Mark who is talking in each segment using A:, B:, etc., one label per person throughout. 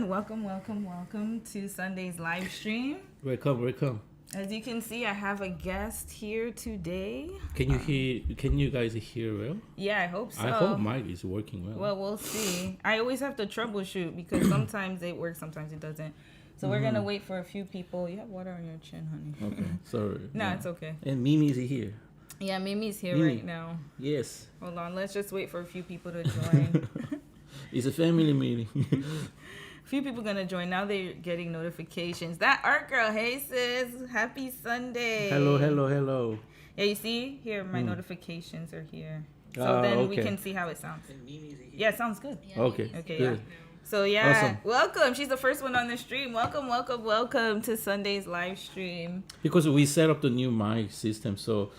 A: everyone. Welcome to Sunday's live stream.
B: Welcome.
A: As you can see, I have a guest here today.
B: Can you guys hear well?
A: Yeah, I hope so.
B: I hope mic is working well.
A: Well, we'll see. I always have to troubleshoot because sometimes it works, sometimes it doesn't. So we're gonna wait for a few people. You have water on your chin, honey.
B: Okay, sorry.
A: No, it's okay.
B: And Mimi's here.
A: Yeah, Mimi's here
B: Mimi.
A: right now.
B: Yes.
A: Hold on, let's just wait for a few people to join.
B: It's a family meeting.
A: A few people gonna join now. They're getting notifications. That art girl, hey sis, happy Sunday.
B: Hello.
A: Yeah, you see here, my notifications are here, so then we can see how it sounds. Yeah, it sounds good.
B: Yeah, okay,
A: good.
B: Yeah.
A: So yeah,
B: awesome.
A: Welcome. She's the first one on the stream. Welcome to Sunday's live stream.
B: Because we set up the new mic system, so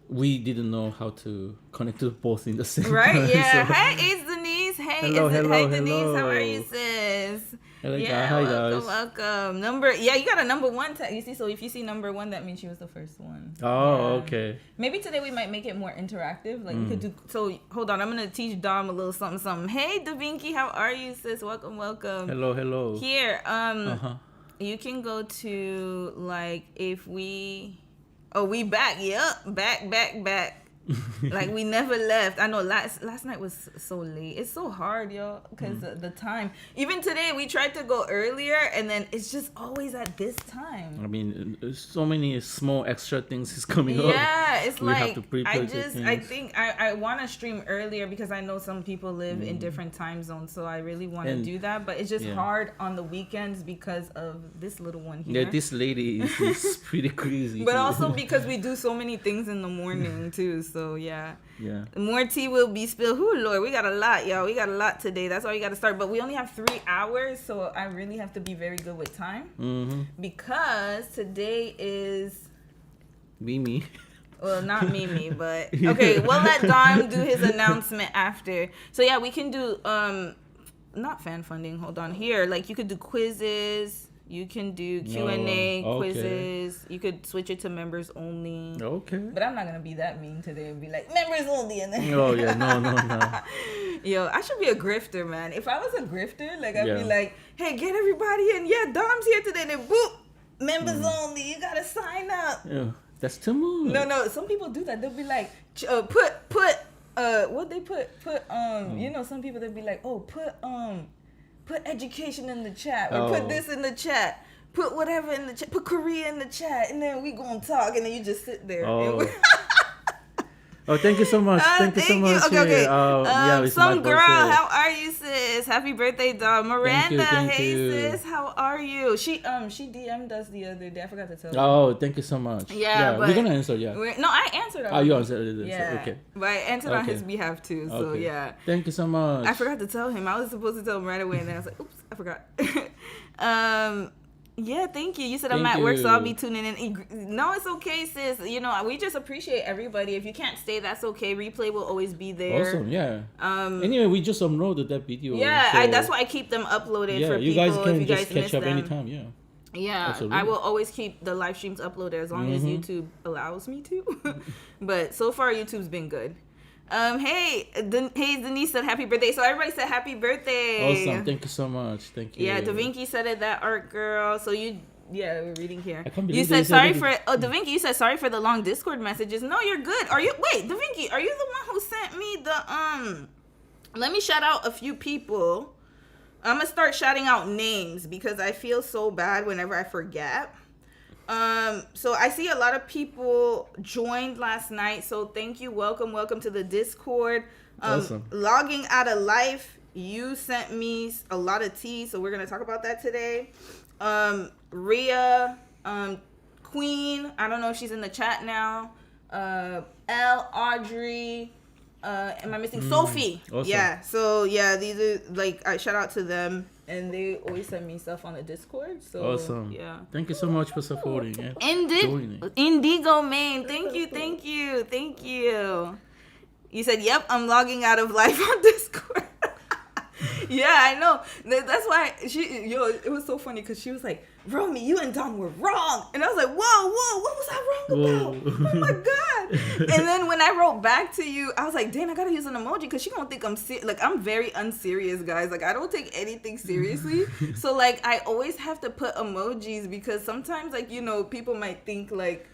B: we didn't know how to connect to both in the same time.
A: Right? Yeah.
B: So.
A: Hey, it's Denise. Hey,
B: Hello.
A: Denise. How are you, sis?
B: Hello,
A: yeah,
B: hi guys.
A: Welcome. You got a number one tag. You see, so if you see number one, that means she was the first one.
B: Oh, okay.
A: Maybe today we might make it more interactive. Like we could do. So hold on, I'm gonna teach Dom a little something. Hey, Da Vinci, how are you, sis? Welcome.
B: Hello.
A: Here, you can go to like if we. Oh, we back. Yep, back. Like we never left. I know last night was so late. It's so hard, yo, because the time. Even today we tried to go earlier, and then it's just always at this time.
B: I mean, so many small extra things is coming up.
A: Yeah, it's
B: we
A: like
B: have to prepare
A: I think I want to stream earlier because I know some people live in different time zones, so I really want to do that. But it's just hard on the weekends because of this little one here.
B: Yeah, this lady is pretty crazy.
A: But also because we do so many things in the morning too. So yeah. More tea will be spilled. Ooh, Lord, we got a lot, y'all. We got a lot today. That's why we got to start. But we only have 3 hours, so I really have to be very good with time because today is
B: Mimi.
A: Well, not Mimi, but okay. We'll let Dom do his announcement after. So yeah, we can do not fan funding. Hold on here. Like you could do quizzes. You can do Q&A, quizzes. You could switch it to members only.
B: Okay.
A: But I'm not going to be that mean today and be like, members only. And then
B: oh, yeah. No.
A: Yo, I should be a grifter, man. If I was a grifter, like, I'd be like, hey, get everybody in. Yeah, Dom's here today. And then, boop, members only. You got to sign up.
B: Yeah, that's too much.
A: No. Some people do that. They'll be like, put, what they put, you know, some people, they'll be like, oh, put education in the chat, or put this in the chat, put whatever in the chat, put Korea in the chat, and then we gonna talk, and then you just sit there.
B: Oh, thank you so much. Thank you so much.
A: Okay.
B: It's
A: some
B: my
A: girl,
B: birthday.
A: how are you, sis? Happy birthday, Dom. Miranda,
B: thank
A: hey
B: you.
A: sis, how are you? She DM'd us the other day. I forgot to tell you.
B: Oh, thank you so much.
A: Yeah,
B: we're gonna answer. Yeah.
A: No, I answered.
B: Oh, you answered it.
A: Yeah.
B: Okay.
A: But I answered on his behalf too. So yeah.
B: Thank you so much.
A: I forgot to tell him. I was supposed to tell him right away, and then I was like, oops, I forgot. Yeah, thank you. You said I'm at work, so I'll be tuning in. No, it's okay, sis. You know, we just appreciate everybody. If you can't stay, that's okay. Replay will always be there.
B: Awesome, yeah. Anyway, we just uploaded that video.
A: Yeah,
B: so
A: that's why I keep them uploaded for people.
B: You guys can
A: if you guys
B: just catch
A: miss
B: up
A: them.
B: anytime, yeah.
A: Yeah,
B: absolutely.
A: I will always keep the live streams uploaded as long as YouTube allows me to. But so far, YouTube's been good. Hey, Denise said happy birthday. So everybody said happy birthday.
B: Awesome, thank you so much. Thank you.
A: Yeah, Da Vinci said it, that art girl. So we're reading here.
B: You
A: said sorry for Da Vinci. You said sorry for the long Discord messages. No, you're good. Da Vinci, are you the one who sent me the Let me shout out a few people. I'm gonna start shouting out names because I feel so bad whenever I forget. So I see a lot of people joined last night. So thank you. Welcome to the Discord.
B: Awesome.
A: Logging out of life. You sent me a lot of tea, so we're gonna talk about that today. Rhea, Queen. I don't know if she's in the chat now. Audrey. Am I missing Sophie?
B: Awesome.
A: Yeah. So yeah, these are like I shout out to them. And they always send me stuff on the Discord. So
B: awesome.
A: Yeah.
B: Thank you so much for supporting it.
A: Indigo Main. Thank you. You said, yep, I'm logging out of live on Discord. Yeah, I know. That's why it was so funny because she was like, Romy, you and Dom were wrong. And I was like, whoa, what was I wrong about? Oh my God. And then when I wrote back to you, I was like, dang, I gotta use an emoji because she gonna think I'm like, I'm very unserious, guys. Like, I don't take anything seriously. So like, I always have to put emojis because sometimes, like, people might think like,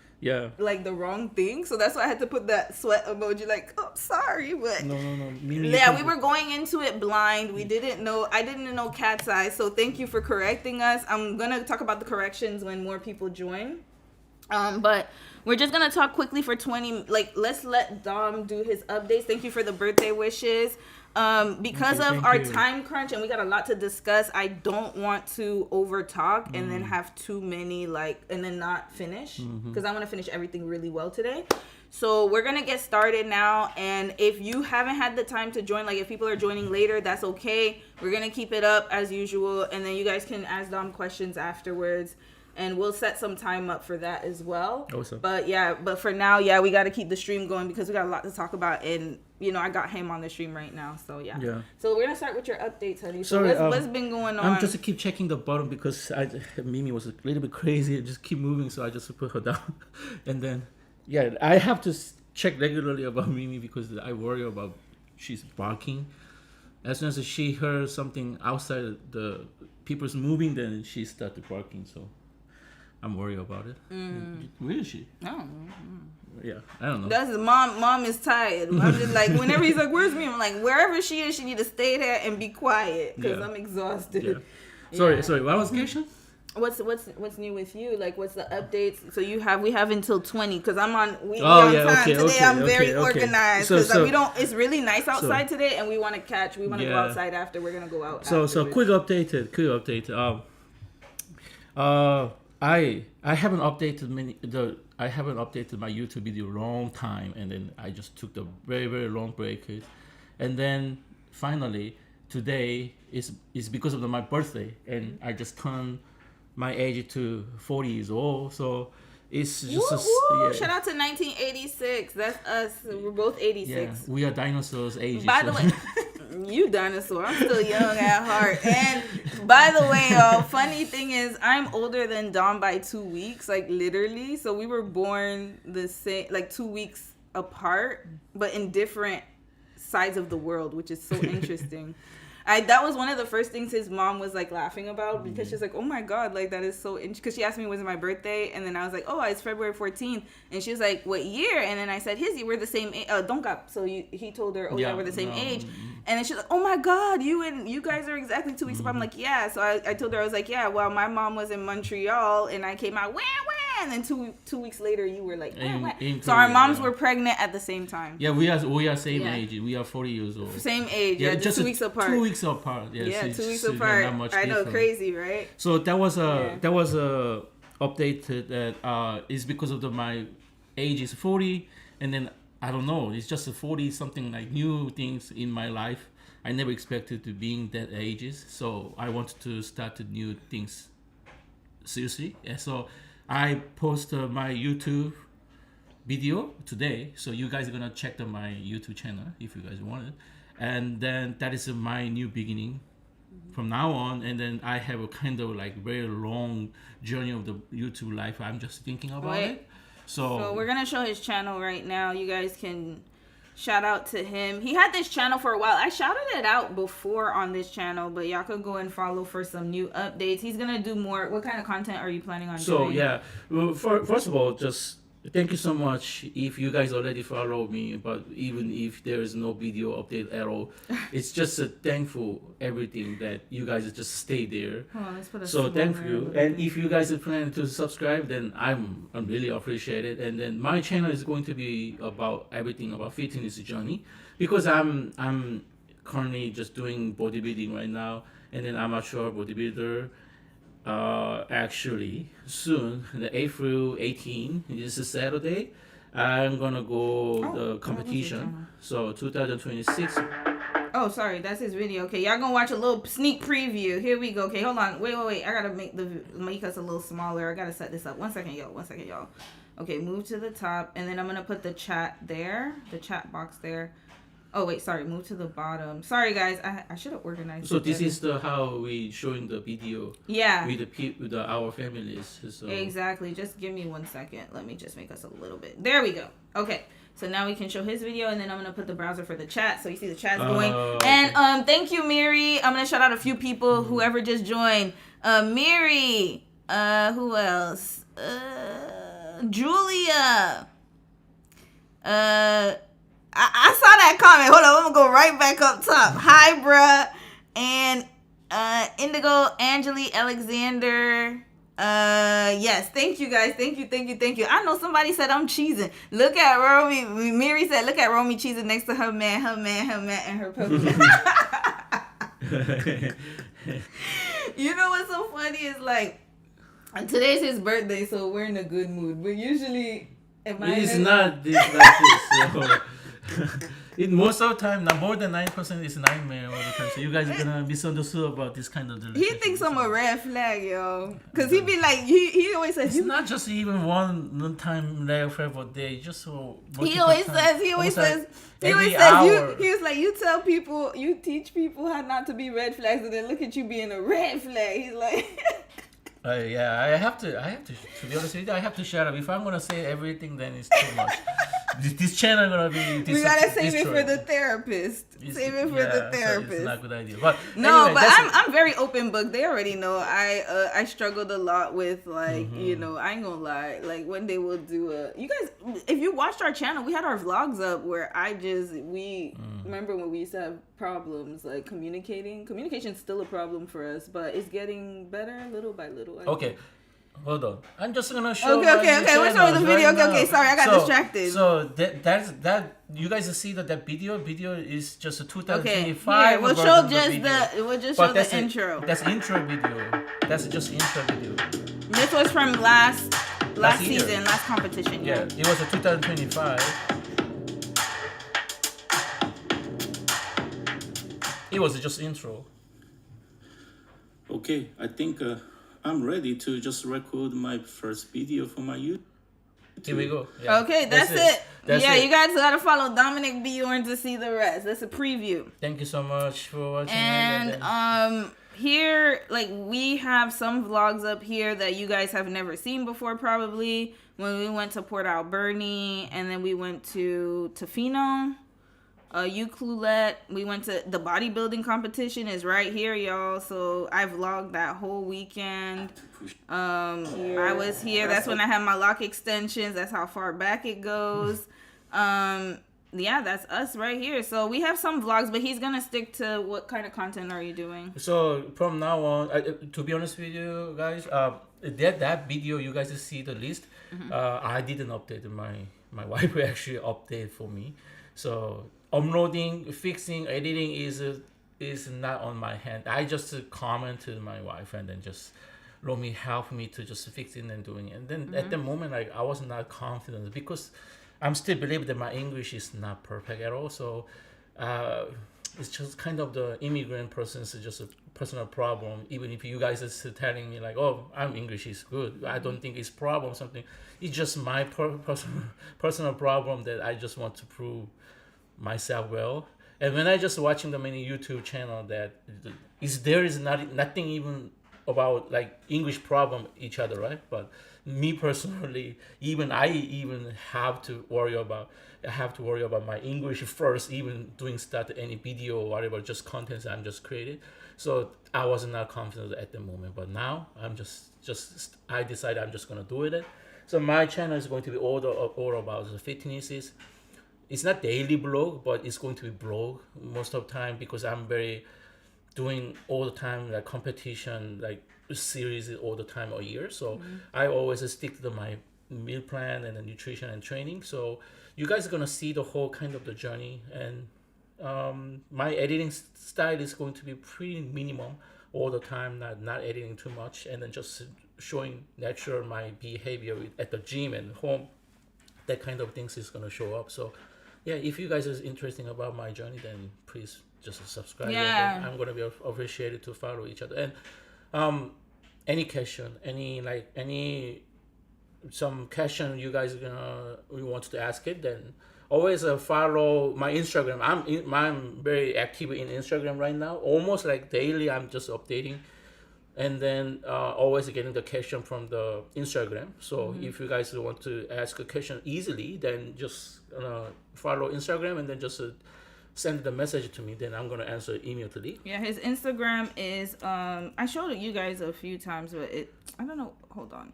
A: like the wrong thing. So that's why I had to put that sweat emoji. Like, oh, sorry, but
B: no.
A: Yeah, we were going into it blind. I didn't know cat's eye. So thank you for correcting us. I'm gonna talk about the corrections when more people join. But we're just gonna talk quickly for 20. Like, let's let Dom do his updates. Thank you for the birthday wishes. Because of our time crunch and we got a lot to discuss, I don't want to over talk and then have too many and then not finish because I want to finish everything really well today. So we're gonna get started now, and if you haven't had the time to join, like if people are joining later, that's okay. We're gonna keep it up as usual, and then you guys can ask Dom questions afterwards. And we'll set some time up for that as well.
B: Awesome.
A: But for now, we got to keep the stream going because we got a lot to talk about. And, I got him on the stream right now. So, yeah. So, we're going to start with your updates, honey. So, what's been going on?
B: I'm just keep checking the bottom because Mimi was a little bit crazy. Just keep moving. So, I just put her down. And then, I have to check regularly about Mimi because I worry about she's barking. As soon as she heard something outside the people's moving, then she started barking. So, I'm worried about it. Where is she?
A: I don't know.
B: Yeah, I don't know.
A: That's mom is tired. I'm just like, whenever he's like, where's me? I'm like, wherever she is, she need to stay there and be quiet because I'm exhausted.
B: Sorry, what was the question?
A: What's new with you? Like, what's the updates? So we have until 20 because I'm on time today. I'm very organized because it's really nice outside today and we want to go outside after. We're gonna go out.
B: So quick update. I haven't updated my YouTube video long time, and then I just took the very, very long break, and then finally today is because of my birthday, and I just turned my age to 40 years old, so it's just
A: shout out to 1986. That's us. We're both 86.
B: Yeah, we are dinosaurs ages.
A: By the way, you dinosaur. I'm still young at heart. And by the way, y'all, funny thing is I'm older than Dom by 2 weeks, like literally. So we were born the same, like 2 weeks apart, but in different sides of the world, which is so interesting. That was one of the first things his mom was like laughing about because she's like, oh my God, like that is so interesting. Because she asked me, was it my birthday? And then I was like, oh, it's February 14th. And she was like, what year? And then I said, his year, we're the same age. So he told her, we're the same age. And then she's like, oh my God, you guys are exactly 2 weeks apart. I'm like, yeah. So I told her, I was like, yeah, well, my mom was in Montreal and I came out, wah, wah. And then two weeks later, you were like, wah, wah. So our moms were pregnant at the same time.
B: Yeah, we are same age. We are 40 years old.
A: Same age. Yeah, just 2 weeks apart.
B: 2 weeks apart.
A: Yeah, 2 weeks apart. I know, crazy, right?
B: So that was a update that is because of my age is 40, and then I don't know, it's just 40 something like new things in my life. I never expected to being that ages, so I wanted to start new things seriously. And so I posted my YouTube video today, so you guys are gonna check my YouTube channel if you guys want it. And then that is my new beginning from now on. And then I have a kind of like very long journey of the YouTube life. I'm just thinking about it. So
A: we're gonna show his channel right now. You guys can shout out to him. He had this channel for a while. I shouted it out before on this channel, but y'all could go and follow for some new updates. He's gonna do more. What kind of content are you planning on doing?
B: So well, first of all, just thank you so much if you guys already follow me, but even if there is no video update at all, it's just a thankful everything that you guys just stay there. So thank you. And if you guys are planning to subscribe, then I'm really appreciate it. And then my channel is going to be about everything about fitness journey because I'm currently just doing bodybuilding right now, and then I'm amateur bodybuilder. Actually, soon, the April 18, this is Saturday, I'm gonna go the competition. So 2026.
A: Oh, sorry, that's his video. Okay, y'all gonna watch a little sneak preview. Here we go. Okay, hold on. Wait. I gotta make us a little smaller. I gotta set this up. One second, y'all. Okay, move to the top, and then I'm gonna put the chat there, the chat box there. Oh wait, sorry. Move to the bottom. Sorry guys, I should have organized.
B: So
A: it
B: this
A: better.
B: is the how we showing the video
A: Yeah.
B: with our families. So
A: Exactly. Just give me 1 second. Let me just make us a little bit. There we go. Okay. So now we can show his video, and then I'm gonna put the browser for the chat, so you see the chat's going.
B: Okay.
A: And thank you, Miri. I'm gonna shout out a few people, whoever just joined. Miri. Who else? Julia. I saw that comment. Hold on, I'm gonna go right back up top. Hi, bruh. And Indigo, Angeli, Alexander. Yes, thank you guys. Thank you. I know somebody said I'm cheesing. Look at Romy. Miri said, look at Romy cheesing next to her man, and her puppy. You know what's so funny is like, today's his birthday, so we're in a good mood. But usually,
B: it's not this like this. So. In most of the time, not more than 9% is nightmare all the time. So you guys are gonna misunderstood about this kind of
A: He thinks I'm a red flag, yo. Cause he be like, he always says,
B: it's not just even one time red flag a day. Just so
A: he always says, he was like, you tell people, you teach people how not to be red flags, and then look at you being a red flag. He's like.
B: Yeah, I have to be honest with you, I have to shut up. If I'm gonna say everything, then it's too much. This channel gonna be.
A: We gotta save it for the therapist. Save it for the therapist.
B: It's not a good idea. But
A: no,
B: anyway,
A: but I'm very open book. They already know. I struggled a lot with like you know, I ain't gonna lie. Like when they will do you guys, if you watched our channel, we had our vlogs up where we remember when we used to have problems like communicating. Communication's still a problem for us, but it's getting better little by little.
B: Okay. Hold on. I'm just gonna show.
A: Okay. What's wrong with the video? Okay. Sorry, I got distracted.
B: So that you guys see that video is just a 2025.
A: Okay. We'll show show the intro.
B: That's intro video. That's just intro video.
A: This was from last season, last competition.
B: Yeah, it was a 2025. It was just intro.
C: Okay, I think I'm ready to just record my first video for my YouTube.
B: Here we go.
A: Yeah. Okay, that's it. You guys gotta follow Dominic Bjorn to see the rest. That's a preview.
B: Thank you so much for watching.
A: And here, like, we have some vlogs up here that you guys have never seen before, probably. When we went to Port Alberni, and then we went to Tofino. Uclulet. We went to the bodybuilding competition is right here, y'all. So I vlogged that whole weekend. I was here. That's when I had my lock extensions. That's how far back it goes. Yeah, that's us right here. So we have some vlogs, but he's gonna stick to what kind of content are you doing?
B: So from now on, to be honest with you guys, that video you guys see the list. I didn't update my wife actually updated for me. So uploading, fixing, editing is not on my hand. I just comment to my wife and then just Romy help me to just fix it and doing it. And then at the moment, like I was not confident because I'm still believe that my English is not perfect at all. So it's just kind of the immigrant person's just a personal problem. Even if you guys are telling me like, oh, I'm English is good, I don't think it's problem something. It's just my personal problem that I just want to prove myself well. And when I just watching the many YouTube channel that there is nothing even about like English problem each other, right? But me personally, I have to worry about my English first, even doing start any video or whatever, just contents I'm just created. So I was not confident at the moment, but now I'm I decided I'm just gonna do it. So my channel is going to be all about the fitnesses. It's not daily blog, but it's going to be blog most of the time because I'm very doing all the time like competition like series all the time a year. So I always stick to my meal plan and the nutrition and training. So you guys are gonna see the whole kind of the journey, and my editing style is going to be pretty minimum all the time, not editing too much, and then just showing natural my behavior at the gym and home. That kind of things is gonna show up. So yeah, if you guys are interested about my journey, then please just subscribe.
A: Yeah.
B: I'm gonna be appreciated to follow each other. And any question, some question you guys we want to ask it, then always follow my Instagram. I'm very active in Instagram right now. Almost like daily, I'm just updating, and then always getting the question from the Instagram. So if you guys want to ask a question easily, then just follow Instagram and then just send the message to me. Then I'm gonna answer immediately.
A: Yeah, his Instagram is I showed it you guys a few times, but I don't know. Hold on,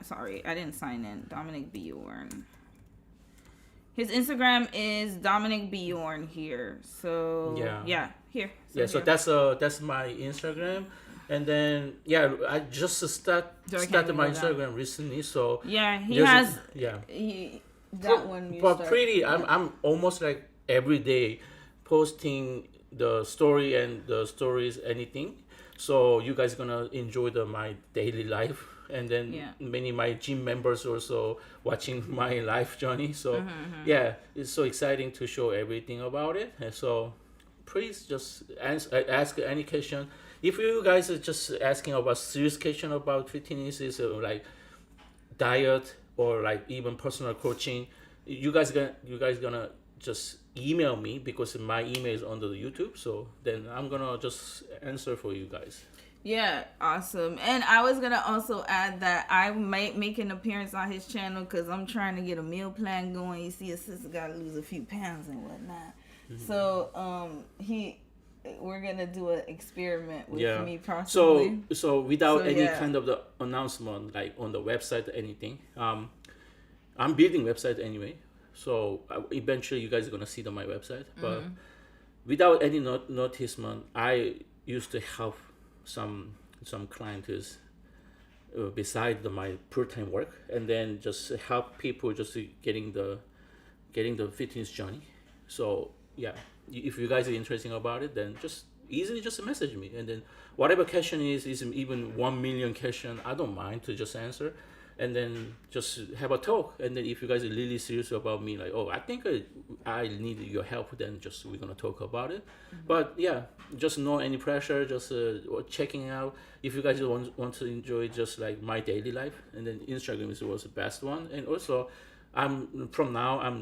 A: sorry, I didn't sign in. Dominic Bjorn. His Instagram is Dominic Bjorn here. So yeah, here.
B: So that's my Instagram. And then I just started my Instagram recently. So
A: yeah, he has
B: that
A: one.
B: But pretty, I'm almost like every day posting the story and the stories, anything. So you guys gonna enjoy my daily life, and then many my gym members also watching my life journey. So it's so exciting to show everything about it. And so please just ask any question. If you guys are just asking about serious question about fitness, is like diet or like even personal coaching, you guys gonna just email me, because my email is under the YouTube. So then I'm gonna just answer for you guys.
A: Yeah, awesome. And I was gonna also add that I might make an appearance on his channel because I'm trying to get a meal plan going. You see, a sister gotta lose a few pounds and whatnot. So we're gonna do an experiment with me possibly.
B: So without any kind of the announcement like on the website or anything, I'm building website anyway. So eventually you guys are gonna see it on my website. But without any noticement, I used to help some clients beside my full-time work, and then just help people just getting the fitness journey. So if you guys are interested about it, then just easily just message me, and then whatever question is even 1 million question, I don't mind to just answer, and then just have a talk. And then if you guys are really serious about me, like, I think I need your help, then just we're gonna talk about it. But just no any pressure, just checking out. If you guys want to enjoy just like my daily life, and then Instagram was the best one. And also I'm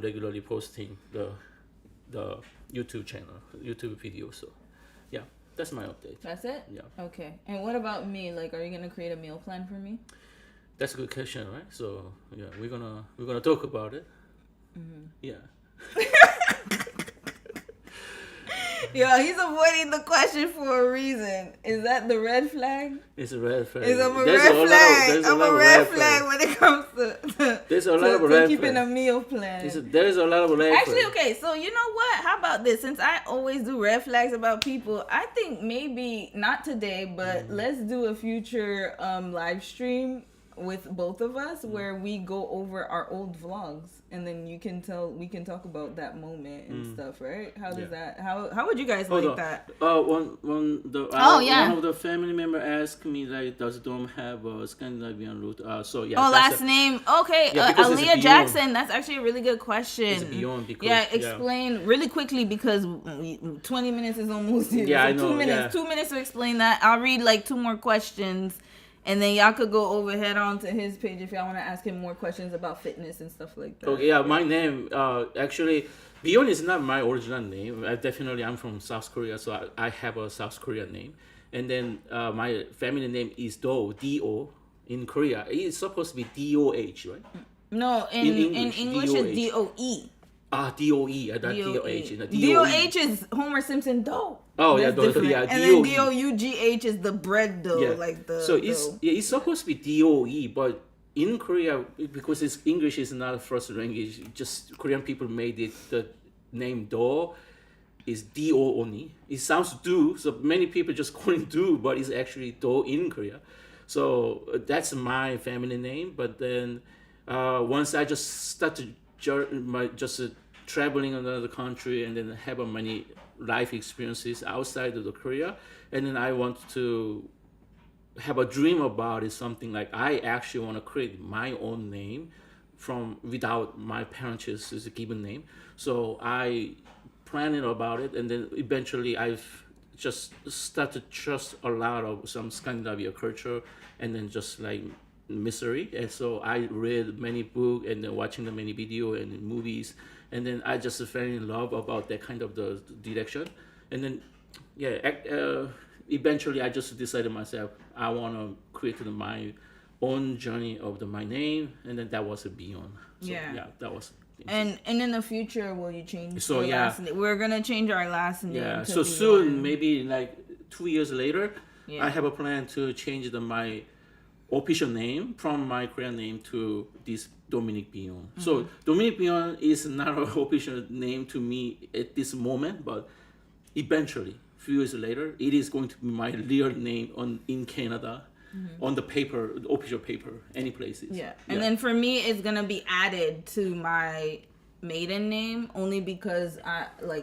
B: regularly posting the YouTube channel, YouTube video. So that's my update.
A: That's it?
B: Yeah.
A: Okay. And what about me? Like, are you gonna create a meal plan for me?
B: That's a good question, right? So we're gonna talk about it. Yeah.
A: Yeah, he's avoiding the question for a reason. Is that the red flag?
B: It's a red flag.
A: I'm a red flag when it comes to
B: there's a lot of red
A: keeping
B: flag.
A: A meal plan.
B: There's a lot of red
A: Actually,
B: flag.
A: okay, so you know what? How about this? Since I always do red flags about people, I think maybe not today, but let's do a future live stream with both of us where we go over our old vlogs, and then we can talk about that moment and stuff, right? How does that? How would you guys like that?
B: One of the family member asked me, like, does Dom have a Scandinavian root?
A: Last name. Okay, Aaliyah Jackson. That's actually a really good question.
B: It's beyond because
A: explain really quickly because 20 minutes is almost here.
B: Yeah,
A: so
B: I know.
A: 2 minutes. 2 minutes to explain that. I'll read like 2 more questions. And then y'all could go head on to his page if y'all want to ask him more questions about fitness and stuff like that.
B: Okay, my name, actually, Bjorn is not my original name. I'm from South Korea, so I have a South Korean name. And then my family name is Do, D-O, in Korea. It's supposed to be D-O-H, right?
A: No, in English it's D-O-E.
B: D-O-E, not D-O-H.
A: D-O-H is Homer Simpson dough.
B: Oh,
A: that's
B: different.
A: And then D-O-U-G-H is the bread dough, like the
B: So it's supposed to be D-O-E, but in Korea, because English is not first language, just Korean people made it, the name dough is D-O only. It sounds do, so many people just call it do, but it's actually dough in Korea. So that's my family name, but then once I just started traveling another country and then have many life experiences outside of the Korea, and then I want to have a dream about it, something like I actually want to create my own name from without my parents' given name. So I planning about it, and then eventually I've just started to trust a lot of some Scandinavian culture, and then just like mystery, and so I read many books and then watching the many video and movies, and then I just fell in love about that kind of the direction, and then eventually I just decided myself I want to create my own journey of my name, and then that was a Beyond. So, that was.
A: And in the future, will you change?
B: So
A: your last name? We're gonna change our last name.
B: Yeah.
A: to
B: So
A: Beyond.
B: soon, maybe like 2 years later, I have a plan to change my official name from my Korean name to this Dominic Beyond. So Dominic Beyond is not an official name to me at this moment, but eventually, few years later, it is going to be my real name in Canada. On the paper, the official paper, any places.
A: Yeah. And then for me, it's gonna be added to my maiden name only because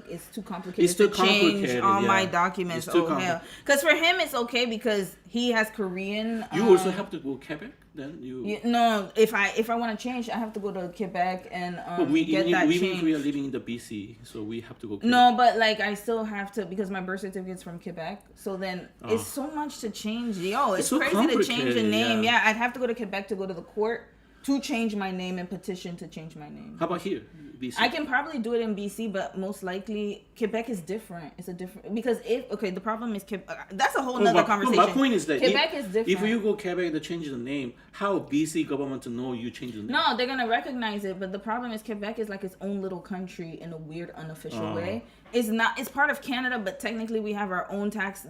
A: it's too complicated to change all my documents. Because for him it's okay because he has Korean.
B: You also have to go Quebec. Then
A: no, if I want to change, I have to go to Quebec and get that changed.
B: We are living in the BC, so we have to go. Quebec.
A: No, but I still have to because my birth certificate's from Quebec. So then it's so much to change. It's
B: so
A: crazy to change a name.
B: Yeah.
A: I'd have to go to Quebec to go to the court to change my name and petition to change my name.
B: How about here, BC?
A: I can probably do it in BC, but most likely Quebec is different. It's a different because the problem is that's a whole nother conversation.
B: My point is that
A: Quebec is different.
B: If you go Quebec to change the name, how BC government to know you change the name?
A: No, they're gonna recognize it, but the problem is Quebec is like its own little country in a weird unofficial way. It's part of Canada, but technically we have our own tax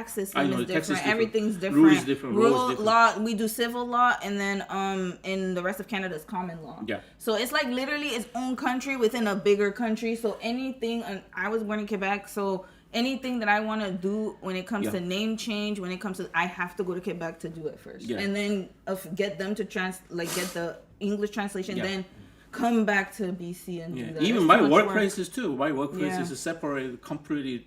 A: system is different. Everything's different.
B: Rules different.
A: Law, we do civil law, and then in the rest of Canada is common law.
B: Yeah.
A: So it's like literally its own country within a bigger country. So anything, I was born in Quebec, so anything that I want to do when it comes to name change, when it comes to, I have to go to Quebec to do it first, and then get them to get the English translation, then come back to BC and do that.
B: Even my workplaces too. My workplace is separated completely.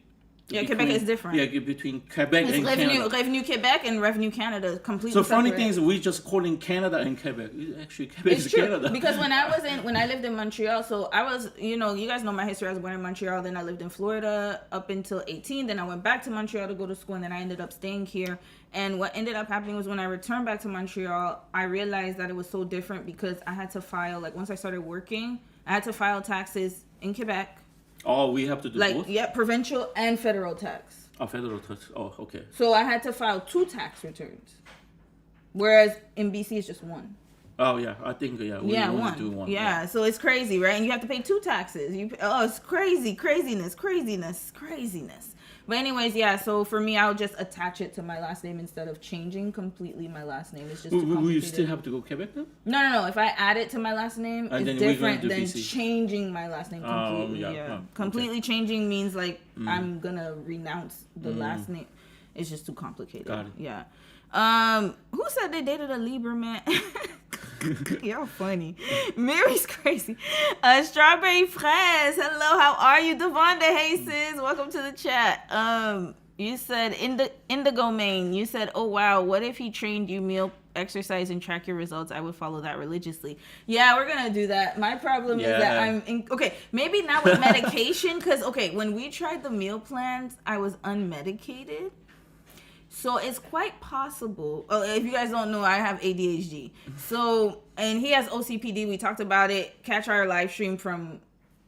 A: Quebec is different.
B: Yeah, between Quebec and Canada.
A: Revenue Quebec and Revenue Canada is completely
B: So
A: separate.
B: funny thing is we just calling Canada and Quebec. Actually, Quebec is
A: true.
B: Canada.
A: Because when I lived in Montreal, so I was, you guys know my history. I was born in Montreal, then I lived in Florida up until 18. Then I went back to Montreal to go to school, and then I ended up staying here. And what ended up happening was when I returned back to Montreal, I realized that it was so different because I had to file, once I started working, I had to file taxes in Quebec.
B: Oh, we have to do both?
A: Yeah, provincial and federal tax.
B: Oh, federal tax. Oh, okay.
A: So I had to file 2 tax returns. Whereas in BC, it's just 1.
B: Oh, yeah. I think, we only do 1.
A: Yeah, so it's crazy, right? And you have to pay 2 taxes. It's craziness. But anyways, so for me, I'll just attach it to my last name instead of changing completely my last name. It's just too complicated.
B: Will you still have to go Quebec then?
A: No. If I add it to my last name, it's different than changing my last name completely. Completely changing means I'm gonna renounce the last name. It's just too complicated.
B: Got it.
A: Yeah. Who said they dated a Libra man? Y'all funny. Mary's crazy. Strawberry Fraise. Hello, how are you? Devonda, hey sis. Welcome to the chat. You said Indigo Main. You said, oh wow, what if he trained you meal, exercise, and track your results? I would follow that religiously. Yeah, we're gonna do that. My problem is that maybe not with medication, because when we tried the meal plans, I was unmedicated. So it's quite possible. If you guys don't know, I have ADHD. So, and he has OCPD. We talked about it. Catch our live stream from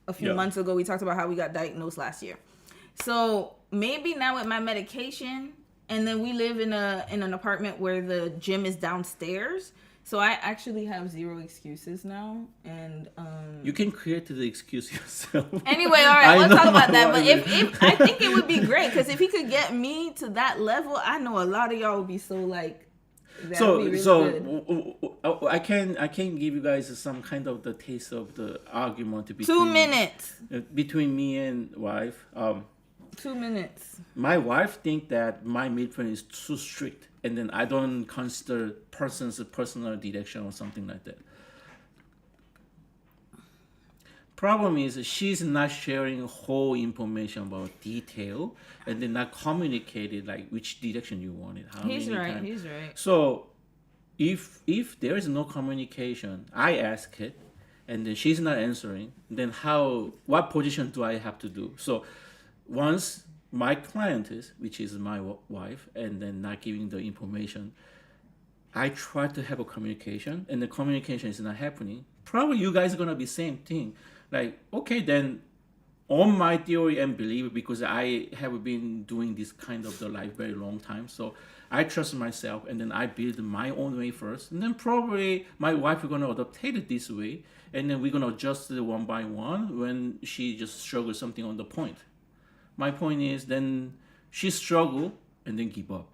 A: a few months ago. We talked about how we got diagnosed last year. So maybe now with my medication, and then we live in an apartment where the gym is downstairs. So I actually have 0 excuses now, and
B: you can create the excuse yourself.
A: Anyway, all right, we'll talk about that. But if I think it would be great, because if he could get me to that level, I know a lot of y'all would be so good.
B: I can give you guys some kind of the taste of the argument between
A: 2 minutes
B: between me and wife.
A: 2 minutes.
B: My wife think that my meal plan is too strict, and then I don't consider person's personal direction or something like that. Problem is she's not sharing whole information about detail, and then not communicated which direction you want it.
A: He's right.
B: So if there is no communication, I ask it, and then she's not answering, then what position do I have to do? So once my client which is my wife, and then not giving the information, I try to have a communication, and the communication is not happening. Probably you guys are gonna be same thing. Like, okay, then on my theory and belief, because I have been doing this kind of the life very long time, so I trust myself, and then I build my own way first, and then probably my wife is gonna adopt it this way, and then we're gonna adjust it one by one when she just struggles something on the point. My point is, then she struggle and then give up,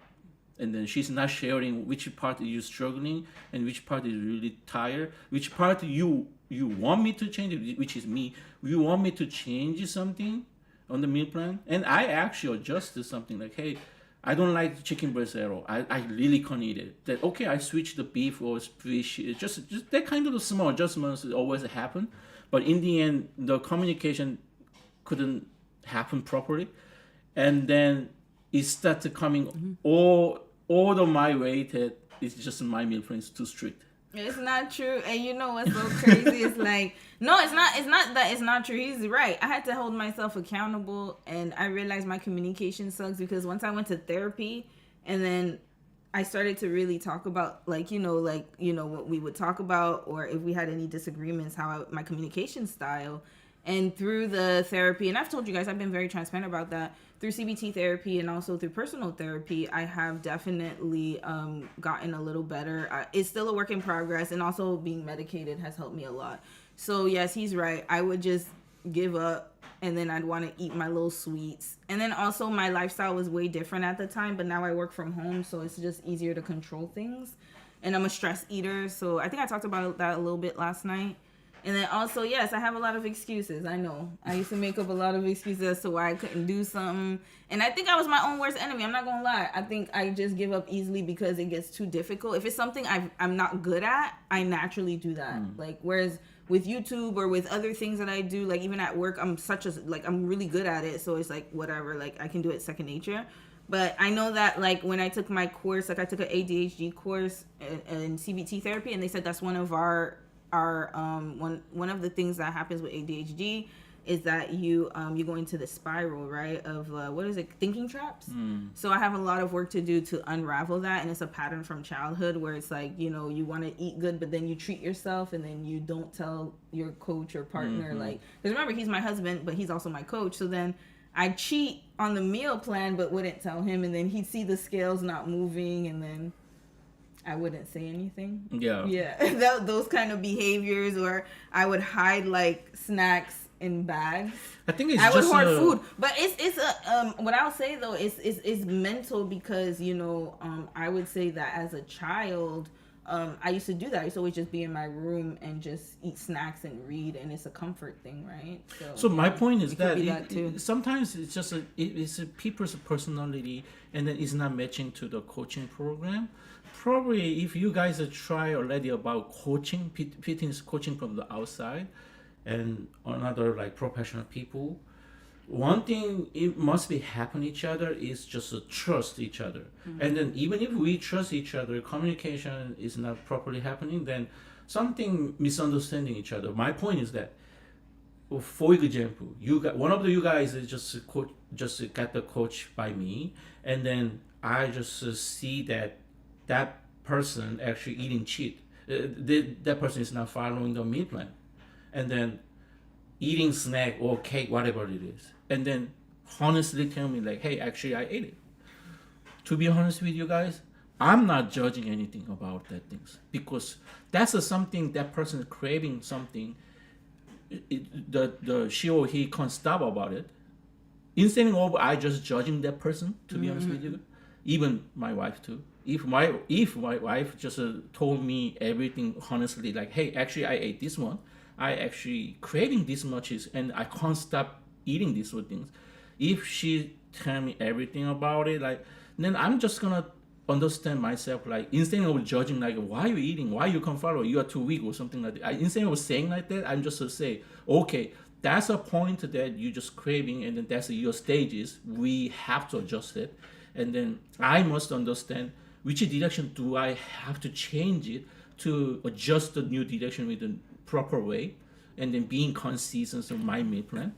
B: and then she's not sharing which part you're struggling and which part is really tired, which part you want me to change, which is me. You want me to change something on the meal plan, and I actually adjusted something like, hey, I don't like chicken breast at all. I really can't eat it. That okay, I switch the beef or fish. Just that kind of small adjustments always happen, but in the end, the communication couldn't happen properly, and then it started coming all of my way that it's just my meal plan is too strict.
A: It's not true. And you know what's so crazy? It's like, no, it's not that it's not true. He's right. I had to hold myself accountable, and I realized my communication sucks because once I went to therapy and then I started to really talk about what we would talk about, or if we had any disagreements, my communication style. And through the therapy, and I've told you guys, I've been very transparent about that, through CBT therapy and also through personal therapy, I have definitely gotten a little better. It's still a work in progress, and also being medicated has helped me a lot. So yes, he's right. I would just give up, and then I'd want to eat my little sweets. And then also my lifestyle was way different at the time, but now I work from home, so it's just easier to control things. And I'm a stress eater, so I think I talked about that a little bit last night. And then also, yes, I have a lot of excuses. I know. I used to make up a lot of excuses as to why I couldn't do something. And I think I was my own worst enemy. I'm not going to lie. I think I just give up easily because it gets too difficult. If it's something I'm not good at, I naturally do that. Like, whereas with YouTube or with other things that I do, like even at work, I'm really good at it. So it's like, whatever, like I can do it second nature. But I know that, like, when I took my course, like I took an ADHD course in CBT therapy, and they said that's one of one of the things that happens with ADHD is that you go into the spiral, right, of thinking traps. So I have a lot of work to do to unravel that, and it's a pattern from childhood where it's like, you want to eat good, but then you treat yourself, and then you don't tell your coach or partner, like, because remember, he's my husband, but he's also my coach. So then I cheat on the meal plan, but wouldn't tell him, and then he'd see the scales not moving, and then I wouldn't say anything. Yeah. Those kind of behaviors, or I would hide like snacks in bags.
B: I think
A: I would hoard food, but it's what I'll say though is mental, because I would say that as a child, I used to do that. I used to always just be in my room and just eat snacks and read, and it's a comfort thing, right?
B: So my point is that sometimes it's just it's a people's personality, and then it's not matching to the coaching program. Probably if you guys try already about coaching, fitness coaching from the outside, and another like professional people, one thing it must be happen each other is just trust each other. And then even if we trust each other, communication is not properly happening, then something misunderstanding each other. My point is that, for example, one of you guys is just got the coach by me, and then I just see that person actually eating cheat. That person is not following the meal plan, and then eating snack or cake, whatever it is, and then honestly tell me like, hey, actually I ate it. To be honest with you guys, I'm not judging anything about that things, because that's something that person is craving something. The she or he can't stop about it. Instead of I just judging that person, to be honest with you, even my wife too. If my wife just told me everything honestly, like, hey, actually I ate this one, I actually craving this much, and I can't stop eating these things. If she tell me everything about it, like, then I'm just gonna understand myself, like, instead of judging, like, why are you eating, why you can't follow, you are too weak or something like that. Instead of saying like that, I'm just to say, okay, that's a point that you just craving, and then that's your stages. We have to adjust it, and then I must understand which direction do I have to change it to adjust the new direction with the proper way, and then being consistent of my meal plan.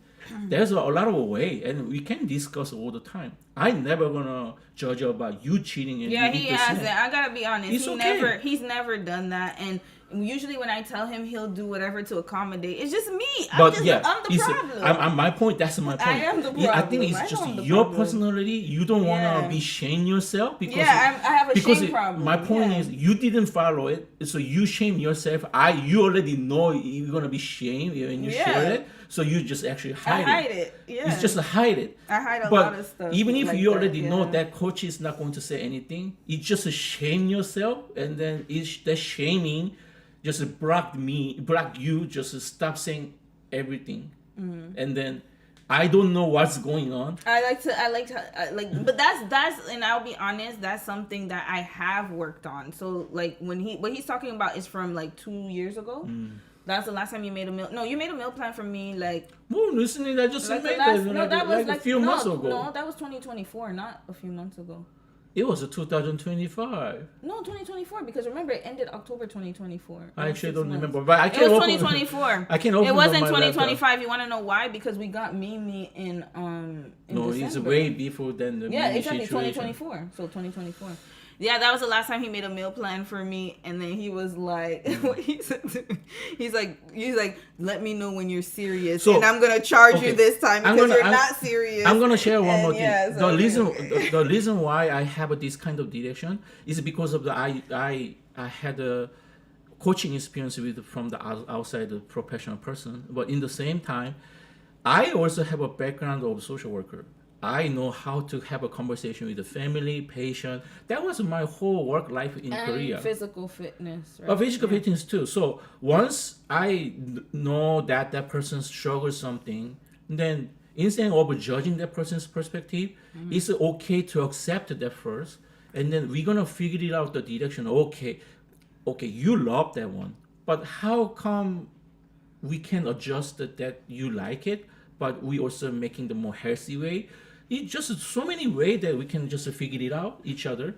B: There's a lot of way, and we can discuss all the time. I never gonna judge about you cheating and
A: Yeah,
B: you
A: he
B: eat the
A: hasn't.
B: snack.
A: I gotta be honest.
B: It's okay.
A: He's never done that. And usually when I tell him, he'll do whatever to accommodate. It's just me.
B: But
A: I'm
B: yeah,
A: the problem.
B: my point. That's my point.
A: I am the
B: I think
A: problem. I
B: it's just
A: know I'm the
B: your
A: problem.
B: personality. You don't want
A: Yeah.
B: to be shame yourself because
A: I have a
B: because
A: shame problem.
B: my point
A: Yeah.
B: is you didn't follow it, so you shame yourself. You already know you're gonna be shamed when you
A: Yeah.
B: share it, so you just actually
A: I
B: hide
A: hide it. Yeah.
B: It's just to hide it.
A: I hide a
B: But
A: lot of stuff.
B: even if
A: like
B: you
A: that,
B: already know
A: yeah.
B: that coach is not going to say anything, you just shame yourself, and then that shaming just block you, just stop saying everything, and then I don't know what's going on.
A: But that's, and I'll be honest, that's something that I have worked on. So like what he's talking about is from like 2 years ago. That's the last time you made a meal. No, you made a meal plan for me like.
B: Well, listening, I just
A: Like
B: made
A: the last,
B: that
A: no, that was
B: like a few months ago.
A: No, that was 2024, not a few months ago.
B: It was a 2025.
A: No, 2024, because remember it ended October 2024.
B: I actually
A: 6
B: don't
A: months.
B: remember, but I
A: It
B: can't.
A: was
B: open,
A: 2024.
B: I can't open.
A: It wasn't
B: my laptop.
A: 2025. You want to know why? Because we got Mimi in
B: No,
A: December.
B: it's way before than the
A: Yeah,
B: Mimi
A: exactly.
B: situation.
A: 2024. So 2024. Yeah, that was the last time he made a meal plan for me, and then he was like, what he said to me, he's like, let me know when you're serious,
B: So,
A: and I'm gonna charge
B: okay,
A: you this time because you're not serious.
B: I'm gonna share one more thing.
A: Yeah, so
B: the reason why I have this kind of direction is because of I had a coaching experience from the outside the professional person, but in the same time, I also have a background of social worker. I know how to have a conversation with the family, patient. That was my whole work life in Korea.
A: Physical fitness, right?
B: Physical fitness too. So once I know that person struggles something, then instead of judging that person's perspective, it's okay to accept that first, and then we're gonna figure it out the direction. Okay, you love that one, but how come we can adjust that you like it, but we also making the more healthy way? It's just so many ways that we can just figure it out each other.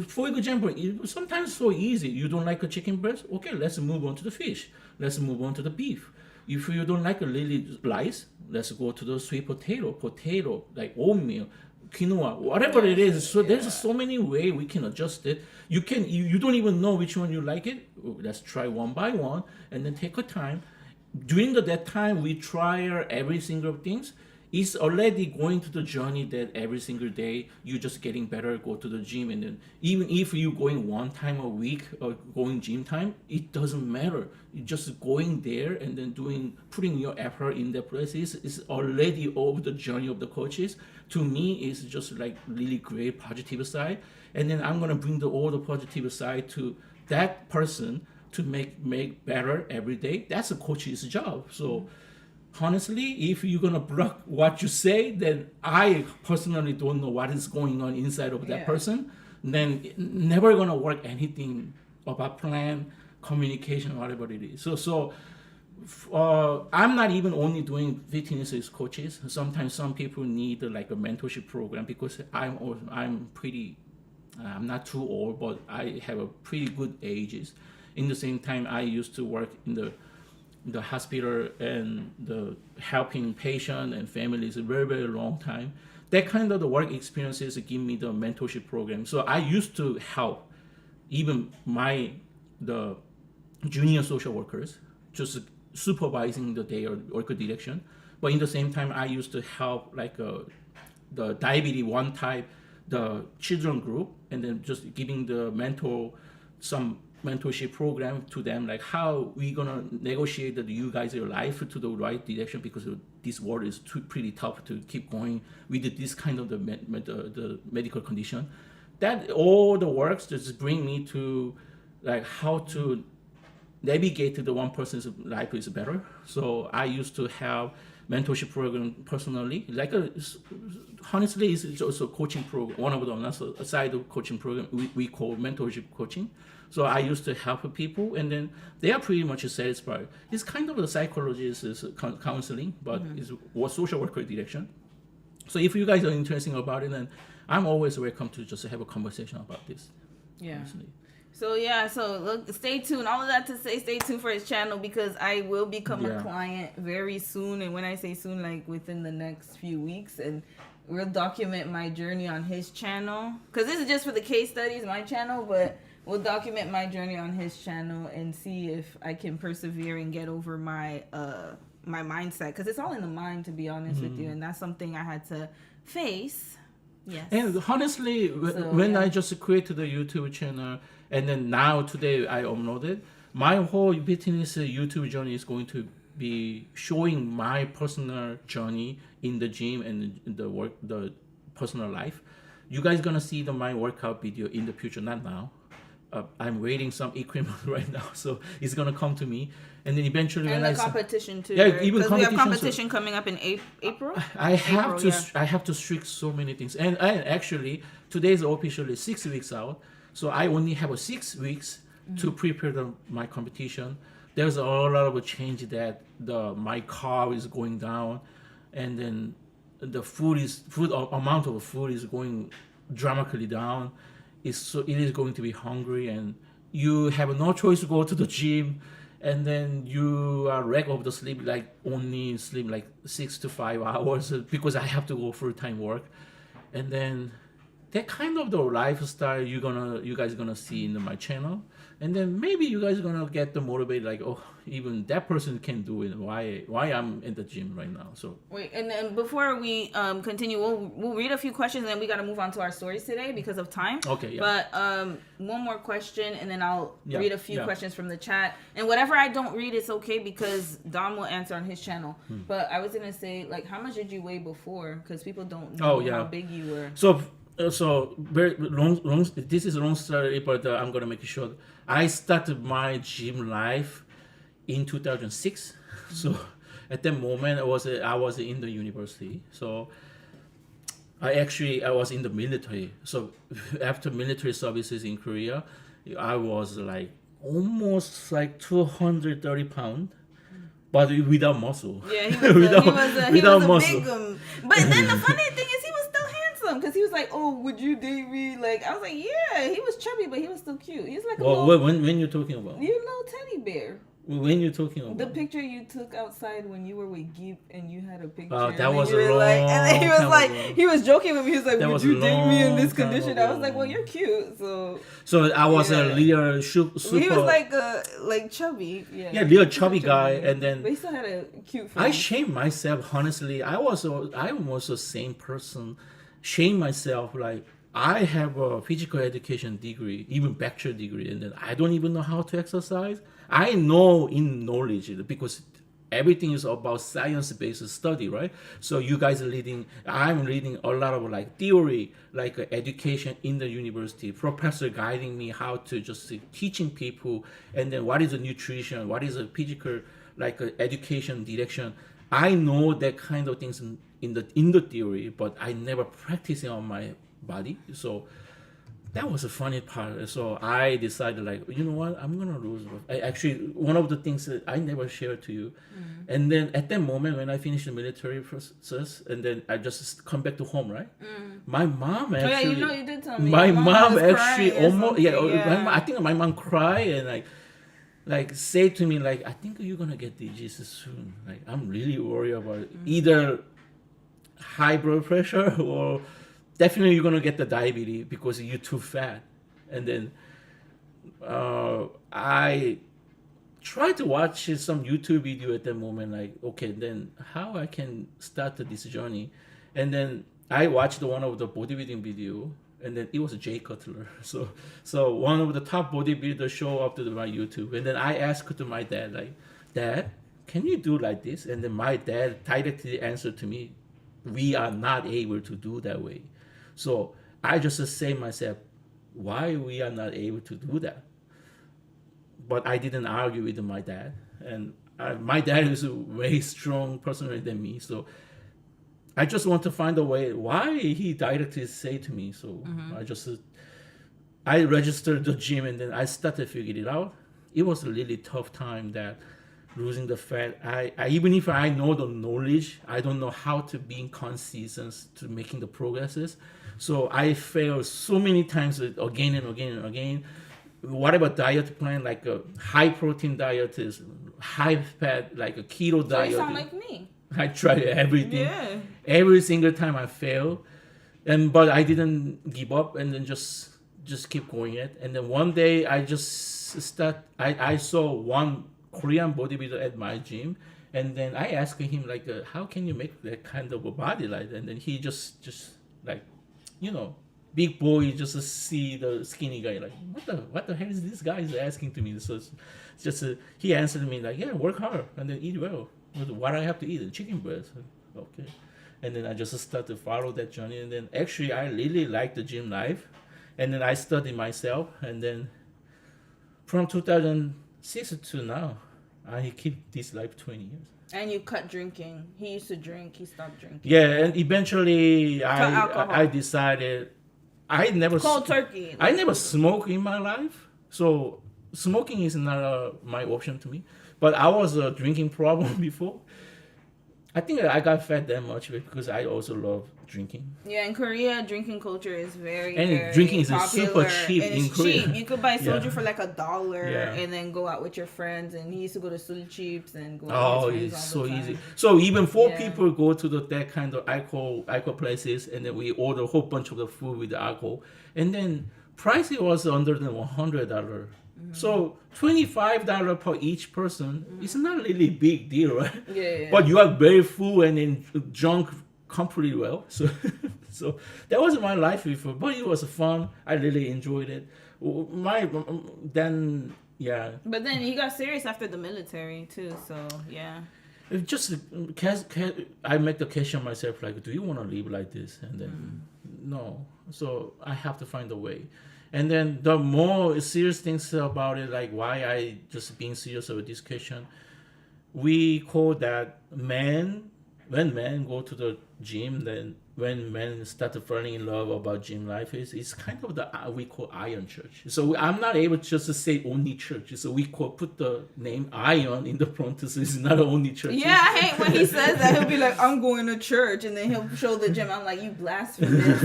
B: For example, sometimes so easy. You don't like a chicken breast? Okay, let's move on to the fish. Let's move on to the beef. If you don't like a lily rice, let's go to the sweet potato, like oatmeal, quinoa, whatever it is. So there's so many ways we can adjust it. You don't even know which one you like it. Let's try one by one, and then take a time. During that time, we try every single things. It's already going to the journey that every single day you're just getting better, go to the gym, and then even if you're going one time a week or going gym time, it doesn't matter. You're just going there and then putting your effort in that place is already over the journey of the coaches. To me, it's just like really great positive side, and then I'm gonna bring all the positive side to that person to make better every day. That's a coach's job. So. Honestly, if you're gonna block what you say, then I personally don't know what is going on inside of that person. Then never gonna work anything about plan, communication, whatever it is. So I'm not even only doing fitness as coaches. Sometimes some people need like a mentorship program because I'm not too old, but I have a pretty good ages. In the same time, I used to work in the hospital and the helping patient and families a very, very long time. That kind of the work experiences give me the mentorship program. So I used to help even the junior social workers, just supervising their work direction. But in the same time, I used to help like the diabetes one type, the children group, and then just giving the some mentorship program to them, like how we gonna negotiate that you guys your life to the right direction, because this world is pretty tough to keep going with this kind of the medical condition. That all the works just bring me to like how to navigate to the one person's life is better. So I used to have mentorship program personally, like honestly it's also a coaching program, one of them, that's a side of coaching program we call mentorship coaching. So I used to help people, and then they are pretty much satisfied. It's kind of a psychologist counseling, but it's what social worker direction. So if you guys are interested about it, then I'm always welcome to just have a conversation about this.
A: Yeah.
B: Honestly.
A: So yeah, so look, stay tuned. All of that to say, stay tuned for his channel because I will become a
B: Yeah.
A: client very soon. And when I say soon, like within the next few weeks, and we'll document my journey on his channel. Because this is just for the case studies, my channel, but we'll document my journey on his channel and see if I can persevere and get over my my mindset. Because it's all in the mind, to be honest with you, and that's something I had to face. Yes.
B: And honestly,
A: So,
B: when
A: yeah.
B: I just created the YouTube channel, and then now today I uploaded, my whole fitness YouTube journey is going to be showing my personal journey in the gym and the work, the personal life. You guys gonna see my workout video in the future, not now. I'm waiting some equipment right now, so it's gonna come to me, and then eventually
A: And
B: when
A: the
B: I
A: competition too.
B: Yeah,
A: right?
B: even
A: 'Cause we have
B: competition, so-
A: competition coming up in April.
B: I have
A: April,
B: to
A: yeah.
B: I have to strict so many things, and actually today is officially 6 weeks out, so I only have 6 weeks to prepare my competition. There's a lot of change that my car is going down, and then the amount of food is going dramatically down. It is going to be hungry, and you have no choice to go to the gym, and then you are wrecked of the sleep, like only sleep like 6 to 5 hours because I have to go full-time work, and then that kind of the lifestyle you guys gonna see in my channel, and then maybe you guys gonna get the motivated like, oh, even that person can do it. Why I'm in the gym right now? So
A: Wait, and then before we continue, we'll read a few questions, and then we got to move on to our stories today because of time.
B: Okay, yeah.
A: But one more question, and then I'll
B: Yeah,
A: read a few
B: yeah.
A: questions from the chat. And whatever I don't read, it's okay because Dom will answer on his channel. But I was gonna say, like, how much did you weigh before? Because people don't know
B: Oh, yeah.
A: how big you were.
B: So very long. This is a long story, but I'm gonna make it short. I started my gym life in 2006. So at that moment, I was in the university. So I was in the military. So after military services in Korea, I was like almost like 230 pounds, but without muscle.
A: Yeah, he was
B: without
A: a
B: muscle.
A: big But then the funny thing is he was still handsome because he was like, oh, would you date me? Like, I was like, yeah, he was chubby, but he was still cute. He was like a
B: Well,
A: little,
B: when you're talking about?
A: you little teddy bear.
B: When you're talking about?
A: The picture you took outside when you were with Geep and you had a picture.
B: Oh,
A: and
B: that
A: then
B: was
A: you were
B: a
A: like, and then he was
B: long
A: like,
B: time ago.
A: he was joking with me. He was like,
B: That
A: would
B: was
A: you
B: a
A: date me in
B: long
A: this
B: time
A: condition? I was
B: ago.
A: like, well, you're cute. So
B: So I was
A: Yeah.
B: a real super.
A: he was like chubby. Yeah,
B: Yeah, real
A: He was
B: chubby guy, and then
A: but he still had a cute face.
B: I shame myself. Honestly, I was the same person. Shame myself like I have a physical education degree, even bachelor degree, and then I don't even know how to exercise. I know in knowledge because everything is about science-based study, right? So you guys are I'm reading a lot of like theory, like education in the university, professor guiding me how to just teaching people, and then what is a nutrition, what is a physical like education direction. I know that kind of things in the theory, but I never practice it on my body. So that was a funny part. So I decided, like, you know what, I'm gonna lose. Actually, one of the things that I never shared to you, and then at that moment when I finished the military process, and then I just come back to home, right? My mom
A: Oh
B: actually.
A: yeah, you know you did tell me.
B: My
A: Your
B: mom
A: was
B: actually
A: crying or
B: almost
A: something,
B: I think my mom cried and like say to me like, I think you're gonna get disease soon. Like I'm really worried about either high blood pressure or definitely you're gonna get the diabetes because you're too fat. And then I tried to watch some YouTube video at that moment, like, okay, then how I can start this journey. And then I watched one of the bodybuilding video, and then it was Jay Cutler. So one of the top bodybuilders show up to my YouTube, and then I asked to my dad, like, Dad, can you do like this? And then my dad directly answered to me, we are not able to do that way. So I just say myself, why we are not able to do that? But I didn't argue with my dad, and my dad is a way strong person than me. So I just want to find a way why he directly say to me. So I registered the gym, and then I started figuring it out. It was a really tough time that losing the fat. I even if I know the knowledge, I don't know how to be consistent to making the progresses. So I failed so many times again and again and again. whatever diet plan, like a high protein diet is high fat, like a keto
A: So
B: diet.
A: you sound like me.
B: I tried everything.
A: Yeah.
B: Every single time I fail, but I didn't give up, and then just keep going it. And then one day I just I saw one Korean bodybuilder at my gym, and then I asked him like, how can you make that kind of a body like that? And then he just like, big boy just see the skinny guy like, what the hell is this guy is asking to me? So it's just he answered me like, yeah, work hard and then eat well. What I have to eat? Chicken breast. Okay. And then I just started to follow that journey, and then actually I really like the gym life, and then I studied myself, and then from 2006 to now, I keep this life 20 years.
A: And you cut drinking. He used to drink. He stopped drinking.
B: Yeah, and eventually
A: alcohol.
B: I decided I never
A: Cold turkey.
B: I never smoked in my life, so smoking is not my option to me. But I was a drinking problem before. I think I got fat that much because I also love drinking.
A: Yeah, in Korea, drinking culture is very,
B: And
A: very
B: drinking is
A: popular.
B: super cheap
A: and
B: in
A: it's
B: Korea.
A: cheap. You could buy soju
B: Yeah.
A: for like $1
B: Yeah.
A: and then go out with your friends. And he used to go to Sulchips and go out
B: Oh,
A: with his
B: it's
A: friends
B: so
A: all the time.
B: easy. So even four
A: Yeah.
B: people go to that kind of alcohol places, and then we order a whole bunch of the food with the alcohol, and then price was under than $100. So $25 per each person. It's not really big deal, right?
A: Yeah.
B: But you are very full and then drunk completely well. So so that was my life before, but it was fun. I really enjoyed it. Then yeah.
A: But then he got serious after the military too. So yeah.
B: It just I make the question myself like, do you want to live like this? And then no. So I have to find a way. And then the more serious things about it, like why I just being serious about this question, we call that when men go to the gym, then when men start falling in love about gym life, it's kind of the we call Iron Church. So I'm not able just to say only church. So we put the name Iron in the front, so it's not only church.
A: Yeah, I hate when he says that. He'll be like, I'm going to church, and then he'll show the gym. I'm like, you blasphemous.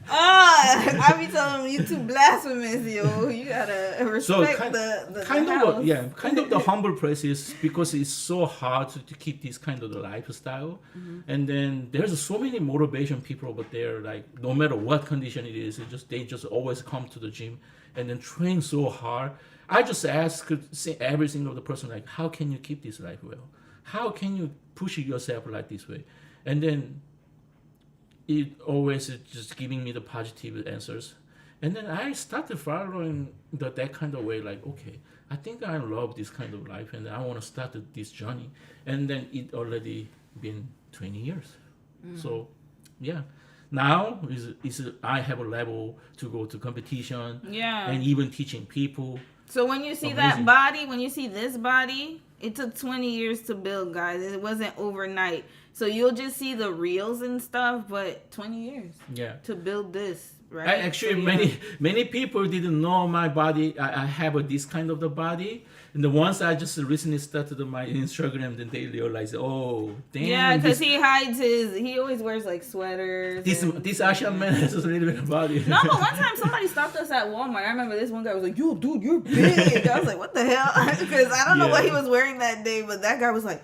A: I be telling him, you too blasphemous, yo. You gotta respect the house.
B: Kind of the humble place is because it's so hard to keep this kind of the lifestyle. And then there's so many motivation people over there, like no matter what condition it is, they just always come to the gym and then train so hard. I just ask every single the person like, how can you keep this life well? How can you push yourself like this way? And then it always is just giving me the positive answers. And then I started following that kind of way, like, okay, I think I love this kind of life and I want to start this journey. And then it already been 20 years. So yeah, now is I have a level to go to competition.
A: Yeah.
B: And even teaching people.
A: So when you see that body, when you see this body, it took 20 years to build, guys. It wasn't overnight. So you'll just see the reels and stuff, but 20 years.
B: Yeah.
A: To build this, right?
B: Actually,
A: so,
B: many people didn't know my body. I have this kind of the body. And the ones I just recently started my Instagram, then they realize, oh, damn.
A: Yeah, because he hides he always wears like sweaters.
B: This Asian man has a little bit of body.
A: No, but one time somebody stopped us at Walmart. I remember this one guy was like, yo, dude, you're big. I was like, what the hell? Because I don't know what he was wearing that day, but that guy was like,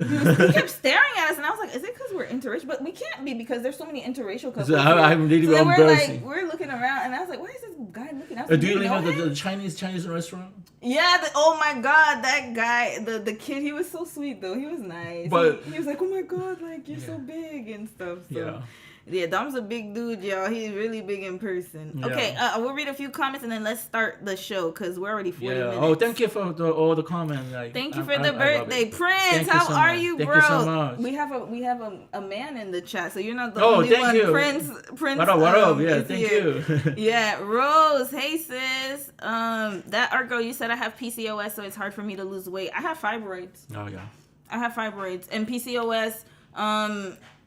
A: he kept staring at us, and I was like, "Is it because we're interracial?" But we can't be because there's so many interracial couples.
B: So I'm really embarrassing.
A: We're looking around, and I was like, "Why is this guy looking?" I was like,
B: Do you
A: know
B: remember
A: him?
B: the Chinese restaurant?
A: Yeah. Oh my God, that guy, the kid, he was so sweet though. He was nice.
B: But
A: he was like, "Oh my God, like you're so big and stuff." So.
B: Yeah.
A: Yeah, Dom's a big dude, y'all. He's really big in person.
B: Yeah.
A: Okay, we'll read a few comments and then let's start the show because we're already 40 minutes.
B: Oh, thank you for all the comments. Like,
A: Thank you for the birthday, Prince.
B: Thank you
A: How
B: so
A: are
B: much.
A: you,
B: Thank
A: bro?
B: you so much.
A: We have a man in the chat, so you're not the
B: Oh,
A: only
B: thank
A: one.
B: you.
A: Prince.
B: What up? Yeah,
A: is
B: thank
A: here.
B: you.
A: Yeah, Rose. Hey, sis. That art girl, you said I have PCOS, so it's hard for me to lose weight. I have fibroids.
B: Oh yeah.
A: I have fibroids and PCOS.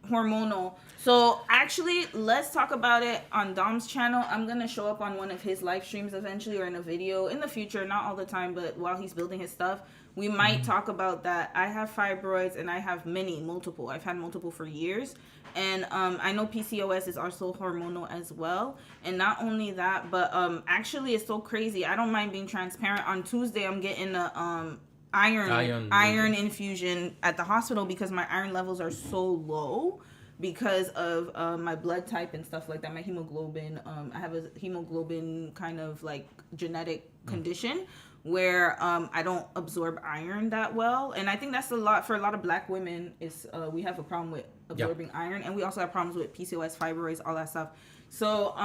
A: hormonal. So actually, let's talk about it on Dom's channel. I'm gonna show up on one of his live streams eventually, or in a video in the future, not all the time, but while he's building his stuff, we might talk about that. I have fibroids, and I have multiple. I've had multiple for years, and I know PCOS is also hormonal as well. And not only that, but actually, it's so crazy. I don't mind being transparent. On Tuesday, I'm getting a iron infusion at the hospital because my iron levels are so low because of my blood type and stuff like that. My hemoglobin, I have a hemoglobin kind of like genetic condition where I don't absorb iron that well. And I think that's a lot for a lot of black women is we have a problem with absorbing iron, and we also have problems with PCOS, fibroids, all that stuff. So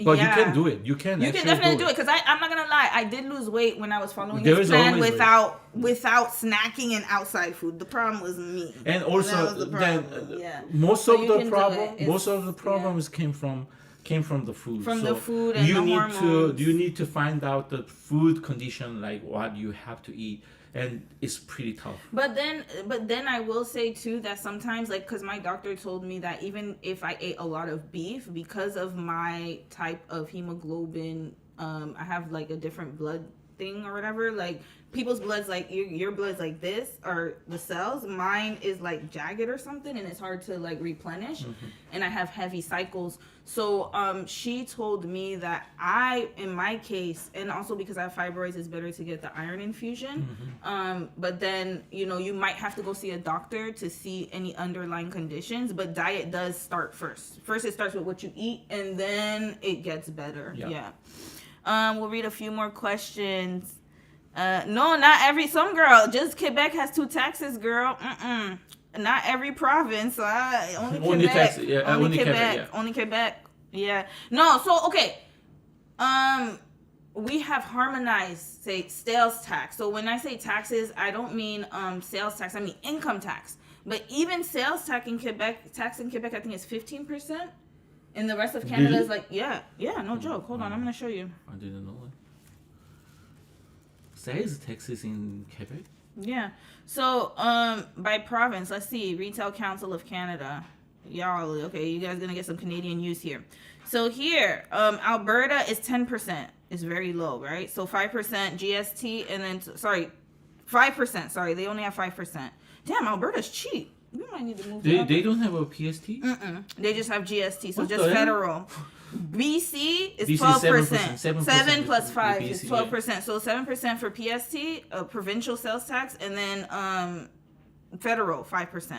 D: but you can do it. You can
A: definitely do it because I'm not gonna lie. I did lose weight when I was following this plan without snacking and outside food. The problem was me.
D: And also, most of the problems came from the food.
A: From the food and the hormones.
D: You need to find out the food condition, like what you have to eat. And it's pretty tough. But
A: then I will say too that sometimes, like, because my doctor told me that even if I ate a lot of beef, because of my type of hemoglobin, I have like a different blood thing or whatever. Like people's blood's like your blood's like this, or the cells. Mine is like jagged or something, and it's hard to like replenish. And I have heavy cycles. So she told me that in my case, and also because I have fibroids, it's better to get the iron infusion. But then, you might have to go see a doctor to see any underlying conditions. But diet does start first. First, it starts with what you eat, and then it gets better. Yeah. We'll read a few more questions. No, not some girl. Just Quebec has 2 taxes, girl. Not every province. Only Quebec. Only Quebec. Yeah. No. So okay. We have harmonized, say, sales tax. So when I say taxes, I don't mean sales tax. I mean income tax. But even sales tax in Quebec, I think is 15%. And the rest of Canada is like, no joke. Hold on, I'm gonna show you.
D: I didn't know it. Sales taxes in Quebec?
A: Yeah. So, by province, let's see. Retail Council of Canada. Y'all, okay, you guys gonna get some Canadian use here. So here, Alberta is 10%. It's very low, right? So 5% GST, and then, 5%. Sorry, they only have 5%. Damn, Alberta's cheap. We might need to move.
D: They don't have a PST?
A: They just have GST, so just federal. BC is 12%. 7 plus 5 is 12%. So 7% for PST, provincial sales tax, and then federal 5%.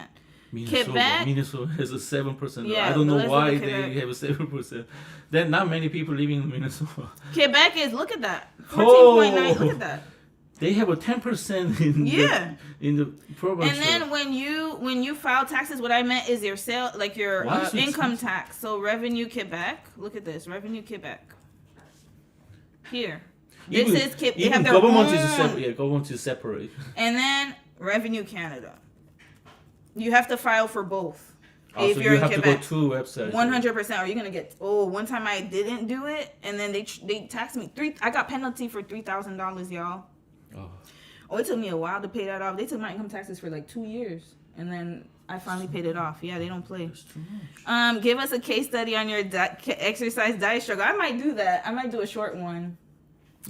D: Minnesota has a 7%. Yeah, I don't know why they have a 7%. There are not many people living in Minnesota.
A: Quebec is, look at that, 14.9. Look at that.
D: They have a 10% in the province.
A: And then when you file taxes, what I meant is your income tax. So Revenue Quebec. Look at this, Revenue Quebec. Here, this is Quebec. They have their
D: government is separate.
A: And then Revenue Canada. You have to file for both.
D: If you're in Quebec, to go to websites.
A: 100%. Are you gonna get? Oh, one time I didn't do it, and then they taxed me I got penalty for $3,000, y'all. Oh, it took me a while to pay that off. They took my income taxes for like 2 years, and then I finally paid it off. Yeah, they don't play.
D: That's too much.
A: Give us a case study on your exercise diet struggle. I might do that. I might do a short one.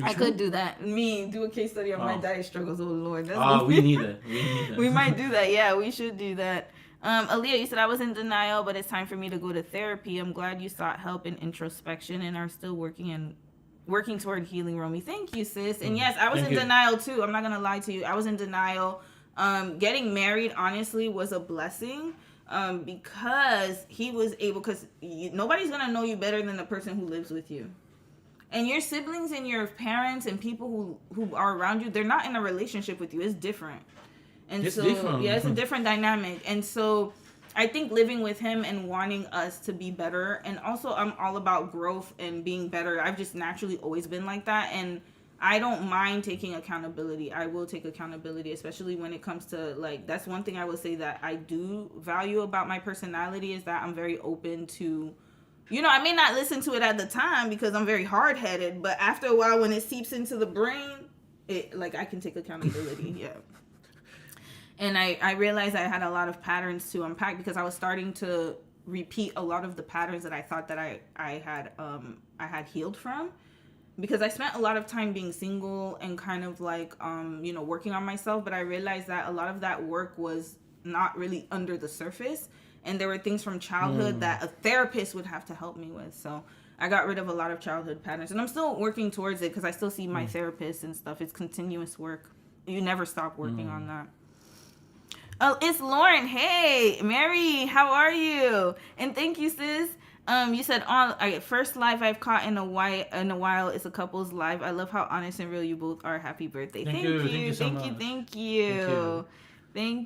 A: I could do that. Do a case study on my diet struggles. Oh Lord,
D: we need that.
A: We might do that. Yeah, we should do that. Aaliyah, you said I was in denial, but it's time for me to go to therapy. I'm glad you sought help in introspection and are still working toward healing, Romy. Thank you, sis. And yes, I was in denial too. I'm not gonna lie to you. I was in denial. Getting married, honestly, was a blessing. Because he was able, because nobody's gonna know you better than the person who lives with you. And your siblings and your parents and people who are around you, they're not in a relationship with you. It's different. And it's different. Yeah, it's a different dynamic. And so I think living with him and wanting us to be better, and also I'm all about growth and being better. I've just naturally always been like that, and I don't mind taking accountability. I will take accountability, especially when it comes to, like, that's one thing I will say that I do value about my personality is that I'm very open to, I may not listen to it at the time because I'm very hard-headed, but after a while when it seeps into the brain, I can take accountability. Yeah. And I realized I had a lot of patterns to unpack because I was starting to repeat a lot of the patterns that I thought that I had healed from, because I spent a lot of time being single and kind of like working on myself, but I realized that a lot of that work was not really under the surface, and there were things from childhood that a therapist would have to help me with. So I got rid of a lot of childhood patterns, and I'm still working towards it because I still see my therapist and stuff. It's continuous work. You never stop working on that. Oh, it's Lauren. Hey, Mary, how are you? And thank you, sis. You said first live I've caught in a while is a couple's live. I love how honest and real you both are. Happy birthday. Thank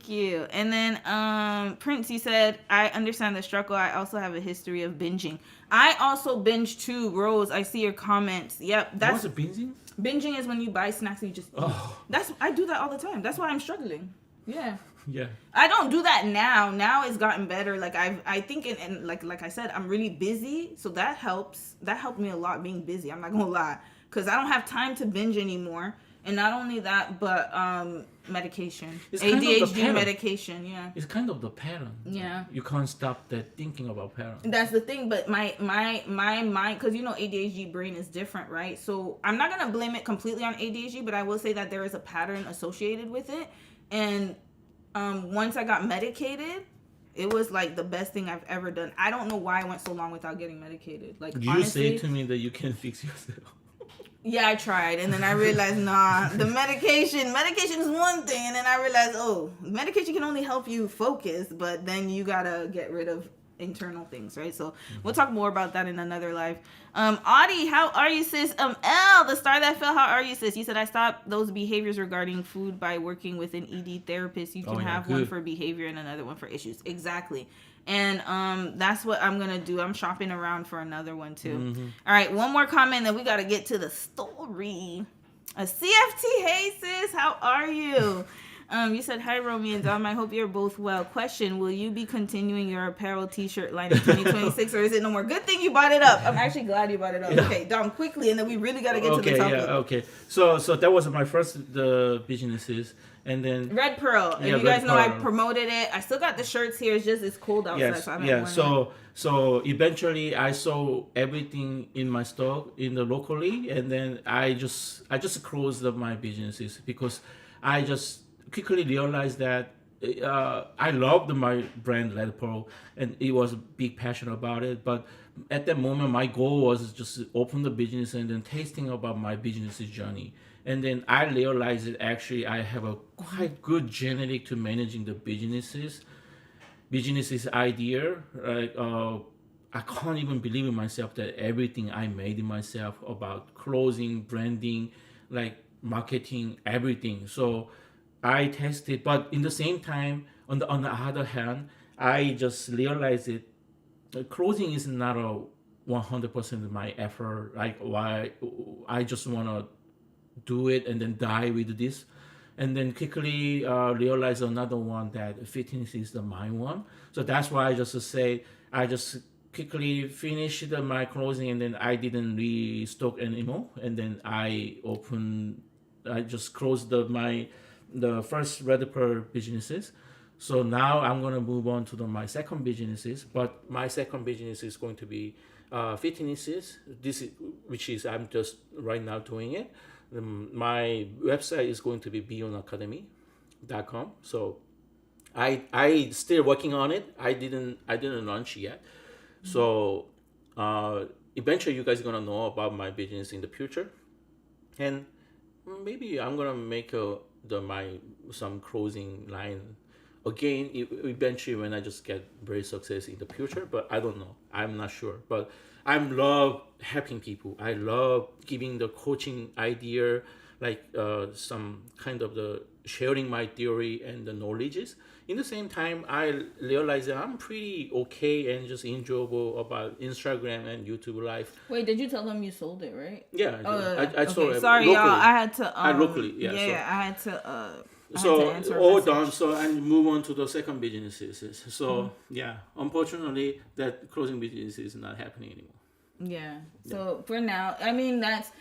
A: you. And then Prince, you said, I understand the struggle. I also have a history of binging. I also binge too, Rose. I see your comments. Yep.
D: What's binging?
A: Binging is when you buy snacks and you just eat. I do that all the time. That's why I'm struggling. Yeah.
D: Yeah.
A: I don't do that now. Now it's gotten better. Like I think and like I said, I'm really busy, so that helps. That helped me a lot being busy. I'm not gonna lie, because I don't have time to binge anymore. And not only that, but medication, ADHD medication. Yeah.
D: It's kind of the pattern.
A: Yeah.
D: You can't stop that thinking about pattern.
A: That's the thing. But my mind, because ADHD brain is different, right? So I'm not gonna blame it completely on ADHD, but I will say that there is a pattern associated with it. And once I got medicated, it was like the best thing I've ever done. I don't know why I went so long without getting medicated. Like,
D: you
A: honestly,
D: say to me that you can fix yourself.
A: Yeah, I tried, and then I realized, the medication is one thing, and then I realized, medication can only help you focus, but then you gotta get rid of internal things, right? So we'll talk more about that in another live. Audie, how are you, sis? L, the star that fell, how are you, sis? You said I stopped those behaviors regarding food by working with an ED therapist. You can have one for behavior and another one for issues. Exactly. And that's what I'm gonna do. I'm shopping around for another one too. All right, one more comment, then we gotta get to the story. A CFT, hey sis, how are you? You said, hi, Romy and Dom. I hope you're both well. Question, will you be continuing your apparel t-shirt line in 2026, or is it no more? Good thing you brought it up. I'm actually glad you brought it up. Yeah. Okay, Dom, quickly, and then we really got to get to the topic.
D: Okay. So that was my first businesses. And then
A: Red Pearl. And you guys know I promoted it. I still got the shirts here. It's just it's cold outside. So I haven't worn it.
D: So eventually I saw everything in my store in the locally, and then I just closed up my businesses because I just quickly realized that I loved my brand Red Pearl, and it was a big passion about it. But at that moment, my goal was just to open the business and then tasting about my business journey. And then I realized that actually I have a quite good genetic to managing the businesses idea. I can't even believe in myself that everything I made in myself about clothing, branding, like marketing, everything. So I tested, but in the same time, on the other hand, I just realized that clothing is not a 100% of my effort. Like, why I just want to do it and then die with this, and then quickly realize another one that fitness is the main one. So that's why I just quickly finished my clothing, and then I didn't restock anymore, and then I just closed the first Red Pearl businesses. So now I'm gonna move on to my second businesses, but my second business is going to be fitnesses. Which is I'm just right now doing it. My website is going to be beyondacademy.com. So I still working on it. I didn't launch yet. So eventually you guys are gonna know about my business in the future, and maybe I'm gonna make some clothing line again eventually when I just get very success in the future. But I don't know. I'm not sure. But I love helping people. I love giving the coaching idea, like some kind of the sharing my theory and the knowledges. In the same time, I realize that I'm pretty okay and just enjoyable about Instagram and YouTube Live.
A: Wait, did you tell them you sold it, right?
D: Yeah, I sold it.
A: Sorry,
D: locally.
A: y'all. I had to.
D: Locally, yeah.
A: I had to.
D: So all done. So I move on to the second businesses. So yeah, unfortunately, that clothing business is not happening anymore.
A: Yeah. So for now, I mean, that's,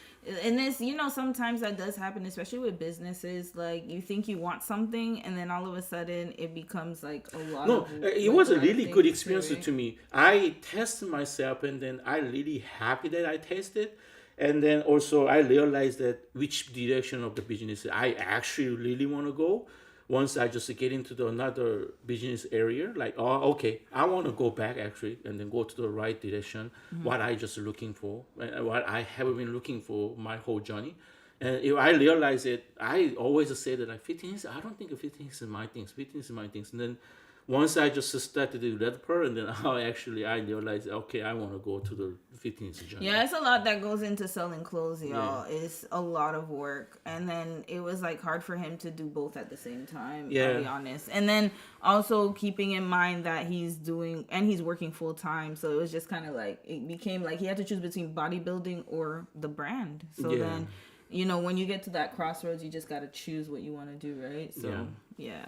A: and this, sometimes that does happen, especially with businesses. Like, you think you want something, and then all of a sudden it becomes like a lot
D: No,
A: of.
D: it was a really good
A: things
D: experience
A: it.
D: to me. I tested myself, and then I really happy that I tested, and then also I realized that which direction of the business I actually really want to go. Once I just get into another business area, like, oh, okay, I want to go back actually, and then go to the right direction. What I just looking for, what I have been looking for my whole journey. And if I realize it, I always say that like fitness, I don't think fitness is my things. Fitness is my things. And then once I just started the red pearl, and then I realized, okay, I want to go to the fitness journey.
A: Yeah, it's a lot that goes into selling clothes, y'all. Yeah. It's a lot of work. And then it was like hard for him to do both at the same time, I'll be honest. And then also keeping in mind that he's working full time. So it was just kind of like, it became like he had to choose between bodybuilding or the brand. So then, when you get to that crossroads, you just got to choose what you want to do, right? So, yeah.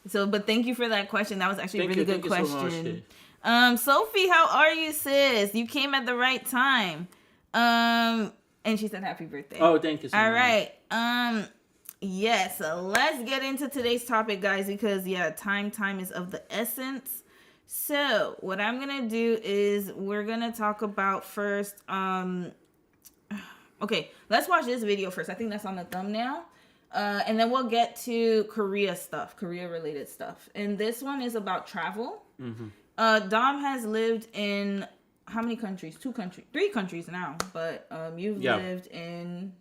A: So, but thank you for that question. That was actually a really good question. So Sophie, how are you, sis? You came at the right time. And she said happy birthday.
D: Oh, thank you so much.
A: All right. Yes, so let's get into today's topic, guys, because time is of the essence. So, what I'm going to do is we're going to talk about first okay, let's watch this video first. I think that's on the thumbnail. And then we'll get to Korea related stuff. And this one is about travel. Mm-hmm. Dom has lived in how many countries? 3 countries now. But you've lived in.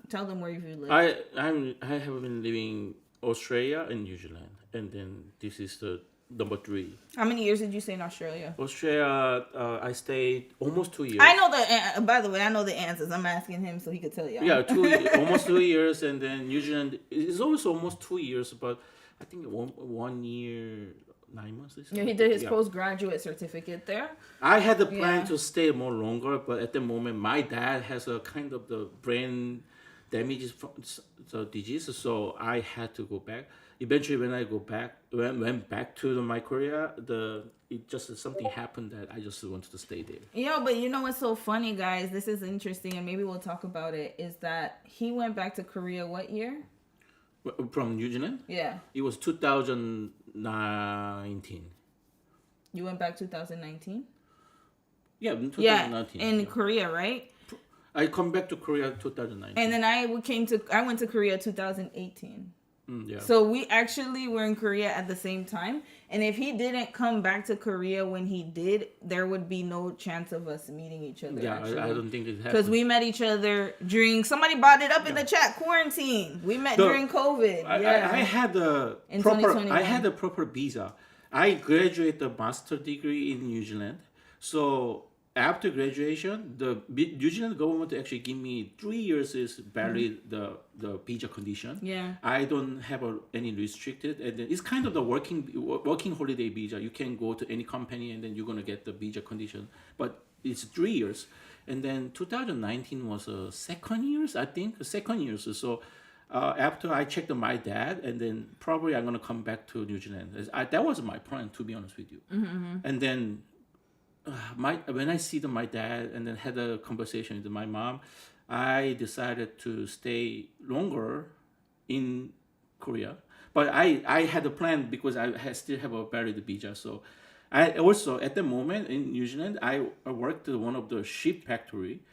A: Tell them where you've lived.
D: I have been living Australia and New Zealand, and then this is the number 3.
A: How many years did you stay in Australia?
D: Australia, I stayed almost 2 years.
A: I know by the way, I know the answers. I'm asking him so he could tell you.
D: Yeah, almost 2 years, and then New Zealand is also almost 2 years, but I think 1 year, 9 months.
A: Yeah, he did his postgraduate certificate there.
D: I had the plan to stay more longer, but at the moment, my dad has a kind of the brain damage from the disease, so I had to go back. Eventually, when I went back to my Korea, it just something happened that I just wanted to stay there.
A: Yeah, but you know what's so funny, guys? This is interesting, and maybe we'll talk about it. Is that he went back to Korea what year?
D: From New Zealand?
A: Yeah.
D: It was 2019.
A: You went back 2019?
D: Yeah, 2019.
A: Yeah, in Korea, right?
D: I come back to Korea 2019.
A: And then I went to Korea 2018.
D: Yeah.
A: So we actually were in Korea at the same time. And if he didn't come back to Korea when he did, there would be no chance of us meeting each other.
D: Yeah, I don't think it happened.
A: Because we met each other during, somebody brought it up in the chat, quarantine. We met during COVID.
D: I had a proper visa. I graduated the master degree in New Zealand. So after graduation, the New Zealand government actually give me 3 years is valid the visa condition.
A: Yeah.
D: I don't have any restricted, and then it's kind of the working holiday visa. You can go to any company, and then you're gonna get the visa condition. But it's 3 years, and then 2019 was a second years. I think second years. So after I checked my dad, and then probably I'm gonna come back to New Zealand. That was my plan, to be honest with you. Mm-hmm. And then. When I see my dad and then had a conversation with my mom, I decided to stay longer in Korea. But I had a plan because I still have a valid visa. So I also at the moment in New Zealand I worked at one of the ship factory,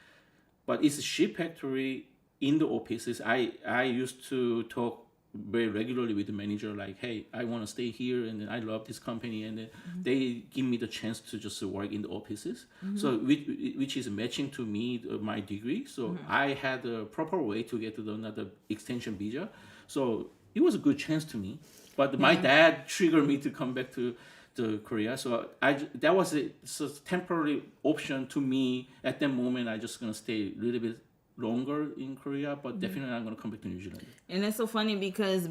D: but it's a ship factory in the offices. I used to talk very regularly with the manager, like, hey, I want to stay here, and then I love this company, and then they give me the chance to just work in the offices. So which is matching to me my degree. So I had a proper way to get to another extension visa. So it was a good chance to me. But my dad triggered me to come back to Korea. So that was a temporary option to me at that moment. I just gonna stay a little bit longer in Korea, but definitely I'm gonna come back to New Zealand.
A: And it's so funny because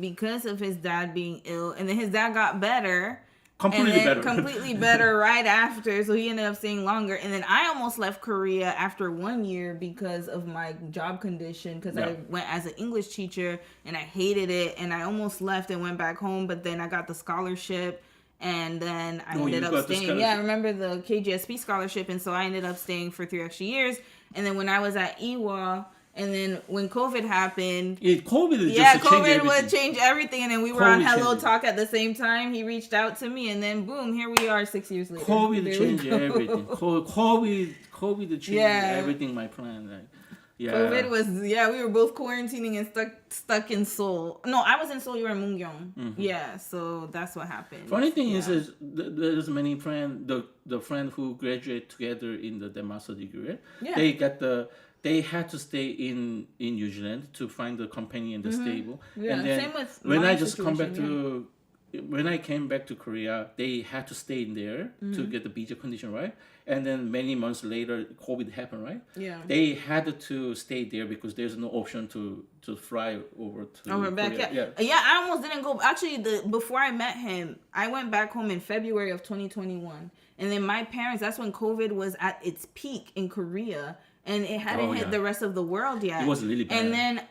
A: of his dad being ill, and then his dad got better. Completely better right after, so he ended up staying longer. And then I almost left Korea after 1 year because of my job condition, because I went as an English teacher and I hated it, and I almost left and went back home, but then I got the scholarship And then I
C: Oh,
A: ended
C: you
A: up
C: got the
A: staying. Yeah, I
C: scholarship.
A: remember the KGSP scholarship, and so I ended up staying for 3 extra years. And then when I was at EWA, and then when COVID happened,
C: COVID is
A: yeah,
C: just to change
A: COVID would
C: everything.
A: change everything. And then we were on
C: COVID
A: Hello
C: changed it.
A: Talk at the same time. He reached out to me, and then boom, here we are 6 years later.
C: COVID
A: There we
C: changed
A: go.
C: everything. COVID changed
A: Yeah.
C: everything. My plan, like, yeah.
A: COVID was, we were both quarantining and stuck in Seoul. No, I was in Seoul, you were in Mungyong. Yeah, so that's what happened.
C: Funny thing
A: Yeah.
C: is there's many friends. The friend who graduate together in the master degree.
A: Yeah.
C: They had to stay in New Zealand to find the company and the stable.
A: Yeah,
C: and then
A: same with
C: when
A: my
C: I just come back
A: situation,
C: when I came back to Korea, they had to stay in there to get the visa condition right. And then many months later, COVID happened, right?
A: Yeah.
C: They had to stay there because there's no option to fly over to
A: Over back,
C: Korea.
A: yeah. I almost didn't go. Actually, before I met him, I went back home in February of 2021, and then my parents. That's when COVID was at its peak in Korea, and it hadn't hit the rest of the world yet.
C: It was really bad.
A: And then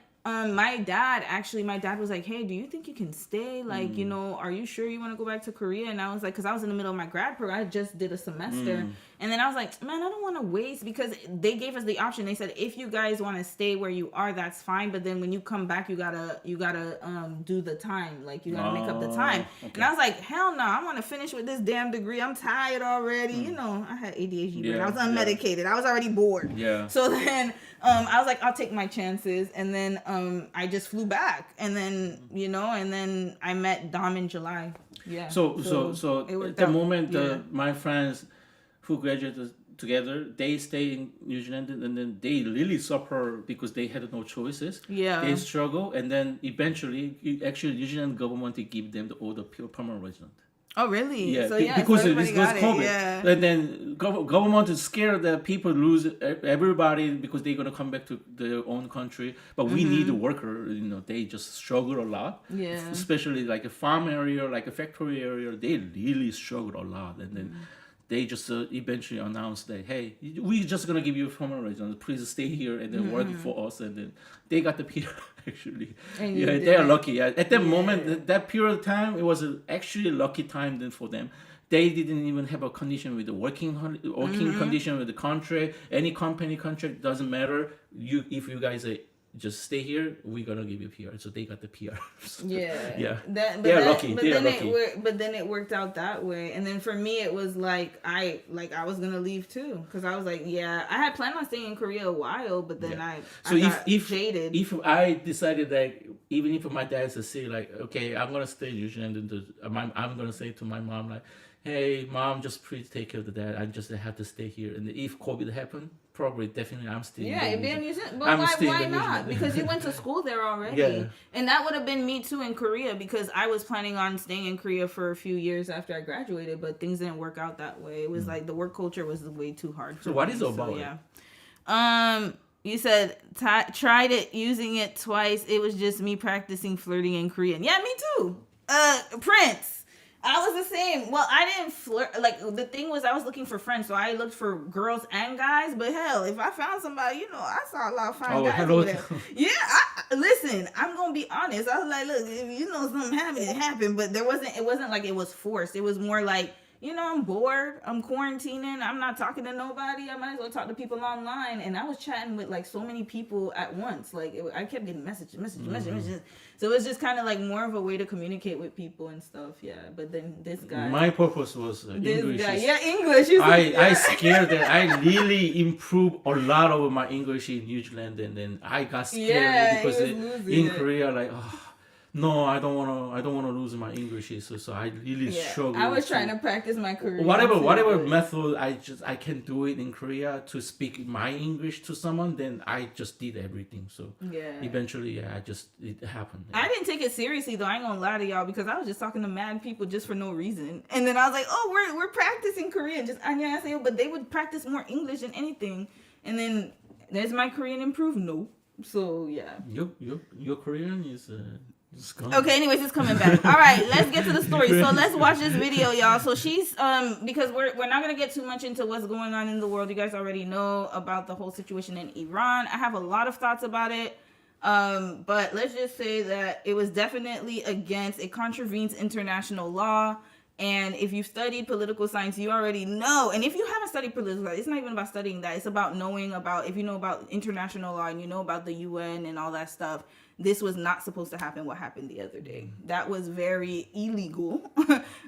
A: my dad was like, hey, do you think you can stay? Like, are you sure you want to go back to Korea? And I was like, because I was in the middle of my grad program. I just did a semester. And then I was like, man, I don't want to waste, because they gave us the option. They said, if you guys want to stay where you are, that's fine. But then when you come back, you gotta do the time. Like, you gotta make up the time.
C: Okay.
A: And I was like, hell no, I want to finish with this damn degree. I'm tired already. I had ADHD, but I was unmedicated. I was already bored.
C: Yeah.
A: So then I was like, I'll take my chances. And then I just flew back. And then, and then I met Dom in July. Yeah.
C: So
A: it
C: at
A: worked
C: the
A: out.
C: moment,
A: Yeah.
C: my friends who graduated together, they stay in New Zealand, and then they really suffer because they had no choices.
A: Yeah.
C: They struggle, and then eventually, New Zealand government they give them all the permanent resident.
A: Oh, really?
C: Yeah,
A: So,
C: because
A: so
C: this
A: everybody
C: goes
A: got it.
C: COVID.
A: Yeah.
C: And then government is scared that people lose everybody because they're gonna come back to their own country. But we need a worker. They just struggle a lot.
A: Yeah.
C: Especially like a farm area, like a factory area, they really struggle a lot. And then they just eventually announced that, hey, we're just gonna give you a permanent residence. Please stay here and then work for us. And then they got the PR actually.
A: And you
C: Yeah,
A: did
C: they are
A: it.
C: lucky. Yeah. At that moment, that period of time, it was actually a lucky time then for them. They didn't even have a condition with the working condition with the contract. Any company contract doesn't matter. If you guys just stay here, we're gonna give you PR. So they got the PR.
A: Yeah.
C: Yeah.
A: They're
C: lucky.
A: But
C: They are
A: then
C: lucky.
A: but then it worked out that way. And then for me, it was like I was gonna leave too, because I was like, I had planned on staying in Korea a while, but then I got jaded.
C: If I decided that even if my dad says, say like, okay, I'm gonna stay in New Zealand, and I'm gonna say to my mom like, hey mom, just please take care of the dad. I just have to stay here. And if COVID happened, definitely I'm still.
A: Yeah,
C: in
A: it'd be
C: the
A: a museum. But
C: I'm
A: why
C: still in the
A: not?
C: museum.
A: Because you went to school there already.
C: Yeah.
A: And that would have been me too in Korea, because I was planning on staying in Korea for a few years after I graduated, but things didn't work out that way. It was like the work culture was way too hard.
C: So what is it about?
A: Yeah. You said tried it, using it twice. It was just me practicing flirting in Korean. Yeah, me too. Prince. I was the same. Well, I didn't flirt. Like, the thing was, I was looking for friends, so I looked for girls and guys. But hell, if I found somebody, I saw a lot of fine guys
C: hello.
A: over there. Yeah, listen, I'm gonna be honest. I was like, look, if something happened, it happened. But it wasn't like it was forced. It was more like, I'm bored. I'm quarantining. I'm not talking to nobody. I might as well talk to people online. And I was chatting with like so many people at once. Like, I kept getting messages. So it was just kind of like more of a way to communicate with people and stuff. Yeah. But then this guy.
C: My purpose was English.
A: English.
C: I scared that I really improved a lot of my English in New Zealand, and then I got scared because in Korea, like, no, I don't wanna lose my English. So I really struggle.
A: I was trying to practice my Korean.
C: Whatever method I can do it in Korea to speak my English to someone, then I just did everything. So eventually, it happened.
A: I didn't take it seriously though. I ain't gonna lie to y'all, because I was just talking to mad people just for no reason. And then I was like, oh, we're practicing Korean, just annyeonghaseyo. But they would practice more English than anything. And then there's my Korean improved. No. So yeah.
C: Your Korean is.
A: Okay, anyways, it's coming back. All right, let's get to the story. So let's watch this video, y'all. So she's because we're not gonna get too much into what's going on in the world. You guys already know about the whole situation in Iran. I have a lot of thoughts about it. But let's just say that it was definitely it contravenes international law, And if you've studied political science, you already know. And if you haven't studied political science, it's not even about studying that. It's about knowing about, if you know about international law and you know about the UN and all that stuff, this was not supposed to happen, what happened the other day. That was very illegal.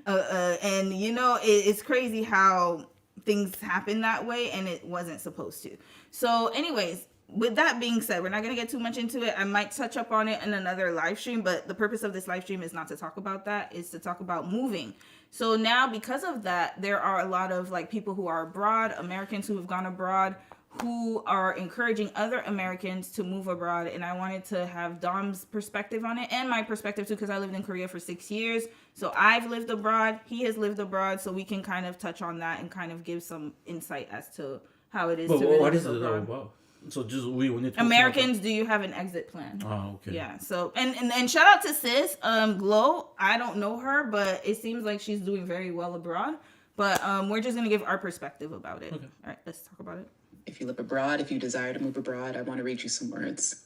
A: And, you know, it's crazy how things happen that way and it wasn't supposed to. So anyways, with that being said, we're not going to get too much into it. I might touch up on it in another live stream, but the purpose of this live stream is not to talk about that. It's to talk about moving. So now, because of that, there are a lot of like people who are abroad, Americans who have gone abroad, who are encouraging other Americans to move abroad. And I wanted to have Dom's perspective on it and my perspective too, because I lived in Korea for 6 years. So I've lived abroad. He has lived abroad. So we can kind of touch on that and kind of give some insight as to how it is to really
D: what is
A: live
D: it
A: abroad.
D: about? So just we need to
A: Americans, do you have an exit plan?
D: Oh, okay.
A: Yeah. So and shout out to sis, Glow. I don't know her, but it seems like she's doing very well abroad. But we're just gonna give our perspective about it. Okay. All right, let's talk about it.
E: If you live abroad, if you desire to move abroad, I want to read you some words.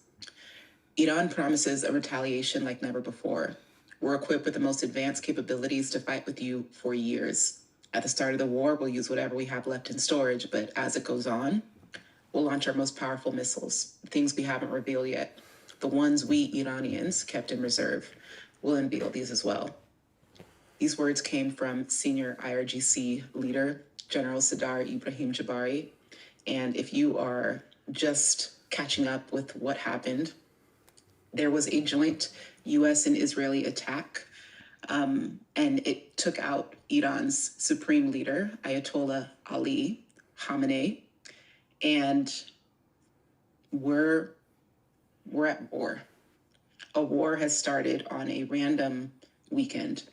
E: Iran promises a retaliation like never before. We're equipped with the most advanced capabilities to fight with you for years. At the start of the war, we'll use whatever we have left in storage, but as it goes on, we'll launch our most powerful missiles, things we haven't revealed yet. The ones we Iranians kept in reserve. We'll unveil these as well. These words came from senior IRGC leader, General Sadar Ibrahim Jabari. And if you are just catching up with what happened, there was a joint U.S. and Israeli attack, and it took out Iran's supreme leader, Ayatollah Ali Khamenei. And we're at war. A war has started on a random weekend.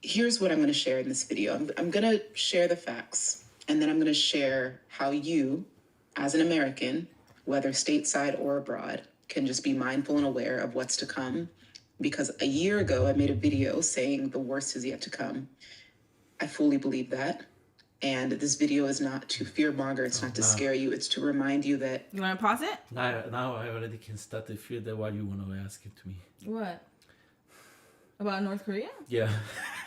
E: Here's what I'm going to share in this video. I'm going to share the facts, and then I'm going to share how you, as an American, whether stateside or abroad, can just be mindful and aware of what's to come. Because a year ago, I made a video saying the worst is yet to come. I fully believe that. And this video is not to fearmonger. It's not to scare you. It's to remind you that...
A: You want to pause it?
D: Now I already can start to feel that what you want to ask it to me.
A: What? About North Korea?
D: Yeah.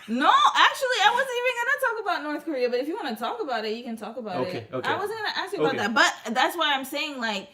A: No, actually, I wasn't even going to talk about North Korea. But if you want to talk about it, you can talk about it.
D: Okay.
A: I wasn't going to ask you about that. But that's why I'm saying, like,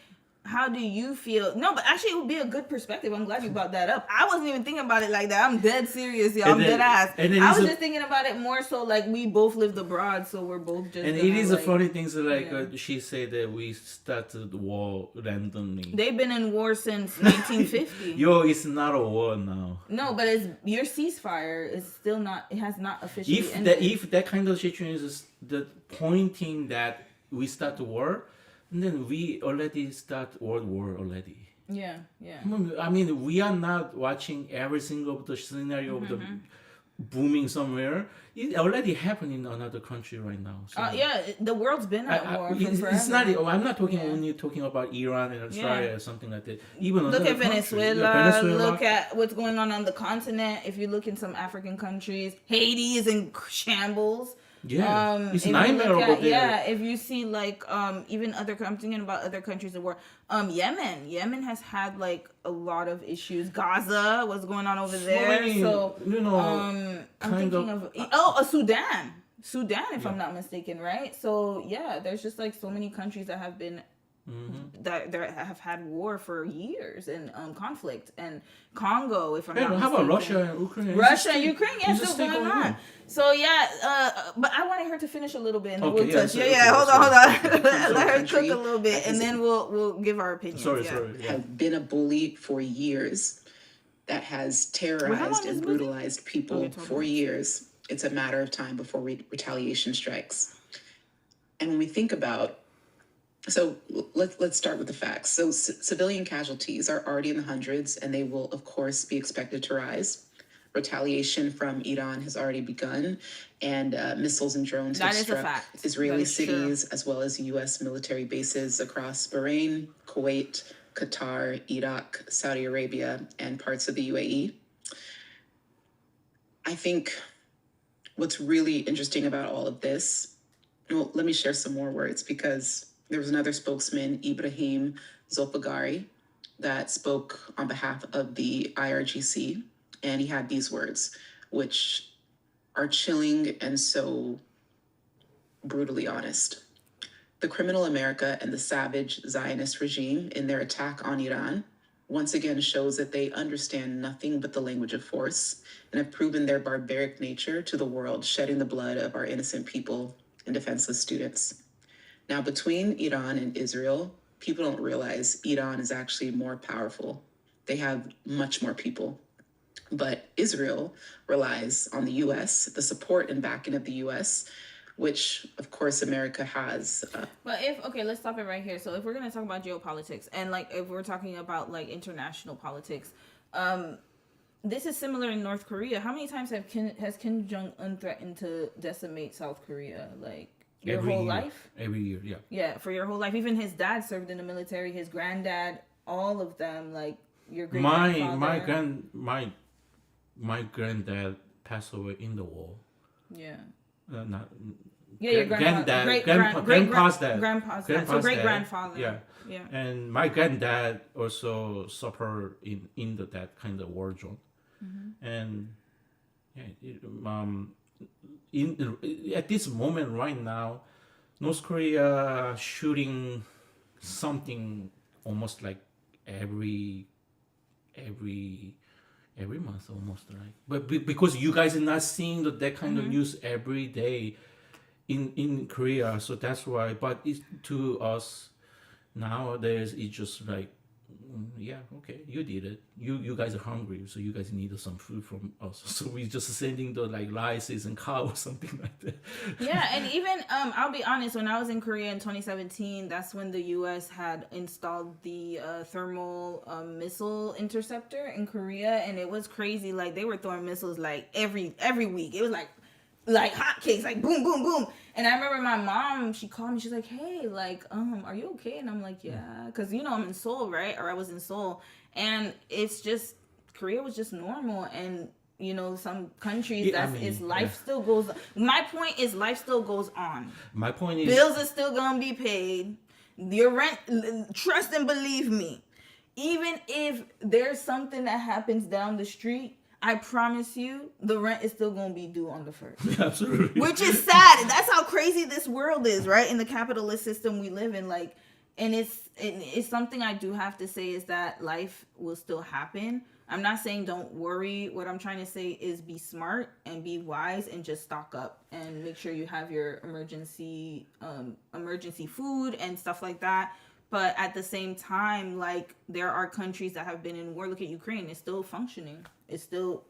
A: how do you feel? No, but actually, it would be a good perspective. I'm glad you brought that up. I wasn't even thinking about it like that. I'm dead serious, y'all. I'm dead ass. I was just thinking about it more so like we both lived abroad, so we're both just.
D: And it is a funny thing. So like she said that we started the war randomly.
A: They've been in war since 1950.
D: Yo, it's not a war now.
A: No, but it's your ceasefire is still not. It has not officially ended.
D: If that kind of situation is the pointing that we start the war. And then we already start World War already.
A: Yeah.
D: I mean, we are not watching every single of the scenario of the booming somewhere. It already happened in another country right now. So.
A: The world's been at war for forever.
D: It's not. I'm not talking only talking about Iran and Australia or something like that. Even
A: look at Venezuela. Look at what's going on the continent. If you look in some African countries, Haiti is in shambles.
D: Yeah, it's nightmare over there.
A: Yeah, if you see like even other, I'm thinking about other countries of war. Yemen has had like a lot of issues. Gaza, what's going on over there? I'm thinking of Sudan, if I'm not mistaken, right? So yeah, there's just like so many countries that have been. That have had war for years and conflict, and Congo, if I'm not mistaken.
D: How about Russia and Ukraine?
A: Russia and Ukraine, still going on. So yeah, but I wanted her to finish a little bit, and we'll touch. Hold on. Let her cook a little bit, and then we'll give our opinions.
E: Sorry. Have been a bully for years, that has terrorized and brutalized people for years. It's a matter of time before retaliation strikes. And when we think about So let's start with the facts. So civilian casualties are already in the hundreds, and they will, of course, be expected to rise. Retaliation from Iran has already begun, and missiles and drones have struck Israeli cities, as well as U.S. military bases across Bahrain, Kuwait, Qatar, Iraq, Saudi Arabia, and parts of the UAE. I think what's really interesting about all of this, well, let me share some more words, because there was another spokesman, Ibrahim Zolfagari, that spoke on behalf of the IRGC, and he had these words: which are chilling and so brutally honest. The criminal America and the savage Zionist regime in their attack on Iran once again shows that they understand nothing but the language of force and have proven their barbaric nature to the world, shedding the blood of our innocent people and defenseless students. Now, between Iran and Israel, people don't realize Iran is actually more powerful. They have much more people. But Israel relies on the U.S., the support and backing of the U.S., which, of course, America has.
A: But let's stop it right here. So if we're going to talk about geopolitics and like if we're talking about like international politics, this is similar in North Korea. How many times has Kim Jong-un threatened to decimate South Korea? Like your
D: Every
A: whole
D: year.
A: life?
D: Every year, yeah.
A: Yeah, for your whole life. Even his dad served in the military, his granddad, all of them, like your great grandfather.
D: My granddad passed away in the war.
A: Yeah.
D: Not
A: Yeah, your
D: grandpa's dad.
A: Grandpa's dad. So great grandfather.
D: Yeah.
A: Yeah.
D: And my granddad also suffered in that kind of war zone.
A: Mm-hmm.
D: And at this moment right now, North Korea shooting something almost like every month almost, right? But because you guys are not seeing that kind of news every day in Korea, so that's why. But it's to us nowadays, it's just like, yeah, okay, you did it. You guys are hungry, so you guys need some food from us. So we just sending the like rice and cow or something like that.
A: Yeah, and even I'll be honest, when I was in Korea in 2017, that's when the U.S. had installed the thermal missile interceptor in Korea, and it was crazy. Like they were throwing missiles like every week. It was like hotcakes, like boom, boom, boom. And I remember my mom, she called me, she's like, hey, like, are you okay? And I'm like, yeah, because, I'm in Seoul, right? Or I was in Seoul. And it's just, Korea was just normal. And, some countries, life still goes on. My point is life still goes on.
D: My point is...
A: Bills are still going to be paid. Your rent, trust and believe me, even if there's something that happens down the street, I promise you, the rent is still going to be due on the 1st.
D: Absolutely.
A: Which is sad. That's how crazy this world is, right? In the capitalist system we live in. Like, and it's something I do have to say is that life will still happen. I'm not saying don't worry. What I'm trying to say is be smart and be wise and just stock up and make sure you have your emergency food and stuff like that. But at the same time, like, there are countries that have been in war. Look at Ukraine. It's still functioning. It's still,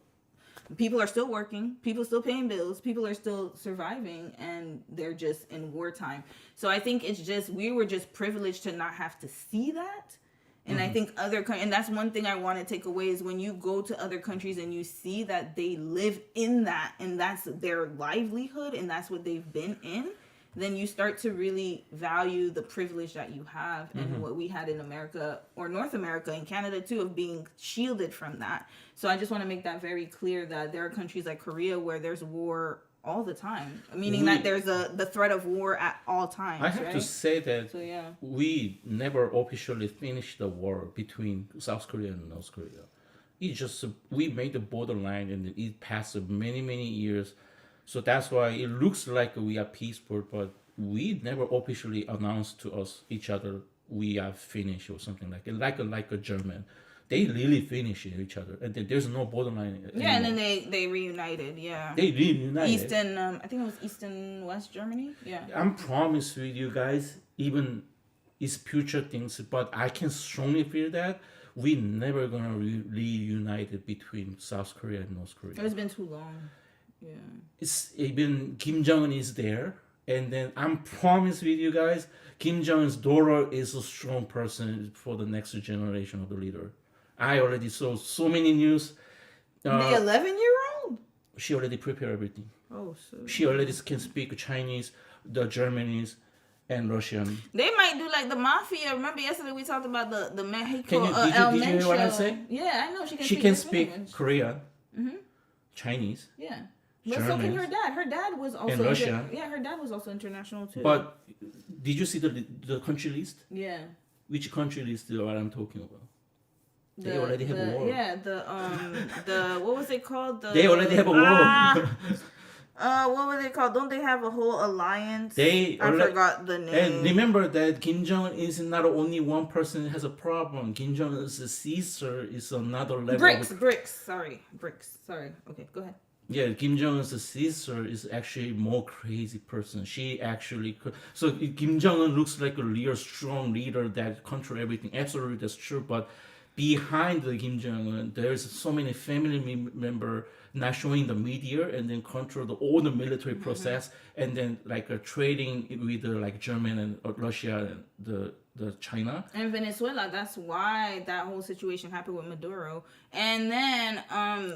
A: people are still working. People are still paying bills. People are still surviving. And they're just in wartime. So I think it's just, we were just privileged to not have to see that. And I think and that's one thing I want to take away is when you go to other countries and you see that they live in that and that's their livelihood and that's what they've been in, then you start to really value the privilege that you have and what we had in America or North America and Canada too of being shielded from that. So I just want to make that very clear that there are countries like Korea where there's war all the time, meaning that there's the threat of war at all times.
D: I have to say that
A: so,
D: we never officially finished the war between South Korea and North Korea. It just, we made the borderline and it passed many, many years. So that's why it looks like we are peaceful, but we never officially announced to each other we are finished or something like it. Like a German, they really finish each other, and there's no borderline anymore.
A: Yeah, and then they reunited. Yeah,
D: they reunited.
A: Eastern, I think it was East and West Germany. Yeah,
D: I'm promised with you guys, even it's future things, but I can strongly feel that we never gonna reunite between South Korea and North Korea.
A: It's been too long. Yeah.
D: It's even Kim Jong-un is there, and then I'm promised with you guys, Kim Jong-un's daughter is a strong person for the next generation of the leader. I already saw so many news.
A: The 11-year-old?
D: She already prepared everything.
A: Oh, so
D: she already can speak Chinese, the Germanese, and Russian.
A: They might do like the mafia. Remember yesterday we talked about the Mexico
D: did you hear what I say?
A: Yeah, I know she can.
D: She can speak Korean, Chinese.
A: Yeah. But so can her dad. Her dad was also...
D: And Russia.
A: Her dad was also international too.
D: But did you see the country list?
A: Yeah.
D: Which country list is what I'm talking about?
C: They already have a war.
A: Yeah, the what was it called?
C: They already have a war.
A: What was it called? Don't they have a whole alliance?
C: I
A: forgot the name.
C: And remember that Kim Jong is not only one person has a problem. Kim Jong's sister is another level.
A: BRICS. Sorry. Okay, go ahead.
C: Yeah, Kim Jong-un's sister is actually more crazy person. She actually so Kim Jong-un looks like a real strong leader that control everything. Absolutely, that's true. But behind the Kim Jong-un, there's so many family member not showing the media and then control all the military process and then like trading with like German and Russia and the China
A: and Venezuela. That's why that whole situation happened with Maduro. And then other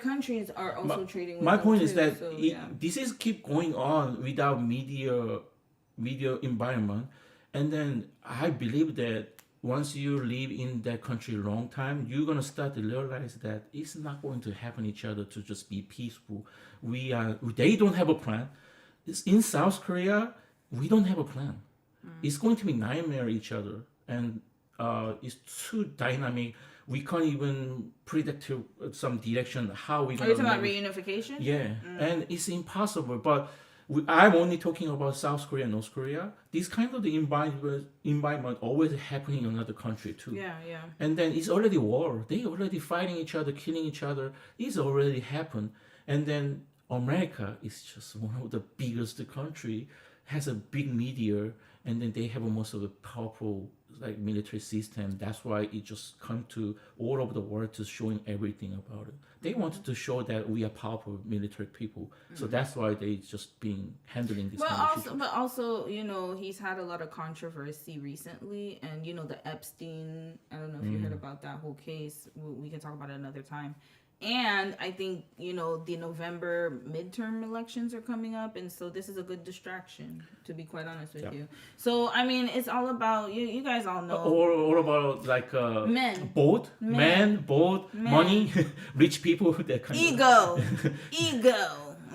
A: countries are also trading with
C: my
A: them
C: point
A: too,
C: is that
A: so,
C: this is keep going on without media environment. And then I believe that once you live in that country a long time, you're gonna start to realize that it's not going to happen each other to just be peaceful. They don't have a plan. It's in South Korea, we don't have a plan. It's going to be nightmare each other, and it's too dynamic. We can't even predict to some direction how we.
A: Are you talking about reunification?
C: Yeah, and it's impossible. But I'm only talking about South Korea and North Korea. This kind of the environment always happening in another country too.
A: Yeah.
C: And then it's already war. They already fighting each other, killing each other. It's already happened. And then America is just one of the biggest country, has a big media, and then they have most of the powerful like military system. That's why it just come to all over the world to showing everything about it. They wanted to show that we are powerful military people. So that's why they just been handling this kind of situation.
A: But also, he's had a lot of controversy recently, and the Epstein. I don't know if you heard about that whole case. We can talk about it another time. And I think, the November midterm elections are coming up. And so this is a good distraction, to be quite honest with you. So, I mean, it's all about, you guys all know.
C: All about like
A: men.
C: Boat, money, rich people. That kind
A: Ego.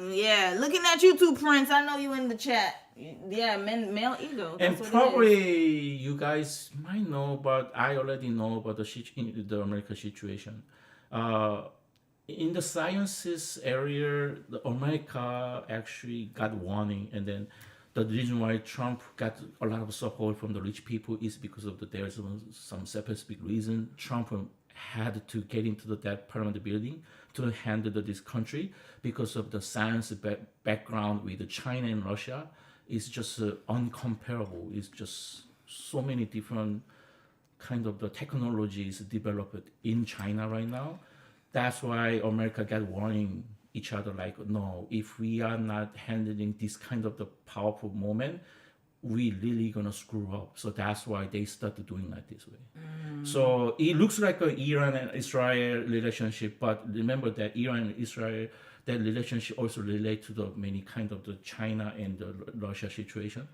A: Yeah, looking at you too, Prince. I know you in the chat. Yeah, male ego. That's
C: and probably you guys might know, but I already know about the American situation. In the sciences area, America actually got warning, and then the reason why Trump got a lot of support from the rich people is because of there's some specific reason. Trump had to get into that parliament building to handle this country because of the science background with China and Russia. It's just uncomparable. It's just so many different kind of the technologies developed in China right now. That's why America got warning each other like, no, if we are not handling this kind of the powerful moment, we really gonna screw up. So that's why they started doing like this way. So it looks like a Iran and Israel relationship, but remember that Iran and Israel, that relationship also relate to the many kind of the China and the Russia situation.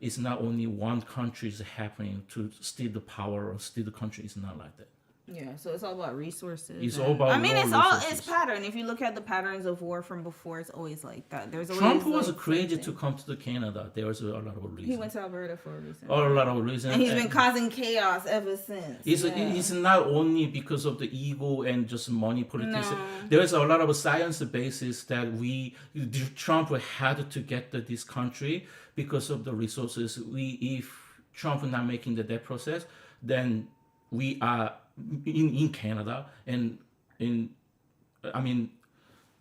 C: It's not only one country is happening to steal the power or steal the country. It's not like that.
A: Yeah, so it's all about resources.
C: It's all about.
A: It's pattern. If you look at the patterns of war from before, it's always like that. There's always
C: Trump was crazy to come to Canada. There was a lot of reasons.
A: He went to Alberta for a reason.
C: A lot of reasons.
A: And he's been causing chaos ever since.
C: It's not only because of the ego and just money politics.
A: No.
C: There's a lot of science basis that Trump had to get this country because of the resources. If Trump not making that process, then we are in Canada and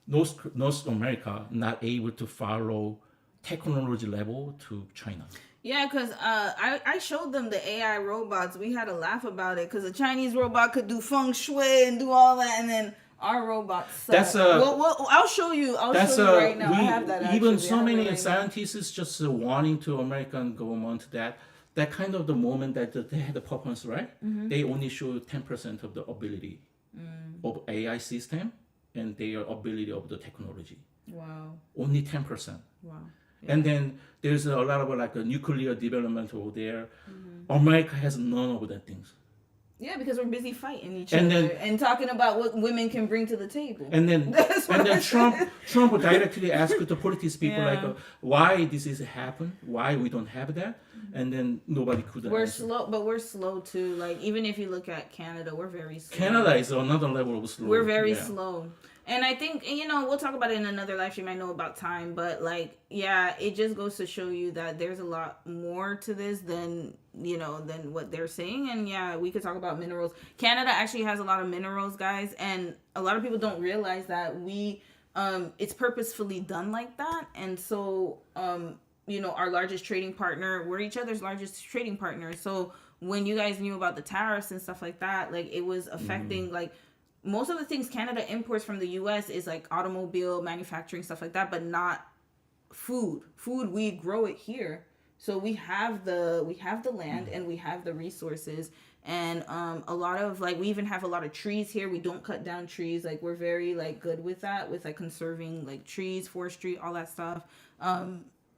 C: North America not able to follow technology level to China.
A: Yeah, because I showed them the AI robots. We had a laugh about it because the Chinese robot could do feng shui and do all that, and then our robots suck. I'll show you. I'll show you right now. I have that.
C: Even so many scientists is just wanting to American government that kind of the moment that they had the purpose, right? Mm-hmm. They only show 10% of the ability of AI system and their ability of the technology.
A: Wow.
C: Only 10%.
A: Wow.
C: Yeah. And then there's a lot of like a nuclear development over there. Mm-hmm. America has none of that things.
A: Yeah, because we're busy fighting each
C: And
A: other
C: then-
A: and talking about what women can bring to the table.
C: And then
A: That's what I said.
C: Trump would directly ask the politics people
A: Yeah.
C: like why this is happen, why we don't have that, and then nobody could
A: We're
C: answer.
A: slow, but we're slow too. Like even if you look at Canada, we're very slow.
C: Canada is another level of slow.
A: We're very
C: yeah.
A: slow. And I think, we'll talk about it in another live stream. I know about time, but like, yeah, it just goes to show you that there's a lot more to this than what they're saying. And yeah, we could talk about minerals. Canada actually has a lot of minerals, guys. And a lot of people don't realize that it's purposefully done like that. And so, our largest trading partner, we're each other's largest trading partner. So when you guys knew about the tariffs and stuff like that, like it was affecting like, most of the things Canada imports from the U.S. is like automobile manufacturing, stuff like that, but not food. Food, we grow it here, so we have the land and we have the resources, and a lot of like we even have a lot of trees here. We don't cut down trees. Like we're very like good with that, with like conserving like trees, forestry, all that stuff.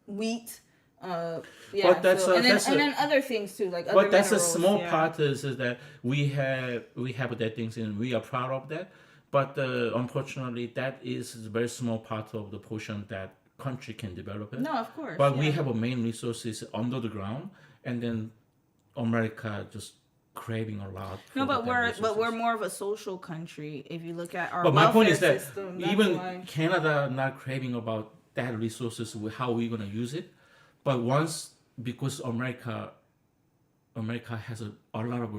A: Wheat. Yeah,
C: But that's
A: and
C: a-
A: then other things too, like other
C: But that's a
A: minerals,
C: small
A: yeah.
C: part is that we have that things and we are proud of that. But unfortunately, that is a very small part of the portion that country can develop it.
A: No, of course.
C: But we
A: yeah.
C: have a main resources under the ground, and then America just craving a lot.
A: No,
C: for
A: but
C: that
A: we're
C: resources.
A: more of a social country. If you look at our
C: But my point is
A: welfare
C: that
A: system, that's
C: even
A: why.
C: Canada not craving about that resources, how we gonna use it. But once because America has a lot of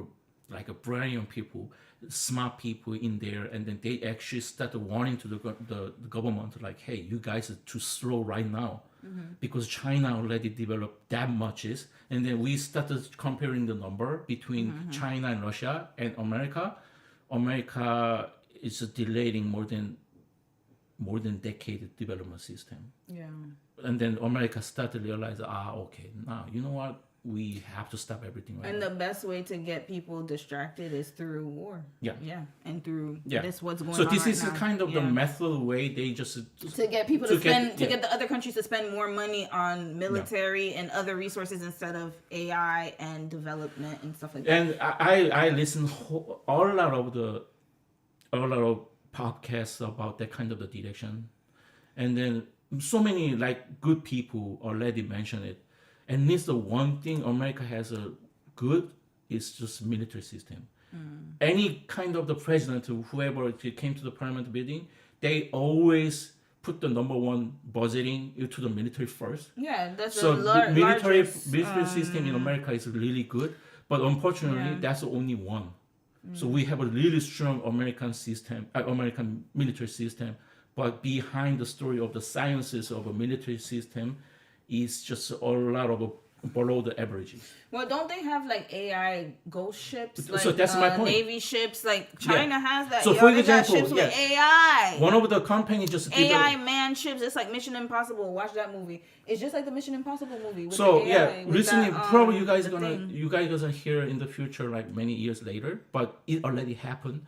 C: like a brilliant people, smart people in there, and then they actually started warning to the government like, hey, you guys are too slow right now. Because China already developed that much and then we started comparing the number between China and Russia and America. America is delaying more than decade development system.
A: Yeah.
C: And then America started to realize, okay, now you know what, we have to stop everything right
A: And
C: now.
A: the best way to get people distracted is through war.
C: Yeah.
A: Yeah. And through
C: Yeah.
A: this what's going
C: So
A: on
C: this
A: right
C: is
A: now.
C: kind of the
A: Yeah.
C: method way they just
A: to get people to
C: get
A: get the other countries to spend more money on military and other resources instead of AI and development and stuff like that.
C: And I listen a lot of podcasts about that kind of the direction, and then so many like good people already mention it. And this the one thing America has a good is just military system. Any kind of the president or whoever came to the parliament building, they always put the number one budgeting to the military first.
A: Yeah, that's
C: So
A: the
C: the military
A: largest,
C: system in America is really good, but unfortunately,
A: Yeah.
C: that's only one. So we have a really strong American system, American military system, but behind the story of the sciences of a military system is just a lot of below the averages.
A: Well, don't they have like AI ghost ships?
C: So
A: Like,
C: that's my point.
A: Navy ships, like China has that.
C: So
A: Yo,
C: for
A: they got
C: example,
A: ships with
C: yeah.
A: AI.
C: One of the companies just
A: AI
C: developed.
A: man ships. It's like Mission Impossible. Watch that movie. It's just like the Mission Impossible movie. With
C: So
A: the
C: yeah,
A: AI, with
C: recently
A: that,
C: probably you guys
A: the thing.
C: are hear in the future like many years later, but it already happened.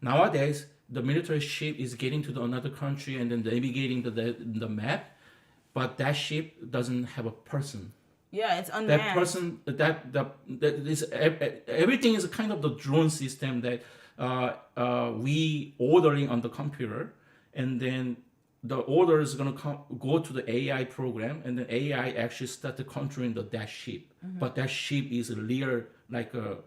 C: Nowadays, the military ship is getting to another country and then navigating the map, but that ship doesn't have a person.
A: Yeah, it's unmanned.
C: That person that is everything is kind of the drone system that we ordering on the computer, and then the order is gonna go to the AI program, and then AI actually start to controlling that ship. But that ship is real like a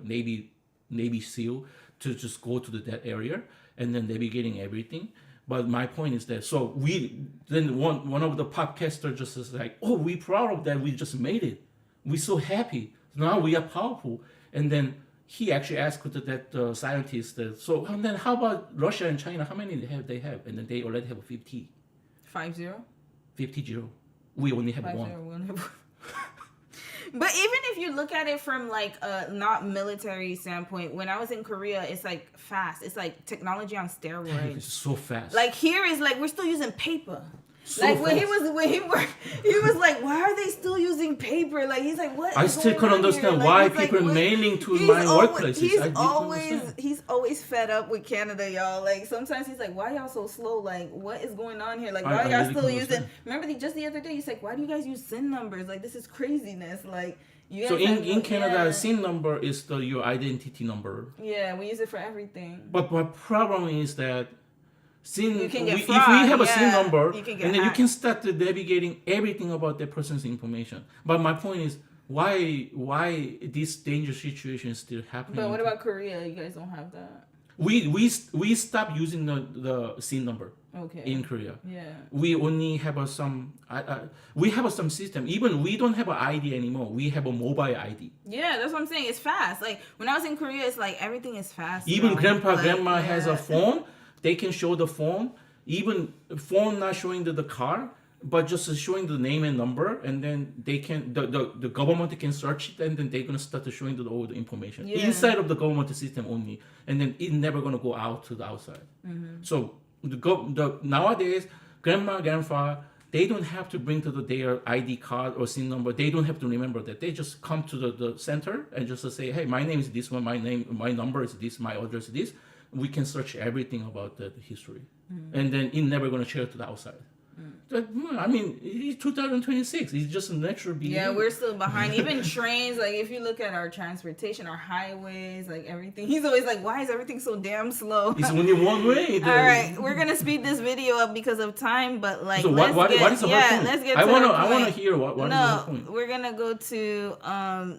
C: Navy SEAL to just go to that area and then navigating everything. But my point is that so we then one of the podcasters just is like, oh, we proud of that, we just made it, we so happy, now we are powerful. And then he actually asked that scientist that, so and then how about Russia and China, how many they have, and then they already have 50.
A: 50?
C: 50. We only have
A: 50,
C: one.
A: we only have But even if you look at it from like a not military standpoint, when I was in Korea, it's like fast. It's like technology on
C: It's
A: steroids.
C: so fast.
A: Like here is like we're still using paper.
C: So
A: Like when
C: fast.
A: he was like, why are they still using paper? Like he's like, what?
C: I
A: is
C: still
A: going
C: can't
A: on
C: understand
A: here?
C: why
A: Like, he's
C: people
A: like,
C: are
A: what-
C: mailing to
A: he's
C: my
A: always-
C: workplaces. I didn't understand.
A: He's always fed up with Canada, y'all. Like sometimes he's like, why y'all so slow? Like what is going on here? Like why
C: I
A: y'all
C: really
A: still
C: couldn't
A: using?
C: understand.
A: Remember just the other day, he's like, why do you guys use SIN numbers? Like this is craziness. Like You
D: So
A: guys
D: in
A: have-
D: Canada,
A: yeah.
D: SIN number is your identity number.
A: Yeah, we use it for everything.
D: But my problem is that SIN,
A: You can get
D: if we
A: fraud,
D: have a SIN
A: yeah.
D: number,
A: You can get
D: and then you
A: hacked.
D: can start to navigating everything about that person's information. But my point is, why this dangerous situation is still happening?
A: But what about Korea? You guys don't have that.
D: We stopped using the SIN number
A: Okay.
D: in Korea.
A: Yeah.
D: We only have we have some system. Even we don't have an ID anymore. We have a mobile ID.
A: Yeah, that's what I'm saying. It's fast. Like when I was in Korea, it's like everything is fast.
D: Even
A: now.
D: grandpa,
A: Like,
D: grandma has a
A: yeah.
D: phone. They can show the phone. Even phone not showing the car, but just showing the name and number, and then they can the government can search it, and then they're gonna start showing all the information
A: Yeah.
D: inside of the government system only, and then it's never gonna go out to the outside.
A: Mm-hmm.
D: So the nowadays, grandma, grandpa, they don't have to bring to their ID card or SIN number. They don't have to remember that. They just come to the center and just say, hey, my name is this one, my number is this, my address is this. We can search everything about the history, and then it's never gonna share to the outside. I mean, it's 2026. It's just a natural behavior.
A: Yeah, we're still behind. Even trains, like if you look at our transportation, our highways, like everything, he's always like, why is everything so damn slow?
D: It's only one way.
A: All right, we're gonna speed this video up because of time, but like,
D: So
A: let's
D: what
A: get,
D: is the
A: yeah,
D: whole point?
A: let's get.
D: I
A: to
D: wanna
A: the
D: I wanna
A: point.
D: hear what is the
A: No,
D: whole point.
A: we're gonna go to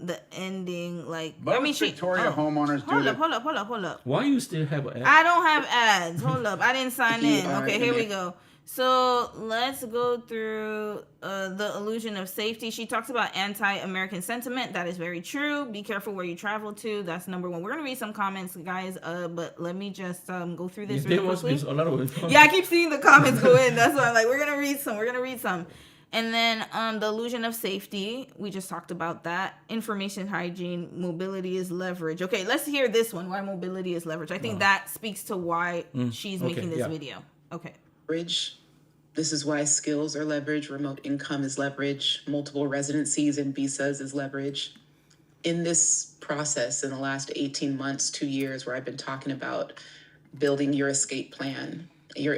A: the ending. Like,
F: Most
A: I mean,
F: Victoria homeowners do
A: hold
F: the-
A: up, hold up.
D: Why you still have an
A: I don't have ads. Hold up, I didn't sign in.
E: You are
A: Okay,
E: in
A: here we
E: it.
A: go. So let's go through the illusion of safety. She talks about anti-American sentiment. That is very true. Be careful where you travel to. That's number one. We're gonna read some comments, guys. But let me just go through this
D: there
A: really
D: must
A: quickly.
D: be a lot of information.
A: Yeah, I keep seeing the comments go in. That's why I'm like, we're gonna read some. And then the illusion of safety. We just talked about that. Information hygiene. Mobility is leverage. Okay, let's hear this one. Why mobility is leverage. I think that speaks to why she's
D: okay,
A: making this
D: yeah.
A: video. Okay.
E: Leverage. This is why skills are leverage, remote income is leverage, multiple residencies and visas is leverage. In this process, in the last 18 months, 2 years, where I've been talking about building your escape plan,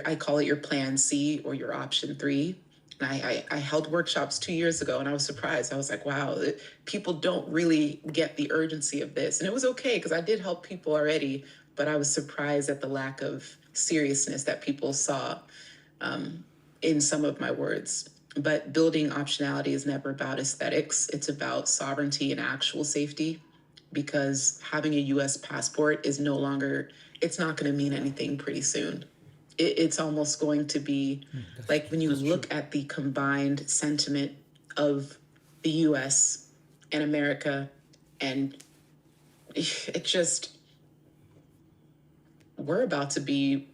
E: I call it your plan C or your option 3. And I held workshops 2 years ago and I was surprised. I was like, wow, people don't really get the urgency of this. And it was okay because I did help people already, but I was surprised at the lack of seriousness that people saw in some of my words. But building optionality is never about aesthetics. It's about sovereignty and actual safety, because having a US passport is no longer, it's not going to mean anything pretty soon. It's almost going to be like when you look at the combined sentiment of the US and America, and it just, we're about to be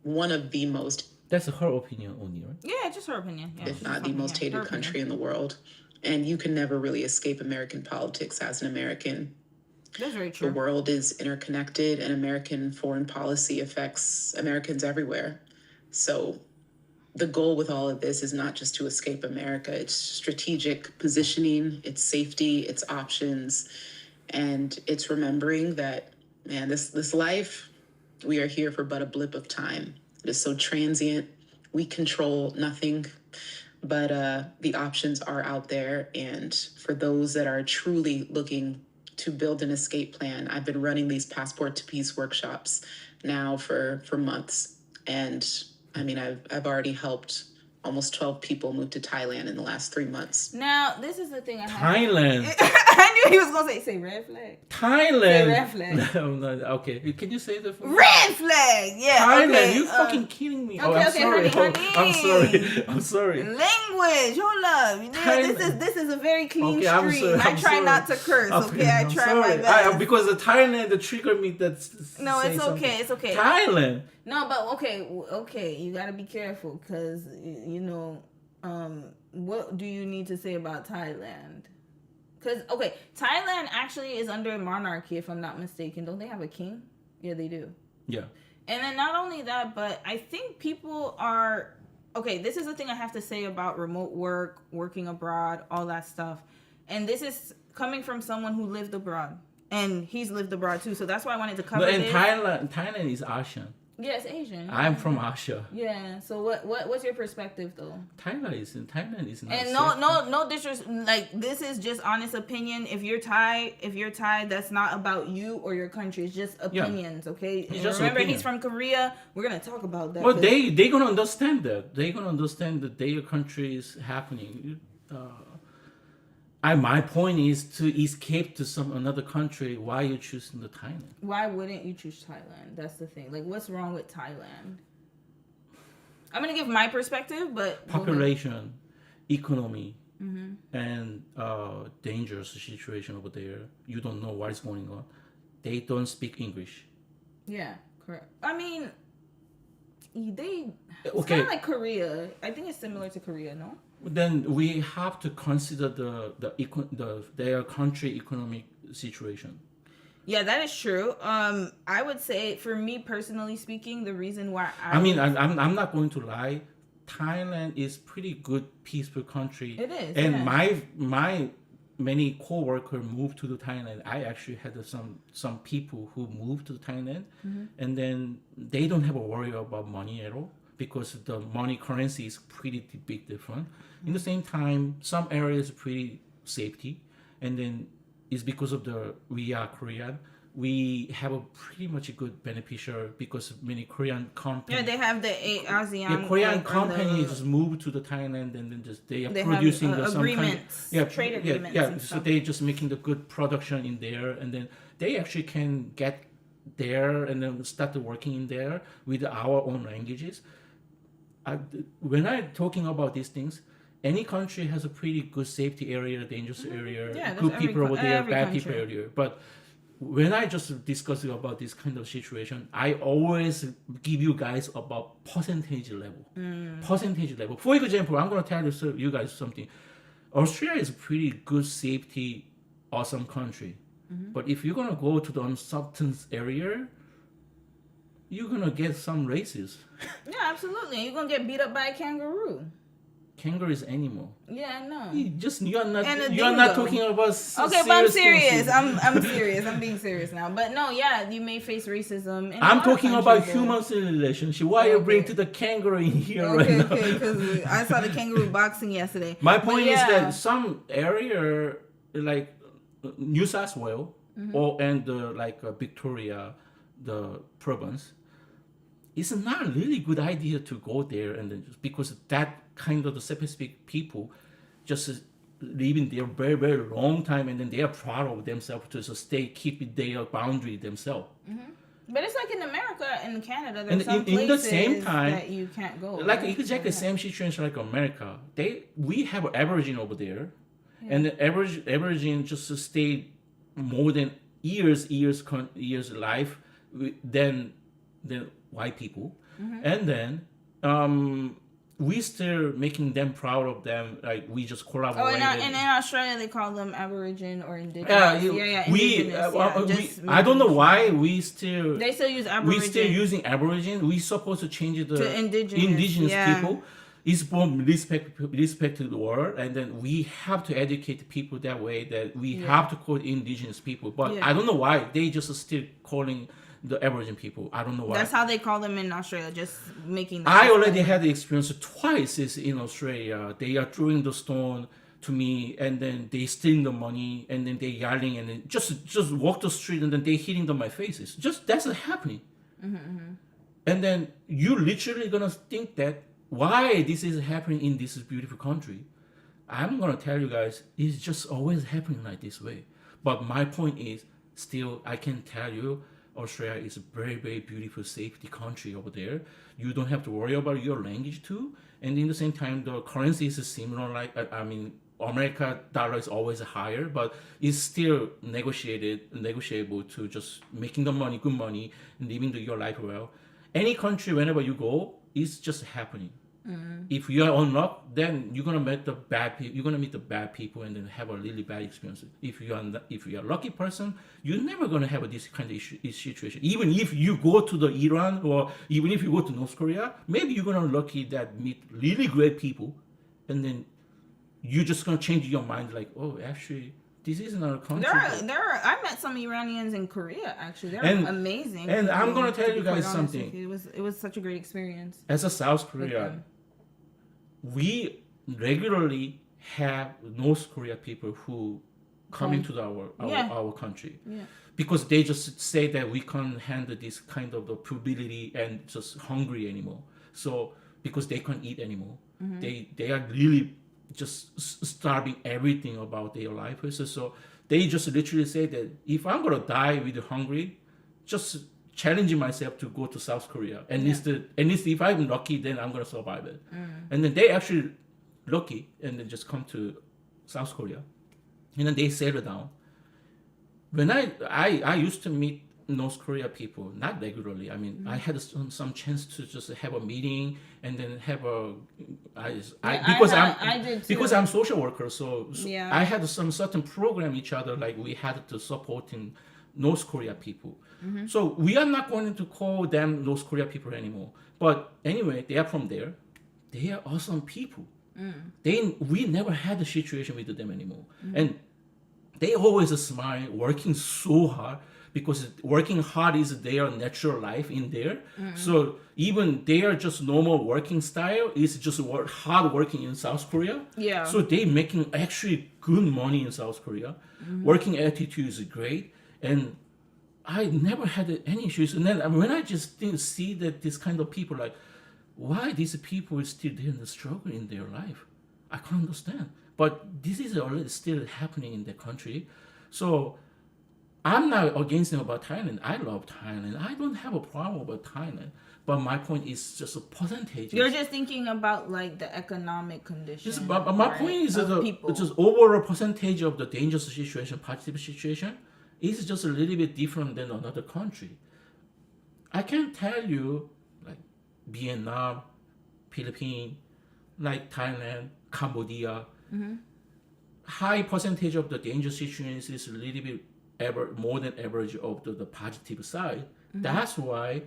E: one of the most,
D: That's her opinion only, right?
A: Yeah, just her opinion. Yeah,
E: if
A: she's
E: not the
A: talking,
E: most
A: yeah,
E: hated
A: her opinion.
E: country in the world. And you can never really escape American politics as an American.
A: That's very
E: The
A: true.
E: world is interconnected, and American foreign policy affects Americans everywhere. So the goal with all of this is not just to escape America. It's strategic positioning, it's safety, it's options, and it's remembering that, man, this life, we are here for but a blip of time. It is so transient. We control nothing, but the options are out there. And for those that are truly looking to build an escape plan, I've been running these Passport to Peace workshops now for months. And I mean, I've already helped almost 12 people move to Thailand in the last 3 months.
A: Now, this is the thing I have.
D: Thailand.
A: I knew he was going to say red flag.
D: Thailand.
A: Say red flag.
D: No, no, okay, can you say the
A: Red flag! Yeah,
D: Thailand?
A: okay.
D: You fucking kidding me?
A: okay,
D: I'm
A: okay,
D: sorry.
A: honey.
D: I'm sorry. I'm sorry.
A: Language, hold up. Yeah,
D: Thailand.
A: this is a very clean
D: Okay, I'm
A: stream.
D: sorry.
A: I
D: I'm
A: try
D: sorry.
A: not to curse, okay? I
D: I'm
A: try
D: sorry.
A: my best.
D: Because the Thailand, the trigger me. That's
A: No,
D: say
A: it's
D: something.
A: okay, it's okay.
D: Thailand.
A: No, but okay, you gotta be careful because you know, what do you need to say about Thailand? Because Thailand actually is under monarchy, if I'm not mistaken. Don't they have a king? Yeah, they do.
D: Yeah.
A: And then not only that, but I think people are this is the thing I have to say about remote work, working abroad, all that stuff. And this is coming from someone who lived abroad. And he's lived abroad too. So that's why I wanted to cover
D: No, and
A: this.
D: Thailand is Asian.
A: Yeah, it's Asian.
D: I'm from Asia.
A: Yeah. So what's your perspective though?
D: Thailand is not.
A: And no disrespect. Like, this is just honest opinion. If you're Thai, that's not about you or your country. It's just opinions, okay? And
D: just
A: remember,
D: opinion.
A: he's from Korea. We're gonna talk about that.
D: Well, they gonna understand that. They gonna understand that their country is happening. My point is to escape to another country. Why you choosing the Thailand?
A: Why wouldn't you choose Thailand? That's the thing. Like, what's wrong with Thailand? I'm gonna give my perspective, but
D: Population, economy, and dangerous situation over there. You don't know what is going on. They don't speak English.
A: Yeah, correct. I mean, it's
D: Okay.
A: kind of like Korea. I think it's similar to Korea, no?
D: Then we have to consider their country economic situation.
A: Yeah, that is true. I would say, for me personally speaking, the reason why
D: I'm not going to lie. Thailand is pretty good, peaceful country.
A: It is,
D: and
A: yeah.
D: my many co-workers moved to the Thailand. I actually had some people who moved to Thailand, and then they don't have a worry about money at all because the money currency is pretty big different. In the same time, some areas pretty safety, and then it's because of we are Korean. We have a pretty much a good beneficial because many Korean companies.
A: Yeah, they have the ASEAN.
D: Korean companies move to the Thailand and then they are producing
A: have,
D: some
A: agreements,
D: kind of,
A: trade agreements.
D: Yeah,
A: and
D: so
A: stuff.
D: they just making the good production in there, and then they actually can get there and then start working in there with our own languages. When I'm talking about these things, any country has a pretty good safety area, dangerous area,
A: Yeah,
D: good
A: that's
D: people over there,
A: every
D: bad people
A: country.
D: area. But when I just discuss about this kind of situation, I always give you guys about percentage level. Percentage level. For example, I'm going to tell you guys something. Australia is a pretty good safety, awesome country. But if you're going to go to the uncertain area, you're going to get some races.
A: Yeah, absolutely. You're gonna get beat up by a kangaroo.
D: Kangaroo is animal.
A: Yeah, I know.
D: You're not
A: And a
D: you're not
A: dingo.
D: talking about
A: Okay, but I'm serious.
D: things.
A: I'm serious. I'm being serious now. But no, yeah, you may face racism. In a
D: I'm
A: lot of
D: talking about
A: countries, though.
D: human relationship. Why you bring
A: Okay.
D: to the kangaroo in here right
A: Okay,
D: now?
A: okay, because I saw the kangaroo boxing yesterday.
D: My
A: But
D: point
A: yeah.
D: is that some area like New South Wales and Victoria, the province, it's not a really good idea to go there and then just because that kind of the specific people just living there very very long time and then they are proud of themselves to just keep their boundary themselves.
A: But it's like in America and Canada,
D: And
A: there's some
D: in the
A: places
D: same time,
A: that you can't go.
D: Like
A: right?
D: exactly the same situation like America. We have Aborigine over there, and the Aborigine just stay more than years life than white people, and then we still making them proud of them. Like we just
A: Oh,
D: collaborate.
A: and in Australia they call them Aborigine or Indigenous.
D: We
A: Indigenous,
D: I don't know why we still
A: They still use Aborigine.
D: we still using Aborigine. We supposed to change it
A: To indigenous, yeah.
D: people. It's from respect to the world, and then we have to educate people that way. That we have to call indigenous people, but
A: Yeah.
D: I don't know why they just still calling the Aboriginal people. I don't know why.
A: That's how they call them in Australia, just making them.
D: I already had the experience twice is in Australia. They are throwing the stone to me, and then they stealing the money, and then they yelling, and then just walk the street, and then they hitting on my faces. Just that's happening. And then you literally gonna think that why this is happening in this beautiful country. I'm gonna tell you guys, it's just always happening like this way. But my point is, still, I can tell you, Australia is a very, very beautiful, safety country over there. You don't have to worry about your language too. And in the same time, the currency is similar. Like America dollar is always higher, but it's still negotiable to just making the money, good money, and living your life well. Any country, whenever you go, it's just happening. If you are unlocked, then you're gonna meet the bad people. You're gonna meet the bad people and then have a really bad experience. If you are a lucky person, you're never gonna have this kind of situation. Even if you go to the Iran or even if you go to North Korea, maybe you're gonna lucky that meet really great people, and then you're just gonna change your mind. Like, oh, actually,
C: this is not a country.
A: I met some Iranians in Korea. Actually, they're amazing.
C: And I'm gonna tell you
A: be quite
C: guys
A: honest
C: something.
A: with you. It was such a great experience.
C: As a South
A: with
C: Korea,
A: them.
C: we regularly have North Korea people who come into our country.
A: Yeah.
C: Because they just say that we can't handle this kind of the poverty and just hungry anymore. So because they can't eat anymore, they are really just starving everything about their life. So they just literally say that if I'm gonna die with hungry, just challenging myself to go to South Korea. At least if I'm lucky, then I'm gonna survive it. And then they actually lucky and then just come to South Korea, and then they settle down. When I used to meet North Korea people, not regularly. I mean, I had some chance to just have a meeting and then have
A: I did too.
C: because I'm social worker, so
A: Yeah.
C: I had some certain program each other like we had to supporting North Korea people. So we are not going to call them North Korea people anymore. But anyway, they are from there. They are awesome people. We never had a situation with them anymore, and they always smile, working so hard because working hard is their natural life in there. So even their just normal working style is just hard working in South Korea.
A: Yeah.
C: So they making actually good money in South Korea. Working attitude is great, and I never had any issues. And then when I just didn't see that this kind of people like, why these people is still there in the struggle in their life, I can't understand. But this is already still happening in the country. So I'm not against them about Thailand. I love Thailand. I don't have a problem with Thailand. But my point is just a percentage.
A: You're just thinking about like the economic conditions.
C: But my point is that
A: people.
C: just overall percentage of the dangerous situation, positive situation, is just a little bit different than another country. I can tell you, like Vietnam, Philippines, like Thailand, Cambodia, high percentage of the dangerous situations is a little bit more than average of the positive side. That's why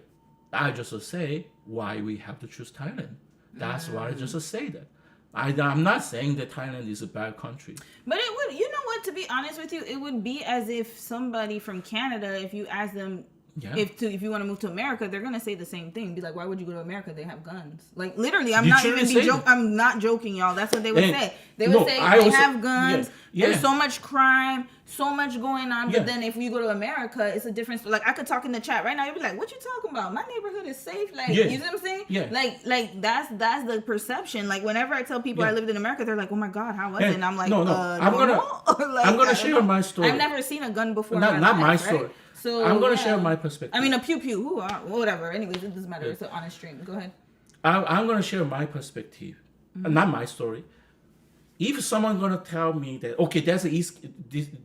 C: I just say why we have to choose Thailand. That's why I just say that. I'm not saying that Thailand is a bad country.
A: But it would, you know what, to be honest with you, it would be as if somebody from Canada, if you ask them if you want to move to America, they're gonna say the same thing. Be like, why would you go to America? They have guns. Like literally, I'm not joking, y'all. That's what they would say. They would say they have guns.
C: Yeah.
A: There's so much crime, so much going on.
C: Yeah.
A: But then if you go to America, it's a different. Like I could talk in the chat right now. You'd be like, what you talking about? My neighborhood is safe. Like you know what I'm saying?
C: Yeah.
A: Like that's the perception. Like whenever I tell people I lived in America, they're like, oh my god, how was it? And I'm like,
C: no. I'm gonna share my story.
A: I've never seen a gun before.
C: Not my
A: life,
C: story.
A: Right? So
C: I'm gonna share my perspective.
A: I mean, a pew pew, whatever. Anyways, it doesn't matter. It's an honest stream. Go ahead.
C: I'm gonna share my perspective, not my story. If someone gonna tell me that there's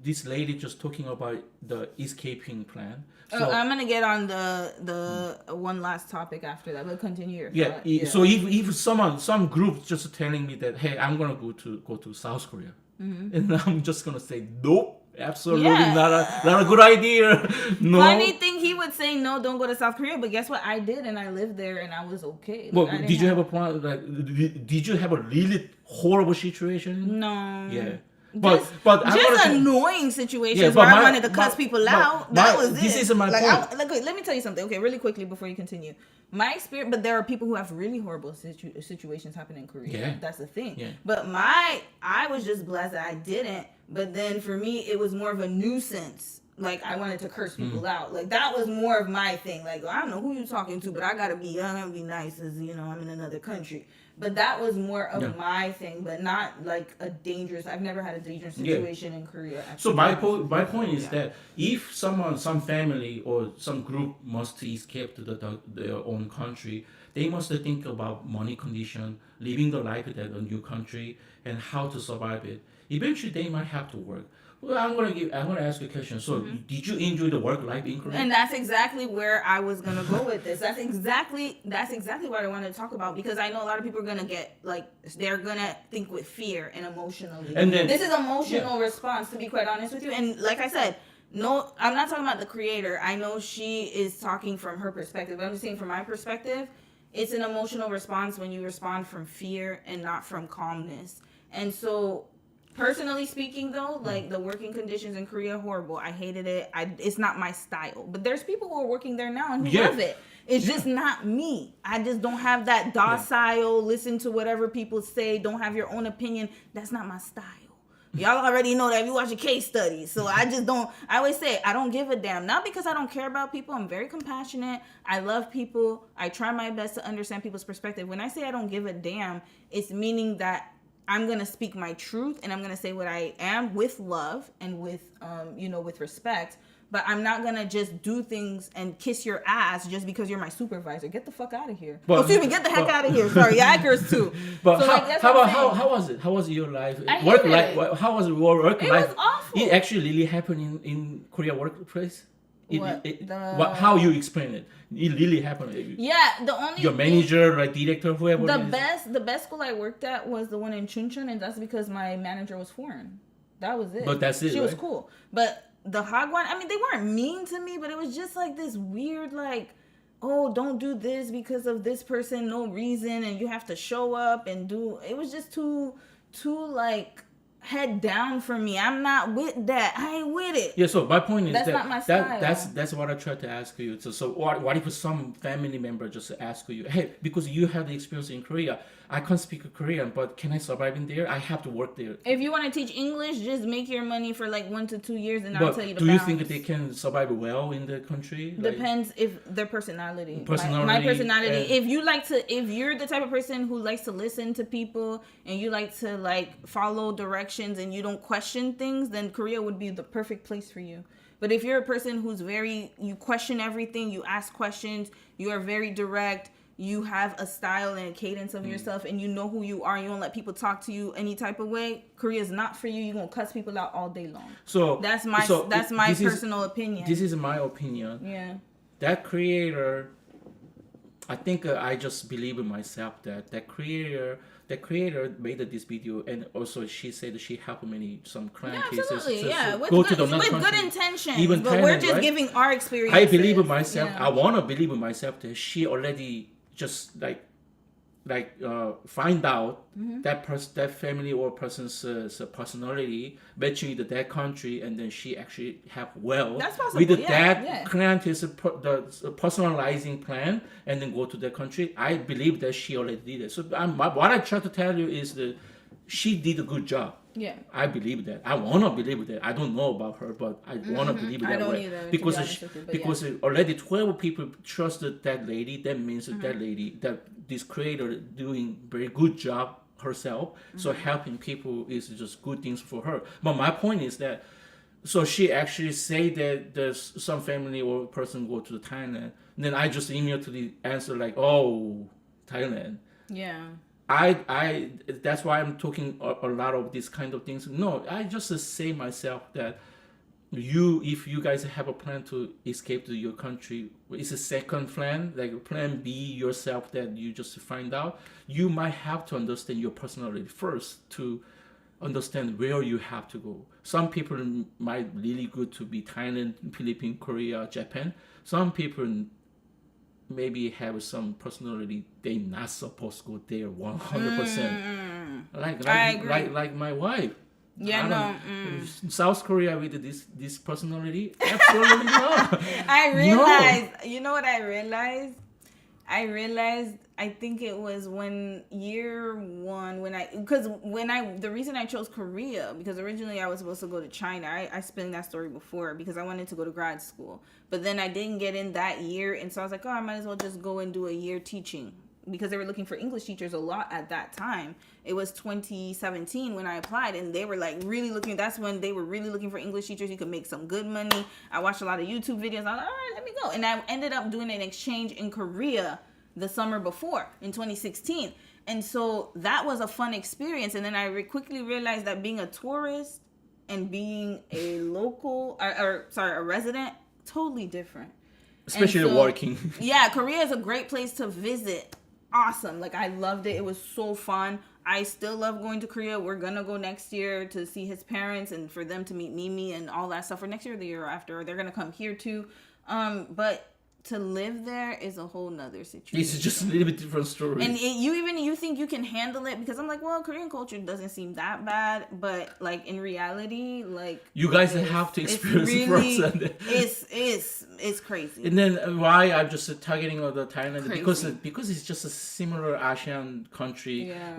C: this lady just talking about the escaping plan. So,
A: I'm gonna get on the one last topic after that, but continue your thought.
C: So if some group just telling me that, hey, I'm gonna go to South Korea, and I'm just gonna say nope. Absolutely not a good idea. No.
A: Funny thing, he would say no, don't go to South Korea. But guess what? I did, and I lived there, and I was okay.
C: Well, did you have a plan? Like, did you have a really horrible situation?
A: No.
C: Yeah. But
A: just annoying situations where I wanted to cuss people out. That was it.
C: This is my point.
A: Wait, let me tell you something. Okay, really quickly before you continue. My experience, but there are people who have really horrible situations happen in Korea.
C: Yeah.
A: That's the thing.
C: Yeah.
A: But I was just blessed that I didn't. But then for me, it was more of a nuisance. Like I wanted to curse people out. Like that was more of my thing. Like I don't know who you're talking to, but I gotta be nice as I'm in another country. But that was more of my thing, but not like a dangerous. I've never had a dangerous situation in Korea.
C: So my point is that if some family or some group must escape to their own country, they must think about money condition, living the life in a new country, and how to survive it. Eventually, they might have to work. Well, I'm gonna ask you a question. So, did you enjoy the work life in Korea?
A: And that's exactly where I was gonna go with this. That's exactly what I wanted to talk about, because I know a lot of people are gonna get they're gonna think with fear and emotionally.
C: And then
A: this is emotional response, to be quite honest with you. And like I said, no, I'm not talking about the creator. I know she is talking from her perspective, but I'm just saying from my perspective, it's an emotional response when you respond from fear and not from calmness. And so Personally speaking, though, like the working conditions in Korea, horrible. I hated it. It's not my style. But there's people who are working there now and who love it. It's just not me. I just don't have that docile, listen to whatever people say, don't have your own opinion. That's not my style. Y'all already know that if you watch a case study. So I just don't, I always say, I don't give a damn. Not because I don't care about people. I'm very compassionate. I love people. I try my best to understand people's perspective. When I say I don't give a damn, it's meaning that I'm going to speak my truth and I'm going to say what I am with love and with, with respect. But I'm not going to just do things and kiss your ass just because you're my supervisor. Get the fuck out of here. Get the heck out of here. Sorry, I curse too.
C: But so how was it? How was your life? Work life? How was your work life?
A: It was awful.
C: It actually really happened in Korea workplace? How you explain it? It really happened.
A: Yeah, the only
C: your manager, like director, whoever.
A: The best school I worked at was the one in Chuncheon, and that's because my manager was foreign. That was it.
C: But that's it.
A: She was cool. But the Hagwon, I mean, they weren't mean to me, but it was just like this weird, like, oh, don't do this because of this person, no reason, and you have to show up and do. It was just too like head down for me. I'm not with that. I ain't with it.
C: Yeah, so my point is
A: that's not my style.
C: That's what I tried to ask you. So what if some family member just ask you, hey, because you have the experience in Korea, I can't speak Korean, but can I survive in there? I have to work there.
A: If you want to teach English, just make your money for like 1 to 2 years, and I'll tell you the
C: do you
A: balance.
C: think they can survive well in the country?
A: Depends if their personality.
C: My
A: personality. If you're the type of person who likes to listen to people and you like to like follow directions and you don't question things, then Korea would be the perfect place for you. But if you're a person who's you question everything, you ask questions, you are very direct, you have a style and a cadence of yourself, and you know who you are, and you don't let people talk to you any type of way, Korea's not for you. You're going to cuss people out all day long. So that's my personal opinion.
C: This is my opinion.
A: Yeah.
C: That creator, I think I just believe in myself that creator made this video, and also she said she helped some crime cases.
A: Absolutely,
C: with
A: good intentions. But we're just giving our experience.
C: I believe in myself. I want to believe in myself that she already just find out that family or person's personality matching with that country, and then she actually have
A: That's possible.
C: With that client is the personalizing plan, and then go to that country. I believe that she already did it. So what I try to tell you is that she did a good job.
A: Yeah,
C: I believe that. I want to believe that. I don't know about her, but I want to believe that way.
A: Either,
C: because already 12 people trusted that lady. That means that this creator doing very good job herself. So helping people is just good things for her. But my point is that, so she actually say that there's some family or person go to Thailand. And then I just email to the answer like, oh, Thailand.
A: Yeah.
C: I that's why I'm talking a lot of these kind of things. No, I just say myself that if you guys have a plan to escape to your country, it's a second plan, like plan B yourself, that you just find out. You might have to understand your personality first to understand where you have to go. Some people might really good to be Thailand, Philippines, Korea, Japan. Some people maybe have some personality they not supposed to go there 100%. Like my wife.
A: Yeah,
C: South Korea with this personality, absolutely not.
A: I realized. No. You know what I realized? I think it was year one the reason I chose Korea, because originally I was supposed to go to China. I spent that story before because I wanted to go to grad school, but then I didn't get in that year, and so I was like, oh, I might as well just go and do a year teaching, because they were looking for English teachers a lot at that time. It was 2017 when I applied, and they were like really looking. That's when they were really looking for English teachers. You could make some good money. I watched a lot of YouTube videos. I was like, all right, let me go. And I ended up doing an exchange in Korea the summer before in 2016. And so that was a fun experience. And then I quickly realized that being a tourist and being a local, a resident, totally different.
C: Especially working.
A: Yeah, Korea is a great place to visit. Awesome. Like, I loved it. It was so fun. I still love going to Korea. We're going to go next year to see his parents and for them to meet Mimi and all that stuff for next year or the year after. They're going to come here too. But to live there is a whole nother situation.
D: It's just a little bit different story.
A: And you think you can handle it, because I'm like, well, Korean culture doesn't seem that bad, but like in reality, like
D: you guys have to experience it firsthand.
A: It's crazy.
D: And then why I'm just targeting the Thailand,
A: Crazy.
D: because it's just a similar ASEAN country.
A: Yeah.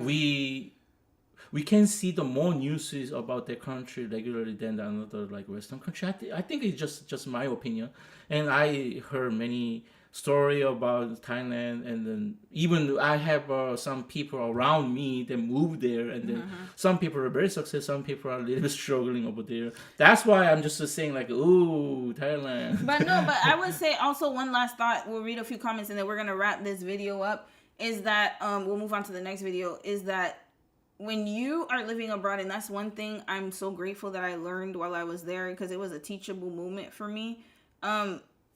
D: We can see the more news about their country regularly than another like Western country. I think it's just my opinion, and I heard many story about Thailand, and then even I have some people around me that moved there, and then some people are very successful, some people are a little bit struggling over there. That's why I'm just saying like, ooh, Thailand.
A: But I would say also one last thought. We'll read a few comments and then we're gonna wrap this video up. Is that we'll move on to the next video. Is that when you are living abroad, and that's one thing I'm so grateful that I learned while I was there, because it was a teachable moment for me.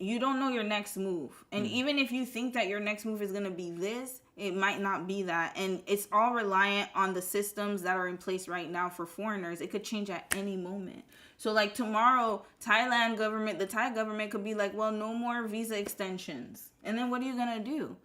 A: You don't know your next move. And even if you think that your next move is going to be this, it might not be that. And it's all reliant on the systems that are in place right now for foreigners. It could change at any moment. So like tomorrow, the Thai government could be like, well, no more visa extensions. And then what are you going to do?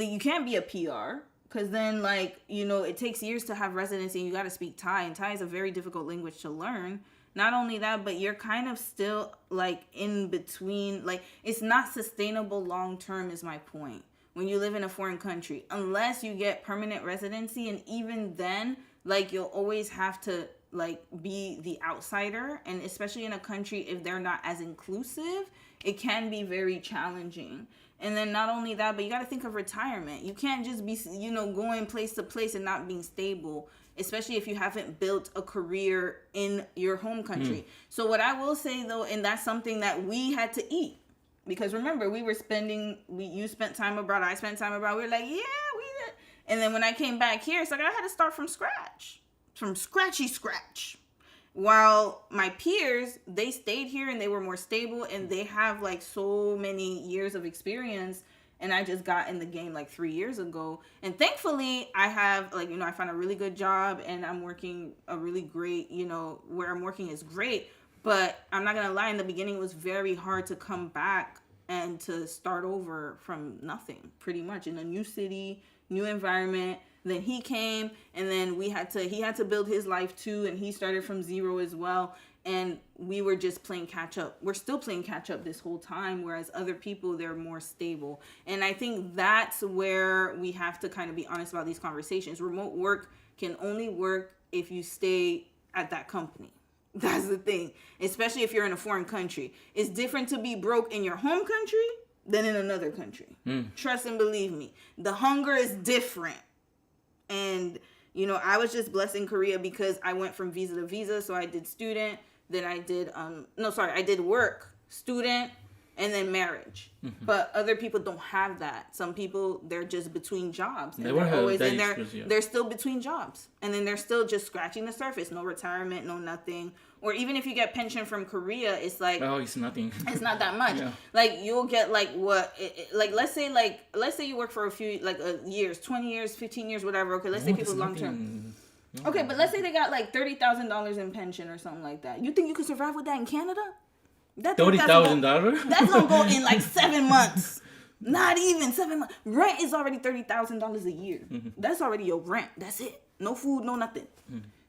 A: You can't be a PR. Because then, like, you know, it takes years to have residency, and you got to speak Thai. And Thai is a very difficult language to learn. Not only that, but you're kind of still, like, in between. Like, it's not sustainable long term is my point. When you live in a foreign country. Unless you get permanent residency. And even then, like, you'll always have to, like, be the outsider. And especially in a country, if they're not as inclusive, it can be very challenging. And then not only that, but you got to think of retirement. You can't just be, you know, going place to place and not being stable, especially if you haven't built a career in your home country. So what I will say, though, and that's something that we had to eat. Because remember, you spent time abroad, I spent time abroad. We were like, yeah, we did. And then when I came back here, it's like I had to start from scratch. From scratch. While my peers, they stayed here and they were more stable and they have like so many years of experience, and I just got in the game like 3 years ago. And thankfully I have like, you know, I found a really good job and I'm working a really great, you know, where I'm working is great. But I'm not going to lie, in the beginning it was very hard to come back and to start over from nothing, pretty much in a new city, new environment. Then he came, and then he had to build his life too, and he started from zero as well. And we were just playing catch up. We're still playing catch up this whole time, whereas other people, they're more stable. And I think that's where we have to kind of be honest about these conversations. Remote work can only work if you stay at that company. That's the thing, especially if you're in a foreign country. It's different to be broke in your home country than in another country. Trust and believe me. The hunger is different. And, you know, I was just blessed in Korea because I went from visa to visa. So I did student, then I did, I did work, student, and then marriage. But other people don't have that. Some people, they're just between jobs. And they're still between jobs. And then they're still just scratching the surface. No retirement, no nothing. Or even if you get pension from Korea, it's like,
D: oh, it's nothing.
A: It's not that much. Yeah. Like you'll get like what, let's say you work for a few years, 20 years, 15 years, whatever. Okay, let's say people long term. No. Okay, but let's say they got like $30,000 in pension or something like that. You think you can survive with that in Canada?
D: That $30,000?
A: That's gonna go in like 7 months. Not even 7 months. Rent is already $30,000 a year. That's already your rent. That's it. No food, no nothing.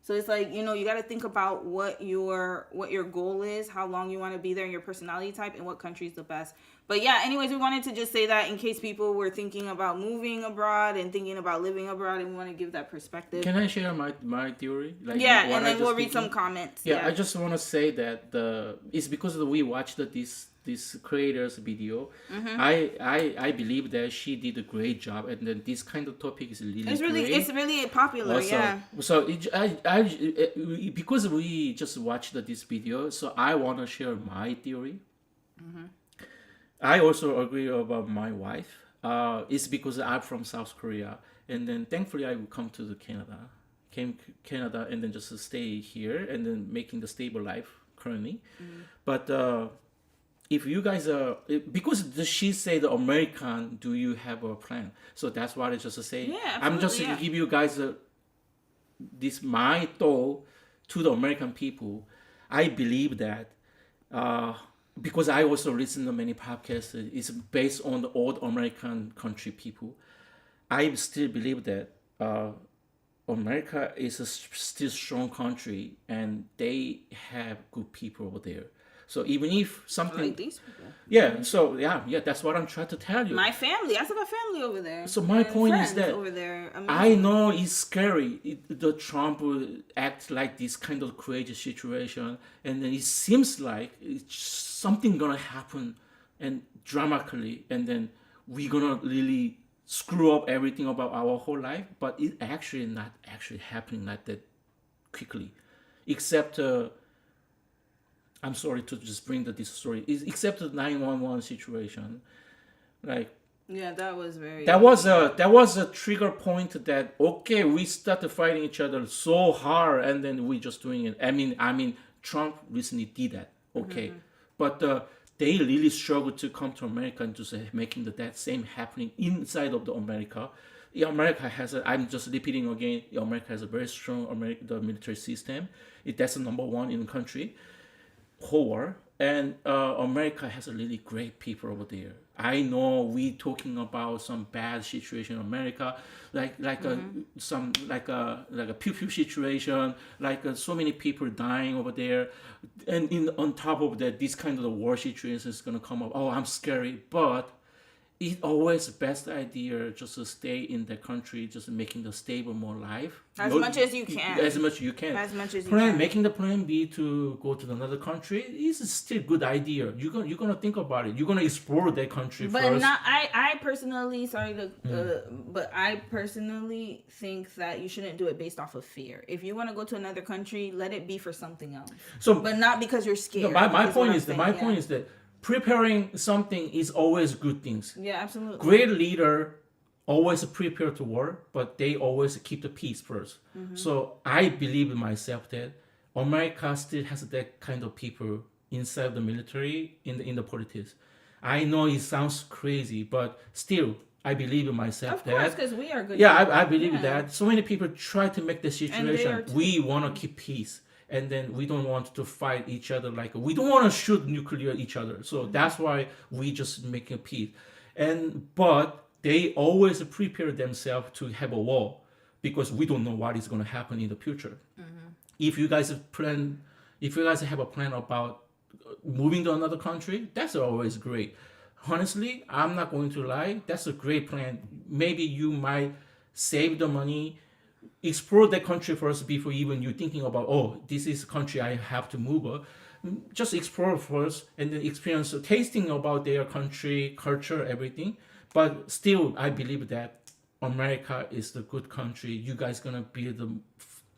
A: So it's like, you know, you got to think about what your goal is, how long you want to be there, and your personality type, and what country is the best. But yeah, anyways, we wanted to just say that in case people were thinking about moving abroad and thinking about living abroad, and we want to give that perspective.
D: Can I share my theory?
A: Like, yeah, and then we'll read some comments.
D: Yeah, I just want to say that it's because we watched this creator's video. I believe that she did a great job, and then this kind of topic is
A: it's really popular. Also, yeah.
D: So because we just watched this video, so I want to share my theory. I also agree about my wife. It's because I'm from South Korea, and then thankfully I will come to Canada, and then just stay here, and then making the stable life currently. But if you guys are, because she said American, do you have a plan? So that's what I just say.
A: Yeah,
D: I'm just to give you guys this my thought to the American people. I believe that
C: because I also listen to many podcasts, it's based on the old American country people. I still believe that America is a still strong country, and they have good people over there. So even if something,
A: Like these people.
C: yeah, so yeah, that's what I'm trying to tell you.
A: My family. I still got family over there.
C: So my
A: And
C: point is
A: friends
C: that
A: over there.
C: I know it's scary. The Trump will act like this kind of crazy situation, and then it seems like it's something gonna happen, and dramatically, and then we're gonna really screw up everything about our whole life. But it actually not actually happening like that quickly, except. I'm sorry to just bring this story. Except the 911 situation, like
A: Yeah, that was very.
C: that was a trigger point that okay, we started fighting each other so hard, and then we just doing it. I mean, Trump recently did that, okay, but they really struggled to come to America and just making that same happening inside of the America. Yeah, America has I'm just repeating again. America has a very strong the military system. That's the number one in the country. Whole, and America has a really great people over there. I know we talking about some bad situation in America, like a pew pew situation, so many people dying over there, and on top of that, this kind of the war situation is gonna come up. Oh, I'm scary, but it's always the best idea just to stay in the country, just making the stable more life.
A: As much as you can.
C: As much as you can.
A: As much as you can.
C: Making the plan B to go to another country is still a good idea. You're gonna think about it. You're gonna explore that country
A: But
C: first.
A: not. I personally, sorry to, but I personally think that you shouldn't do it based off of fear. If you want to go to another country, let it be for something else.
C: So,
A: but not because you're scared.
C: my point is that preparing something is always good things.
A: Yeah, absolutely.
C: Great leader always prepare to war, but they always keep the peace 1st. So I believe in myself that America still has that kind of people inside the military, in the politics. I know it sounds crazy, but still, I believe in myself.
A: Of course, because we are good.
C: Yeah,
A: people.
C: I believe that. So many people try to make the
A: And they
C: situation.
A: are too.
C: We want to keep peace. And then we don't want to fight each other we don't want to shoot nuclear each other. So that's why we just make a peace. But they always prepare themselves to have a war because we don't know what is going to happen in the future. If you guys have a plan about moving to another country, that's always great. Honestly, I'm not going to lie. That's a great plan. Maybe you might save the money, explore that country first before even you thinking about, oh, this is a country I have to move. Just explore first and then experience tasting about their country, culture, everything. But still, I believe that America is the good country. You guys gonna build the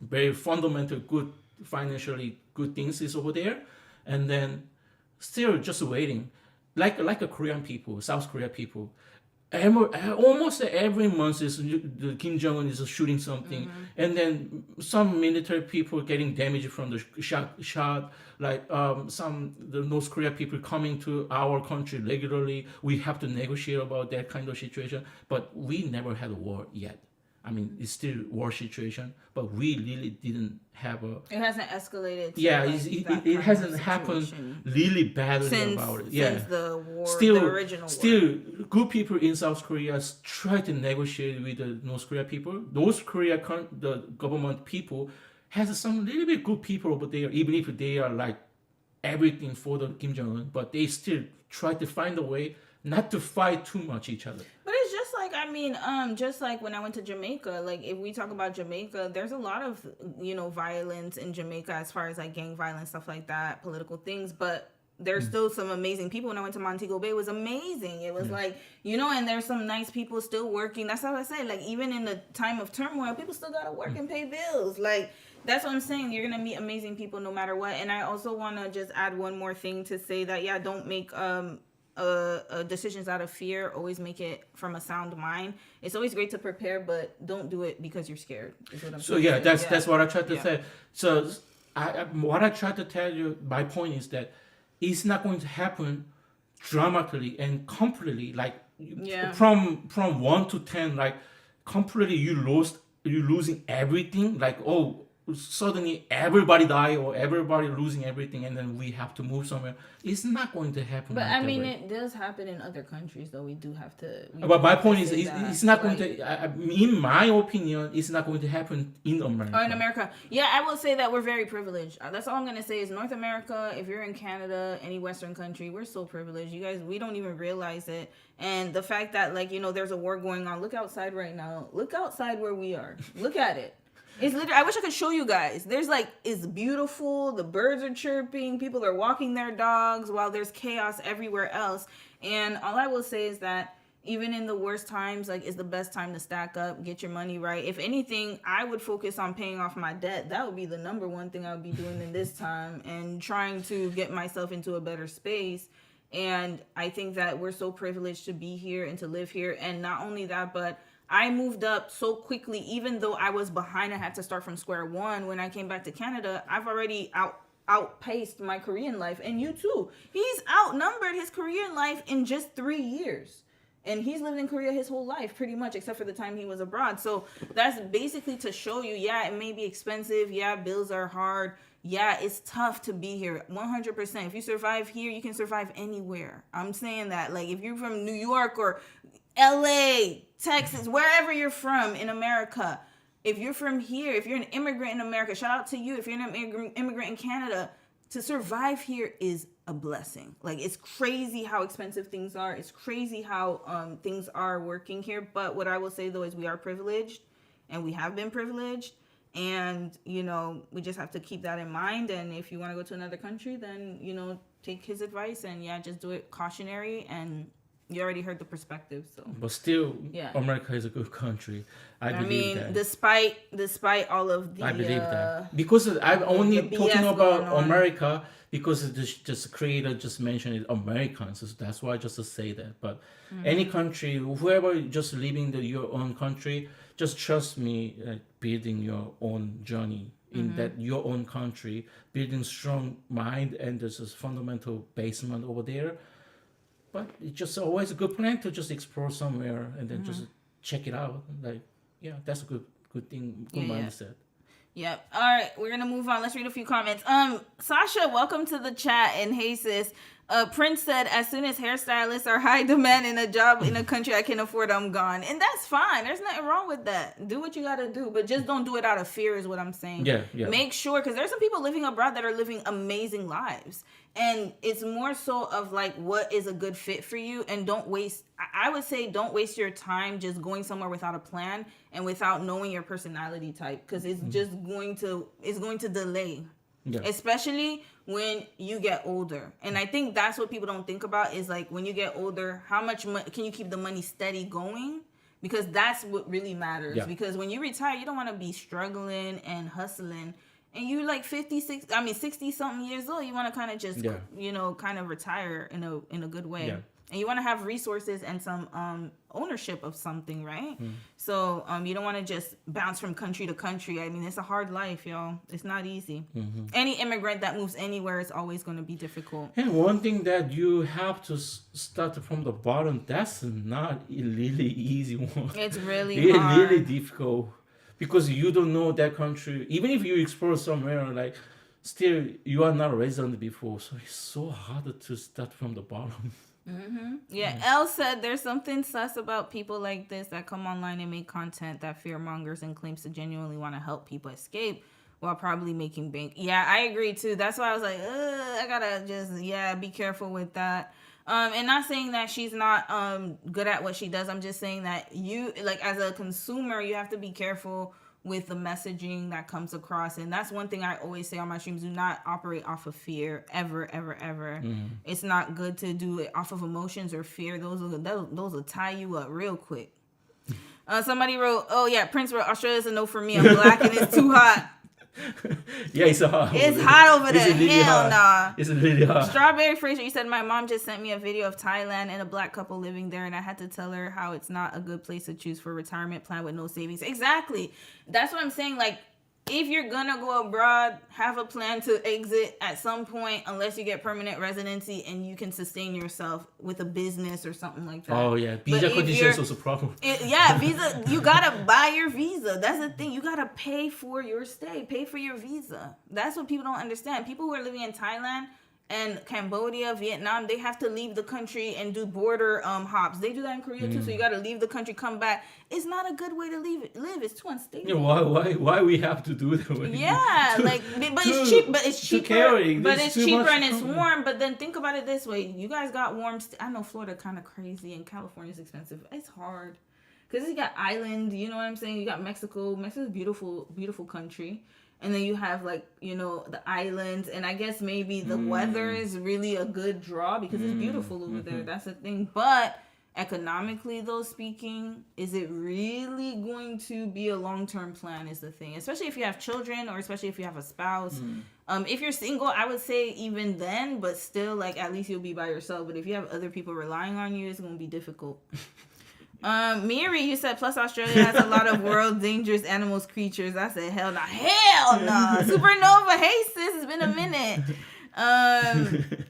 C: very fundamental good, financially good things is over there, and then still just waiting, like a Korean people, South Korea people. Almost every month is the Kim Jong Un is shooting something, and then some military people getting damaged from the shot. The North Korea people coming to our country regularly. We have to negotiate about that kind of situation, but we never had a war yet. I mean, it's still war situation, but we really didn't have a.
A: It hasn't escalated. To
C: Yeah,
A: like
C: it hasn't happened really badly about it. Yeah,
A: since the war,
C: still,
A: the original war.
C: Still, good people in South Korea try to negotiate with the North Korea people. North Korea, the government people, has some little bit good people over there, even if they are like everything for the Kim Jong Un, but they still try to find a way not to fight too much each other.
A: But it's just like, I mean, just like when I went to Jamaica, like if we talk about Jamaica, there's a lot of, violence in Jamaica as far as like gang violence, stuff like that, political things, but there's still some amazing people. When I went to Montego Bay, it was amazing. It was like, and there's some nice people still working. That's how I say, like, even in the time of turmoil, people still gotta work and pay bills. Like, that's what I'm saying. You're gonna meet amazing people no matter what. And I also want to just add one more thing to say that, don't make decisions out of fear. Always make it from a sound mind. It's always great to prepare, but don't do it because you're scared. Is what I'm
C: saying. So that's what I tried to say. So what I tried to tell you, my point is that it's not going to happen dramatically and completely, like from 1 to 10, like completely you're losing everything, like
D: suddenly everybody die or everybody losing everything, and then we have to move somewhere. It's not going to happen.
A: But
D: like
A: I
D: that
A: mean,
D: way.
A: it does happen in other countries, though. We do have to.
D: But my point is, it's not going to. In my opinion, it's not going to happen in America.
A: Oh, in America. Yeah, I will say that we're very privileged. That's all I'm going to say is North America, if you're in Canada, any Western country, we're so privileged. You guys, we don't even realize it. And the fact that, like, you know, there's a war going on. Look outside right now. Look outside where we are. Look at it. It's literally, I wish I could show you guys. There's like, it's beautiful. The birds are chirping. People are walking their dogs while there's chaos everywhere else. And all I will say is that even in the worst times, like, it's the best time to stack up, get your money right. If anything, I would focus on paying off my debt. That would be the number one thing I would be doing in this time, and trying to get myself into a better space. And I think that we're so privileged to be here and to live here. And not only that, but I moved up so quickly. Even though I was behind, I had to start from square one. When I came back to Canada, I've already outpaced my Korean life. And you too. He's outnumbered his Korean life in just 3 years. And he's lived in Korea his whole life, pretty much, except for the time he was abroad. So that's basically to show you, yeah, it may be expensive. Yeah, bills are hard. Yeah, it's tough to be here. 100%. If you survive here, you can survive anywhere. I'm saying that. Like, if you're from New York or LA, Texas, wherever you're from in America, if you're from here, if you're an immigrant in America, shout out to you. If you're an immigrant in Canada, to survive here is a blessing. Like, it's crazy how expensive things are. It's crazy how things are working here. But what I will say, though, is we are privileged, and we have been privileged. And, you know, we just have to keep that in mind. And if you want to go to another country, then, you know, take his advice and, yeah, just do it cautionary. And you already heard the perspective. So,
D: but still,
A: yeah,
D: America is a good country. I believe that.
A: Despite all of the,
D: I believe that, because I'm only talking about America because just creator just mentioned it, Americans. So that's why I just say that. But any country, whoever just living your own country, just trust me, building your own journey in that your own country, building strong mind, and there's this fundamental basement over there. But it's just always a good plan to just explore somewhere and then just check it out. Like, yeah, that's a good thing, good mindset.
A: Yep. All right, we're gonna move on. Let's read a few comments. Sasha, welcome to the chat. And hey sis, Prince said, as soon as hairstylists are high demand in a job in a country I can afford, I'm gone. And that's fine. There's nothing wrong with that. Do what you gotta do, but just don't do it out of fear is what I'm saying.
D: Yeah.
A: Make sure, because there's some people living abroad that are living amazing lives. And it's more so of like, what is a good fit for you? And I would say don't waste your time just going somewhere without a plan and without knowing your personality type, because it's just going to delay. Yeah. Especially when you get older. And I think that's what people don't think about is like, when you get older, how much can you keep the money steady going? Because that's what really matters. Yeah. Because when you retire, you don't want to be struggling and hustling. And you're like 60 something years old. You want to kind of just, kind of retire in a good way. Yeah. And you want to have resources and some ownership of something, right? So you don't want to just bounce from country to country. I mean, it's a hard life, y'all. It's not easy. Any immigrant that moves anywhere is always going to be difficult.
D: And one thing that you have to start from the bottom, that's not a really easy one.
A: It's really hard.
D: It's really difficult. Because you don't know that country. Even if you explore somewhere, like, still, you are not a resident before. So it's so hard to start from the bottom.
A: Yeah, Elle said there's something sus about people like this that come online and make content that fear mongers and claims to genuinely want to help people escape while probably making bank. Yeah, I agree too. That's why I was like, I gotta just, be careful with that. And not saying that she's not good at what she does. I'm just saying that you, like, as a consumer, you have to be careful with the messaging that comes across. And that's one thing I always say on my streams: do not operate off of fear, ever, ever, ever. It's not good to do it off of emotions or fear. Those will tie you up real quick. Somebody wrote, Prince wrote, Australia's a no for me. I'm black and it's too hot.
D: Yeah, it's hot.
A: It's hot over there.
D: Really
A: Hell nah.
D: It's really hot.
A: Strawberry Fraser, you said my mom just sent me a video of Thailand and a black couple living there, and I had to tell her how it's not a good place to choose for a retirement plan with no savings. Exactly. That's what I'm saying. Like, if you're gonna go abroad, have a plan to exit at some point, unless you get permanent residency and you can sustain yourself with a business or something like that.
B: Oh yeah,
A: But
B: visa
A: if
B: condition
A: you're-
B: is also a problem.
A: Visa. You gotta buy your visa. That's the thing. You gotta pay for your stay. Pay for your visa. That's what people don't understand. People who are living in Thailand and Cambodia, Vietnam, they have to leave the country and do border hops. They do that in Korea too. So you gotta leave the country, come back. It's not a good way to live. It's too unstable.
B: Yeah, why we have to do that?
A: Yeah, but it's cheap. But it's cheaper.
B: Caring.
A: But
B: There's
A: it's
B: too
A: cheaper
B: much
A: and it's
B: problem.
A: warm. But then think about it this way: you guys got warm. I know Florida kind of crazy, and California's expensive. It's hard because you got island. You know what I'm saying? You got Mexico. Mexico's a beautiful, beautiful country. And then you have the islands, and I guess maybe the weather is really a good draw because it's beautiful over there. That's the thing. But economically, though, speaking, is it really going to be a long-term plan is the thing. Especially if you have children or especially if you have a spouse. If you're single, I would say even then, but still, at least you'll be by yourself. But if you have other people relying on you, it's going to be difficult. Miri, you said plus Australia has a lot of world dangerous animals, creatures. I said hell no. Supernova, hey sis, it's been a minute.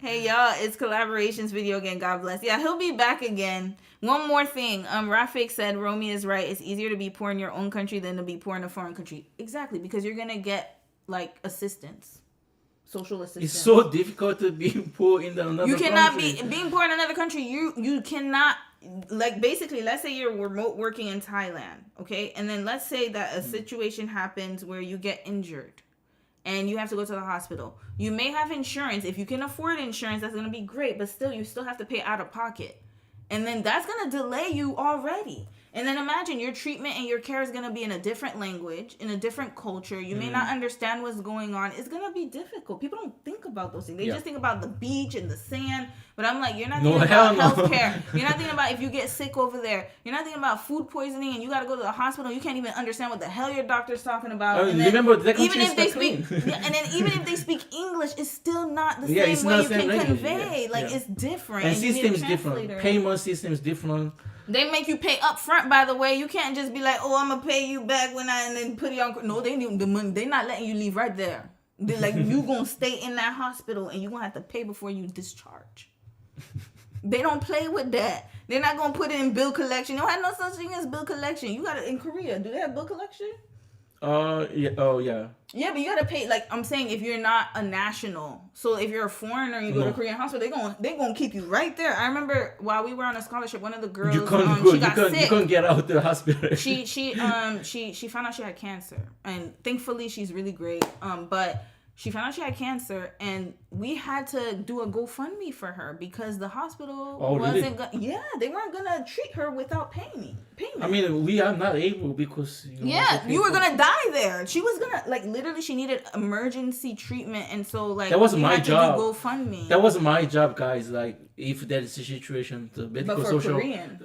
A: Hey y'all, it's collaborations video again. God bless. Yeah, he'll be back again. One more thing. Rafik said Romy is right. It's easier to be poor in your own country than to be poor in a foreign country. Exactly, because you're gonna get assistance. Social assistance.
B: It's so difficult to be poor in another country.
A: You cannot be being poor in another country. You cannot basically. Let's say you're remote working in Thailand, okay, and then let's say that a situation happens where you get injured, and you have to go to the hospital. You may have insurance. If you can afford insurance, that's gonna be great. But still, you still have to pay out of pocket, and then that's gonna delay you already. And then imagine your treatment and your care is going to be in a different language, in a different culture. You may not understand what's going on. It's going to be difficult. People don't think about those things. They just think about the beach and the sand. But I'm like, you're not thinking about healthcare. You're not thinking about if you get sick over there. You're not thinking about food poisoning and you got to go to the hospital. You can't even understand what the hell your doctor's talking about. And then
B: remember, that
A: even if they
B: clean.
A: speak, and then even if they speak English, it's still not the same way you can convey. It's different.
B: And
A: you need a
B: system is different.
A: translator.
B: Payment system is different.
A: They make you pay up front, by the way. You can't just be like, oh, I'm going to pay you back and then put it on. No, they need the money. They're not letting you leave right there. They're like, you going to stay in that hospital and you're going to have to pay before you discharge. They don't play with that. They're not going to put it in bill collection. You don't have no such thing as bill collection. You got it in Korea. Do they have bill collection?
B: Yeah. Oh, yeah.
A: Yeah, but you gotta pay. I'm saying, if you're not a national, so if you're a foreigner, and you go to a Korean hospital, they gonna keep you right there. I remember while we were on a scholarship, one of the girls,
B: You can't
A: she got sick.
B: You can't get out of the hospital.
A: She found out she had cancer, and thankfully she's really great. But she found out she had cancer, and we had to do a GoFundMe for her because the hospital wasn't gonna. They weren't gonna treat her without payment.
B: I mean, we are not able because
A: you were gonna die there. She was gonna literally. She needed emergency treatment, and so
B: that was my job.
A: To do GoFundMe.
B: That was my job, guys. If that is the situation, the medical
A: but for
B: social.
A: Korean.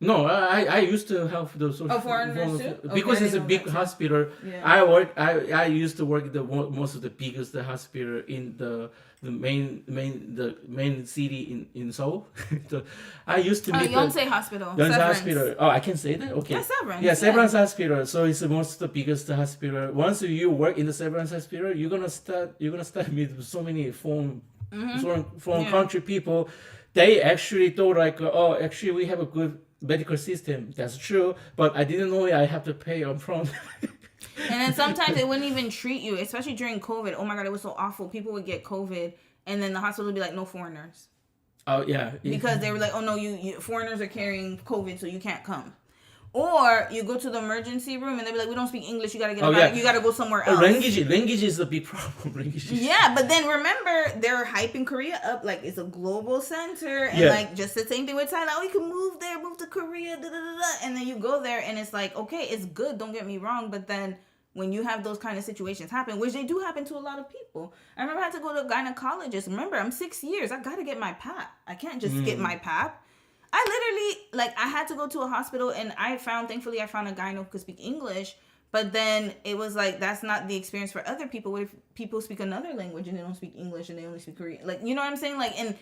B: No, I used to help those social
A: foreigners too?
B: because
A: Okay,
B: it's a big hospital.
A: Yeah.
B: I used to work at most of the biggest hospital in the main city in Seoul. So I used to meet
A: Yonsei Hospital.
B: Yonsei
A: Severance.
B: Hospital. Oh, I can say that. Okay.
A: Yeah, Severance.
B: Yeah, Severance Hospital. So it's the most the biggest hospital. Once you work in the Severance Hospital, you're gonna start with so many foreign country people. They actually thought actually we have a good medical system. That's true, but I didn't know I have to pay up front.
A: And then sometimes they wouldn't even treat you, especially during COVID. Oh my God, it was so awful. People would get COVID, and then the hospital would be like, no foreigners.
B: Oh yeah.
A: Because they were like, oh no, you foreigners are carrying COVID, so you can't come. Or you go to the emergency room and they'll be like, we don't speak English. You gotta get you gotta go somewhere else.
B: Language is a big problem.
A: Yeah, but then remember, they're hyping Korea up like it's a global center, and just the same thing with Thailand. Oh, you can move there, move to Korea, and then you go there, and it's like, okay, it's good. Don't get me wrong, but then when you have those kind of situations happen, which they do happen to a lot of people. I remember I had to go to a gynecologist. Remember, I'm 6 years. I gotta get my PAP. I can't just skip my PAP. I literally, I had to go to a hospital, and thankfully I found a gyno who could speak English, but then it was like, that's not the experience for other people. What if people speak another language and they don't speak English and they only speak Korean? You know what I'm saying? And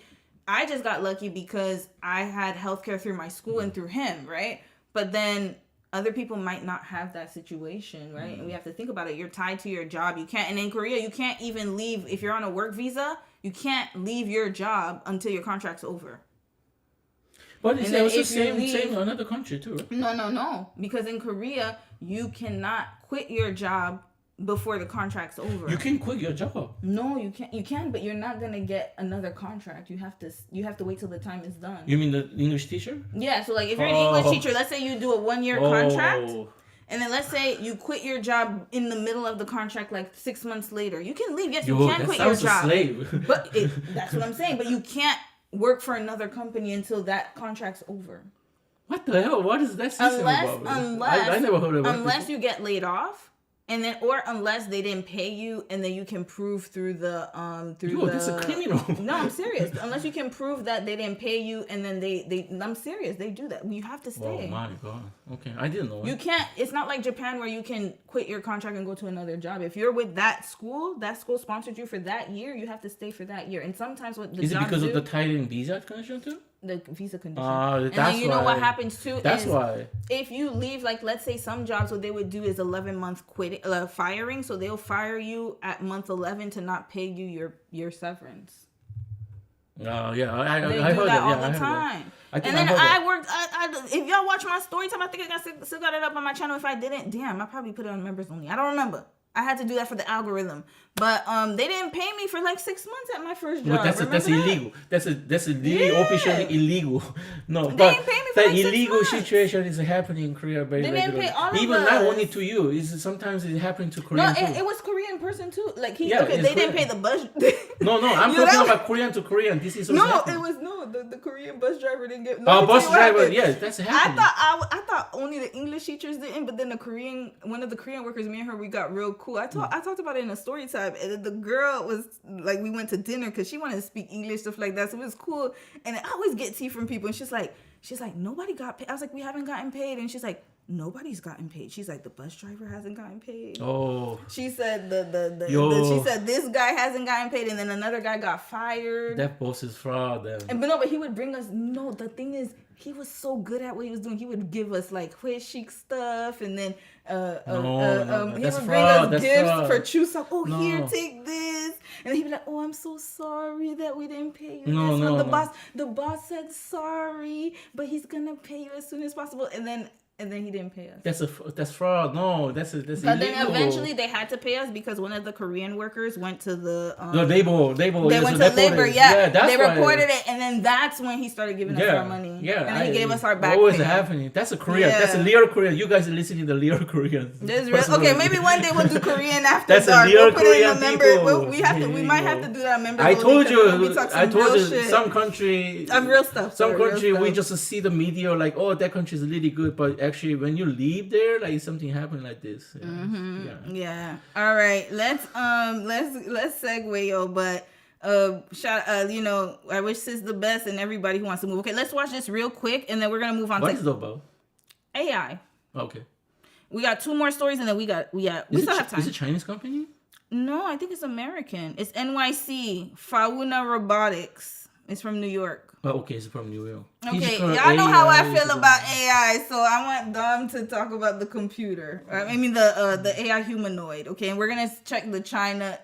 A: I just got lucky because I had healthcare through my school and through him, right? But then other people might not have that situation, right? And we have to think about it. You're tied to your job. You can't, and in Korea, you can't even leave. If you're on a work visa, you can't leave your job until your contract's over.
D: But it's
A: then
D: also
A: if you
D: same
A: leave-
D: in another country too, right?
A: No. Because in Korea, you cannot quit your job before the contract's over.
D: You can quit your job.
A: No, you can't. You can, but you're not gonna get another contract. You have to wait till the time is done.
D: You mean the English teacher?
A: Yeah. So like, if you're an English teacher, let's say you do a 1-year contract, and then let's say you quit your job in the middle of the contract, like 6 months later. You can leave. Yes, you can
D: that
A: quit your
D: sounds
A: job.
D: a slave.
A: But that's what I'm saying. But you can't work for another company until that contract's over.
D: What the hell? What is that system about? I never heard of it.
A: Unless you get laid off. And then, or unless they didn't pay you, and then you can prove through the
D: That's a criminal.
A: No, I'm serious. Unless you can prove that they didn't pay you, and then I'm serious. They do that. You have to stay.
D: Oh my god. Okay, I didn't know.
A: You can't. It's not like Japan where you can quit your contract and go to another job. If you're with that school sponsored you for that year. You have to stay for that year. And sometimes what the
D: Is it
A: jobs
D: because
A: do,
D: of the Thailand visa condition too?
A: the visa condition.
D: And
A: And then you know what happens too.
D: That's
A: is
D: why.
A: If you leave, like let's say some jobs, what they would do is 11-month firing. So they'll fire you at month 11 to not pay you your severance.
D: Yeah,
A: They
D: I
A: do
D: heard
A: that all
D: yeah,
A: the
D: I heard
A: time.
D: that.
A: And then I worked. If y'all watch my story time, I think I still got it up on my channel. If I didn't, damn, I probably put it on members only. I don't remember. I had to do that for the algorithm, but they didn't pay me for like 6 months at my first job.
D: But that's illegal. That's really officially illegal. No,
A: They
D: but
A: didn't pay me for
D: that
A: like 6
D: illegal
A: months.
D: situation is happening in Korea very
A: They didn't
D: regularly.
A: pay all of
D: Even not
A: us.
D: only to you, it's sometimes it's happening to
A: No,
D: Korean too.
A: it was Korean person too. Like
D: Yeah,
A: okay,
D: it's
A: they didn't pay
D: Korean.
A: the bus.
D: No, I'm
A: You know
D: talking
A: that-
D: about Korean to Korean. This is what's
A: No,
D: happening.
A: it was the Korean bus driver didn't get.
D: Oh,
A: let me
D: bus
A: tell you what
D: driver,
A: happened.
D: yeah, that's
A: I
D: happening.
A: thought only the English teachers didn't, but then one of the Korean workers, me and her, we got real cool. I talked about it in a story time, and then the girl was like, we went to dinner because she wanted to speak English, stuff like that, so it was cool. And I always get tea from people, and she's like, nobody got paid. I was like, we haven't gotten paid, and she's like, nobody's gotten paid. She's like, the bus driver hasn't gotten paid.
D: Oh,
A: She said
D: Yo.
A: she said this guy hasn't gotten paid, and then another guy got fired.
D: that boss is fraud. Then.
A: But he would bring us. No, the thing is, he was so good at what he was doing. He would give us like Huay Chic stuff, and then he would
D: that's
A: bring
D: fraud,
A: us
D: that's
A: gifts
D: fraud.
A: for Chuseok. Oh,
D: No.
A: here, take this, and he'd be like, "Oh, I'm so sorry that we didn't pay you."
D: No,
A: this.
D: no,
A: the
D: no.
A: boss said sorry, but he's gonna pay you as soon as possible, and then he didn't pay us.
D: That's fraud. No, that's
A: But
D: illegal.
A: then eventually they had to pay us because one of the Korean workers went to the
D: the labor.
A: They
D: yes,
A: went
D: so
A: to labor,
D: that's
A: they
D: why-
A: reported it, and then that's when he started giving us our money.
D: Yeah,
A: and then he gave us our back
D: What was
A: pay.
D: happening? That's a Korean.
A: Yeah.
D: That's a real Korean. You guys are listening to the real Koreans.
A: There's real, okay, maybe one day we'll do Korean after
D: That's a
A: dark.
D: real
A: We'll put it in
D: Korean
A: the member.
D: people.
A: We might have to do that on members.
D: I
A: only,
D: told
A: 'cause then we
D: you.
A: talk
D: I
A: some
D: told
A: real
D: you.
A: shit.
D: Some country.
A: Real stuff.
D: Some
A: real
D: country we
A: stuff.
D: just see the media like, oh, that country is really good, but actually when you leave there, like something happened like this. Yeah.
A: Mm-hmm. Yeah. All right. Let's segue, yo. But I wish Sis the best and everybody who wants to move. Okay, let's watch this real quick, and then we're gonna move on
D: What
A: to
D: is it about?
A: AI.
D: Okay.
A: We got 2 more stories, and then we still have time.
D: Is it Chinese company?
A: No, I think it's American. It's NYC, Fauna Robotics. It's from New York.
D: Oh, okay, it's from New York.
A: Okay,
D: Physical
A: y'all know how I
D: AI
A: feel about AI, so I want Dom to talk about the computer. I mean the AI humanoid. Okay, and we're gonna check the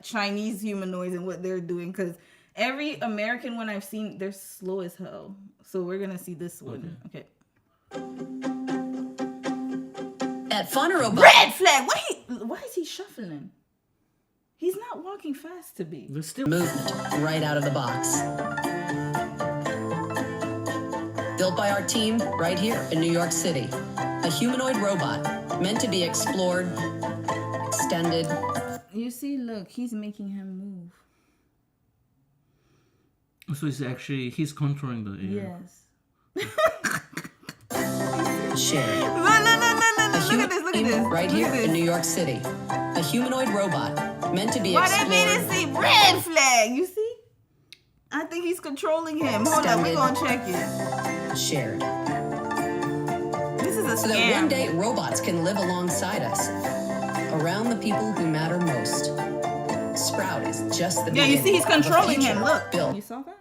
A: Chinese humanoids and what they're doing, because every American one I've seen, they're slow as hell. So we're gonna see this one. Okay.
F: At Fauna Robots.
A: Red flag. Why is he shuffling? He's not walking fast to be.
D: They're still
F: Movement right out of the box. Built by our team right here in New York City. A humanoid robot meant to be explored, extended.
A: You see, look, he's making him move.
D: So it's actually he's controlling the AI.
A: Yes.
F: Shared.
A: Look at this. Look at this.
F: Right
A: Look
F: here
A: at this.
F: in New York City. A humanoid robot meant to be
A: Why they made it
F: explored,
A: say red flag? You see? I think he's controlling him. Hold on, we're gonna check it.
F: shared.
A: This is a
F: So that one
A: scam.
F: day robots can live alongside us, around the people who matter most. Sprout is just the
A: Yeah, you see, he's
F: beginning of a
A: controlling
F: future
A: him. Look,
F: built
A: you saw that?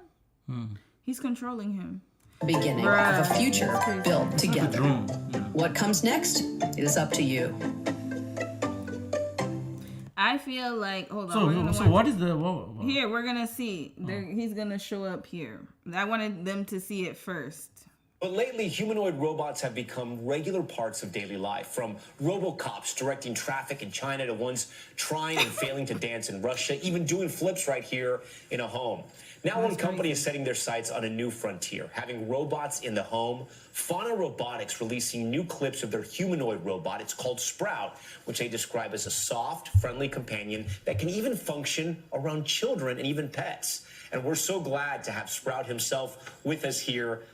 A: He's controlling him.
F: beginning
A: Bruh.
F: of a future built
D: It's like a
F: together.
D: drone. Yeah.
F: What comes next is up to you.
A: I feel like hold on.
B: So what is the
A: Here we're gonna see. He's gonna show up here. I wanted them to see it first.
G: But lately, humanoid robots have become regular parts of daily life, from robocops directing traffic in China to ones trying and failing to dance in Russia, even doing flips right here in a home. Now one company is setting their sights on a new frontier, having robots in the home. Fauna Robotics releasing new clips of their humanoid robot. It's called Sprout, which they describe as a soft, friendly companion that can even function around children and even pets. And we're so glad to have Sprout himself with us here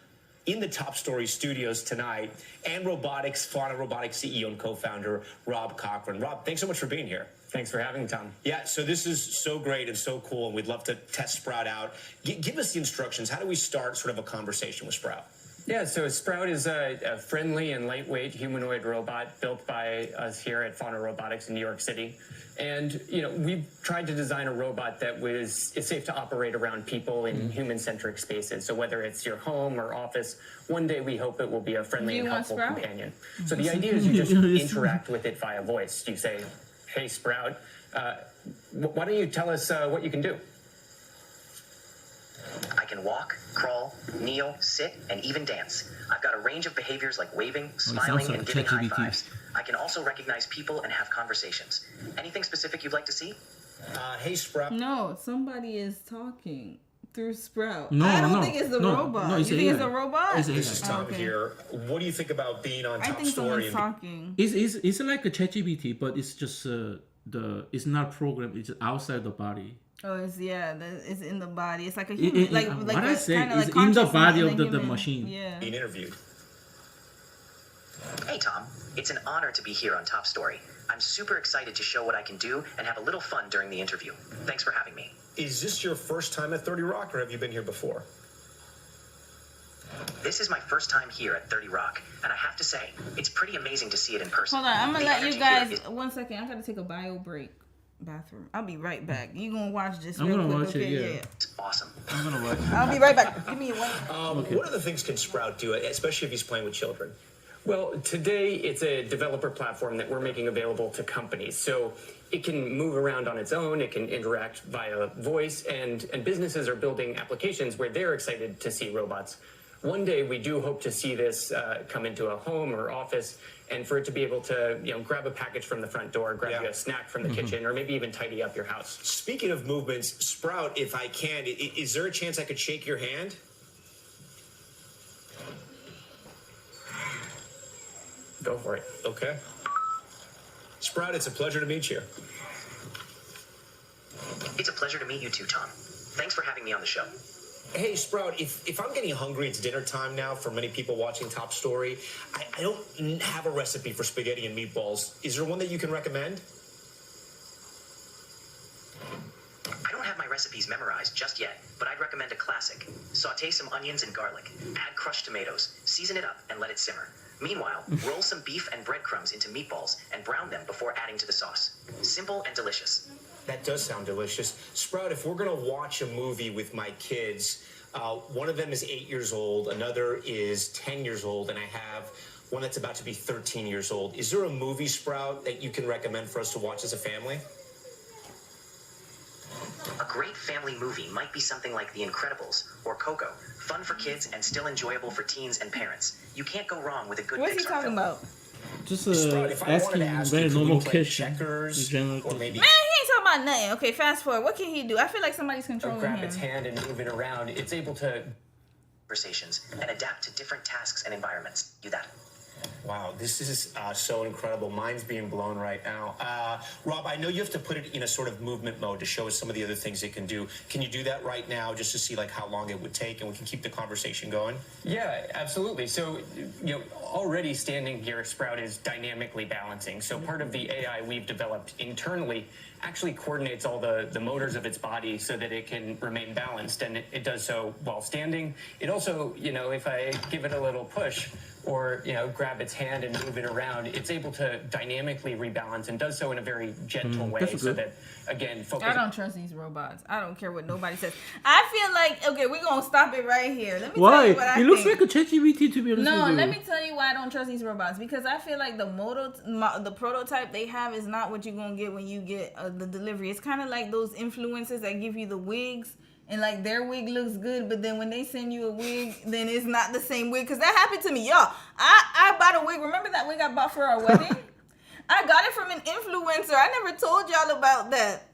G: in the Top Story studios tonight, and Fauna Robotics CEO and co-founder Rob Cochran. Rob, thanks so much for being here.
H: Thanks for having me, Tom.
G: Yeah, so this is so great and so cool, and we'd love to test Sprout out. Give us the instructions. How do we start sort of a conversation with Sprout?
H: Yeah, so Sprout is a friendly and lightweight humanoid robot built by us here at Fauna Robotics in New York City. And, we've tried to design a robot that is safe to operate around people in human-centric spaces. So whether it's your home or office, one day we hope it will be a friendly and helpful companion. So the idea is you just interact with it via voice. You say, hey, Sprout, why don't you tell us what you can do?
I: I can walk, crawl, kneel, sit, and even dance. I've got a range of behaviors like waving, smiling, and giving high fives. I can also recognize people and have conversations. Anything specific you'd like to see?
G: Hey, Sprout.
A: No, somebody is talking through Sprout.
B: No,
A: I don't
B: no,
A: think it's the
B: no,
A: robot.
B: no,
A: You
B: it's
A: think
B: AI.
A: it's a robot?
B: It's
G: This is Tom
A: Okay.
G: here. What do you think about being on
A: I
G: Top
A: think
G: Story?
A: someone's talking.
B: It's like a ChatGPT, but it's just it's not programmed. It's outside the body.
A: Oh, it's in the body. It's like a human, like
B: what I
A: a
B: say
A: kinda
B: is
A: like
B: in the
A: consciousness
B: body
A: in
B: of
A: a
B: the
A: human.
B: machine.
A: Yeah.
G: Being interviewed.
I: Hey, Tom. It's an honor to be here on Top Story. I'm super excited to show what I can do and have a little fun during the interview. Thanks for having me.
G: Is this your first time at 30 Rock, or have you been here before?
I: This is my first time here at 30 Rock, and I have to say, it's pretty amazing to see it in person.
A: Hold on, I'm gonna
I: The
A: let you
I: energy
A: guys
I: here is-
A: 1 second. I gotta take a bio break. Bathroom. I'll be right back. You gonna watch this?
B: I'm
A: real
B: gonna
A: quick,
B: watch
A: okay?
B: it, yeah.
I: It's awesome.
B: I'm gonna watch.
A: I'll be right back. Give me one.
G: What other things can Sprout do, especially if he's playing with children?
H: Well, today it's a developer platform that we're making available to companies. So it can move around on its own, it can interact via voice, and businesses are building applications where they're excited to see robots. One day we do hope to see this come into a home or office, and for it to be able to grab a package from the front door, grab you a snack from the kitchen, or maybe even tidy up your house.
G: Speaking of movements, Sprout, if I can, is there a chance I could shake your hand?
H: Go for it.
G: Okay. Sprout, it's a pleasure to meet you.
I: It's a pleasure to meet you too, Tom. Thanks for having me on the show.
G: Hey, Sprout, if I'm getting hungry, it's dinner time now for many people watching Top Story. I don't have a recipe for spaghetti and meatballs. Is there one that you can recommend?
I: I don't have my recipes memorized just yet, but I'd recommend a classic. Sauté some onions and garlic, add crushed tomatoes, season it up, and let it simmer. Meanwhile, roll some beef and breadcrumbs into meatballs and brown them before adding to the sauce. Simple and delicious.
G: That does sound delicious. Sprout, if we're going to watch a movie with my kids, one of them is 8 years old, another is 10 years old, and I have one that's about to be 13 years old. Is there a movie, Sprout, that you can recommend for us to watch as a family?
I: A great family movie might be something like The Incredibles or Coco. Fun for kids and still enjoyable for teens and parents. You can't go wrong with a good
A: What's he
I: Pixar
A: talking
I: film.
A: about?
B: Just
G: Sprout, if I wanted
B: asking
G: to ask
B: very
G: you, could we
B: normal
G: play
B: question.
G: checkers,
B: General
G: or maybe
A: Man, he ain't talking about nothing. Okay, fast forward. What can he do? I feel like somebody's controlling
H: Grab
A: him.
H: its hand and move it around. It's able to
I: Conversations and adapt to different tasks and environments. Do that.
G: Wow, this is so incredible. Mine's being blown right now. Rob, I know you have to put it in a sort of movement mode to show us some of the other things it can do. Can you do that right now just to see like how long it would take, and we can keep the conversation going?
H: Yeah, absolutely. So, already standing here, Sprout is dynamically balancing. So part of the AI we've developed internally actually coordinates all the motors of its body so that it can remain balanced, and it does so while standing. It also, if I give it a little push or, grab its hand and move it around, it's able to dynamically rebalance and does so in a very gentle way so that, again, focus.
A: I don't trust these robots. I don't care what nobody says. I feel like, okay, we're going to stop it right here. Let me tell
B: Why?
A: you what I
B: It looks
A: think.
B: like a ChatGPT, to be honest
A: No,
B: with you.
A: let me tell you what why I don't trust these robots, because I feel like the prototype they have is not what you're gonna get when you get the delivery. It's kind of like those influencers that give you the wigs, and like their wig looks good, but then when they send you a wig, then it's not the same wig. Because that happened to me, y'all. I bought a wig. Remember that wig I bought for our wedding? I got it from an influencer. I never told y'all about that.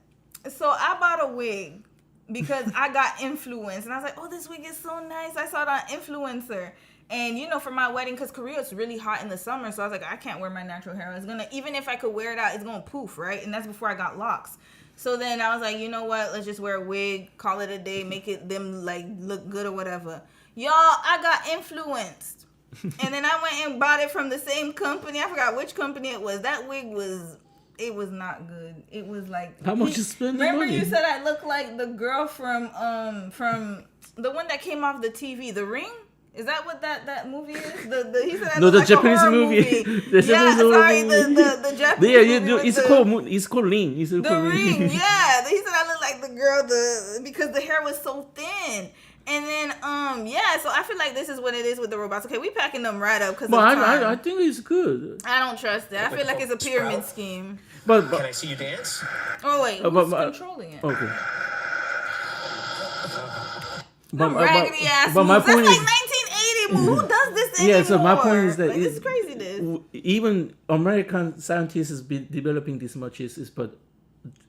A: So I bought a wig because I got influenced, and I was like, oh, this wig is so nice. I saw it on influencer. And you know, for my wedding, because Korea it's really hot in the summer, so I was like, I can't wear my natural hair. It's gonna, even if I could wear it out, it's gonna poof, right? And that's before I got locks. So then I was like, you know what? Let's just wear a wig, call it a day, make it them like look good or whatever. Y'all, I got influenced, and then I went and bought it from the same company. I forgot which company it was. That wig was. It was not good. It was like,
B: how much you spend?
A: Remember
B: money?
A: You said I look like the girl from the one that came off the TV, The Ring. Is that what that movie is? He said I
B: no,
A: look
B: the
A: like
B: Japanese
A: a horror
B: movie.
A: The Japanese
B: Yeah,
A: movie.
B: it's called Ling. It's
A: The
B: called
A: Ring. Yeah, he said I look like the girl because the hair was so thin. And then so I feel like this is what it is with the robots. Okay, we packing them right up because
B: I think it's good.
A: I don't trust it. I feel like it's a pyramid scheme.
G: Can I see you dance?
A: Oh wait, who's controlling it?
B: Okay.
A: Raggedy ass
B: but my
A: moves. That's
B: point
A: like
B: is,
A: 1980 move. Who does this anymore?
B: yeah. So my point is that
A: like, it's craziness.
B: Even American scientists has been developing this much. But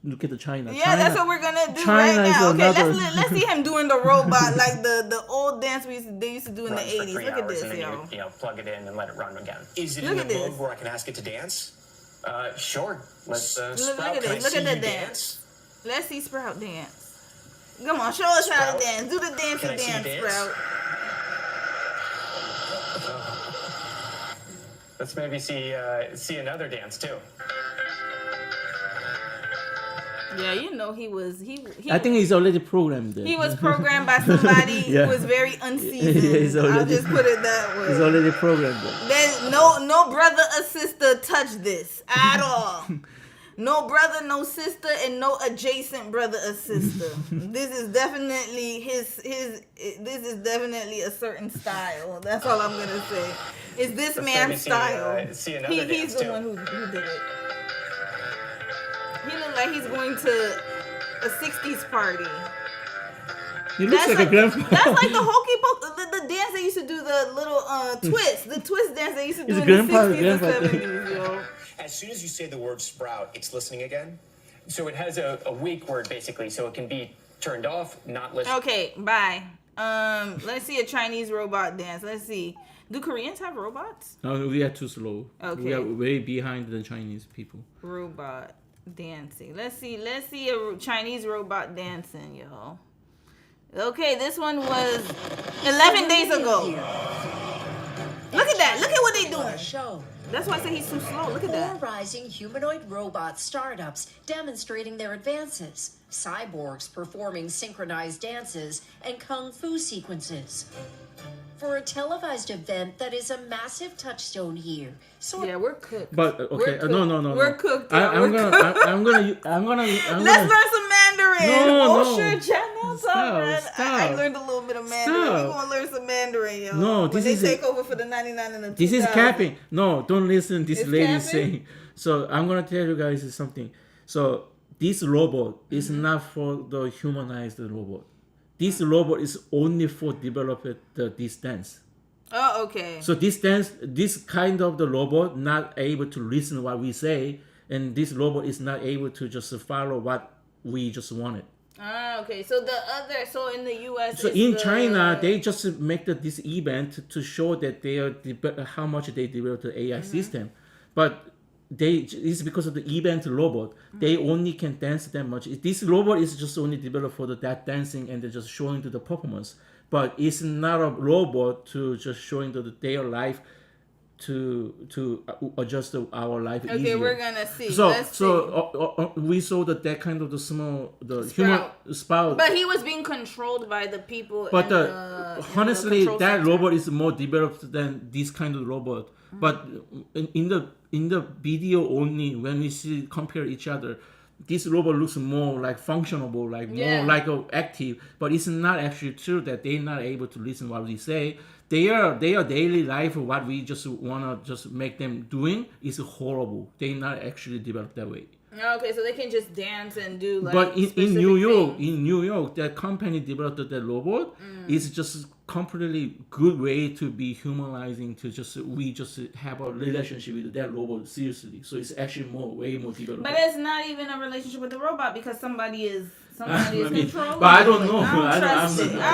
B: look at the China.
A: Yeah, that's what we're gonna do right now. Okay, let's see him doing the robot like the old dance they used to do in the 80s. Look at this, yo.
H: You know, plug it in and let it run again.
G: Is it in the mode where I can ask it to dance?
H: Sure. Let's
A: look
H: Sprout,
A: at
H: can I
A: this. Look
H: see
A: at the
H: you
A: dance. Let's see Sprout dance. Come on, show us how to dance. Do the dancey dance, Sprout.
H: Let's maybe see another dance too.
A: Yeah, you know he
B: I think he's already programmed there.
A: He was programmed by somebody who was very unseasoned. I'll just put it that way.
B: He's already programmed there.
A: There's no brother or sister touch this at all. No brother, no sister, and no adjacent brother or sister. This is definitely this is definitely a certain style. That's all I'm gonna say. It's this man's style. He's the one who did it. He looks like he's going to a 60s party.
B: He looks like a grandpa.
A: That's like the hokey pokey, the dance they used to do, the little twist, the twist dance they used to do
B: It's
A: in
B: grandpa,
A: the 60s and 70s, yo.
G: As soon as you say the word sprout, it's listening again?
H: So it has a wake word basically, so it can be turned off, not listening.
A: Okay, bye. Let's see a Chinese robot dance. Let's see. Do Koreans have robots?
B: No, we are too slow.
A: Okay.
B: We are way behind the Chinese people.
A: Robot dancing. Let's see a Chinese robot dancing, y'all. Okay, this one was 11 days ago. Look at that. Look at what they doing.
J: Show.
A: That's why I say he's too slow. Look at that.
J: 4 rising humanoid robot startups demonstrating their advances. Cyborgs performing synchronized dances and kung fu sequences. For a televised event that is a massive touchstone here. So
A: yeah, we're cooked.
B: But okay, no.
A: We're cooked.
B: I'm gonna.
A: Let's learn some Mandarin.
B: No.
A: Sure, channel.
B: Stop.
A: I learned a little bit of Mandarin. We're gonna learn some Mandarin, yo.
B: No,
A: when they take over for the 99 and the 2000.
B: This is capping. No, don't listen. This
A: It's
B: lady
A: capping?
B: saying. So I'm gonna tell you guys something. So this robot is not for the humanized robot. This robot is only for developing this dance.
A: Oh, okay.
B: So this kind of the robot not able to listen what we say, and this robot is not able to just follow what we just wanted.
A: Ah, okay. So in the U.S.
B: So in China, they just make this event to show that they are how much they developed the AI system, but it's because of the event robot. They only can dance that much. This robot is just only developed for that dancing and they're just showing to the performance. But it's not a robot to just showing to their life to adjust our life easier.
A: Okay, we're gonna see.
B: So we saw that kind of the small human spout.
A: But he was being controlled by the people.
B: But honestly,
A: the
B: that
A: center.
B: robot is more developed than this kind of robot. Mm-hmm. But in the video only, when we see compare each other, this robot looks more like functional, more like active. But it's not actually true that they're not able to listen what we say.
D: their daily life, what we just wanna just make them doing is horrible. They not actually developed that way.
A: Okay, so they can just dance and do like.
D: But in
A: specific
D: New York, that company developed that robot is just completely good way to be humanizing. To just we just have a relationship with that robot seriously. So it's actually way more developed.
A: But it's not even a relationship with the robot because somebody is controlling.
D: But I don't know.
A: I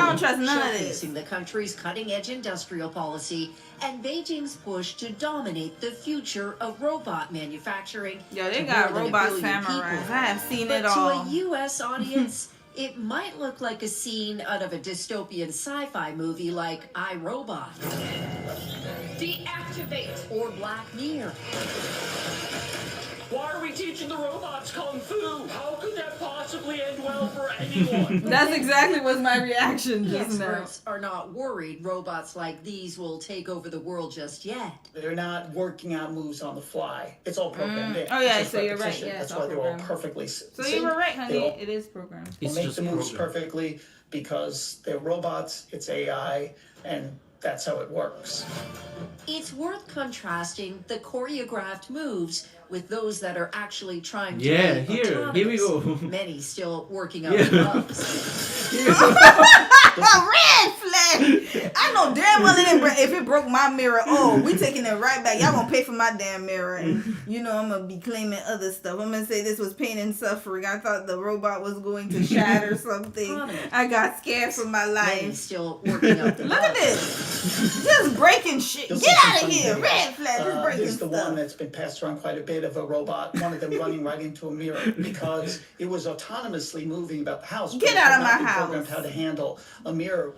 A: don't trust none of this.
J: Showcasing the country's cutting-edge industrial policy and Beijing's push to dominate the future of robot manufacturing.
A: Yo, they
J: to
A: got
J: more than
A: robot
J: 1 billion
A: samurais.
J: people.
A: I have seen
J: But
A: it all.
J: to a U.S. audience, it might look like a scene out of a dystopian sci-fi movie like iRobot. Deactivate or Black Mirror.
G: Why are we teaching the robots kung fu? How could that possibly end well for anyone?
A: That's exactly was my reaction
J: The
A: just now.
J: experts are not worried robots like these will take over the world just yet.
K: They're not working out moves on the fly. It's all programmed in.
A: Oh, yeah,
K: It's just
A: so you're right.
K: repetition.
A: Yeah, it's
K: That's
A: all
K: why they're all
A: programmed.
K: perfectly
A: So you were right, honey. It is programmed.
K: They
D: It's
K: make
D: just
K: the moves
D: programmed.
K: perfectly because they're robots, it's AI, and that's how it works.
J: It's worth contrasting the choreographed moves with those that are actually trying to
D: Yeah,
J: be
D: here we
J: autonomous.
D: go.
J: Many still working out
D: Yeah.
J: the bugs.
A: Red flag. I know damn well it didn't if it broke my mirror. Oh, we taking it right back. Y'all gonna pay for my damn mirror, and you know I'm gonna be claiming other stuff. I'm gonna say this was pain and suffering. I thought the robot was going to shatter something. I got scared for my
J: Many
A: life.
J: still working out the
A: Look at
J: bugs.
A: this, just breaking shit.
K: You'll
A: Get
K: see some
A: out of
K: funny
A: here,
K: videos.
A: red flag. Just breaking
K: Here's the
A: stuff.
K: one that's been passed around quite a bit of a robot, one of them running right into a mirror because it was autonomously moving about the house. but
A: Get
K: it
A: out
K: had
A: of
K: not
A: my
K: been programmed
A: house.
K: how to handle a mirror.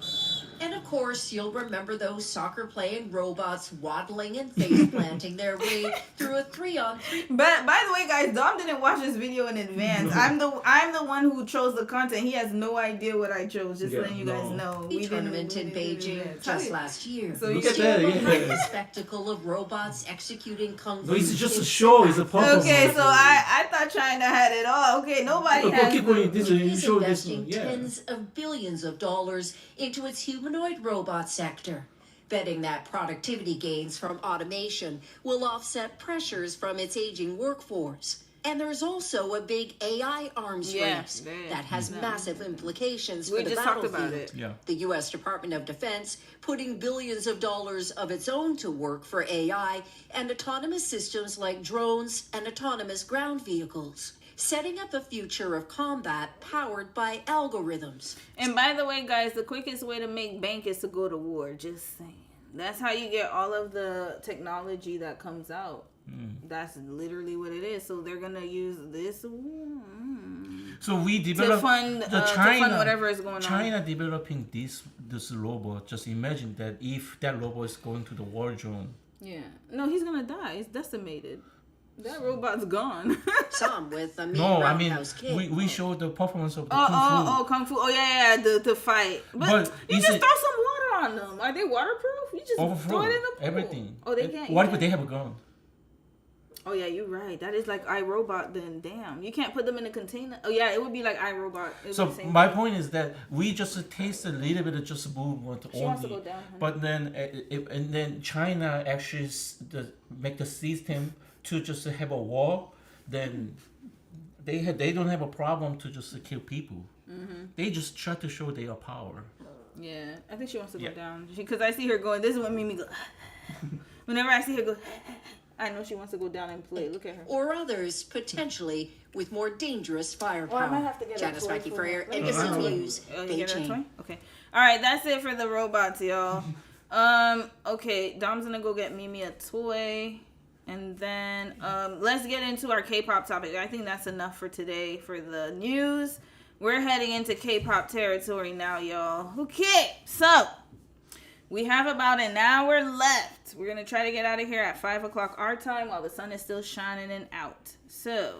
J: And of course, you'll remember those soccer-playing robots waddling and face-planting their way through a 3-on-3.
A: But by the way, guys, Dom didn't watch this video in advance. I'm the one who chose the content. He has no idea what I chose. Just letting you guys know.
J: The tournament in Beijing just last year.
A: So
D: Look
A: you
D: at
J: Still
D: that,
J: behind
D: yeah.
J: the spectacle of robots executing kung fu.
D: No, it's just a
J: is
D: show. It's a performance.
A: Okay, so I thought China had it all. Okay, nobody has.
D: keep going. This you
J: He's
D: show this.
J: investing
D: Yeah.
J: tens of billions of dollars into its humanoid robot sector, betting that productivity gains from automation will offset pressures from its aging workforce. And there's also a big AI arms
A: Yeah,
J: race
A: yeah.
J: that has massive implications
A: We
J: for the
A: just talked
J: battlefield.
A: about it.
D: Yeah.
J: The U.S. Department of Defense putting billions of dollars of its own to work for AI and autonomous systems like drones and autonomous ground vehicles, setting up a future of combat powered by algorithms.
A: And by the way, guys, the quickest way to make bank is to go to war. Just saying. That's how you get all of the technology that comes out. That's literally what it is. So they're gonna use this
D: So we
A: to
D: developed
A: fund
D: the China,
A: whatever is going on.
D: China developing this robot. Just imagine that if that robot is going to the war zone.
A: Yeah. No, he's gonna die. It's decimated. That robot's gone.
J: Some with a mean
D: No, I mean
J: roundhouse kick.
D: we showed the performance of the
A: Oh,
D: kung fu.
A: kung fu. Oh, yeah, the fight. But you
D: is
A: just
D: it-
A: throw some water on them. Are they waterproof? You just
D: Overflow
A: throw it in the pool.
D: everything.
A: Oh, they can't.
D: What
A: you
D: if they
A: can't-
D: have a gun?
A: Oh, yeah, you're right. That is like iRobot then. Damn. You can't put them in a container. Oh, yeah, it would be like iRobot. It would
D: So
A: be the same
D: my
A: thing.
D: point is that we just taste a little bit of just movement
A: She
D: only,
A: wants to go down, honey.
D: but then and then China actually make the system to just have a war. Then they don't have a problem to just kill people.
A: Mm-hmm.
D: They just try to show their power.
A: Yeah, I think she wants to go
D: Yeah.
A: down. Because I see her going, this is what made me go. Whenever I see her go, I know she wants to go down and play. Look at her.
J: Or others, potentially, with more dangerous firepower.
A: Oh, I might have to get a
J: Janice
A: toy
J: Mackey
A: for
J: Freyer,
A: her. Let me
J: NBC
A: get a toy.
J: News,
A: Oh, you get her a
J: Beijing.
A: toy? Okay. All right, that's it for the robots, y'all. Okay, Dom's gonna go get Mimi a toy. And then let's get into our K-pop topic. I think that's enough for today for the news. We're heading into K-pop territory now, y'all. Okay, so we have about an hour left. We're going to try to get out of here at 5 o'clock our time while the sun is still shining and out. So,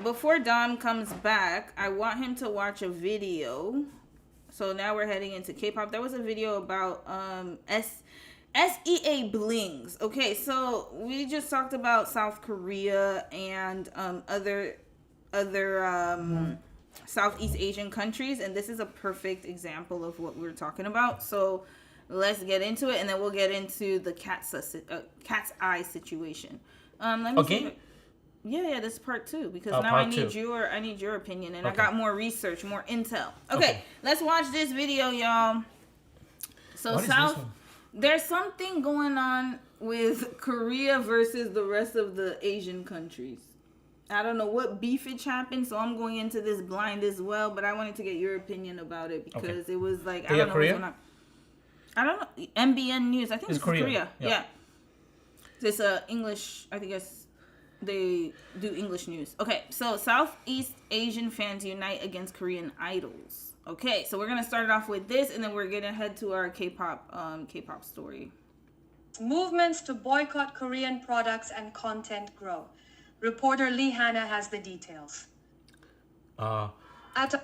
A: before Dom comes back, I want him to watch a video. So now we're heading into K-pop. There was a video about SEA Blings. Okay, so we just talked about South Korea and other Southeast Asian countries, and this is a perfect example of what we're talking about. So let's get into it, and then we'll get into the cat's eye situation. Let me
B: Okay.
A: see. Yeah, this is part 2 because
B: Oh,
A: now I
B: part
A: need
B: two.
A: your opinion, and I
B: Okay.
A: got more research, more intel. Okay, let's watch this video, y'all. So
B: What is this one?
A: there's something going on with Korea versus the rest of the Asian countries. I don't know what beefage happened, so I'm going into this blind as well, but I wanted to get your opinion about it because it was like, I don't know what's going on. I don't know. MBN News. I think it's Korea. Yeah. It's English. I think they do English news. Okay, so Southeast Asian fans unite against Korean idols. Okay, so we're gonna start off with this, and then we're gonna head to our K-pop story.
L: Movements to boycott Korean products and content grow. Reporter Lee Hanna has the details.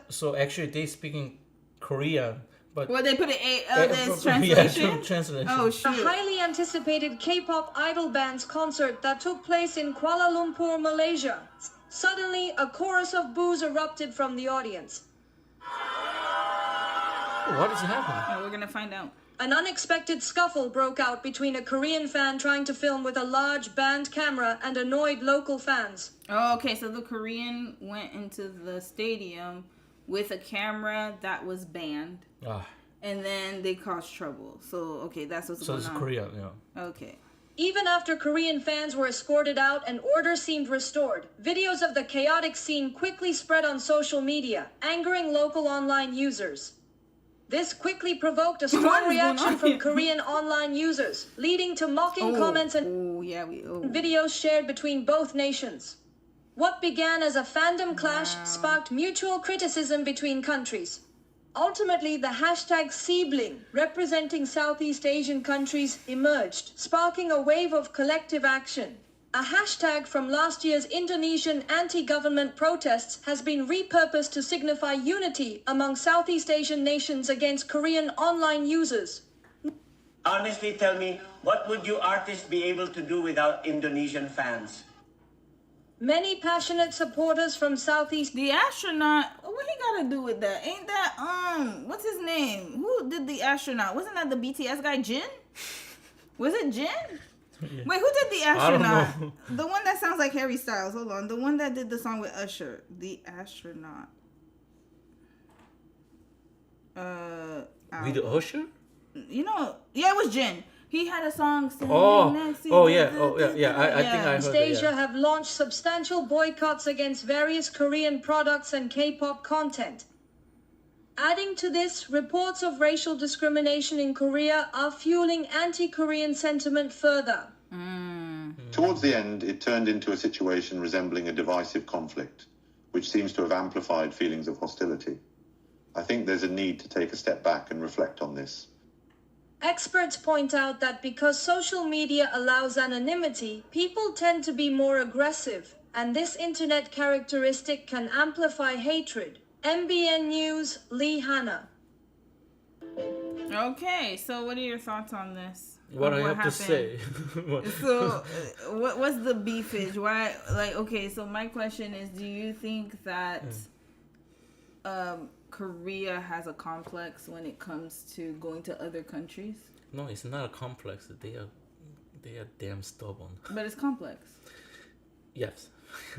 B: So actually, they speaking Korean, but
A: well, they put this translation.
B: Translation.
A: Oh
L: The
A: shoot!
L: highly anticipated K-pop idol band's concert that took place in Kuala Lumpur, Malaysia. Suddenly, a chorus of boos erupted from the audience.
B: What is happening?
A: Oh, we're gonna find out.
L: An unexpected scuffle broke out between a Korean fan trying to film with a large band camera and annoyed local fans.
A: Oh, okay, so the Korean went into the stadium with a camera that was banned, and then they caused trouble. So, okay, that's what's going on.
B: So it's Korea, yeah.
A: Okay.
L: Even after Korean fans were escorted out and order seemed restored, videos of the chaotic scene quickly spread on social media, angering local online users. This quickly provoked a strong reaction from Korean online users, leading to mocking comments and videos shared between both nations. What began as a fandom clash sparked mutual criticism between countries. Ultimately, the hashtag #Bling, representing Southeast Asian countries, emerged, sparking a wave of collective action. A hashtag from last year's Indonesian anti-government protests has been repurposed to signify unity among Southeast Asian nations against Korean online users.
M: Honestly, tell me, what would you artists be able to do without Indonesian fans?
L: Many passionate supporters from Southeast...
A: The astronaut, what he gotta do with that? Ain't that, what's his name? Who did the astronaut? Wasn't that the BTS guy, Jin? Was it Jin? Yeah. Wait, who did the astronaut?
B: I don't know.
A: The one that sounds like Harry Styles. Hold on. The one that did the song with Usher. The astronaut.
B: With Usher?
A: You know, yeah, it was Jin. He had a song.
B: I think I heard
L: East Asia have launched substantial boycotts against various Korean products and K-pop content. Adding to this, reports of racial discrimination in Korea are fueling anti-Korean sentiment further.
N: Towards the end, it turned into a situation resembling a divisive conflict, which seems to have amplified feelings of hostility. I think there's a need to take a step back and reflect on this.
L: Experts point out that because social media allows anonymity, people tend to be more aggressive, and this internet characteristic can amplify hatred. MBN News, Lee Hanna.
A: Okay, so what are your thoughts on this?
B: What I have to say.
A: So, what's the beefage? Why? Like, okay, so my question is: do you think that Korea has a complex when it comes to going to other countries?
B: No, it's not a complex. They are damn stubborn.
A: But it's complex.
B: Yes.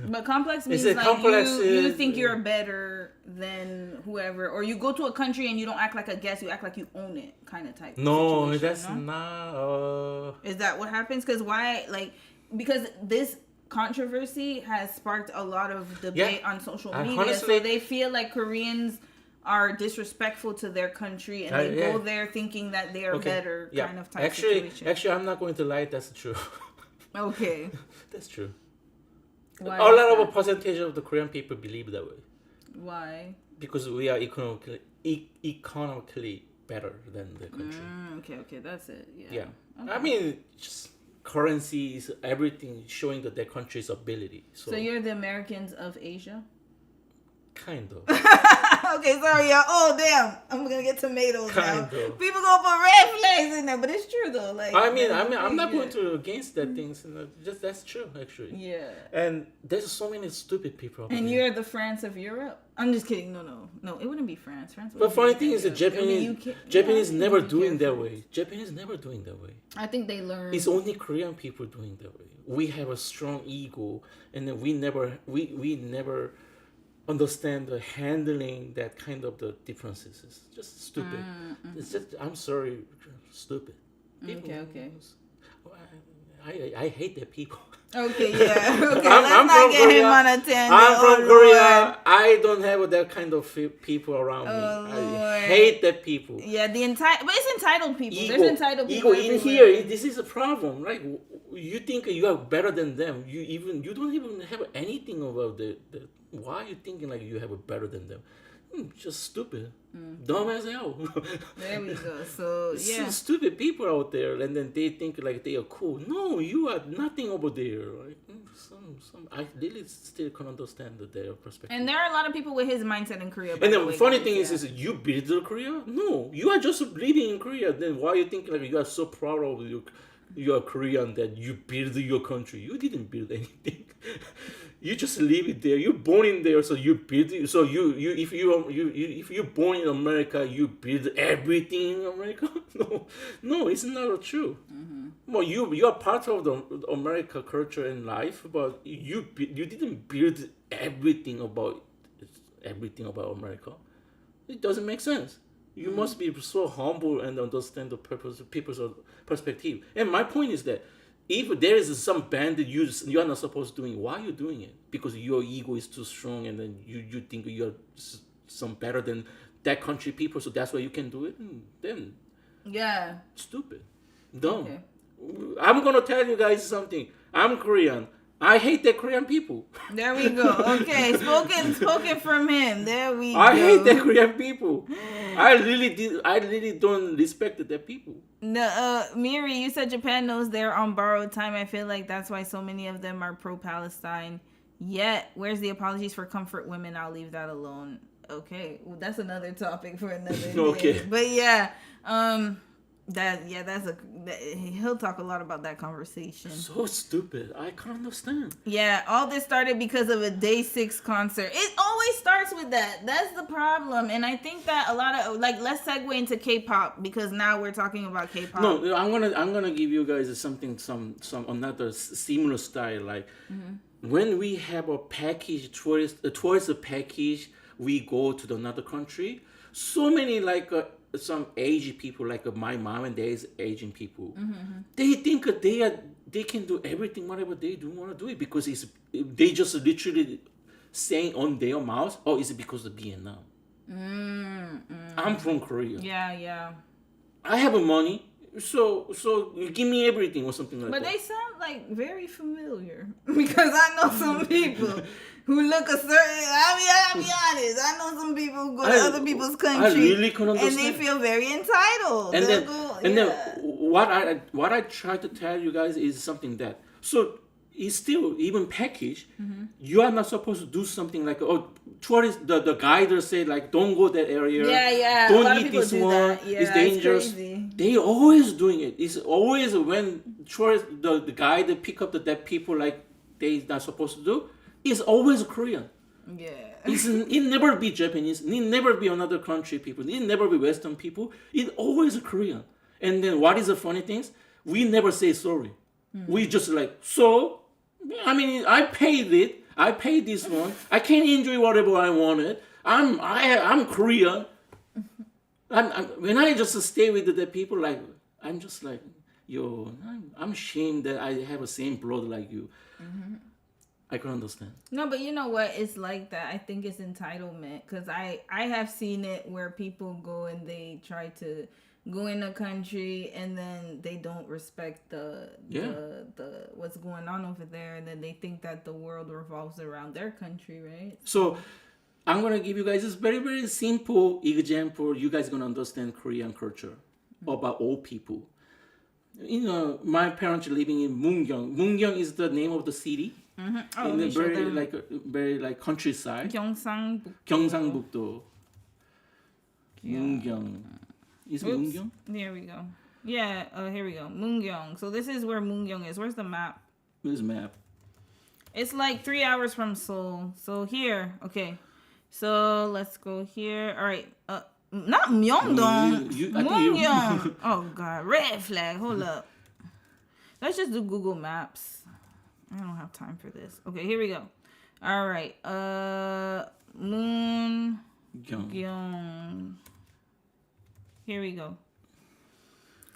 A: But complex means like you think you're better than whoever, or you go to a country and you don't act like a guest, you act like you own it, kind of type.
B: No,
A: situation,
B: that's not.
A: Is that what happens? Because this controversy has sparked a lot of debate on social media.
B: Honestly,
A: so they feel like Koreans are disrespectful to their country and they go there thinking that they are better, kind of type situation.
B: Actually, I'm not going to lie. That's true.
A: Okay.
B: That's true.
A: Why
B: a lot of a percentage of the Korean people believe that way.
A: Why?
B: Because we are economically better than the country.
A: Okay, that's it. Yeah.
B: Yeah.
A: Okay.
B: I mean, just currencies, everything showing that their country's ability. So
A: you're the Americans of Asia?
B: Kind of.
A: Okay, sorry, y'all. Oh, damn. I'm gonna get tomatoes now.
D: Kind of.
A: People gonna put red flags in there, but it's true though. Like,
D: I'm not going to against that things. Just that's true, actually.
A: Yeah.
D: And there's so many stupid people.
A: And you're the France of Europe. I'm just kidding. No. It wouldn't be France. France.
D: But funny thing is, the Japanese never
A: Yeah,
D: doing that way. Japanese never doing that way.
A: I think they learn.
D: It's only Korean people doing that way. We have a strong ego, and then we never understand the handling that kind of the differences. It's just stupid. It's just, I'm sorry, stupid. People,
A: Okay.
D: I hate that people.
A: Okay, yeah. Okay,
D: I'm
A: let's not
D: from
A: get
D: Korea.
A: him on a tangent.
D: I'm from
A: Oh,
D: Korea.
A: Lord.
D: I don't have that kind of people around me. I hate that people.
A: Yeah, but it's entitled people. There's entitled people.
D: Ego in
A: everywhere.
D: here. This is a problem, right? You think you are better than them. You don't even have anything about the. Why are you thinking like you have a better than them? Just stupid, dumb as hell.
A: There we go. So yeah,
D: Some stupid people out there, and then they think like they are cool. No, you are nothing over there. Right? I really still can't understand their perspective.
A: and there are a lot of people with his mindset in Korea.
D: And the funny thing is you build Korea? No, you are just living in Korea. Then why are you thinking like you are so proud of you are Korean that you build your country? You didn't build anything. You just live it there. You're born in there, so you build it. So if you're born in America, you build everything in America. No, it's not true. Well, you are part of the America culture and life, but you didn't build everything about America. It doesn't make sense. You must be so humble and understand the people's perspective. And my point is that if there is some band that you are not supposed to doing, why are you doing it? Because your ego is too strong, and then you think you're some better than that country people, so that's why you can do it. And then stupid, dumb. Okay. I'm gonna tell you guys something. I'm Korean. I hate the Korean people.
A: There we go. Okay, spoken from him. There we go.
D: I hate the Korean people. I really don't respect the people.
A: No, Miri, you said Japan knows they're on borrowed time. I feel like that's why so many of them are pro-Palestine. Yet, where's the apologies for comfort women? I'll leave that alone. Okay, well, that's another topic for another day.
D: Okay.
A: But yeah, he'll talk a lot about that conversation.
D: So stupid. I can't understand.
A: Yeah, all this started because of a Day 6 concert. It always starts with that. That's the problem. And I think that a lot of let's segue into K-pop, because now we're talking about K-pop.
D: No, I'm gonna give you guys something, some another similar style. Like when we have a package towards a package, we go to another country. So many some Asian people, like my mom and dad's Asian people, they think they can do everything, whatever they do want to do it, because they just literally saying on their mouth, oh, it's because of Vietnam. I'm from Korea.
A: Yeah.
D: I have money, so give me everything or something like
A: but
D: that.
A: But they sound like very familiar, because I know some people who look a certain. I'll be honest. I know some people who go to other people's country,
D: I really couldn't understand.
A: And they feel very entitled.
D: And then what I try to tell you guys is something that it's still even package. You are not supposed to do something like tourist. The guide say like don't go that area.
A: Yeah.
D: Don't eat this one.
A: Yeah,
D: it's dangerous. They always doing it. It's always when tourist the guide pick up the dead people like they not supposed to do. It's always Korean.
A: Yeah.
D: It never be Japanese. It never be another country people. It never be Western people. It always Korean. And then what is the funny things? We never say sorry. We just like, I paid it. I paid this one. I can enjoy whatever I wanted. I'm Korean. When I just stay with the people, like I'm just like, I'm ashamed that I have the same blood like you. I can understand.
A: No, but you know what? It's like that. I think it's entitlement, because I have seen it where people go and they try to go in a country and then they don't respect the what's going on over there, and then they think that the world revolves around their country, right?
D: So I'm gonna give you guys this very, very simple example. You guys gonna understand Korean culture about old people. My parents are living in Mungyong. Mungyong is the name of the city. In a very countryside.
A: 경상북도.
D: 경상북도. Moongyong. Is
A: Oops.
D: Moongyong?
A: There we go. Yeah, here we go. Moongyong. So this is where Moongyong is. Where's the map?
D: Where's the map?
A: It's like 3 hours from Seoul. So here, okay. So let's go here. All right. Not Myeongdong. Moongyong. Oh God, red flag. Hold up. Let's just do Google Maps. I don't have time for this. Okay, here we go. All right. Moongyong. Here we go.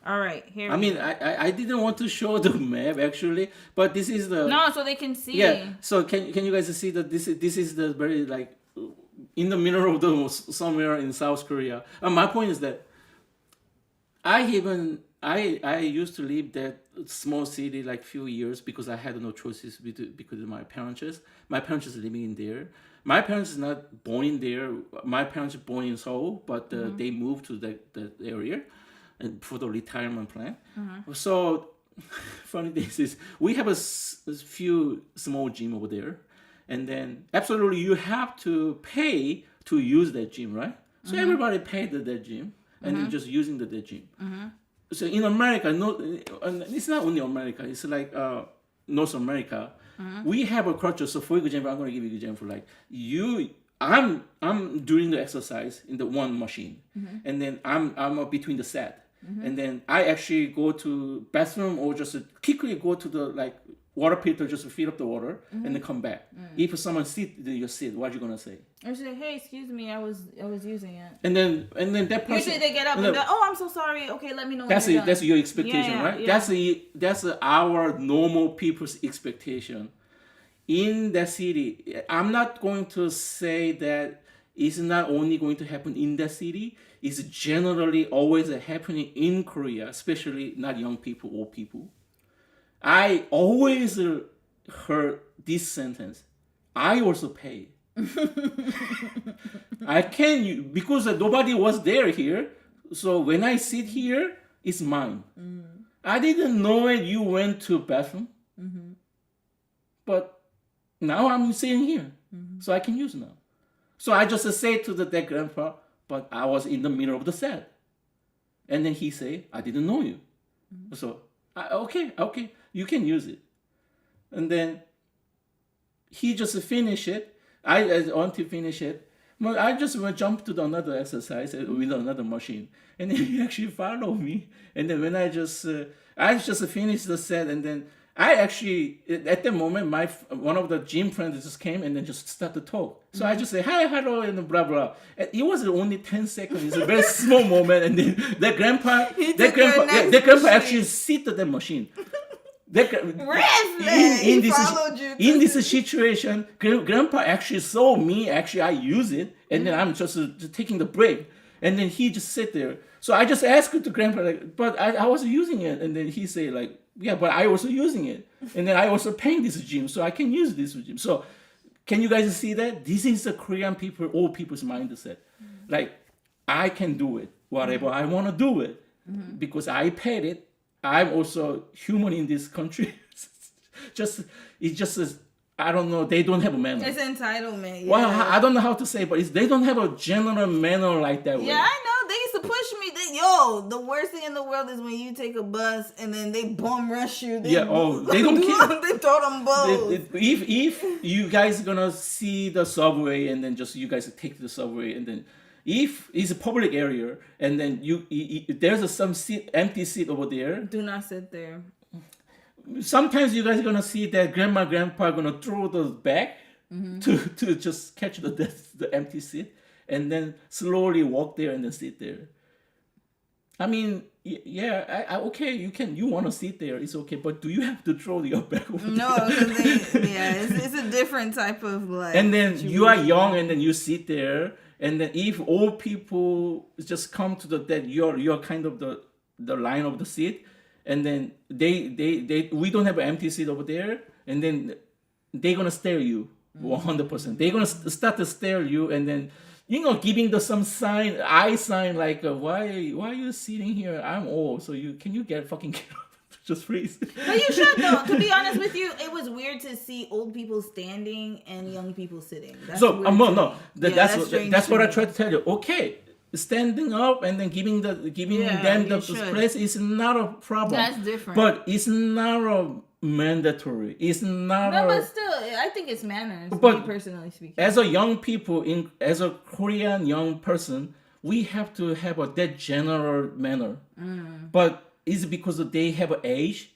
A: All right, here.
D: I mean, I didn't want to show the map actually, but this is the
A: no, so they can see.
D: Yeah. So can you guys see that this is the very like in the middle of the somewhere in South Korea. My point is that I used to live that small city like few years because I had no choices because of my parents. My parents is living in there. My parents is not born in there. My parents are born in Seoul, but they moved to that area and for the retirement plan. So funny thing is we have a few small gym over there. And then absolutely you have to pay to use that gym, right? So everybody paid that gym and then just using that gym. So in America, it's not only America, it's like North America. We have a culture. So for example, I'm going to give you an example. Like I'm doing the exercise in the one machine, and then I'm between the set, and then I actually go to bathroom or just quickly go to the like water filter just to fill up the water and then come back. If someone sit your seat, what are you gonna say?
A: I say, hey, excuse me, I was using it.
D: And then that person.
A: Usually they get up and oh, I'm so sorry. Okay, let me know.
D: That's your expectation, right?
A: Yeah.
D: That's our normal people's expectation. In that city, I'm not going to say that it's not only going to happen in that city. It's generally always happening in Korea, especially not young people, old people. I always heard this sentence. I also pay. I can because nobody was there here. So when I sit here, it's mine. I didn't know it. You went to bathroom, but now I'm sitting here, so I can use now. So I just say to that grandpa, but I was in the middle of the set, and then he say, I didn't know you. So okay. You can use it. And then he just finished it. I want to finish it. But I just jump to another exercise with another machine. And then he actually followed me. And then when I just finished the set, and then I actually, at the moment, one of the gym friends just came and then just started to talk. So I just say, hi, hello, and blah, blah. And it was only 10 seconds. It's a very small moment. And then that grandpa actually sit at the machine. In this situation, grandpa actually saw me. Actually, I use it, and then I'm just taking the break, and then he just sit there. So I just asked the grandpa, like, but I was using it, and then he say like, yeah, but I also using it, and then I also paying this gym, so I can use this gym. So can you guys see that? This is the Korean people, old people's mindset. Like, I can do it, whatever I want to do it, because I paid it. I'm also human in this country. It's just I don't know. They don't have a manner.
A: It's entitlement. Yeah.
D: Well, I don't know how to say, but they don't have a general manner like that.
A: Yeah,
D: way.
A: I know. They used to push me. The worst thing in the world is when you take a bus and then they bum rush you. They
D: don't care.
A: They throw them balls.
D: If you guys gonna see the subway and then just you guys take the subway and then. If it's a public area and then there's some empty seat over there.
A: Do not sit there.
D: Sometimes you guys are gonna see that grandpa are gonna throw the bag to just catch the empty seat and then slowly walk there and then sit there. I mean, yeah, okay, you want to sit there, it's okay, but do you have to throw your bag over
A: No, it's a different type of like.
D: And then you are young and then you sit there. And then if old people just come to that you're kind of the line of the seat, and then we don't have an empty seat over there, and then they're gonna stare you 100%. They're gonna start to stare you, and then giving some eye sign like why are you sitting here? I'm old, so can you get up? Just freeze.
A: But you should though. To be honest with you, it was weird to see old people standing and young people sitting. That's
D: what I tried to tell you. Okay, standing up and then giving them the place is not a problem.
A: That's different.
D: But it's not a mandatory. It's not.
A: No, but still, I think it's manners.
D: But
A: me personally speaking,
D: as a young people, as a Korean young person, we have to have that general manner. But it's because they have an age,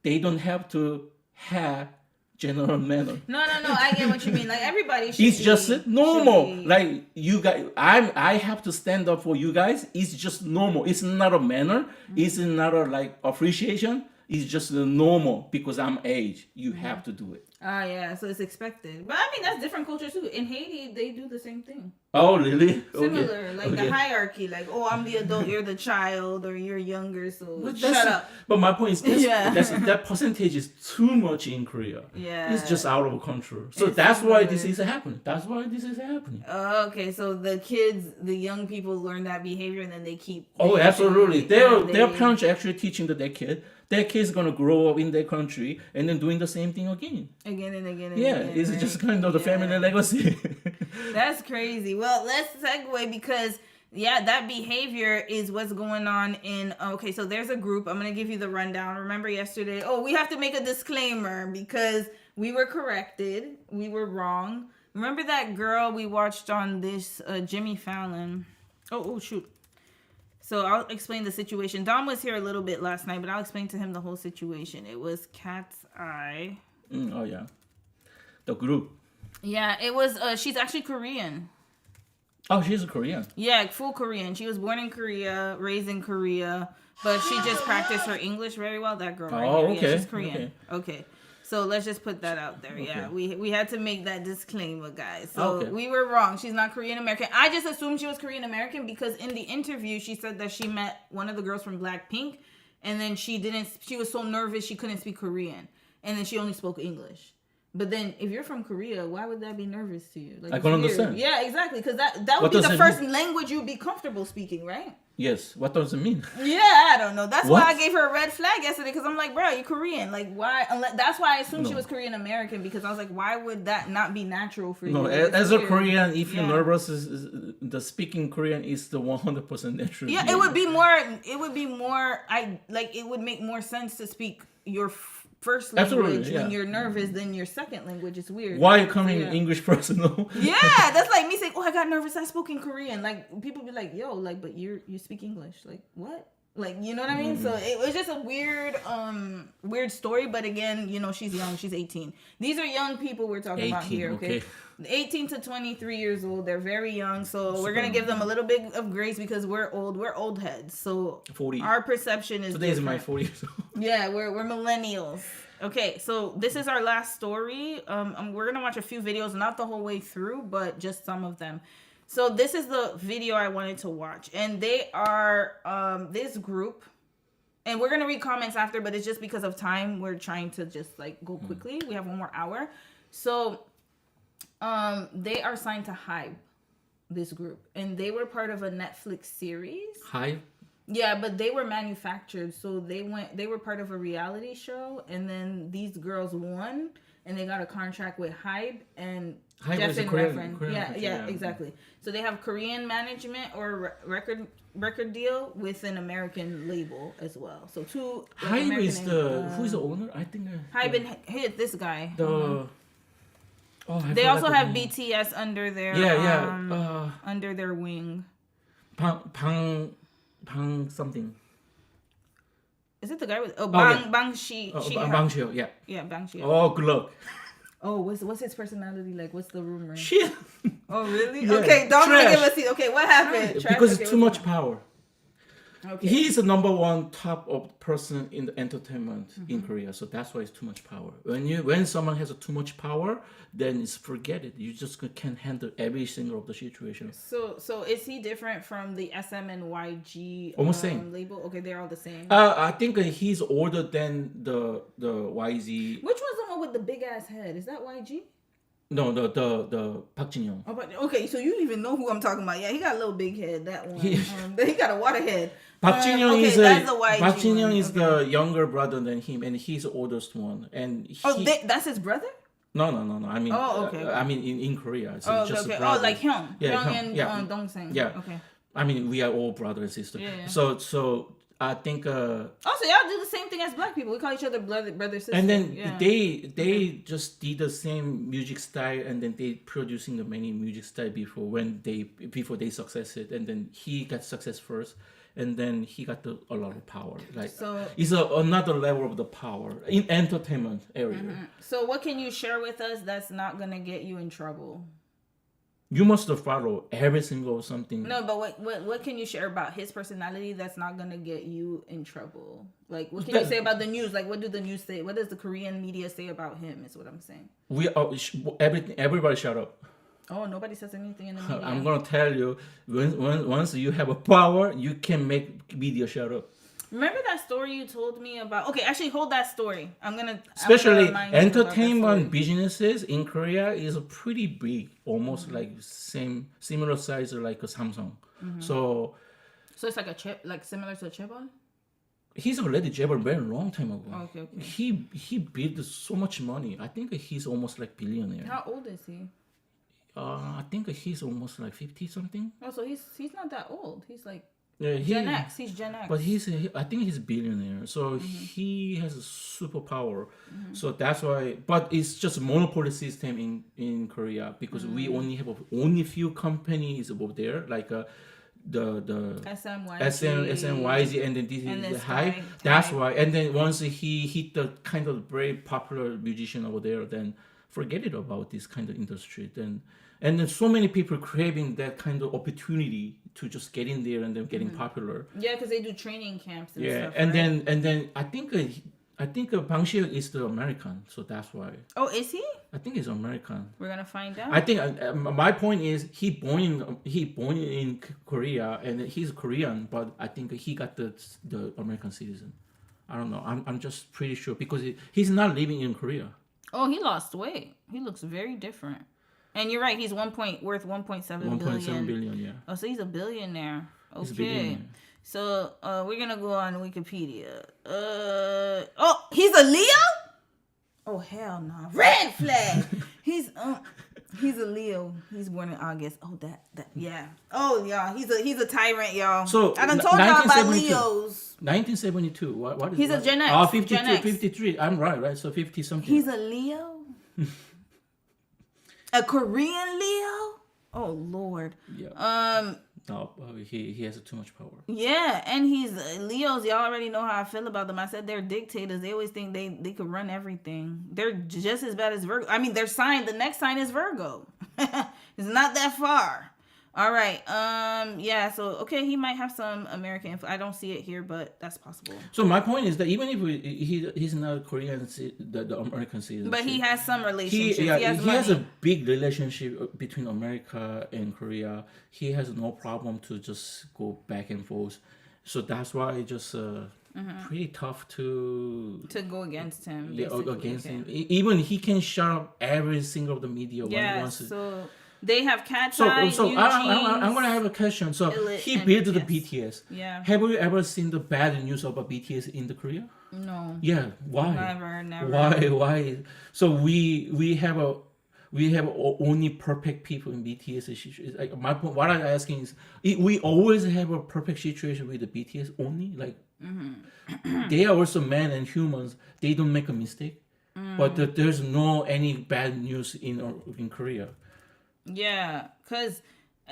D: they don't have to have general manner.
A: No, I get what you mean. Like everybody should
D: it's just normal.
A: Be...
D: Like you guys, I have to stand up for you guys. It's just normal. It's not a manner. It's not a like appreciation. It's just normal because I'm age. You have to do it.
A: Oh yeah, so it's expected. But I mean that's different cultures too. In Haiti, they do the same thing.
D: Oh really?
A: Similar, like the hierarchy. Like, oh, I'm the adult, you're the child, or you're younger, so
D: shut
A: up.
D: But my point is, that percentage is too much in Korea.
A: Yeah,
D: it's just out of control. So that's why this is happening.
A: Okay, so the kids, the young people learn that behavior, and then they keep.
D: Oh, absolutely. Their parents are actually teaching their kid. Their kid's gonna grow up in their country and then doing the same thing again.
A: Again and again.
D: It's right? Just kind of the family legacy.
A: That's crazy. Well, let's segue because that behavior is what's going on in. Okay, so there's a group. I'm gonna give you the rundown. Remember yesterday? Oh, we have to make a disclaimer because we were corrected. We were wrong. Remember that girl we watched on this Jimmy Fallon? Oh shoot. So I'll explain the situation. Dom was here a little bit last night, but I'll explain to him the whole situation. It was Cat's Eye.
D: Oh, yeah. The group.
A: Yeah, it was, she's actually Korean.
D: Oh, she's a Korean.
A: Yeah, full Korean. She was born in Korea, raised in Korea, but she just practiced her English very well, that girl right here.
D: Okay.
A: Yeah, she's Korean. Okay. So let's just put that out there. Okay. Yeah, we had to make that disclaimer, guys. So we were wrong. She's not Korean American. I just assumed she was Korean American because in the interview she said that she met one of the girls from Blackpink, and then she was so nervous she couldn't speak Korean, and then she only spoke English. But then, if you're from Korea, why would that be nervous to you? Like,
D: I can understand.
A: Yeah, exactly, because that would be the first language you'd be comfortable speaking, right?
D: Yes. What does it mean?
A: Yeah, I don't know. That's why I gave her a red flag yesterday, because I'm like, bro, you're Korean. Like, why? That's why I assumed she was Korean American, because I was like, why would that not be natural for you?
D: No, as a Korean, if you're nervous, the speaking Korean is the 100% natural.
A: Yeah, it would be more. It would make more sense to speak your first language when you're nervous than your second language. It's weird.
D: Why are you coming English personal?
A: Yeah, that's like me saying, oh, I got nervous, I spoke in Korean. Like, people be like, yo, like, but you speak English. Like, what? Like, you know what I mean? So it was just a weird story. But again, she's young. She's 18. These are young people we're talking about here, okay? 18 to 23 years old. They're very young. So we're going to give them a little bit of grace because we're old. We're old heads. So
D: 40.
A: Our perception is
D: Today's
A: different.
D: my 40. So.
A: Yeah, we're millennials. Okay, so this is our last story. We're going to watch a few videos, not the whole way through, but just some of them. So this is the video I wanted to watch. And they are this group. And we're going to read comments after, but it's just because of time. We're trying to just like go quickly. We have 1 more hour. So they are signed to Hybe, this group. And they were part of a Netflix series.
D: Hybe?
A: Yeah, but they were manufactured. So they were part of a reality show. And then these girls won. And they got a contract with Hybe and Jeff and Reference. Yeah, exactly. So they have Korean management or record deal with an American label as well. So two.
D: Hybe is who's the owner? I think.
A: Hybe and hit this guy.
D: They
A: also have BTS under their under their wing.
D: Bang something.
A: Is it the guy with Bang Shi?
D: Bang Shi, yeah.
A: Yeah, Bang Shi.
D: Oh, good luck.
A: Oh, what's his personality like? What's the rumor?
D: Shit.
A: Oh, really?
D: Yeah.
A: Okay, don't give us a Okay, what happened?
D: Because it's too much power.
A: Okay.
D: He's the number one top of person in the entertainment in Korea, so that's why it's too much power. When someone has too much power, then it's forget it. You just can't handle every single of the situation.
A: So is he different from the SM and YG
D: almost same
A: label? Okay, they're all the same.
D: I think he's older than the YG.
A: Which one's the one with the big ass head? Is that YG?
D: No, the Park Jin-young.
A: Oh, okay, so you don't even know who I'm talking about. Yeah, he got a little big head. That one. He got a water head.
D: Park Jin-young is the younger brother than him, and he's the oldest one. And
A: that's his brother.
D: No. I mean, I mean in Korea, it's just a brother.
A: Oh, like Hyung.
D: Yeah,
A: Hyung and Dong-sang.
D: Yeah.
A: Okay.
D: I mean, we are all brother and sister.
A: Yeah.
D: So I think.
A: Also, y'all do the same thing as black people. We call each other brother sister.
D: And then
A: yeah.
D: they just did the same music style, and then they producing the many music style before they successed, and then he got success first, and then he got a lot of power. Like
A: so,
D: it's another level of the power in entertainment area.
A: Mm-hmm. So what can you share with us that's not gonna get you in trouble?
D: You must follow every single something.
A: No, but what can you share about his personality that's not gonna get you in trouble? Like, what can you say about the news? Like, what do the news say? What does the Korean media say about him? Is what I'm saying.
D: Everybody shut up.
A: Oh, nobody says anything in the media.
D: I'm gonna tell you, once you have a power, you can make media shut up.
A: Remember that story you told me about? Okay, actually, hold that story.
D: Especially entertainment businesses in Korea is pretty big, almost like similar size like a Samsung.
A: Mm-hmm.
D: So
A: it's like a chip, like similar to a chaebol?
D: He's already Jabber very long time ago.
A: Okay.
D: He built so much money. I think he's almost like billionaire.
A: How old is he?
D: I think he's almost like 50 something.
A: Oh, so he's not that old. He's like
D: Gen
A: X. He's Gen X.
D: But I think he's billionaire. So he has a superpower. So that's why. But it's just a monopoly system in Korea because we only have only few companies over there, like the SMYG, and then this is the high. That's why. And then once he hit the kind of very popular musician over there, then forget it about this kind of industry. And then so many people craving that kind of opportunity to just get in there and then getting popular.
A: Yeah, because they do training camps and stuff.
D: And
A: right?
D: then I think Bang Shi is the American, so that's why.
A: Oh, is he?
D: I think he's American.
A: We're gonna find out.
D: I think my point is he born in Korea and he's Korean, but I think he got the American citizen. I don't know. I'm just pretty sure because he's not living in Korea.
A: Oh, he lost weight. He looks very different. And you're right. He's worth 1.7
D: billion. Yeah.
A: Oh, so he's a billionaire. Okay.
D: He's a billionaire.
A: So we're gonna go on Wikipedia. Oh, he's a Leo. Oh hell no! Red flag. He's a Leo. He's born in August. Oh that yeah. Oh y'all, he's a tyrant, y'all.
D: So
A: I done told y'all about Leos.
D: 1972. What is?
A: He's a Gen X.
D: Oh, 52,
A: Gen X.
D: 53. I'm right. So 50 something.
A: He's a Leo. A Korean Leo? Oh Lord.
D: Yeah. No, he has too much power.
A: Yeah, and he's Leos. Y'all already know how I feel about them. I said they're dictators. They always think they could run everything. They're just as bad as Virgo. I mean, their sign. The next sign is Virgo. It's not that far. All right. Yeah. So okay, he might have some American info. I don't see it here, but that's possible.
D: So my point is that even if he's not Korean, the American citizen,
A: but he has some relationship. He
D: has a big relationship between America and Korea. He has no problem to just go back and forth. So that's why it's just pretty tough to
A: go against him.
D: Yeah, against him. Even he can shut up every single of the media when he wants to.
A: So they have cat eye,
D: so I'm gonna have a question. So he built the BTS.
A: Yeah.
D: Have you ever seen the bad news about BTS in the Korea?
A: No.
D: Yeah. Why?
A: Never.
D: Why? So we have only perfect people in BTS. Like my point, what I'm asking is, we always have a perfect situation with the BTS only. Like they are also men and humans. They don't make a mistake. But there's no any bad news in Korea.
A: Yeah, cause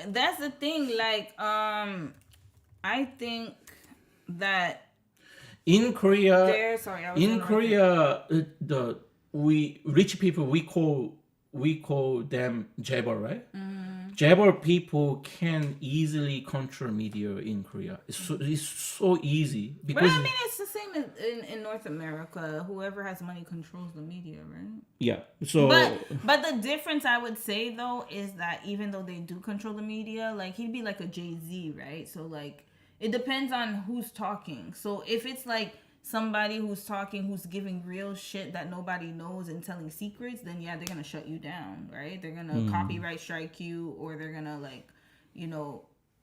A: that's the thing. Like, I think that
D: in Korea, we rich people we call them jabber, right? Jabber people can easily control media in Korea. It's so easy because.
A: But I mean, it's the same in North America. Whoever has money controls the media, right?
D: Yeah. So.
A: But the difference I would say though is that even though they do control the media, like he'd be like a Jay-Z, right? So like it depends on who's talking. So if it's like somebody who's talking, who's giving real shit that nobody knows and telling secrets, then yeah, they're gonna shut you down, right? They're gonna copyright strike you, or they're gonna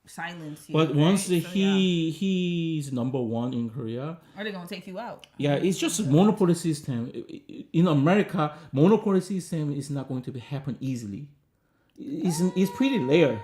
A: silence you.
D: But once
A: right?
D: he's number one in Korea,
A: or they're gonna take you out.
D: Yeah, it's just a monopoly system. In America, monopoly system is not going to happen easily. It's pretty rare.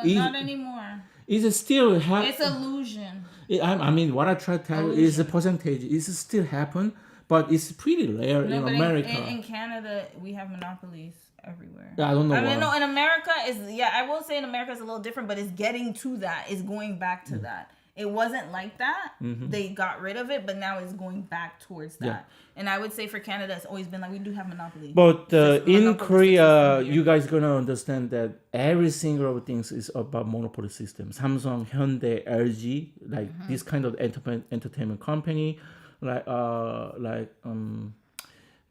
A: Not anymore.
D: It's still
A: It's illusion.
D: I mean, what I try to tell you is the percentage. It's still happen, but it's pretty rare in America.
A: In Canada, we have monopolies everywhere.
D: I don't know.
A: I mean, no, in America I will say in America it's a little different, but it's getting to that. It's going back to that. It wasn't like that.
D: Mm-hmm.
A: They got rid of it, but now it's going back towards that. Yeah. And I would say for Canada, it's always been like we do have monopoly.
D: But in Korea, you guys gonna understand that every single things is about monopoly system. Samsung, Hyundai, LG, like this kind of entertainment company, like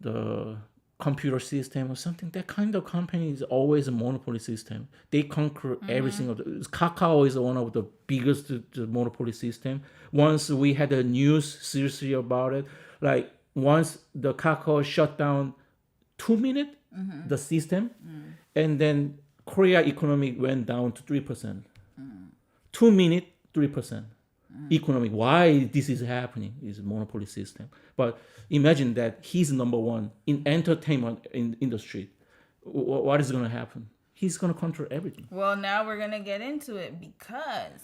D: the computer system or something. That kind of company is always a monopoly system. They conquer every single. Kakao is one of the biggest monopoly system. Once we had a news seriously about it, like once the Kakao shut down 2 minutes, the system, and then Korea economy went down to 3%. 2 minutes, 3%. Economic. Why this is happening is monopoly system. But imagine that he's number one in entertainment industry. What is going to happen? He's going to control everything.
A: Well, now we're going to get into it because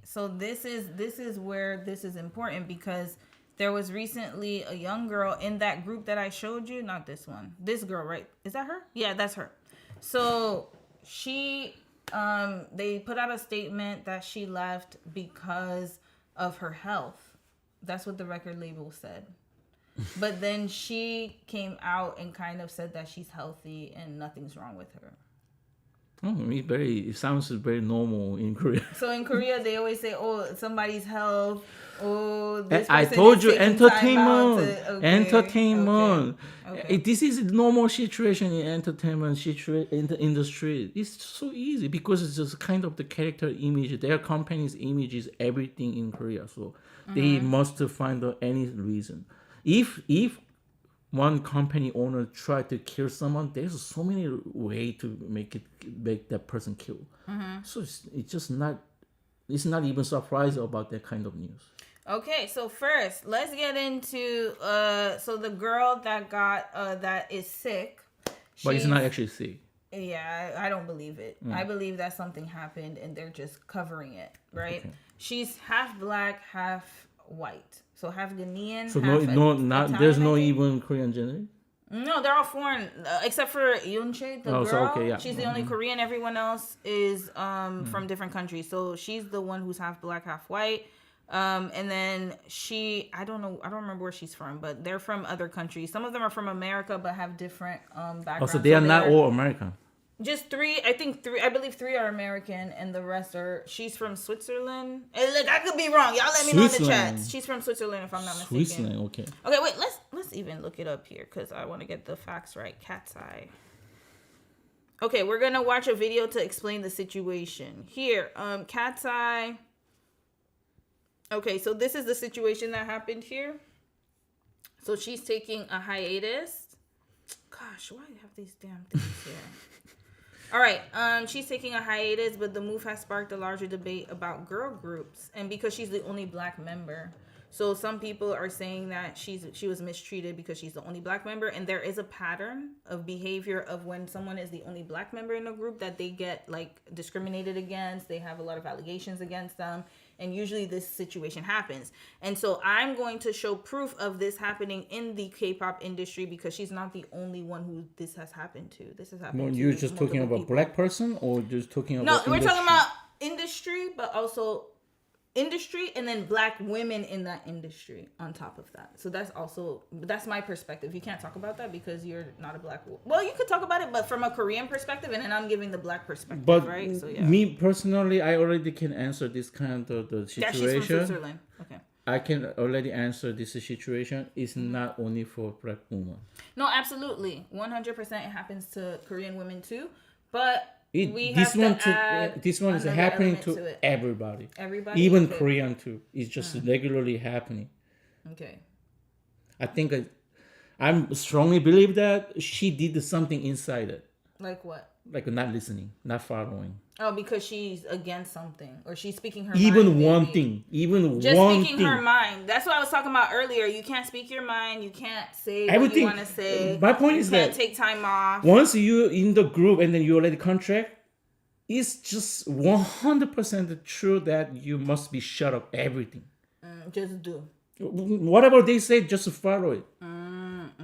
A: so this is where this is important because there was recently a young girl in that group that I showed you, not this one. This girl, right? Is that her? Yeah, that's her. So she they put out a statement that she left because of her health. That's what the record label said. But then she came out and kind of said that she's healthy and nothing's wrong with her.
D: Oh, it sounds very normal in Korea.
A: So in Korea, they always say, "Oh, somebody's health. Oh, this
D: I
A: person
D: told
A: is
D: you,
A: taking time out
D: entertainment, entertainment.
A: Okay.
D: This is normal situation in entertainment in the industry. It's so easy because it's just kind of the character image. Their company's image is everything in Korea, so they must find any reason. If one company owner try to kill someone, there's so many ways to make that person kill. So it's not even surprised about that kind of news.
A: Okay, so first let's get into so the girl that got that is sick,
D: but it's not actually sick.
A: Yeah, I don't believe it. I believe that something happened and they're just covering it, right? Okay. She's half black, half white. So half Ghanaian.
D: So
A: half
D: there's no even Korean gender.
A: No, they're all foreign except for Yoonchae, the girl.
D: So, okay, yeah.
A: She's the only Korean. Everyone else is from different countries. So she's the one who's half black, half white. And then I don't remember where she's from, but they're from other countries. Some of them are from America, but have different backgrounds.
D: Oh, so they are not all American.
A: Just three. I believe three are American, and the rest are. She's from Switzerland. And look, I could be wrong. Y'all let me know in the chat. She's from Switzerland, if I'm not mistaken.
D: Switzerland, okay.
A: Okay, wait. Let's even look it up here because I want to get the facts right. Cat's eye. Okay, we're gonna watch a video to explain the situation here. Cat's eye. Okay, so this is the situation that happened here. So she's taking a hiatus. Gosh, why do you have these damn things here? All right, she's taking a hiatus, but the move has sparked a larger debate about girl groups, and because she's the only black member. So some people are saying that she was mistreated because she's the only black member, and there is a pattern of behavior of when someone is the only black member in a group that they get like discriminated against. They have a lot of allegations against them. And usually this situation happens. And so I'm going to show proof of this happening in the K-pop industry because she's not the only one who this has happened to. This has happened to
D: you're just talking about people. Black person or just talking about
A: No, we're talking about industry, but also industry and then black women in that industry on top of that. So that's my perspective. You can't talk about that because you're not a black woman. Well, you could talk about it, but from a Korean perspective, and then I'm giving the black perspective,
D: but
A: right? So yeah.
D: Me personally, I already can answer this kind of the situation.
A: Yeah, she's from Switzerland. Okay.
D: I can already answer this situation. It's not only for black women.
A: No, absolutely. 100% it happens to Korean women too, but
D: this one is happening to everybody.
A: Everybody,
D: even Korean too. It's just regularly happening.
A: Okay.
D: I think I strongly believe that she did something inside it.
A: Like what?
D: Like not listening, not following.
A: Oh, because she's against something, or she's speaking her
D: even
A: mind.
D: One thing, even
A: just
D: one
A: speaking
D: thing.
A: her mind. That's what I was talking about earlier. You can't speak your mind. You can't say everything what you want to say.
D: My point is that
A: you can't take time off.
D: Once you in the group and then you already contract, it's just 100% true that you must be shut up everything.
A: Just do.
D: Whatever they say, just follow it.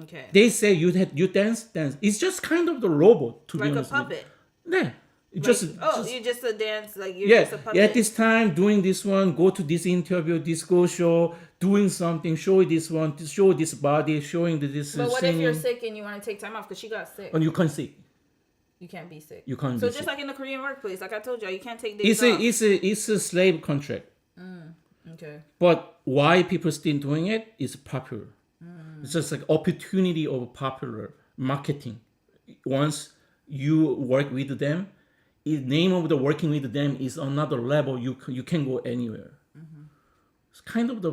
A: Okay.
D: They say you dance. It's just kind of the robot, to
A: Like
D: be
A: a
D: honest. with
A: puppet.
D: you. Yeah.
A: Like,
D: Just
A: you're just a dance, like you're
D: yeah,
A: just a puppet.
D: at this time doing this one, go to this interview, this go show, doing something, show this one, to show this body, showing this.
A: But what if you're
D: singing.
A: sick and you want to take time off because she got sick?
D: And you can't see.
A: You can't be sick.
D: You can't
A: So
D: be
A: just
D: sick.
A: like in the Korean workplace, like I told y'all, you can't take days off.
D: It's a slave contract.
A: Okay.
D: But why people still doing it is popular. It's just like opportunity of popular marketing. Once you work with them, the name of the working with them is another level. You can go anywhere. It's kind of the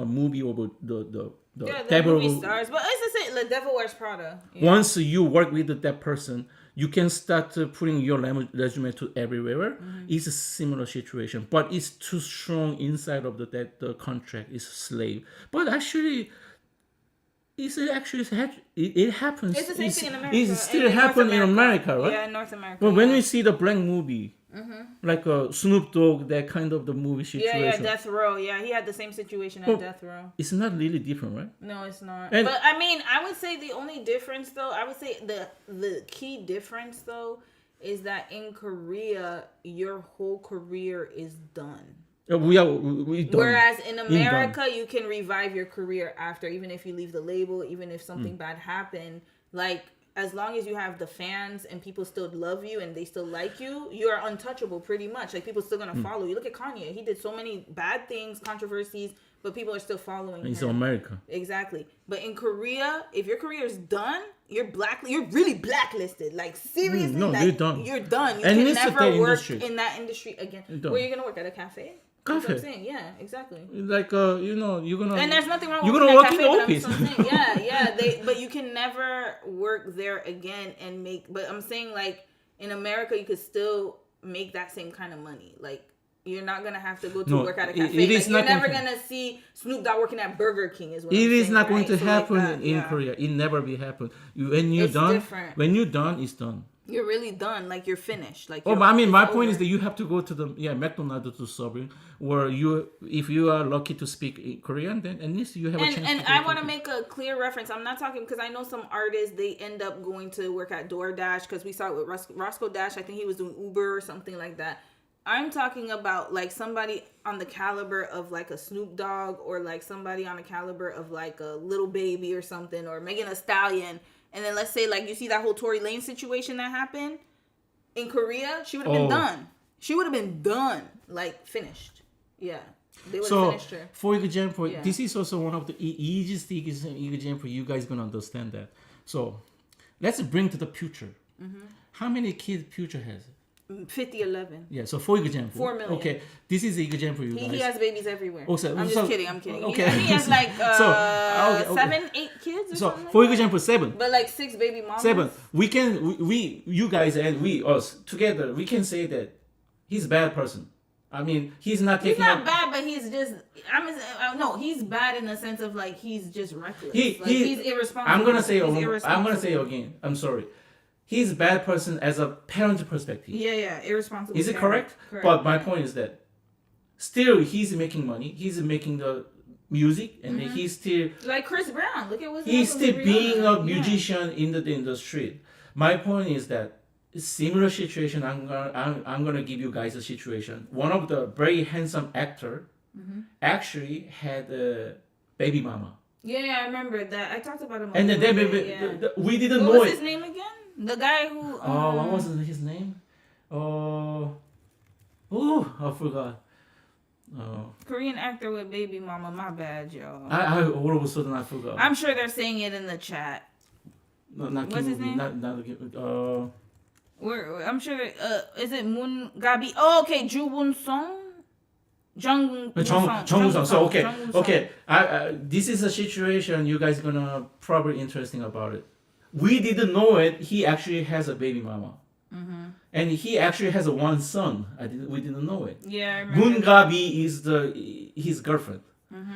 D: movie of the
A: Yeah, the
D: devil.
A: movie stars. But it's the same. The Devil Wears Prada. Yeah.
D: Once you work with that person, you can start putting your resume to everywhere. It's a similar situation, but it's too strong inside of the contract is slave. But actually, it happens.
A: It's the same thing in America.
D: It still happens in America, right?
A: Yeah, in North America.
D: But when
A: yeah.
D: we see the Blank movie, like Snoop Dogg, that kind of the movie situation.
A: Yeah, Death Row. Yeah, he had the same situation at Death Row.
D: It's not really different, right?
A: No, it's not.
D: And-
A: but I mean, I would say the only difference, though, I would say the key difference, though, is that in Korea, your whole career is done.
D: We done.
A: Whereas in
D: done.
A: America, you can revive your career after, even if you leave the label, even if something bad happened. Like, as long as you have the fans and people still love you and they still like you, you are untouchable pretty much. Like, people still gonna follow you. Look at Kanye. He did so many bad things, controversies, but people are still following
D: It's
A: him.
D: America.
A: Exactly. But in Korea, if your career is done, you're really blacklisted. Like, seriously,
D: no,
A: like,
D: you're done.
A: You're done. You
D: And
A: can
D: it's a
A: never
D: day
A: work
D: industry.
A: in that industry again.
D: You're done.
A: Where are you gonna work? At a cafe? That's what I'm
D: Cafe.
A: saying. Yeah, exactly.
D: Like you're gonna.
A: And there's nothing wrong
D: You're
A: with
D: gonna
A: working
D: work
A: at
D: in
A: cafe,
D: the
A: but I'm
D: office.
A: still saying, yeah. But you can never work there again and make. But I'm saying, like, in America, you could still make that same kind of money. Like, you're not gonna have to go to
D: No,
A: work at a
D: it
A: cafe.
D: is
A: Like,
D: not
A: you're never
D: going
A: gonna see Snoop Dogg working at Burger King. Is what
D: It
A: I'm
D: is
A: saying,
D: not going
A: right?
D: to
A: So, like
D: happen
A: that,
D: in
A: yeah.
D: Korea. It never be happen. When you're
A: It's
D: done,
A: different.
D: when you're done, it's done.
A: You're really done. Like, you're finished. Like,
D: Oh,
A: you're-
D: but I mean,
A: it's
D: my point
A: over.
D: is that you have to go to the McDonald's to subway, where if you are lucky to speak Korean, then at least you have a chance.
A: And
D: to go
A: I
D: to
A: want to
D: it.
A: make a clear reference. I'm not talking because I know some artists, they end up going to work at DoorDash because we saw it with Roscoe Dash. I think he was doing Uber or something like that. I'm talking about like somebody on the caliber of like a Snoop Dogg, or like somebody on the caliber of like a Little Baby or something, or Megan Thee Stallion. And then let's say like you see that whole Tory Lane situation that happened in Korea, she would have been done. She would have been done, like finished. Yeah, they would have finished her.
D: For example,
A: Yeah.
D: this is also one of the easiest example. You guys gonna understand that. So let's bring to the future. How many kids future has?
A: 50-11.
D: Yeah. So for example,
A: 4 million.
D: Okay, this is the example. You guys.
A: He has babies everywhere.
D: Oh, so-
A: I'm just
D: so-
A: kidding. I'm kidding.
D: okay.
A: I think he has like
D: okay.
A: 7, 8 kids or
D: So
A: something.
D: for
A: like that.
D: example, 7.
A: But like 6 baby mamas.
D: 7. We you guys and us together, we can say that he's a bad person. I mean, he's not
A: He's
D: taking.
A: not
D: up-
A: bad, but he's just. No, he's bad in the sense of like he's just reckless.
D: He-
A: like,
D: he-
A: he's irresponsible.
D: I'm gonna say.
A: He's
D: I'm gonna
A: irresponsible.
D: say again. I'm sorry. He's a bad person as a parent perspective.
A: Yeah, irresponsible.
D: Is it
A: parent.
D: correct? But my point is that still he's making money. He's making the music, and then he's still
A: Like Chris Brown. Look at what's
D: he's
A: happening
D: still
A: with
D: being
A: Rihanna.
D: a musician in the street. My point is that similar situation. I'm gonna give you guys a situation. One of the very handsome actor actually had a baby mama,
A: Yeah, I remember that. I talked about him.
D: and then
A: a little bit, yeah.
D: we didn't
A: What
D: know
A: was
D: it.
A: his name again? The guy who.
D: What was his name? I forgot.
A: Korean actor with baby mama. My bad, y'all.
D: I all of a sudden I forgot.
A: I'm sure they're saying it in the chat.
D: No, not
A: What's his name? I'm sure. Is it Moon Gabi? Oh, okay. Ju Woon Song. Jung
D: Song. So okay,
A: Jung Woon Song.
D: okay. This is a situation you guys gonna probably interesting about it. We didn't know it. He actually has a baby mama, and he actually has a one son. We didn't know it.
A: Yeah, I remember.
D: Moon Gabi is his girlfriend,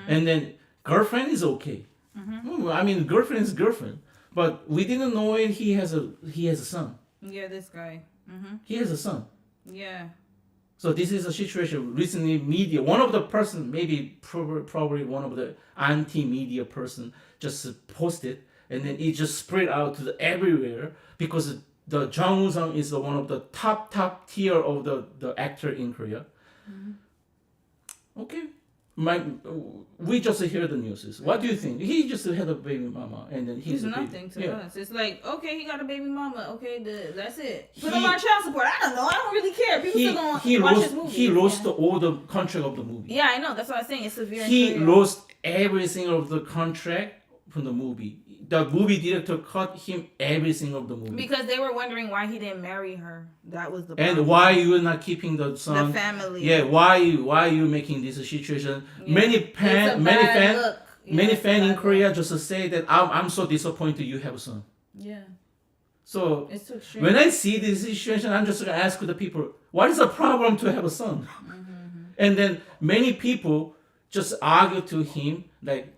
D: and then girlfriend is okay. I mean, girlfriend is girlfriend, but we didn't know it. He has a son.
A: Yeah, this guy.
D: He has a son.
A: Yeah.
D: So this is a situation recently media, one of the person, maybe probably one of the anti-media person just posted, and then it just spread out to the everywhere because the Jang Woo-sung is one of the top tier of the actor in Korea. Okay. We just hear the news. What do you think? He just had a baby mama, and then he's
A: It's
D: a
A: nothing
D: baby.
A: to us. It's like, okay, he got a baby mama. Okay, that's it. Put
D: He-
A: him on child support. I don't know. I don't really care. People still gonna watch his movie.
D: He lost all the contract of the movie.
A: Yeah, I know. That's what I'm saying. It's severe. in
D: He
A: Korea.
D: lost every single of the contract from the movie. The movie director cut him every single of the movie.
A: Because they were wondering why he didn't marry her. That was the problem.
D: And why you not keeping the son?
A: The family.
D: Yeah, why you making this situation?
A: Yeah.
D: Many
A: It's a
D: many
A: bad
D: fan
A: look. Yeah,
D: many
A: it's a
D: fan in
A: bad
D: Korea just say that I'm so disappointed you have a son.
A: Yeah.
D: So
A: It's too extreme.
D: when I see this situation, I'm just gonna ask the people, what is the problem to have a son? And then many people just argue to him like.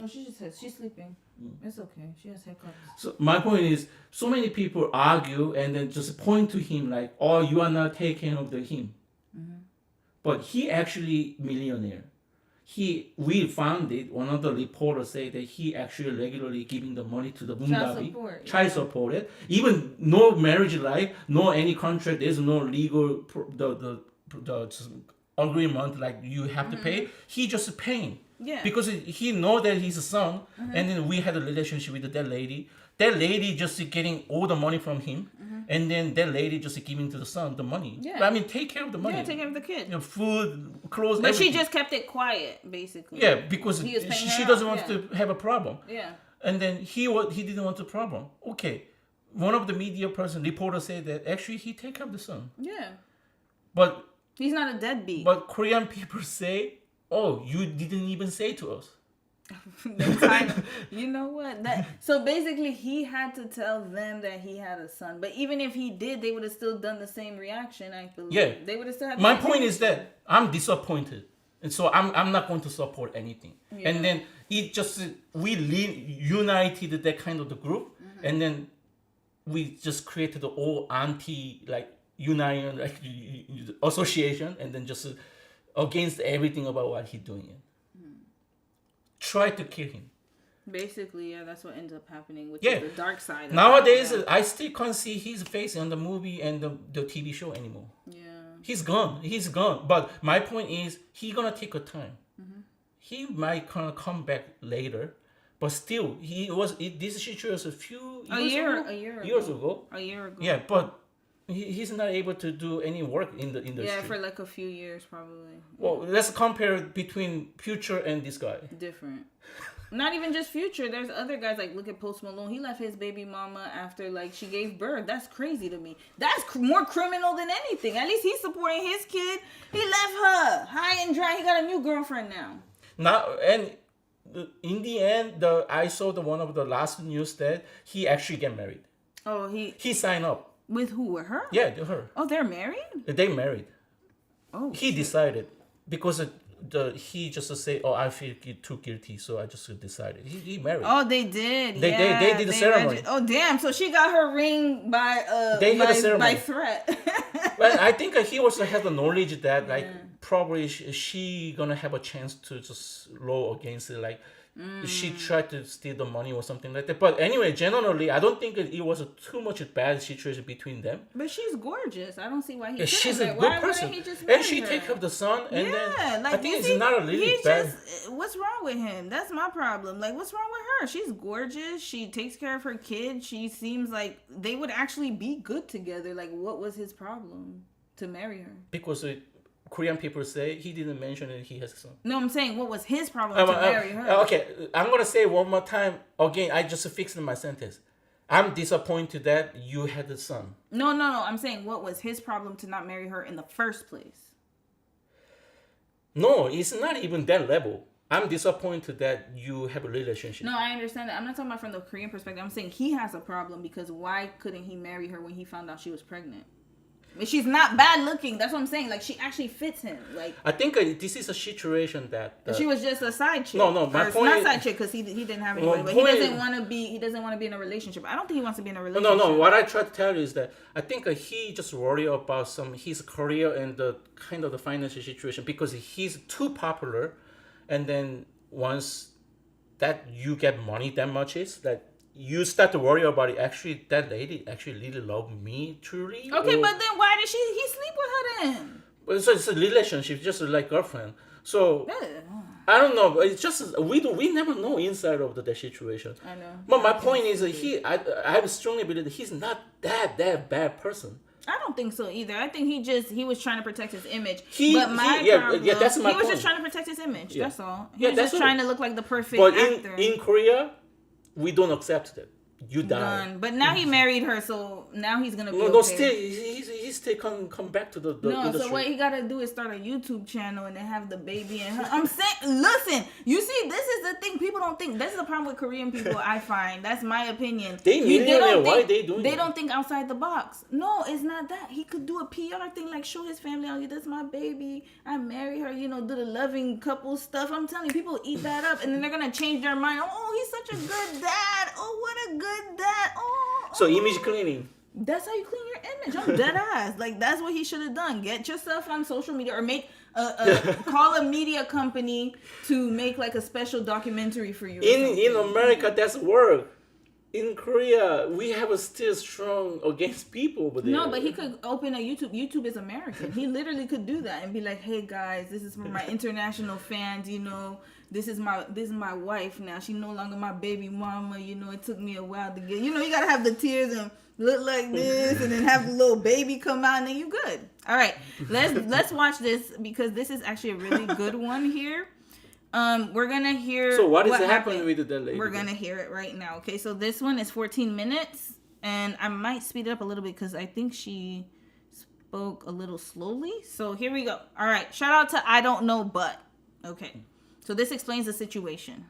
A: Oh, she just said she's sleeping. It's okay. She has hiccups.
D: So my point is, so many people argue and then just point to him like, "Oh, you are not taking care of him," but he actually millionaire. We found it. One of the reporters say that he actually regularly giving the money to the Bundabi,
A: support,
D: child support. It even no marriage life, no any contract. There's no legal the agreement like you have to pay. He just paying.
A: Yeah.
D: Because he know that he's a son, and then we had a relationship with that lady. That lady just getting all the money from him, and then that lady just giving to the son the money.
A: Yeah.
D: But, I mean, take care of the money.
A: Yeah, take care of the kid.
D: You know, food, clothes,
A: But
D: everything.
A: she just kept it quiet, basically.
D: Yeah, because
A: He was paying
D: she
A: her
D: doesn't
A: off,
D: want
A: yeah.
D: to have a problem.
A: Yeah.
D: And then he didn't want a problem. Okay, one of the media reporter said that actually he take care of the son,
A: Yeah.
D: but
A: He's not a deadbeat.
D: but Korean people say, "Oh, you didn't even say to us."
A: You know what? So basically, he had to tell them that he had a son. But even if he did, they would have still done the same reaction. I believe.
D: Yeah.
A: They would have still had.
D: My point is that I'm disappointed, and so I'm not going to support anything.
A: Yeah.
D: And then it just united that kind of the group, and then we just created the all anti union association, and then just against everything about what he's doing. Try to kill him.
A: Basically, yeah, that's what ends up happening, which
D: Yeah.
A: is the dark side. Of
D: Nowadays,
A: that,
D: I still can't see his face on the movie and the TV show anymore.
A: yeah.
D: He's gone. He's gone. But my point is, he's gonna take a time. He might kind of come back later, but still, this situation a few years ago.
A: A year ago.
D: Yeah, but he's not able to do any work in the industry.
A: Yeah, for like a few years, probably.
D: Well, let's compare between Future and this guy.
A: Different. Not even just Future. There's other guys like look at Post Malone. He left his baby mama after like she gave birth. That's crazy to me. That's more criminal than anything. At least he's supporting his kid. He left her high and dry. He got a new girlfriend now.
D: Now and in the end, I saw one of the last news that he actually get married.
A: Oh,
D: he signed up.
A: With who? With her?
D: Yeah, her.
A: Oh, they're married?
D: They married.
A: Oh.
D: He decided because he just say, "Oh, I feel too guilty," so I just decided. He married.
A: Oh, they did.
D: They did the ceremony.
A: Oh, damn! So she got her ring by by threat.
D: But I think he also has the knowledge that probably she gonna have a chance to just law against it, she tried to steal the money or something like that. But anyway, generally, I don't think it was too much a bad situation between them.
A: But she's gorgeous. I don't see why he.
D: Yeah, she's a good
A: why
D: person,
A: he just
D: and she
A: her?
D: take care of the son. And then
A: like,
D: I think it's not a really bad.
A: What's wrong with him? That's my problem. Like, what's wrong with her? She's gorgeous. She takes care of her kid. She seems like they would actually be good together. Like, what was his problem to marry her?
D: Because Korean people say he didn't mention that he has a son.
A: No, I'm saying what was his problem to marry her?
D: Okay, I'm gonna say one more time. Again, I just fixed my sentence. I'm disappointed that you had a son.
A: No. I'm saying what was his problem to not marry her in the first place?
D: No, it's not even that level. I'm disappointed that you have a relationship.
A: No, I understand that. I'm not talking about from the Korean perspective. I'm saying he has a problem because why couldn't he marry her when he found out she was pregnant? She's not bad looking. That's what I'm saying. Like, she actually fits him. Like,
D: I think this is a situation that
A: she was just a side chick.
D: No, my point
A: not
D: is,
A: side chick because he didn't have anybody. But he doesn't want to be. He doesn't want to be in a relationship. I don't think he wants to be in a relationship.
D: No. What I try to tell you is that I think he just worry about his career and the kind of the financial situation because he's too popular, and then once that you get money that much is that. You start to worry about it. Actually, that lady actually really loved me truly.
A: Okay, but then why did he sleep with her then?
D: So it's a relationship, just like girlfriend. So I don't know. It's just we never know inside of the situation.
A: I know.
D: But my point is, I strongly believe that he's not that bad person.
A: I don't think so either. I think he was trying to protect his image.
D: That's my
A: he was
D: point.
A: just trying to protect his image.
D: Yeah.
A: That's all. He was just trying to look like the perfect actor.
D: But in Korea, we don't accept that. You die.
A: Done. But now he married her, so now he's gonna be
D: no,
A: okay.
D: still he's still come back to the industry.
A: So what he gotta do is start a YouTube channel and then have the baby and her. I'm saying, listen, you see, this is the thing people don't think. This is the problem with Korean people. I find that's my opinion.
D: Why are they doing?
A: They don't think outside the box. No, it's not that. He could do a PR thing, like show his family, oh, that's my baby. I marry her. You know, do the loving couple stuff. I'm telling you, people eat that up, and then they're gonna change their mind. Oh, he's such a good dad. Oh, what a good dad.
D: So image cleaning.
A: That's how you clean your image. I'm dead ass. Like, that's what he should have done. Get yourself on social media or make call a media company to make like a special documentary for you.
D: In America, that's work. In Korea, we have a still strong against people. But
A: no, but he could open a YouTube. YouTube is American. He literally could do that and be like, "Hey guys, this is for my international fans. You know, this is my wife now. She's no longer my baby mama. You know, it took me a while to get. You know, you gotta have the tears and look like this, and then have the little baby come out, and then you good. All right, let's watch this because this is actually a really good one here. We're gonna hear.
D: So what is happening with the lady?
A: We're gonna hear it right now. Okay, so this one is 14 minutes, and I might speed it up a little bit because I think she spoke a little slowly. So here we go. All right, shout out to I Don't Know But. Okay, so this explains the situation.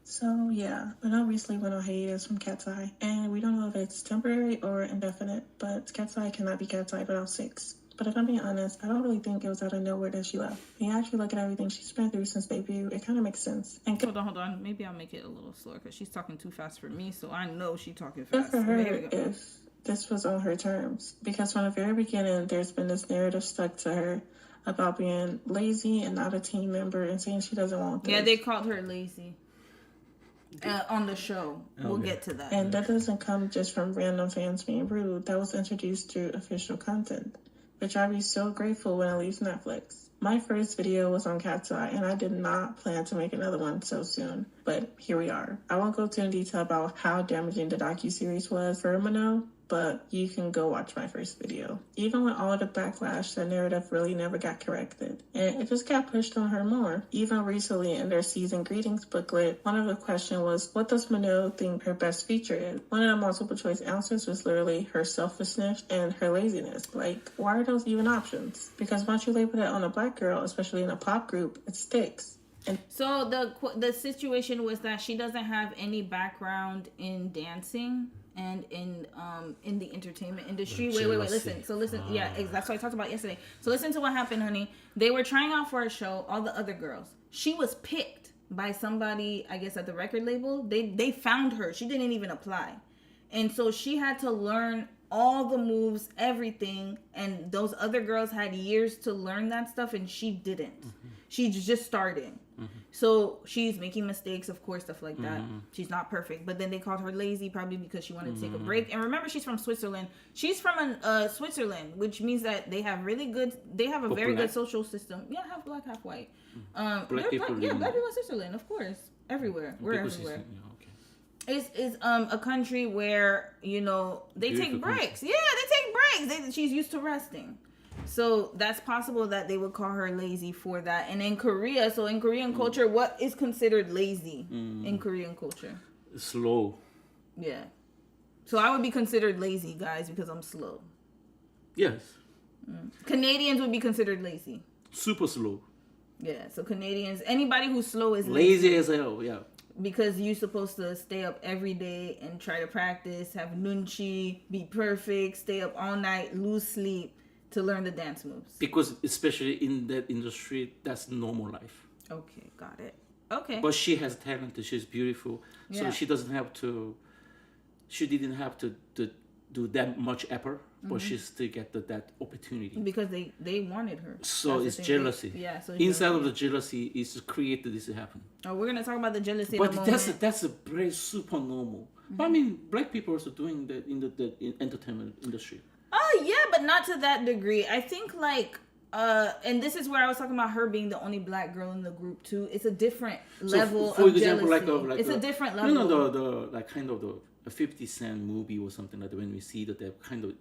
O: So yeah, Mano recently went on hiatus from Cat's Eye, and we don't know if it's temporary or indefinite, but Cat's Eye cannot be Cat's Eye without 6. But if I'm being honest, I don't really think it was out of nowhere that she left. When you actually look at everything she's been through since debut, it kind of makes sense. And
A: hold on. Maybe I'll make it a little slower because she's talking too fast for me, so I know she's talking fast.
O: Good for her if this was on her terms. Because from the very beginning, there's been this narrative stuck to her about being lazy and not a team member and saying she doesn't want this.
A: Yeah, they called her lazy. On the show. We'll get to that.
O: And that doesn't come just from random fans being rude. That was introduced through official content, which I'd be so grateful when it leaves Netflix. My first video was on Cat's Eye, and I did not plan to make another one so soon, but here we are. I won't go into detail about how damaging the docuseries was for Mano, but you can go watch my first video. Even with all the backlash, the narrative really never got corrected, and it just got pushed on her more. Even recently in their season greetings booklet, one of the questions was, what does Mano think her best feature is? One of the multiple choice answers was literally her selfishness and her laziness. Like, why are those even options? Because once you label it on a black girl, especially in a pop group, it sticks.
A: So the situation was that she doesn't have any background in dancing and in the entertainment industry. Wait, listen. So listen, that's what I talked about yesterday. So listen to what happened, honey. They were trying out for a show, all the other girls. She was picked by somebody, I guess, at the record label. They found her. She didn't even apply. And so she had to learn all the moves, everything, and those other girls had years to learn that stuff, and she didn't. She's just starting. So she's making mistakes, of course, stuff like that. She's not perfect, but then they called her lazy probably because she wanted to take a break. And remember, she's from Switzerland. She's from Switzerland, which means that they have a very good social system. Yeah, half black, half white. Black people in Switzerland, of course, everywhere. We're everywhere. It's a country where, you know, they take breaks. Yeah, they take breaks. She's used to resting. So that's possible that they would call her lazy for that. And in Korea, so in Korean culture, what is considered lazy in Korean culture?
D: Slow.
A: Yeah. So I would be considered lazy, guys, because I'm slow.
D: Yes.
A: Canadians would be considered lazy.
D: Super slow.
A: Yeah, so Canadians, anybody who's slow is
D: lazy as hell, yeah.
A: because you're supposed to stay up every day and try to practice, have nunchi, be perfect, stay up all night, lose sleep to learn the dance moves.
D: Because especially in that industry, that's normal life.
A: Okay, got it. Okay.
D: But she has talent. She's beautiful, so
A: Yeah.
D: she doesn't have to. She didn't have to do that much effort, but she still get that opportunity.
A: Because they wanted her.
D: So
A: That's
D: it's
A: the thing.
D: jealousy.
A: Yeah. So
D: inside of the jealousy is to create this to happen.
A: Oh, we're gonna talk about the jealousy in
D: But
A: a moment.
D: that's a very super normal. But I mean, black people are also doing that in the entertainment industry.
A: Oh yeah, but not to that degree. I think like and this is where I was talking about her being the only black girl in the group too. It's a different level
D: for
A: of
D: example,
A: jealousy.
D: like
A: It's a different level.
D: You know the like kind of a 50 Cent movie or something like that. When we see that they're kind of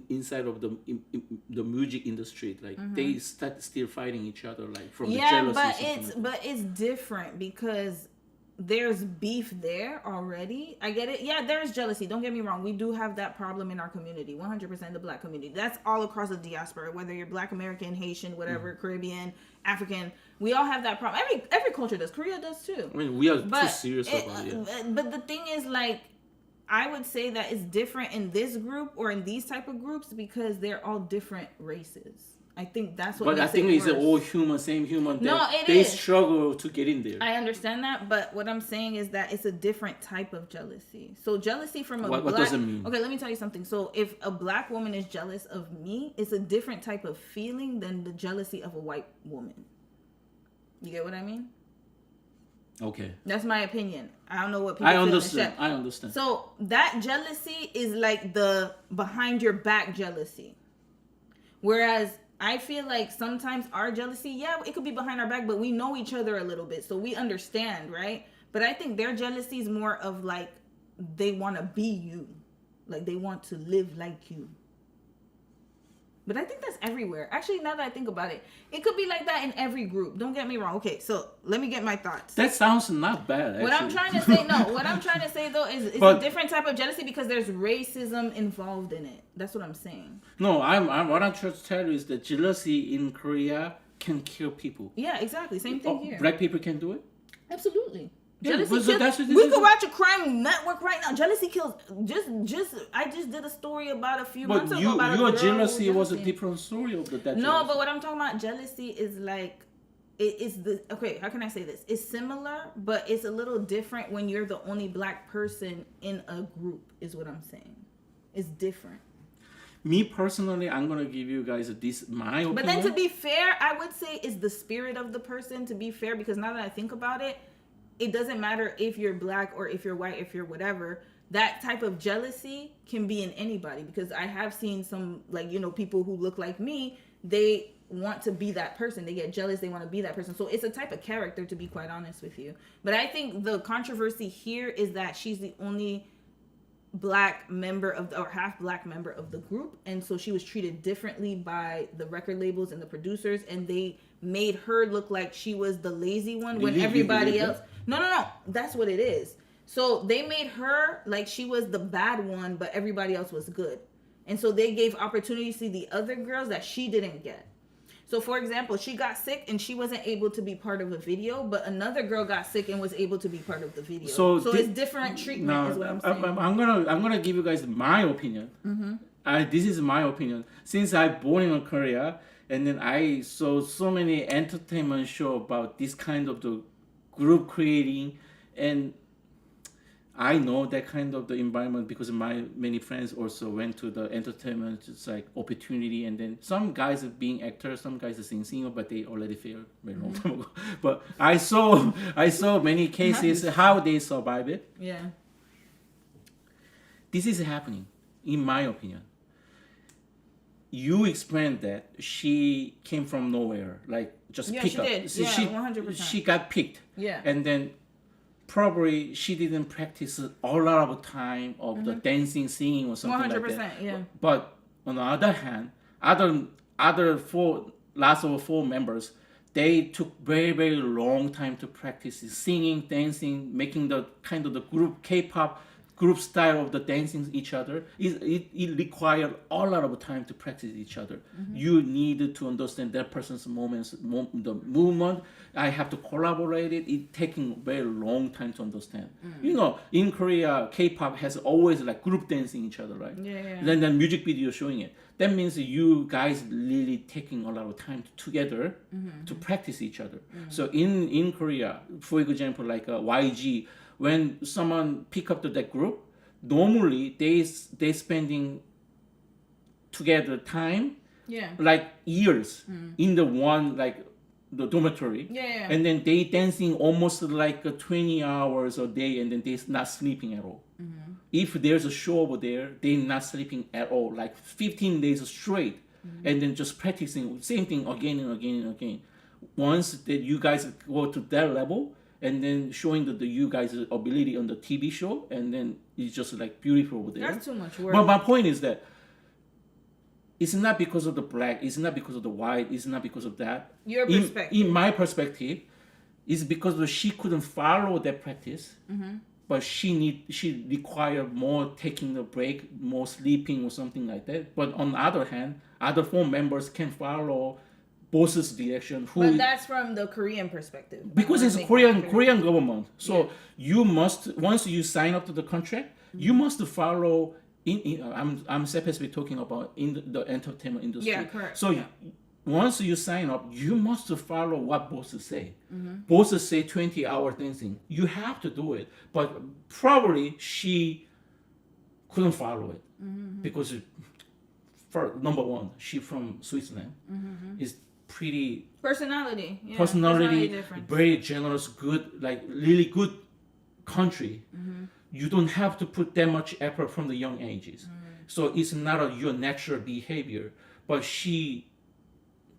D: inside of the music industry, like they start still fighting each other, like from the jealousy.
A: But it's different because there's beef there already. I get it. Yeah, there's jealousy. Don't get me wrong. We do have that problem in our community. 100% the black community. That's all across the diaspora. Whether you're Black American, Haitian, whatever, Caribbean, African, we all have that problem. Every culture does. Korea does too.
D: I mean, we are too serious about it.
A: But the thing is, like, I would say that it's different in this group or in these type of groups because they're all different races. I think that's what.
D: But I think it's all human, same human.
A: No,
D: they
A: is.
D: struggle to get in there.
A: I understand that, but what I'm saying is that it's a different type of jealousy. So jealousy from a
D: What
A: black.
D: does it mean?
A: Okay, let me tell you something. So if a black woman is jealous of me, it's a different type of feeling than the jealousy of a white woman. You get what I mean?
D: Okay.
A: That's my opinion. I don't know what people
D: I
A: feel in the
D: understand.
A: chat.
D: I understand.
A: So that jealousy is like the behind your back jealousy. Whereas I feel like sometimes our jealousy, yeah, it could be behind our back, but we know each other a little bit, so we understand, right? But I think their jealousy is more of like they want to be you. Like they want to live like you. But I think that's everywhere. Actually, now that I think about it, it could be like that in every group. Don't get me wrong. Okay, so let me get my thoughts.
D: That sounds not bad.
A: What I'm trying to say, what I'm trying to say though is it's a different type of jealousy because there's racism involved in it. That's what I'm saying.
D: No, what I'm trying to tell you is that jealousy in Korea can kill people.
A: Yeah, exactly. Same thing here.
D: Black people can do it?
A: Absolutely.
D: Yeah,
A: Jealousy kills. We could watch a crime network right now. Jealousy kills. I just did a story about a few months ago about
D: your
A: a girl
D: jealousy was a different story of that.
A: No, but what I'm talking about, jealousy is like it is the okay. How can I say this? It's similar, but it's a little different when you're the only black person in a group. Is what I'm saying. It's different.
D: Me personally, I'm gonna give you guys my opinion.
A: But then to be fair, I would say it's the spirit of the person. To be fair, because now that I think about it. It doesn't matter if you're black or if you're white, if you're whatever. That type of jealousy can be in anybody because I have seen some, like, you know, people who look like me, they want to be that person. They get jealous. They want to be that person. So it's a type of character, to be quite honest with you. But I think the controversy here is that she's the only black member of or half black member of the group, and so she was treated differently by the record labels and the producers, and they made her look like she was the lazy one when everybody else no that's what it is. So they made her like she was the bad one, but everybody else was good, and so they gave opportunities to the other girls that she didn't get. So for example, she got sick and she wasn't able to be part of a video, but another girl got sick and was able to be part of the video. So it's different treatment is what I'm saying.
D: I'm gonna give you guys my opinion. This is my opinion. Since I born in Korea, and then I saw so many entertainment show about this kind of the group creating, and I know that kind of the environment because my many friends also went to the entertainment, just like opportunity, and then some guys are being actors, some guys are singer, but they already failed very long time ago. But I saw many cases how they survive it.
A: Yeah.
D: This is happening, in my opinion. You explained that she came from nowhere, like just picked up.
A: Did. Yeah, 100%.
D: She got picked.
A: Yeah.
D: And then probably she didn't practice a lot of time of the dancing, singing, or something
A: 100%,
D: like that.
A: Yeah.
D: But on the other hand, last of 4 members, they took very, very long time to practice singing, dancing, making the kind of the group K-pop group style of the dancing each other, it requires a lot of time to practice each other. You need to understand that person's the movement. I have to collaborate it. It taking very long time to understand. In Korea, K-pop has always like group dancing each other, right?
A: Yeah.
D: Then music video showing it. That means you guys really taking a lot of time together to practice each other. So in Korea, for example, like YG, when someone pick up to that group, normally they spending together time, like years in the one like the dormitory, and then they dancing almost like 20 hours a day, and then they not sleeping at all. If there's a show over there, they not sleeping at all, like 15 days straight, and then just practicing same thing again and again and again. Once that you guys go to that level, and then showing the you guys' ability on the TV show, and then it's just like beautiful over there.
A: That's too much work.
D: But my point is that it's not because of the black, it's not because of the white, it's not because of that.
A: Your perspective.
D: In my perspective, it's because she couldn't follow that practice, but she required more taking a break, more sleeping or something like that. But on the other hand, other 4 members can follow boss's direction.
A: But that's from the Korean perspective.
D: Because it's Korean government. So you must, once you sign up to the contract, you must follow. I'm specifically talking about in the entertainment industry.
A: Yeah, correct.
D: So once you sign up, you must follow what bosses say. Bosses say 20-hour dancing. You have to do it. But probably she couldn't follow it because, for number one, she from Switzerland. Is pretty personality,
A: difference.
D: Very generous, good, like really good country. You don't have to put that much effort from the young ages. So it's not your natural behavior, but she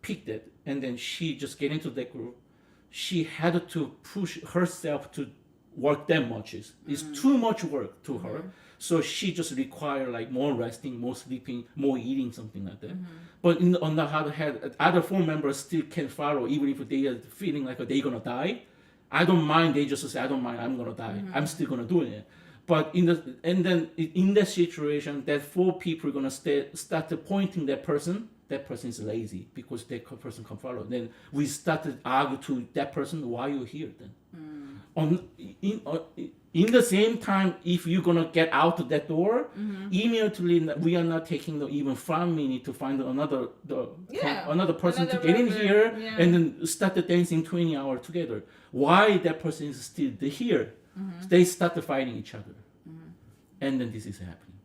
D: picked it, and then she just get into that group. She had to push herself to work that much. It's too much work to her. So she just require like more resting, more sleeping, more eating, something like that. But on the other hand, other 4 members still can follow, even if they are feeling like they're gonna die. I don't mind. They just say, I don't mind. I'm gonna die. I'm still gonna do it. But in that situation, that 4 people are gonna start pointing that person. That person is lazy because that person can follow. Then we started argue to that person, why you here then? In the same time, if you're gonna get out of that door, immediately we are not taking even 5 minutes to find another person to get in here and then start the dancing 20 hours together. Why that person is still here? They started fighting each other, and then this is happening.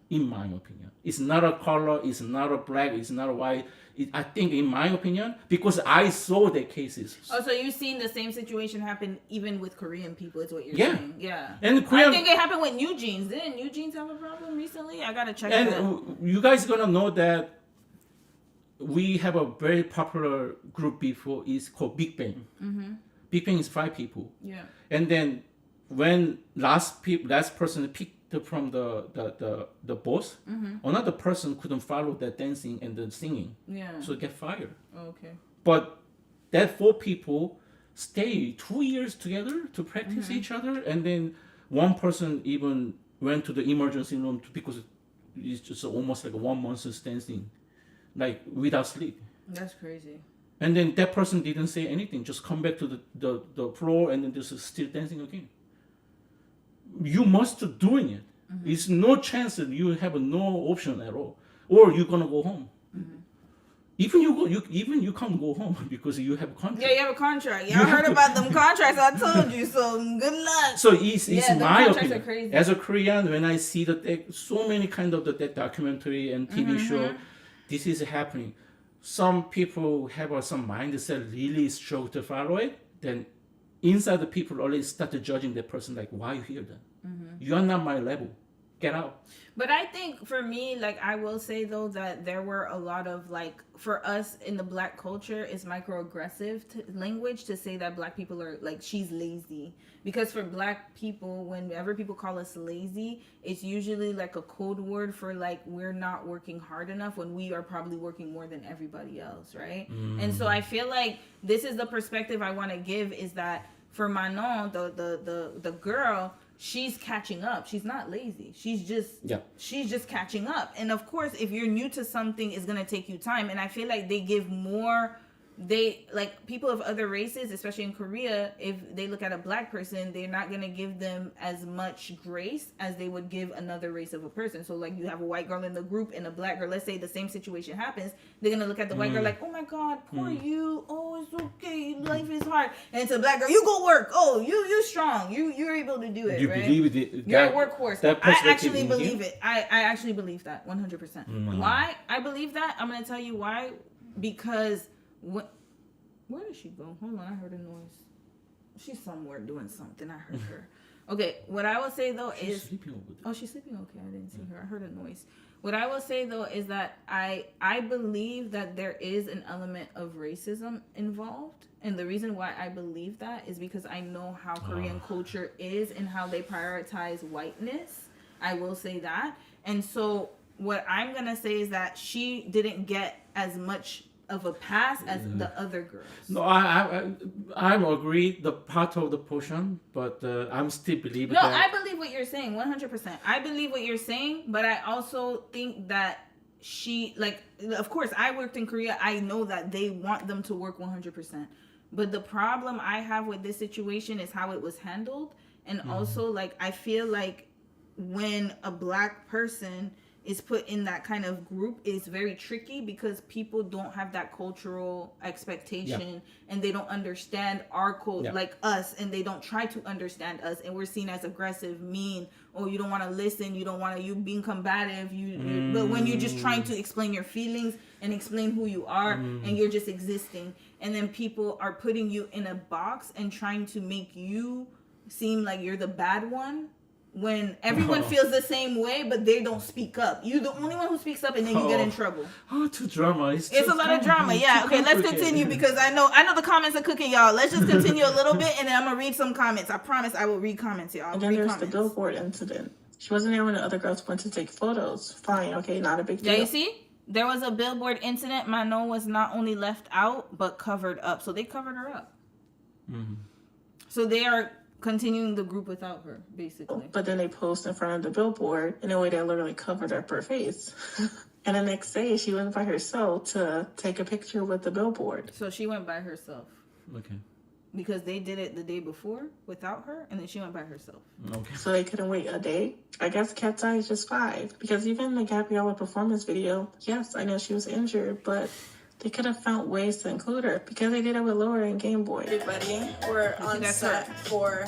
D: In my opinion, it's not a color, it's not a black, it's not a white. I think, in my opinion, because I saw the cases.
A: Oh, so you've seen the same situation happen even with Korean people, is what you're saying? Yeah.
D: And
A: I think it happened with New Jeans. Didn't New Jeans have a problem recently? I gotta check that.
D: And you guys gonna know that we have a very popular group before. It's called Big Bang. Big Bang is 5 people.
A: Yeah.
D: And then when last person picked from the boss, another person couldn't follow that dancing and the singing, so get fired.
A: Okay.
D: But that 4 people stay 2 years together to practice each other, and then one person even went to the emergency room because it's just almost like 1 month of dancing, like without sleep.
A: That's crazy.
D: And then that person didn't say anything, just come back to the floor and then just still dancing again. You must doing it. It's no chance that you have no option at all, or you're gonna go home. Even you can't go home because you have a contract.
A: Yeah, you have a contract. Y'all heard about them contracts? I told you. So good luck.
D: So it's my opinion.
A: Are crazy.
D: As a Korean, when I see so many kind of the documentary and TV show, this is happening. Some people have some mindset really struggle to follow it. Then inside the people already started judging that person like, why are you here then? You are not my level. Get out.
A: But I think for me, like, I will say though that there were a lot of, like, for us in the black culture, it's microaggressive language to say that black people are like, she's lazy. Because for black people, whenever people call us lazy, it's usually like a code word for like, we're not working hard enough when we are probably working more than everybody else, right? And so I feel like this is the perspective I want to give, is that for Manon, the girl, she's catching up. She's not lazy. She's just catching up. And of course, if you're new to something, it's gonna take you time. And I feel like they give more. They like people of other races, especially in Korea, if they look at a black person, they're not gonna give them as much grace as they would give another race of a person. So like you have a white girl in the group and a black girl, let's say the same situation happens, they're gonna look at the white girl like, oh my god, poor you, oh it's okay, life is hard. And it's a black girl, you go work, oh you're strong, you're able to do it,
D: You
A: right?
D: believe it?
A: You're a workhorse.
D: That
A: I actually believe it. I actually believe that 100%. Why I believe that? I'm gonna tell you why. Because where did she go? Hold on, I heard a noise. She's somewhere doing something. I heard her. Okay, what I will say though is
D: sleeping over there.
A: Oh, she's sleeping. Okay, I didn't see her. I heard a noise. What I will say though is that I believe that there is an element of racism involved, and the reason why I believe that is because I know how Korean culture is and how they prioritize whiteness. I will say that, and so what I'm gonna say is that she didn't get as much of a pass as the other girls.
D: No, I agree the part of the portion, but I'm still believing.
A: No,
D: that.
A: I believe what you're saying 100%. I believe what you're saying, but I also think that she like. Of course, I worked in Korea. I know that they want them to work 100%. But the problem I have with this situation is how it was handled, and also like I feel like when a black person is put in that kind of group is very tricky because people don't have that cultural expectation and they don't understand our culture like us, and they don't try to understand us, and we're seen as aggressive, mean, oh you don't want to listen, you don't want to, you being combative, you but when you're just trying to explain your feelings and explain who you are and you're just existing, and then people are putting you in a box and trying to make you seem like you're the bad one when everyone feels the same way, but they don't speak up. You're the only one who speaks up, and then you get in trouble.
D: Too drama. It's
A: a lot of drama. Yeah. Okay, let's continue because I know the comments are cooking, y'all. Let's just continue a little bit, and then I'm gonna read some comments. I promise I will read comments, y'all.
O: And then there's the billboard incident. She wasn't there when the other girls went to take photos. Fine, okay, not a big deal.
A: Yeah, you see? There was a billboard incident. Manon was not only left out, but covered up. So they covered her up. So they are continuing the group without her, basically.
O: But then they post in front of the billboard in a way that literally covered up her face. And the next day, she went by herself to take a picture with the billboard.
A: So she went by herself.
D: Okay.
A: Because they did it the day before without her, and then she went by herself.
D: Okay.
O: So they couldn't wait a day? I guess Cat's Eye is just 5. Because even in the Gabriella performance video, yes, I know she was injured, but they could have found ways to include her because they did it with Laura and Game Boy.
P: Everybody, we're on set for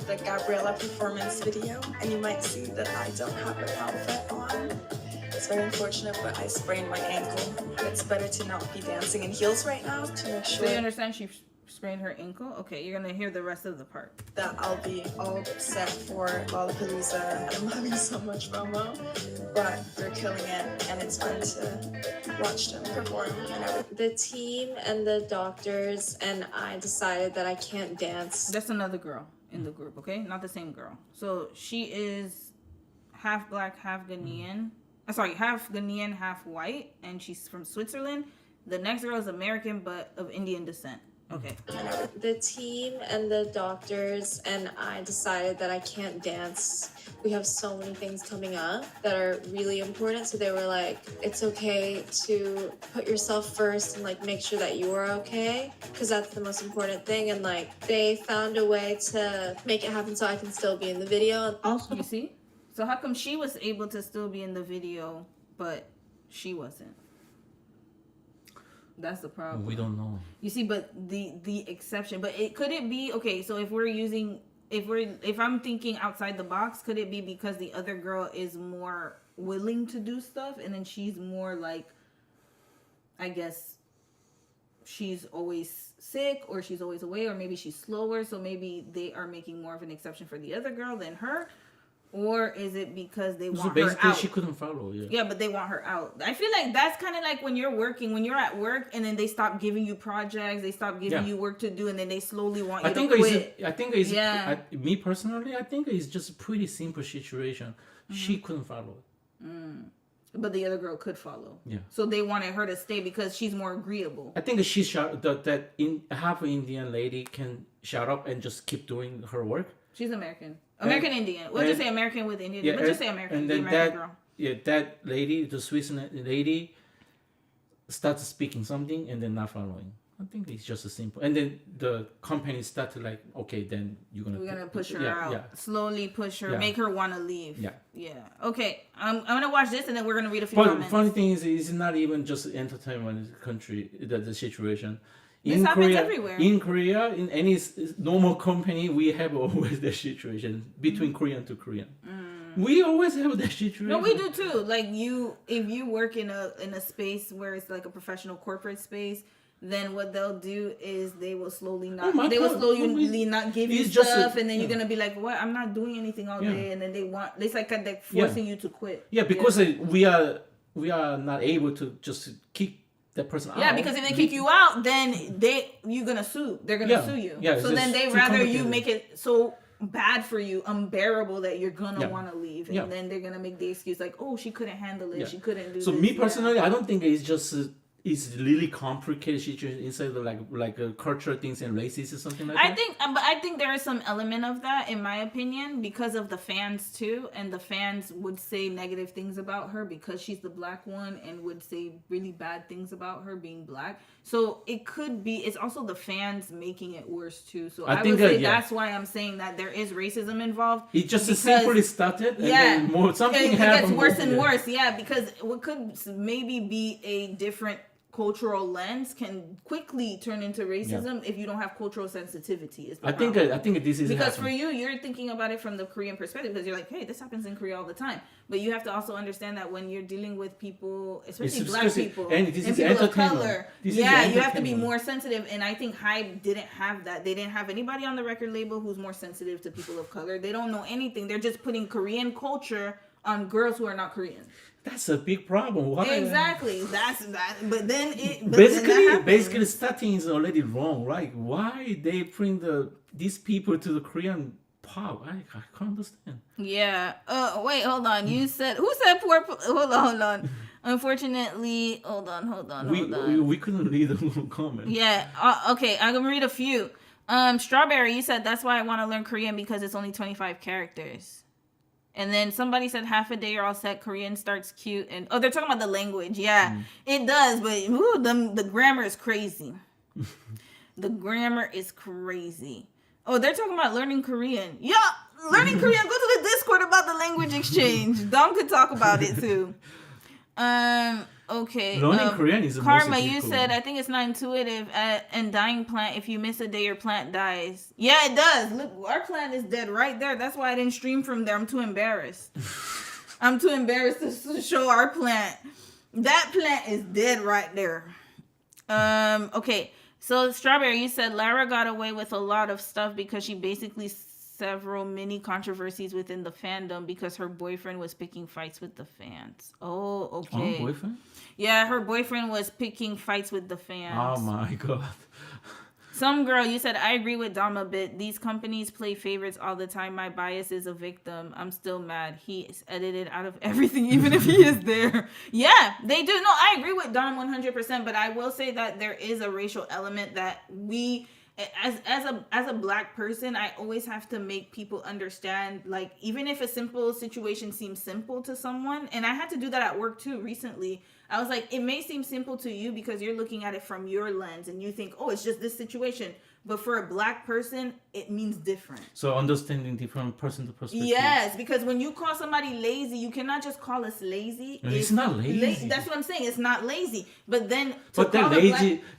P: the Gabriella performance video, and you might see that I don't have an outfit on. It's very unfortunate, but I sprained my ankle. It's better to not be dancing in heels right now to make sure.
A: So you understand she sprained her ankle? Okay, you're gonna hear the rest of the part.
P: That I'll be all set for Lollapalooza. I'm having so much FOMO, but they're killing it, and it's fun to watch them perform and everything.
Q: The team and the doctors and I decided that I can't dance.
A: That's another girl in the group, okay? Not the same girl. So she is half black, half Ghanaian. Half Ghanaian, half white, and she's from Switzerland. The next girl is American, but of Indian descent. Okay.
Q: The team and the doctors and I decided that I can't dance. We have so many things coming up that are really important. So they were like, it's okay to put yourself first and like make sure that you are okay, because that's the most important thing. And like they found a way to make it happen so I can still be in the video.
A: You see? So how come she was able to still be in the video, but she wasn't? That's the problem.
D: We don't know.
A: You see, but the exception, but it could it be okay? So if I'm thinking outside the box, could it be because the other girl is more willing to do stuff, and then she's more like, I guess, she's always sick, or she's always away, or maybe she's slower, so maybe they are making more of an exception for the other girl than her. Or is it because they want her out?
D: She couldn't follow.
A: Yeah, but they want her out. I feel like that's kind of like when you're working, when you're at work, and then they stop giving you projects, they stop giving you work to do, and then they slowly want you to quit.
D: Me personally, I think it's just a pretty simple situation. She couldn't follow.
A: But the other girl could follow.
D: Yeah.
A: So they wanted her to stay because she's more agreeable.
D: I think half an Indian lady can shut up and just keep doing her work.
A: She's American. American Indian. We'll just say American with Indian.
D: Yeah,
A: We'll just say American.
D: And then
A: American girl.
D: that lady, the Swiss lady, starts speaking something and then not following. I think it's just a simple. And then the company started like, okay, then we're gonna
A: push her out. Slowly push her, make her want to leave. Yeah. Okay, I'm gonna watch this and then we're gonna read a few comments.
D: Funny thing is, it's not even just entertainment country. The situation.
A: This happens everywhere.
D: In Korea, in any normal company, we have always that situation between Korean to Korean. We always have that situation.
A: No, we do too. Like if you work in a space where it's like a professional corporate space, then what they'll do is they will slowly not give you stuff, and then you're gonna be like, "What? I'm not doing anything all day," and then it's like they're forcing you to quit.
D: Yeah, because we are not able to just kick that person out.
A: Yeah, because if they kick you out, then you're gonna sue. They're gonna sue you.
D: Yeah,
A: so then they rather you make it so bad for you, unbearable, that you're gonna want to leave, and then they're gonna make the excuse like, "Oh, she couldn't handle it. She couldn't do."
D: So
A: this.
D: me personally, I don't think it's just. It's really complicated situation inside of like cultural things and races or something like that.
A: I think there is some element of that, in my opinion, because of the fans too, and the fans would say negative things about her because she's the black one, and would say really bad things about her being black. So it could be. It's also the fans making it worse too. So I would say that's why I'm saying that there is racism involved.
D: It just simply started, and then something happened.
A: It gets worse and worse. Yeah, because what could maybe be a different cultural lens can quickly turn into racism if you don't have cultural sensitivity.
D: I think this is
A: because for you're thinking about it from the Korean perspective, because you're like, hey, this happens in Korea all the time. But you have to also understand that when you're dealing with people, especially black people and people of color, you have to be more sensitive. And I think Hybe didn't have that. They didn't have anybody on the record label who's more sensitive to people of color. They don't know anything. They're just putting Korean culture on girls who are not Korean.
D: That's a big problem. Why?
A: Exactly. That's that. But then
D: basically starting is already wrong, right? Why they bring these people to the Korean pop? I can't understand.
A: Yeah. Wait. Hold on. You said who said poor? Hold on. Unfortunately, hold on.
D: We couldn't read the little comment.
A: Yeah. Okay. I'm gonna read a few. Strawberry. You said that's why I want to learn Korean because it's only 25 characters. And then somebody said half a day you're all set. Korean starts cute. And they're talking about the language. Yeah, it does. But the grammar is crazy. The grammar is crazy. Oh, they're talking about learning Korean. Yeah, learning Korean. Go to the Discord about the language exchange. Dom could talk about it too. Okay.
D: Learning Korean is
A: Karma, you said, I think it's not intuitive. And dying plant, if you miss a day, your plant dies. Yeah, it does. Look, our plant is dead right there. That's why I didn't stream from there. I'm too embarrassed. I'm too embarrassed to show our plant. That plant is dead right there. Okay. So, Strawberry, you said Lara got away with a lot of stuff because she basically several mini controversies within the fandom because her boyfriend was picking fights with the fans. Oh, okay.
D: Oh, boyfriend?
A: Yeah, her boyfriend was picking fights with the fans.
D: Oh my god.
A: Some girl, you said, I agree with Dom a bit. These companies play favorites all the time. My bias is a victim. I'm still mad. He is edited out of everything, even if he is there. Yeah, they do. No, I agree with Dom 100%, but I will say that there is a racial element that we... As a black person, I always have to make people understand, like, even if a simple situation seems simple to someone, and I had to do that at work too recently. I was like, it may seem simple to you because you're looking at it from your lens and you think, oh, it's just this situation. But for a black person, it means different.
D: So understanding different person to perspective.
A: Yes, because when you call somebody lazy, you cannot just call us lazy.
D: It's not lazy.
A: That's what I'm saying. It's not lazy. But then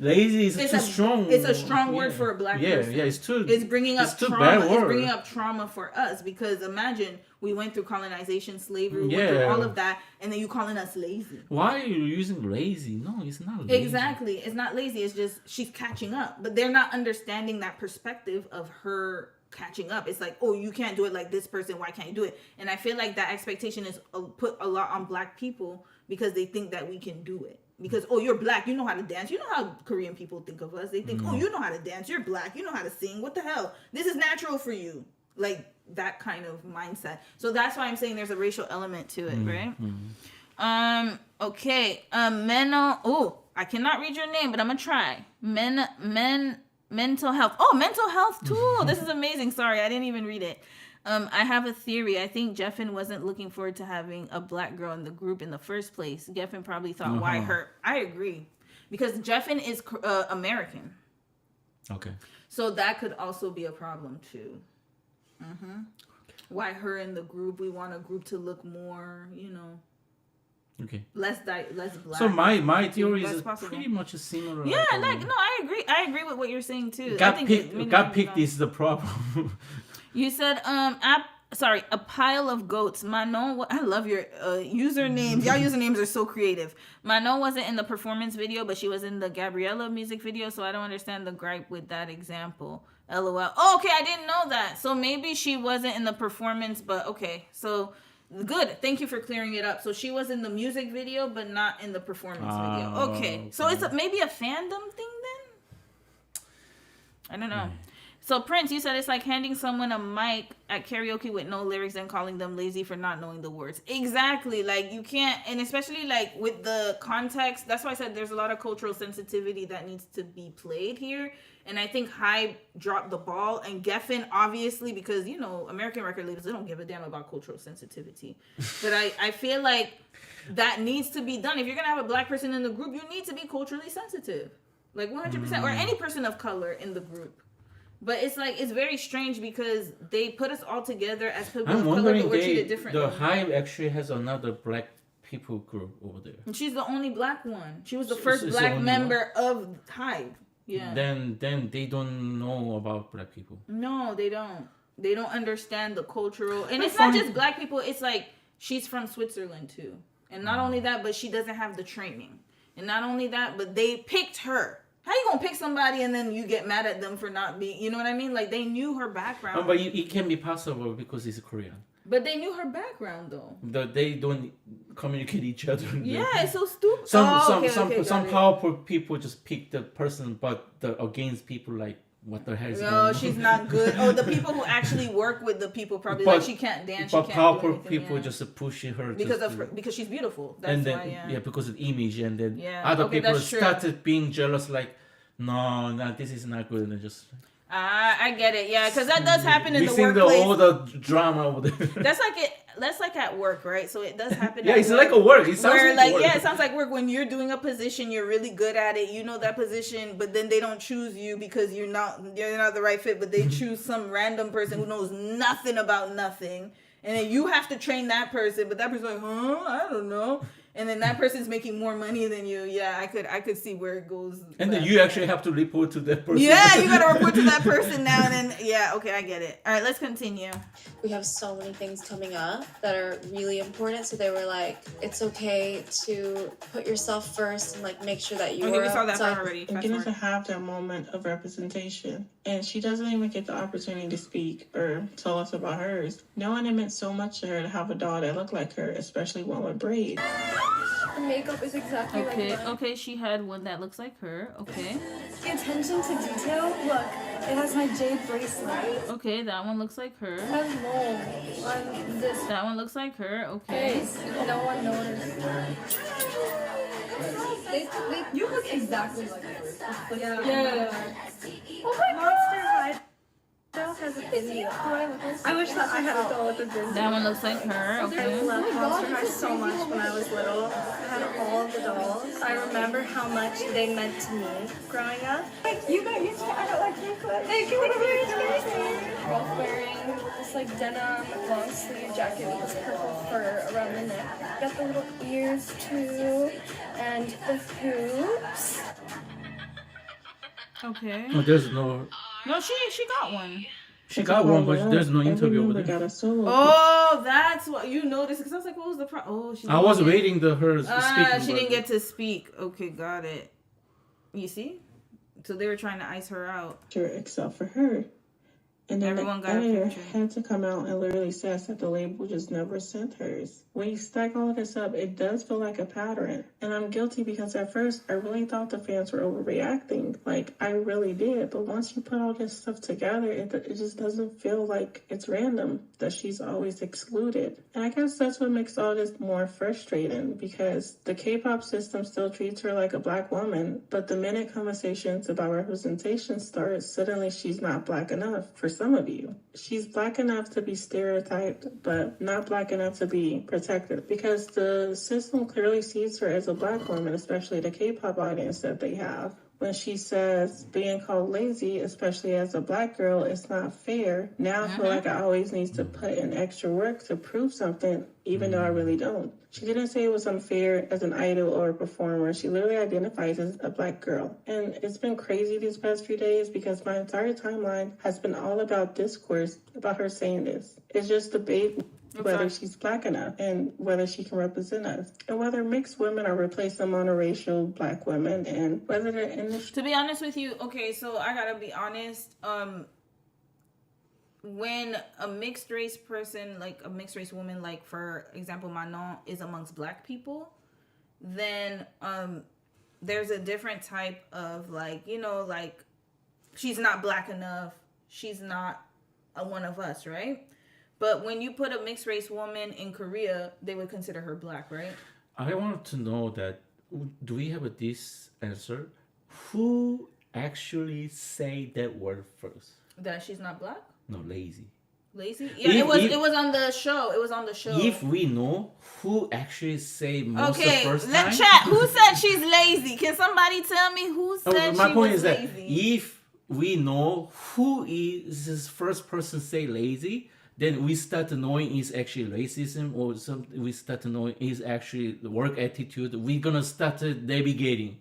D: lazy is too strong.
A: It's a strong word for a black person.
D: Yeah, it's too.
A: It's bringing up
D: too
A: trauma.
D: Bad word.
A: It's bringing up trauma for us because imagine we went through colonization, slavery, we went through all of that, and then you calling us lazy.
D: Why are you using lazy? No, it's not lazy.
A: Exactly. It's not lazy. It's just she's catching up. But they're not understanding that perspective of her catching up. It's like, oh, you can't do it like this person. Why can't you do it? And I feel like that expectation is put a lot on black people because they think that we can do it. Because, oh, you're black, you know how to dance. You know how Korean people think of us. They think, oh, you know how to dance. You're black. You know how to sing. What the hell? This is natural for you. Like, that kind of mindset. So that's why I'm saying there's a racial element to it, right? Okay. Menno. Oh, I cannot read your name, but I'm gonna try. Mental health. Oh, mental health too. This is amazing. Sorry, I didn't even read it. I have a theory. I think Jeffin wasn't looking forward to having a black girl in the group in the first place. Jeffin probably thought, why her? I agree. Because Jeffin is American.
D: Okay.
A: So that could also be a problem too. Mm-hmm. Why her in the group? We want a group to look more,
D: Okay.
A: less black.
D: So my theory is pretty much similar.
A: Yeah, no, I agree. I agree with what you're saying too.
D: Got picked is the problem.
A: You said a pile of goats. Manon, I love your usernames. Y'all usernames are so creative. Manon wasn't in the performance video, but she was in the Gabriella music video, so I don't understand the gripe with that example. LOL. Oh, okay, I didn't know that. So maybe she wasn't in the performance, but okay. So good. Thank you for clearing it up. So she was in the music video, but not in the performance video. Okay. So it's maybe a fandom thing then? I don't know. So Prince, you said it's like handing someone a mic at karaoke with no lyrics and calling them lazy for not knowing the words. Exactly. Like you can't, and especially like with the context, that's why I said there's a lot of cultural sensitivity that needs to be played here. And I think Hybe dropped the ball, and Geffen obviously, because American record labels, they don't give a damn about cultural sensitivity. But I feel like that needs to be done. If you're gonna have a black person in the group, you need to be culturally sensitive, like 100%, or any person of color in the group. But it's like, it's very strange because they put us all together as people of color, but we're treated differently.
D: The Hybe actually has another black people group over there.
A: And she's the only black one. She was the first black member of Hybe. Yeah.
D: Then they don't know about black people.
A: No, they don't. They don't understand the cultural, and it's not just black people. It's like she's from Switzerland too, and not only that, but she doesn't have the training, and not only that, but they picked her. How you gonna pick somebody and then you get mad at them for not being? You know what I mean? Like they knew her background.
D: But it can be possible because it's Korean.
A: But they knew her background though.
D: They don't communicate each other.
A: Yeah, it's so stupid.
D: Some powerful people just pick the person, but against people like what the hell is going on?
A: She's not good. Oh, the people who actually work with the people probably like she can't dance. But
D: powerful people just push her
A: because she's beautiful. That's why.
D: Because of the image, and then other people started being jealous. Like, no, this is not good, and they just.
A: I get it, yeah, because that does happen in the workplace.
D: All the drama over there.
A: That's like at work, right? So it does happen.
D: Yeah, it's like a work. It sounds like work.
A: Yeah, it sounds like work. When you're doing a position, you're really good at it. You know that position, but then they don't choose you because you're not the right fit. But they choose some random person who knows nothing about nothing, and then you have to train that person. But that person's like, I don't know. And then that person's making more money than you. Yeah, I could see where it goes.
D: And then you actually have to report to that person.
A: Yeah, you got to report to that person now. And then, yeah, okay, I get it. All right, let's continue.
Q: We have so many things coming up that are really important. So they were like, it's okay to put yourself first and like make sure that you
A: we saw that part already.
O: And getting to have that moment of representation. And she doesn't even get the opportunity to speak or tell us about hers. Knowing it meant so much to her to have a doll that looked like her, especially one with braids.
R: Her makeup is exactly like mine.
A: Okay, she had one that looks like her. Okay.
R: The attention to detail. Look, it has my jade bracelet.
A: Okay, that one looks like her.
R: It has mold on this.
A: That one looks like her. Okay.
R: Face. No one noticed. You look exactly like her. Yeah. Oh my God. Has a video. I wish that I had a doll with a video.
A: That one looks like her. Okay.
R: I loved Monster High so much when I was little. I had all of the dolls. I remember how much they meant to me growing up. You got your I got like your clip. Thank you. We're both wearing this like denim long sleeve jacket with this purple fur around the neck. Got the little ears too, and the hoops.
A: Okay.
D: Oh, there's no.
A: No, she got one.
D: She got one, but there's no interview over there.
A: Oh, that's what you noticed. Because I was like, what was the problem? Oh,
D: I was waiting to her speak.
A: She didn't get to speak. Okay, got it. You see? So they were trying to ice her out.
O: Sure, except for her. And then
A: everyone
O: the
A: got a
O: editor
A: picture.
O: had to come out and literally says that the label just never sent hers. When you stack all of this up, it does feel like a pattern. And I'm guilty because at first I really thought the fans were overreacting. Like, I really did. But once you put all this stuff together, it just doesn't feel like it's random that she's always excluded. And I guess that's what makes all this more frustrating, because the K-pop system still treats her like a black woman. But the minute conversations about representation start, suddenly she's not black enough for some of you. She's black enough to be stereotyped, but not black enough to be protected, because the system clearly sees her as a black woman, especially the K-pop audience that they have. When she says being called lazy, especially as a black girl, is not fair. Now I feel like I always need to put in extra work to prove something, even though I really don't. She didn't say it was unfair as an idol or a performer. She literally identifies as a black girl. And it's been crazy these past few days because my entire timeline has been all about discourse about her saying this. It's just debate whether she's black enough and whether she can represent us, and whether mixed women are replacing monoracial black women, and whether they're in the...
A: To be honest with you, okay, so I gotta be honest, when a mixed race person, like a mixed race woman, like for example Manon, is amongst black people, then there's a different type of, like, you know, like, she's not black enough, she's not one of us, right? But when you put a mixed race woman in Korea, they would consider her black, right?
D: I want to know that, do we have this answer? Who actually say that word first?
A: That she's not black?
D: No, lazy.
A: Lazy? Yeah, it was on the show. It was on the show.
D: If we know who actually say most the first time.
A: Okay, chat. Who said she's lazy? Can somebody tell me who said
D: my
A: she
D: point
A: was
D: is that
A: lazy?
D: if we know who is this first person say lazy, then we start knowing is actually racism, or something. We start knowing is actually the work attitude. We're gonna start navigating,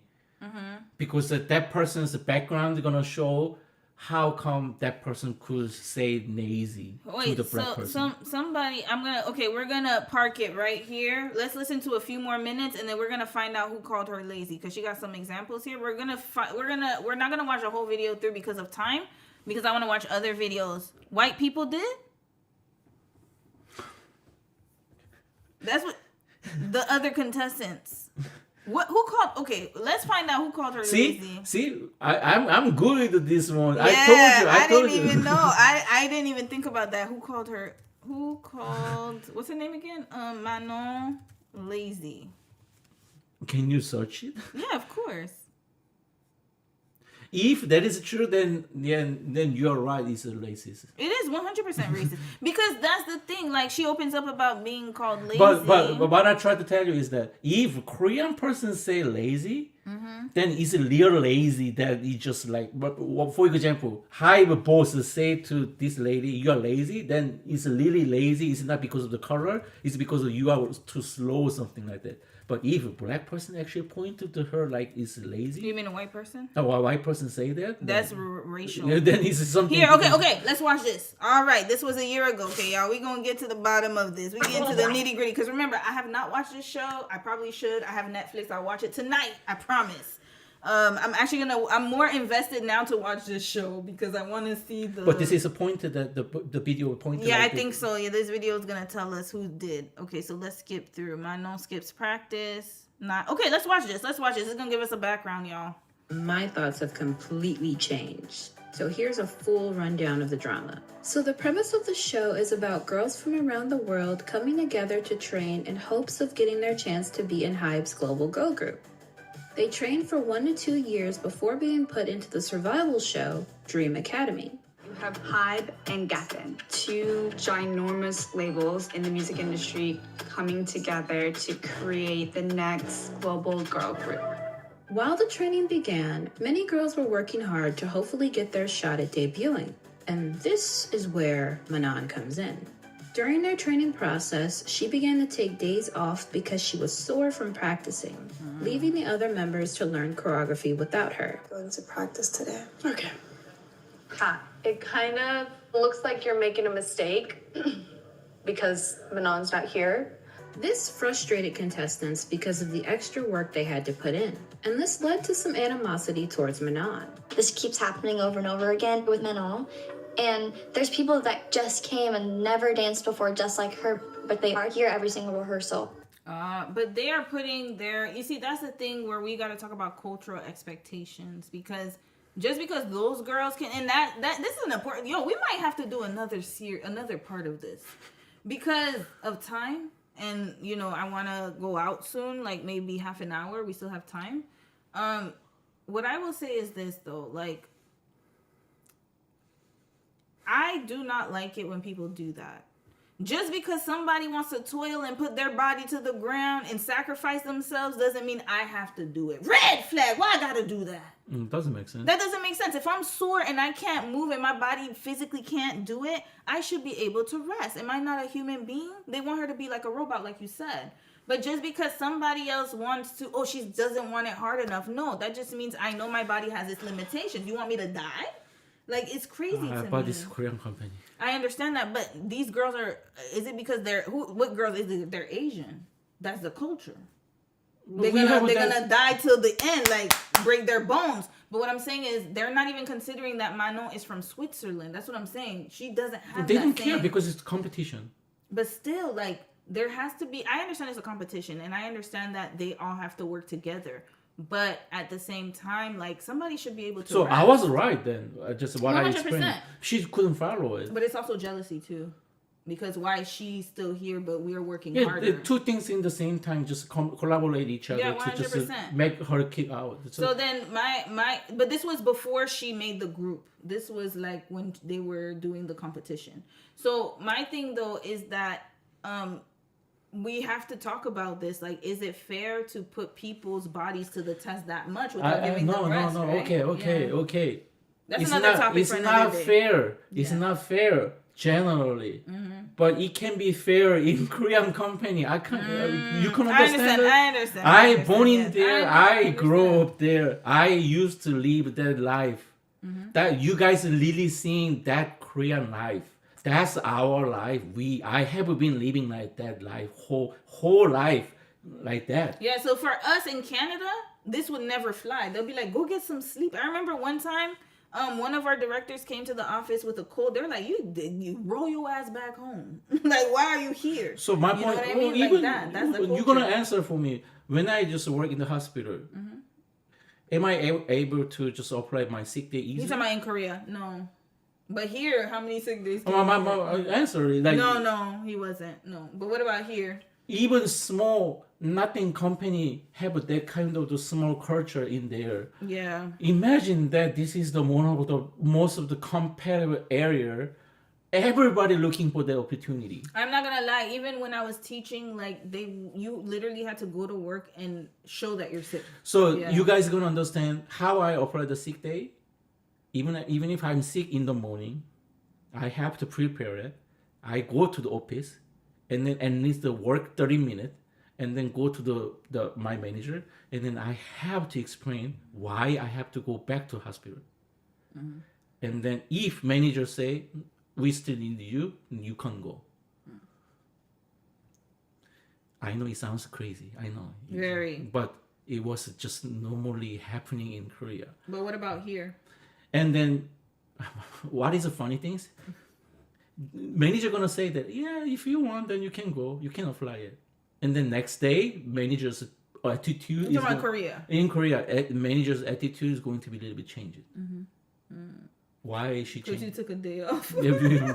D: because that person's background is gonna show how come that person could say lazy to the black person.
A: Somebody, we're gonna park it right here. Let's listen to a few more minutes, and then we're gonna find out who called her lazy, because she got some examples here. We're not gonna watch the whole video through because of time, because I want to watch other videos. White people did. That's what the other contestants. Who called? Okay, let's find out who called her lazy.
D: See, I'm good with this one.
A: Yeah,
D: I told you.
A: Didn't even know. I didn't even think about that. Who called her? Who called? What's her name again? Manon lazy.
D: Can you search it?
A: Yeah, of course.
D: If that is true, then you're right. It's a racist.
A: It is 100% racist, because that's the thing. Like, she opens up about being called lazy.
D: But what I try to tell you is that if Korean person say lazy, then it's a real lazy. That is just like, for example, Hive boss say to this lady, "You are lazy." Then it's really lazy. It's not because of the color. It's because of you are too slow or something like that. But if a black person actually pointed to her like it's lazy,
A: you mean a white person?
D: Oh, a white person say that?
A: That's racial.
D: Then it's something.
A: Here, okay. Let's watch this. All right, this was a year ago. Okay, y'all, we gonna get to the bottom of this. We get into the nitty gritty. Because remember, I have not watched this show. I probably should. I have Netflix. I'll watch it tonight. I promise. I'm more invested now to watch this show because I want to see the.
D: But this is a point that the video pointed.
A: Yeah, like I think so. Yeah, this video is gonna tell us who did. Okay, so let's skip through. Manon skips practice. Okay, let's watch this. This is gonna give us a background, y'all.
S: My thoughts have completely changed. So here's a full rundown of the drama.
Q: So the premise of the show is about girls from around the world coming together to train in hopes of getting their chance to be in Hybe's global girl group. They train for 1 to 2 years before being put into the survival show, Dream Academy.
T: You have Hybe and Geffen, two ginormous labels in the music industry coming together to create the next global girl group.
Q: While the training began, many girls were working hard to hopefully get their shot at debuting. And this is where Manon comes in. During their training process, she began to take days off because she was sore from practicing, leaving the other members to learn choreography without her.
P: Going to practice today.
T: Okay.
U: It kind of looks like you're making a mistake because Manon's not here.
Q: This frustrated contestants because of the extra work they had to put in, and this led to some animosity towards Manon.
V: This keeps happening over and over again with Manon. And there's people that just came and never danced before just like her, but they are here every single rehearsal.
A: But they are putting you see, that's the thing where we got to talk about cultural expectations, because just because those girls can, and that this is an important, we might have to do another part of this because of time. And, I want to go out soon, like maybe half an hour. We still have time. What I will say is this, though, like, I do not like it when people do that. Just because somebody wants to toil and put their body to the ground and sacrifice themselves doesn't mean I have to do it. Red flag. Why I gotta do that?
D: Doesn't make sense.
A: That doesn't make sense. If I'm sore and I can't move and my body physically can't do it, I should be able to rest. Am I not a human being? They want her to be like a robot, like you said. But just because somebody else wants to, she doesn't want it hard enough. No, that just means I know my body has its limitations. You want me to die? Like, it's crazy to me.
D: But this Korean company.
A: I understand that, but these girls are, is it because what girls is it? They're Asian. That's the culture. They're gonna die till the end, like break their bones. But what I'm saying is they're not even considering that Manon is from Switzerland. That's what I'm saying. She doesn't have
D: They don't care because it's competition.
A: But still, like, there has to be, I understand it's a competition, and I understand that they all have to work together. But at the same time, like, somebody should be able to.
D: So rest. I was right then. Just what 100%. I explained. She couldn't follow it.
A: But it's also jealousy too, because why is she still here, but we're working harder?
D: Yeah, two things in the same time, just collaborate each other to just make her kick out.
A: So then but this was before she made the group. This was like when they were doing the competition. So my thing though is that we have to talk about this. Like, is it fair to put people's bodies to the test that much without giving them rest?
D: No.
A: Right?
D: Okay.
A: That's another topic
D: it's
A: for another day.
D: Fair. It's not fair generally, but it can be fair in Korean company. I can't. You can understand.
A: I understand.
D: I born in there. I grow up there. I used to live that life. That you guys are really seeing that Korean life. That's our life. I have been living like that life, whole life like that.
A: Yeah, so for us in Canada, this would never fly. They'll be like, go get some sleep. I remember one time, one of our directors came to the office with a cold. They're like, you roll your ass back home. Like, why are you here?
D: So my point,
A: I mean?
D: Even
A: like that's the
D: you're going to answer for me. When I just work in the hospital, am I able to just apply my sick day easily?
A: You're talking about in Korea? No. But here, how many sick days?
D: My answer is like
A: no, he wasn't. No, but what about here?
D: Even small, nothing company have that kind of the small culture in there.
A: Yeah.
D: Imagine that this is the one of the most of the competitive area. Everybody looking for the opportunity.
A: I'm not gonna lie. Even when I was teaching, like you literally had to go to work and show that you're sick.
D: So you guys are gonna understand how I apply the sick day. Even if I'm sick in the morning, I have to prepare it. I go to the office, and then at least work 30 minutes, and then go to my manager, and then I have to explain why I have to go back to hospital. And then if manager say we still need you, you can go. I know it sounds crazy. I know.
A: Very.
D: But it was just normally happening in Korea.
A: But what about here?
D: And then, what is the funny things? Manager gonna say that, yeah, if you want, then you can go. You can apply it. And then next day, manager's attitude
A: You're talking about Korea.
D: In Korea, manager's attitude is going to be a little bit changed. Why is she changing?
A: Because you took a day off.
D: Yeah,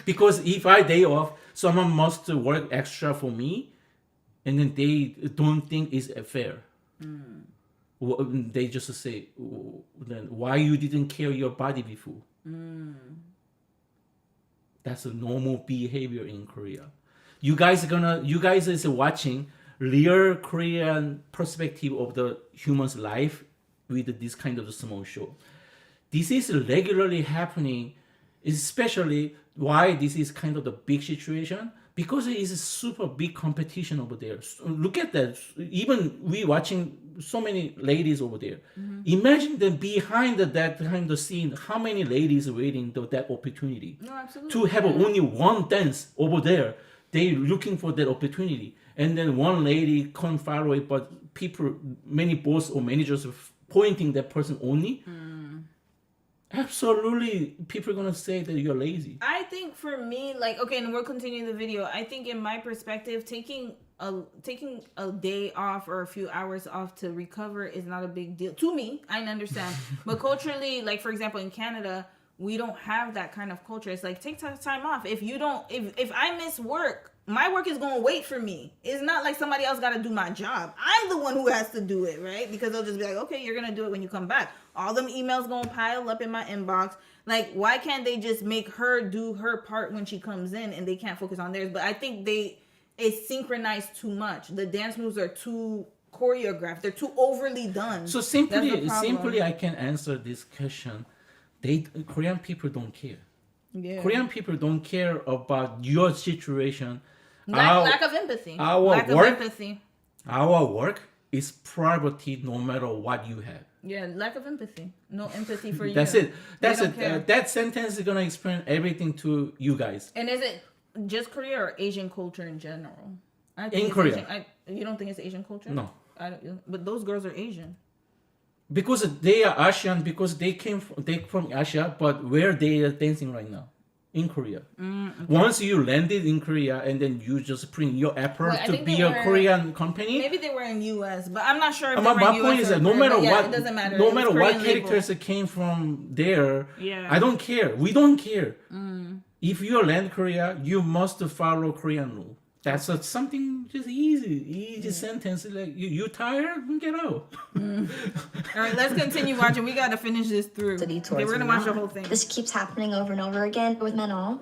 D: because if I day off, someone must work extra for me, and then they don't think it's fair. They just say, then why you didn't care your body before? That's a normal behavior in Korea. You guys is watching real Korean perspective of the human's life with this kind of small show. This is regularly happening, especially why this is kind of the big situation, because it is a super big competition over there. So look at that. Even we watching so many ladies over there. Imagine them behind that kind of scene, how many ladies waiting for that opportunity.
A: No, absolutely.
D: To have only one dance over there. They looking for that opportunity. And then one lady can't follow it, but many boss or managers are pointing that person only. Absolutely, people are gonna say that you're lazy.
A: I think for me, like, okay, and we're continuing the video. I think in my perspective, taking a day off or a few hours off to recover is not a big deal to me. I understand, but culturally, like for example, in Canada, we don't have that kind of culture. It's like take time off. If you don't, if I miss work my work is going to wait for me. It's not like somebody else got to do my job. I'm the one who has to do it, right? Because they'll just be like, okay, you're going to do it when you come back. All them emails going to pile up in my inbox. Like, why can't they just make her do her part when she comes in and they can't focus on theirs? But I think it's synchronized too much. The dance moves are too choreographed. They're too overly done.
D: So simply, I can answer this question. Korean people don't care.
A: Yeah.
D: Korean people don't care about your situation.
A: Lack of empathy.
D: Our work is priority no matter what you have.
A: Yeah, lack of empathy. No empathy for you.
D: That's it. That sentence is gonna explain everything to you guys.
A: And is it just Korea or Asian culture in general? I think
D: in
A: it's
D: Korea.
A: You don't think it's Asian culture?
D: No.
A: But those girls are Asian.
D: Because they are Asian, because they from Asia, but where they are dancing right now? In Korea.
A: Okay.
D: Once you landed in Korea and then you just put in your effort to be a Korean company.
A: Maybe they were in US, but I'm not sure if
D: my
A: they were in
D: point
A: US
D: is that
A: it doesn't matter.
D: No matter what characters came from there, I don't care. We don't care. If you land Korea, you must follow Korean rule. That's something just easy sentence. Like you tired? Get out.
A: All right, let's continue watching. We got to finish this through. Okay, we're gonna watch the whole thing.
V: This keeps happening over and over again with Manon.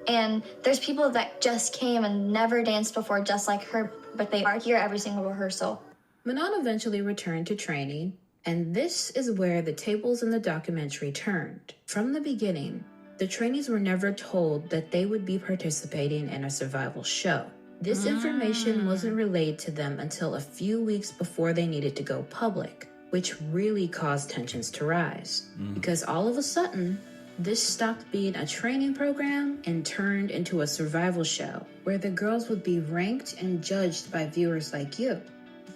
V: And there's people that just came and never danced before, just like her, but they are here every single rehearsal.
S: Manon eventually returned to training, and this is where the tables in the documentary turned. From the beginning, the trainees were never told that they would be participating in a survival show. This information wasn't relayed to them until a few weeks before they needed to go public, which really caused tensions to rise. Because all of a sudden, this stopped being a training program and turned into a survival show where the girls would be ranked and judged by viewers like you.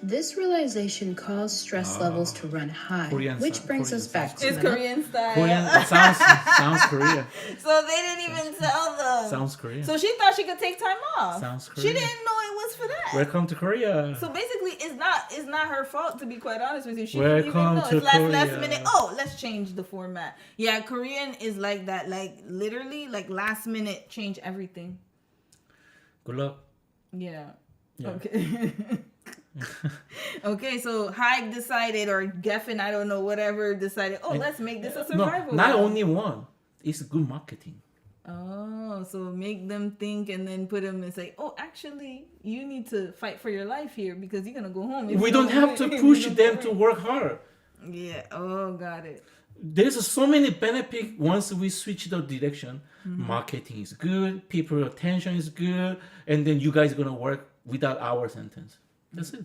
S: This realization caused stress levels to run high, which brings us back to
A: Korean style.
D: Sounds Korean.
A: So they didn't even tell them.
D: Sounds Korean.
A: So she thought she could take time off.
D: Sounds Korean.
A: She didn't know it was for that.
D: Welcome to Korea.
A: So basically, it's not her fault, to be quite honest with you. She
D: Welcome
A: didn't even know.
D: to
A: It's last minute. Oh, let's change the format. Yeah, Korean is like that. Like literally, like last minute change everything.
D: Good luck.
A: Yeah. Okay. Okay, so Haig decided, or Geffen, I don't know, whatever, decided, let's make this a survival.
D: No, not only one. It's good marketing.
A: Oh, so make them think and then put them and say, actually, you need to fight for your life here because you're going to go home.
D: We don't have to push them to work hard.
A: Yeah, got it.
D: There's so many benefits once we switch the direction. Marketing is good, people attention is good, and then you guys are going to work without our sentence. That's it.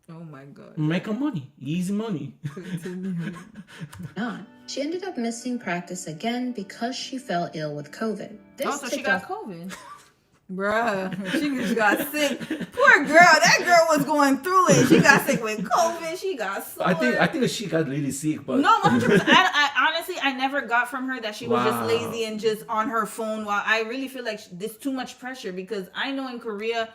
A: Oh my God.
D: Make money. Easy money.
S: She ended up missing practice again because she fell ill with COVID.
A: So she got COVID. Bruh, she just got sick. Poor girl. That girl was going through it. She got sick with COVID. She got sore.
D: I think she got really sick. But
A: no, 100%. I honestly, I never got from her that she was just lazy and just on her phone. While I really feel like there's too much pressure because I know in Korea,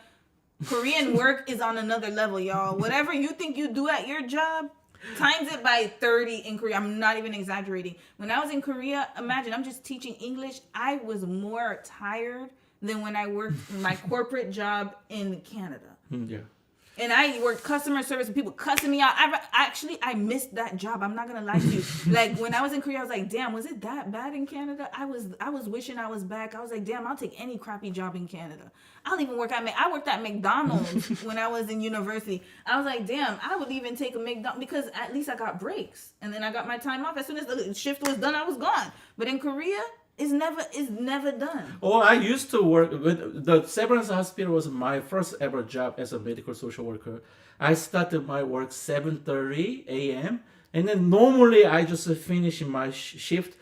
A: Korean work is on another level, y'all. Whatever you think you do at your job, times it by 30 in Korea. I'm not even exaggerating. When I was in Korea, imagine I'm just teaching English. I was more tired than when I worked my corporate job in Canada.
D: Yeah.
A: And I worked customer service and people cussing me out. I missed that job. I'm not gonna lie to you. Like when I was in Korea, I was like, damn, was it that bad in Canada? I was wishing I was back. I was like, damn, I'll take any crappy job in Canada. I'll even work I worked at McDonald's when I was in university. I was like, damn, I would even take a McDonald's because at least I got breaks. And then I got my time off. As soon as the shift was done, I was gone. But in Korea, it's never done.
D: Oh, I used to work with the Severance Hospital was my first ever job as a medical social worker. I started my work 7:30 a.m. and then normally I just finish my shift.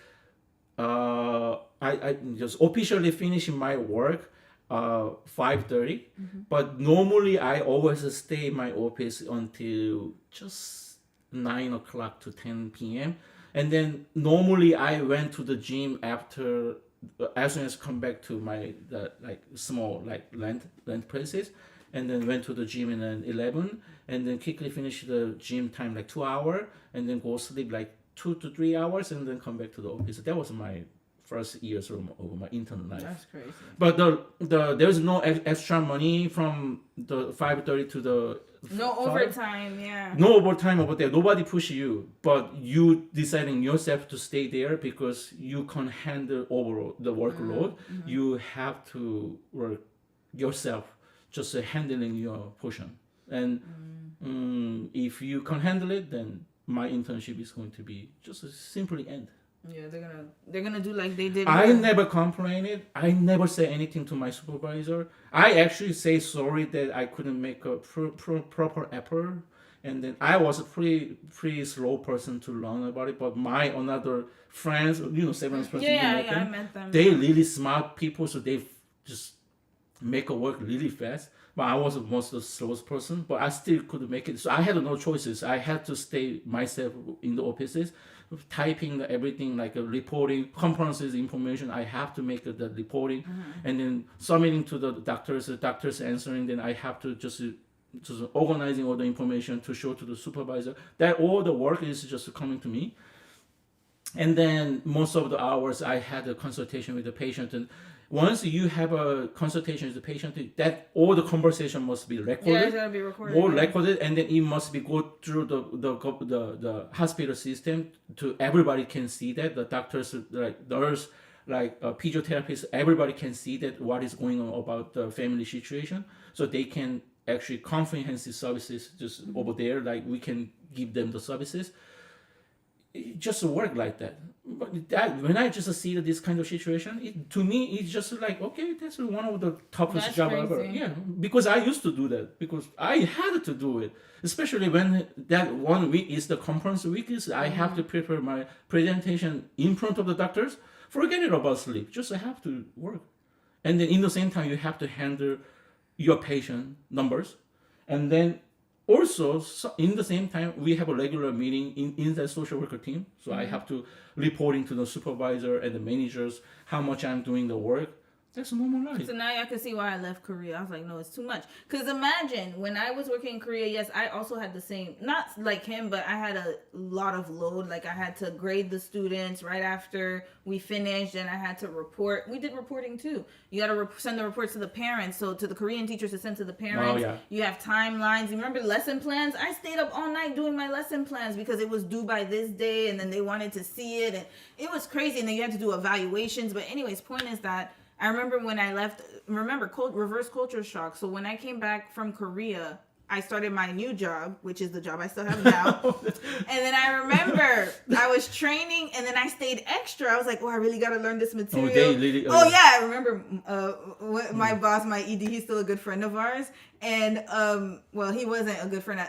D: I just officially finish my work 5:30, but normally I always stay in my office until just 9 o'clock to 10 p.m. And then normally I went to the gym after, as soon as come back to my small rent places, and then went to the gym in 11, and then quickly finish the gym time 2 hours, and then go sleep 2 to 3 hours, and then come back to the office. That was my first years of my intern life.
A: That's crazy.
D: But there's no extra money from the 5:30 to the
A: no
D: 5.
A: overtime. Yeah.
D: No overtime over there. Nobody push you, but you deciding yourself to stay there because you can't handle overall the workload. You have to work yourself, just handling your portion. And if you can't handle it, then my internship is going to be just simply end.
A: Yeah, they're gonna do like they did.
D: I never complained. I never say anything to my supervisor. I actually say sorry that I couldn't make a proper effort, and then I was a pretty slow person to learn about it. But my another friends, severance person,
A: I met them.
D: They really smart people, so they just make it work really fast. But I was most the slowest person, but I still couldn't make it. So I had no choices. I had to stay myself in the offices, typing everything like reporting, conferences, information. I have to make the reporting, and then submitting to the doctors. The doctors answering. Then I have to just organizing all the information to show to the supervisor. That all the work is just coming to me. And then most of the hours I had a consultation with the patient, and once you have a consultation with the patient, that all the conversation must be recorded.
A: Yeah, it's gotta be recorded.
D: All recorded, and then it must be go through the hospital system to everybody can see that the doctors, like nurse, like physiotherapists, everybody can see that what is going on about the family situation, so they can actually comprehensive services just over there. Like we can give them the services. It just work like that. But that when I just see this kind of situation, to me it's just like, okay, that's one of the toughest job ever. Yeah, because I used to do that because I had to do it, especially when that 1 week is the conference week. Is I have to prepare my presentation in front of the doctors. Forget it about sleep. Just I have to work, and then in the same time you have to handle your patient numbers, and then. Also, in the same time, we have a regular meeting in the social worker team. So I have to reporting to the supervisor and the managers how much I'm doing the work. That's normal life.
A: So now y'all can see why I left Korea. I was like, no, it's too much. Because imagine, when I was working in Korea, yes, I also had the same, not like him, but I had a lot of load. Like I had to grade the students right after we finished, and I had to report. We did reporting too. You got to send the reports to the parents. So to the Korean teachers to send to the parents.
D: Oh, yeah.
A: You have timelines. You remember lesson plans? I stayed up all night doing my lesson plans because it was due by this day, and then they wanted to see it. And it was crazy. And then you had to do evaluations. But anyways, point is that I remember when I left, reverse culture shock. So when I came back from Korea, I started my new job, which is the job I still have now. And then I remember I was training, and then I stayed extra. I was like, oh, I really got to learn this material. Yeah, I remember my boss, my ED, he's still a good friend of ours. And, well, he wasn't a good friend.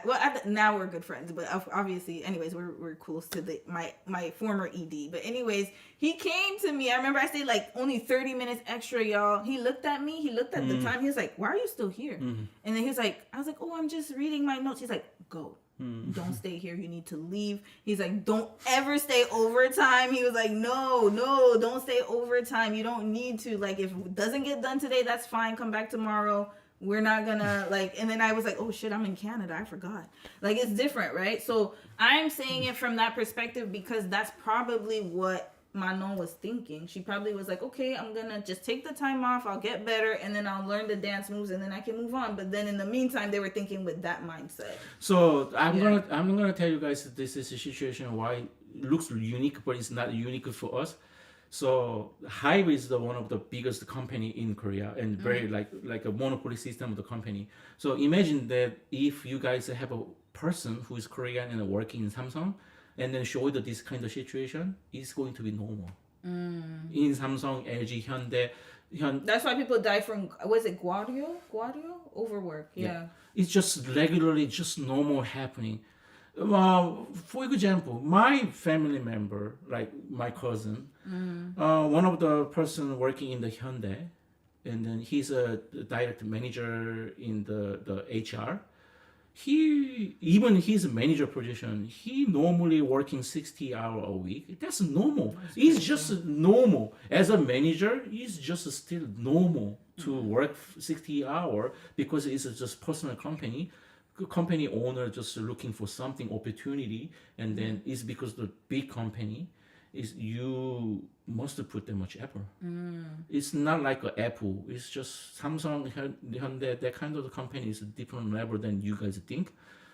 A: Now we're good friends, but obviously, anyways, we're close to my former ED. But anyways, he came to me. I remember I stayed like only 30 minutes extra, y'all. He looked at me. He looked at the time. He was like, why are you still here? And then he was like, I was like, oh, I'm just reading my notes. He's like, go. Don't stay here. You need to leave. He's like, don't ever stay overtime. He was like, no, don't stay overtime. You don't need to. Like, if it doesn't get done today, that's fine. Come back tomorrow. We're not gonna and then I was like, oh shit, I'm in Canada. I forgot. Like, it's different, right? So I'm saying it from that perspective because that's probably what Manon was thinking. She probably was like, okay, I'm gonna just take the time off. I'll get better, and then I'll learn the dance moves, and then I can move on. But then in the meantime, they were thinking with that mindset.
D: So I'm gonna tell you guys that this is a situation why it looks unique, but it's not unique for us. So Hive is one of the biggest company in Korea and very like a monopoly system of the company. So imagine that if you guys have a person who is Korean and working in Samsung, and then show that this kind of situation is going to be normal. In Samsung, LG, Hyundai.
A: That's why people die from, was it Guario? Overwork, yeah.
D: It's just regularly, just normal happening. For example, my family member, like my cousin, one of the person working in the Hyundai, and then he's a direct manager in the HR. Even his manager position, he normally working 60 hours a week. That's normal. It's just normal. As a manager, it's just still normal to work 60 hours because it's just personal company owner just looking for something opportunity, and then it's because the big company, is you must put that much effort. It's not like an Apple. It's just Samsung, Hyundai, that kind of company is a different level than you guys think.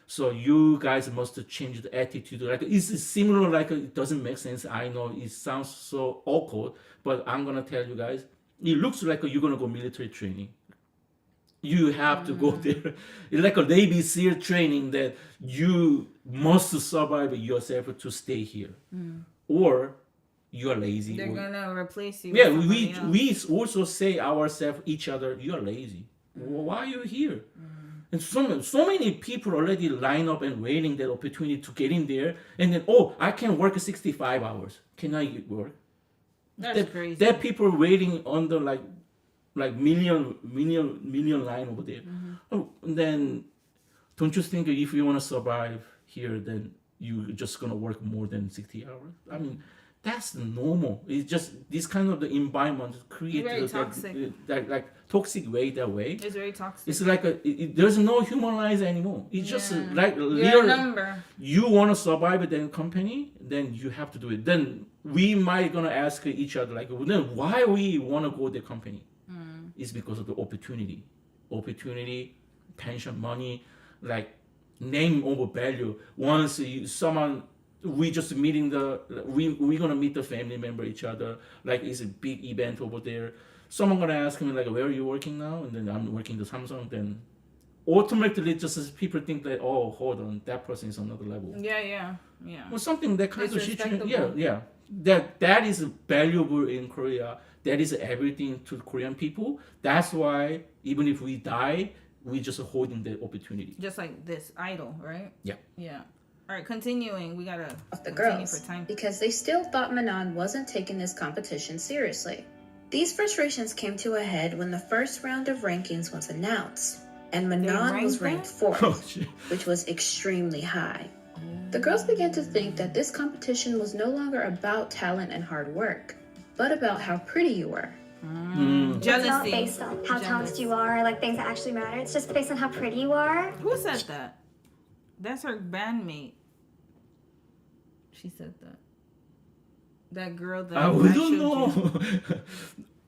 D: So you guys must change the attitude. Like it's similar. Like it doesn't make sense. I know it sounds so awkward, but I'm gonna tell you guys. It looks like you're gonna go military training. You have to go there. It's like a Navy SEAL training that you must survive yourself to stay here, or you're lazy.
A: They're gonna replace you.
D: Yeah,
A: with
D: we
A: somebody else.
D: we also say ourselves each other, you're lazy. Why are you here? And so many people already line up and waiting that opportunity to get in there, and then I can work 65 hours. Can I work?
A: That's crazy.
D: There are people waiting on the like million line over there. And then don't you think if you want to survive here, then you're just gonna work more than 60 hours? I mean, that's normal. It's just this kind of the environment creates
A: Very toxic.
D: Like toxic way that way.
A: It's very toxic.
D: It's like there's no human lives anymore. It's just like
A: You're a number.
D: You want to survive at that company, then you have to do it. Then we might gonna ask each other like, then why we want to go to the company? It's because of the opportunity, pension money, like name over value. Once someone. We just meeting we're gonna meet the family member each other, like it's a big event over there. Someone gonna ask me like, where are you working now? And then I'm working the Samsung. Then automatically just as people think that, oh, hold on, that person is another level.
A: Yeah.
D: Or something that kind
A: It's
D: of situation.
A: respectable.
D: Yeah. That is valuable in Korea. That is everything to Korean people. That's why even if we die, we just holding the opportunity.
A: Just like this idol, right?
D: Yeah.
A: All right, continuing. We gotta
S: The
A: continue
S: girls,
A: for time.
S: because they still thought Manon wasn't taking this competition seriously. These frustrations came to a head when the first round of rankings was announced, and Manon was ranked fourth, which was extremely high. The girls began to think that this competition was no longer about talent and hard work, but about how pretty you were.
A: Jealousy.
C: It's not based on how talented you are, like things that actually matter. It's just based on how pretty you are.
A: Who said that? That's her bandmate. She said that. That girl that
D: We
A: I
D: don't
A: showed
D: know.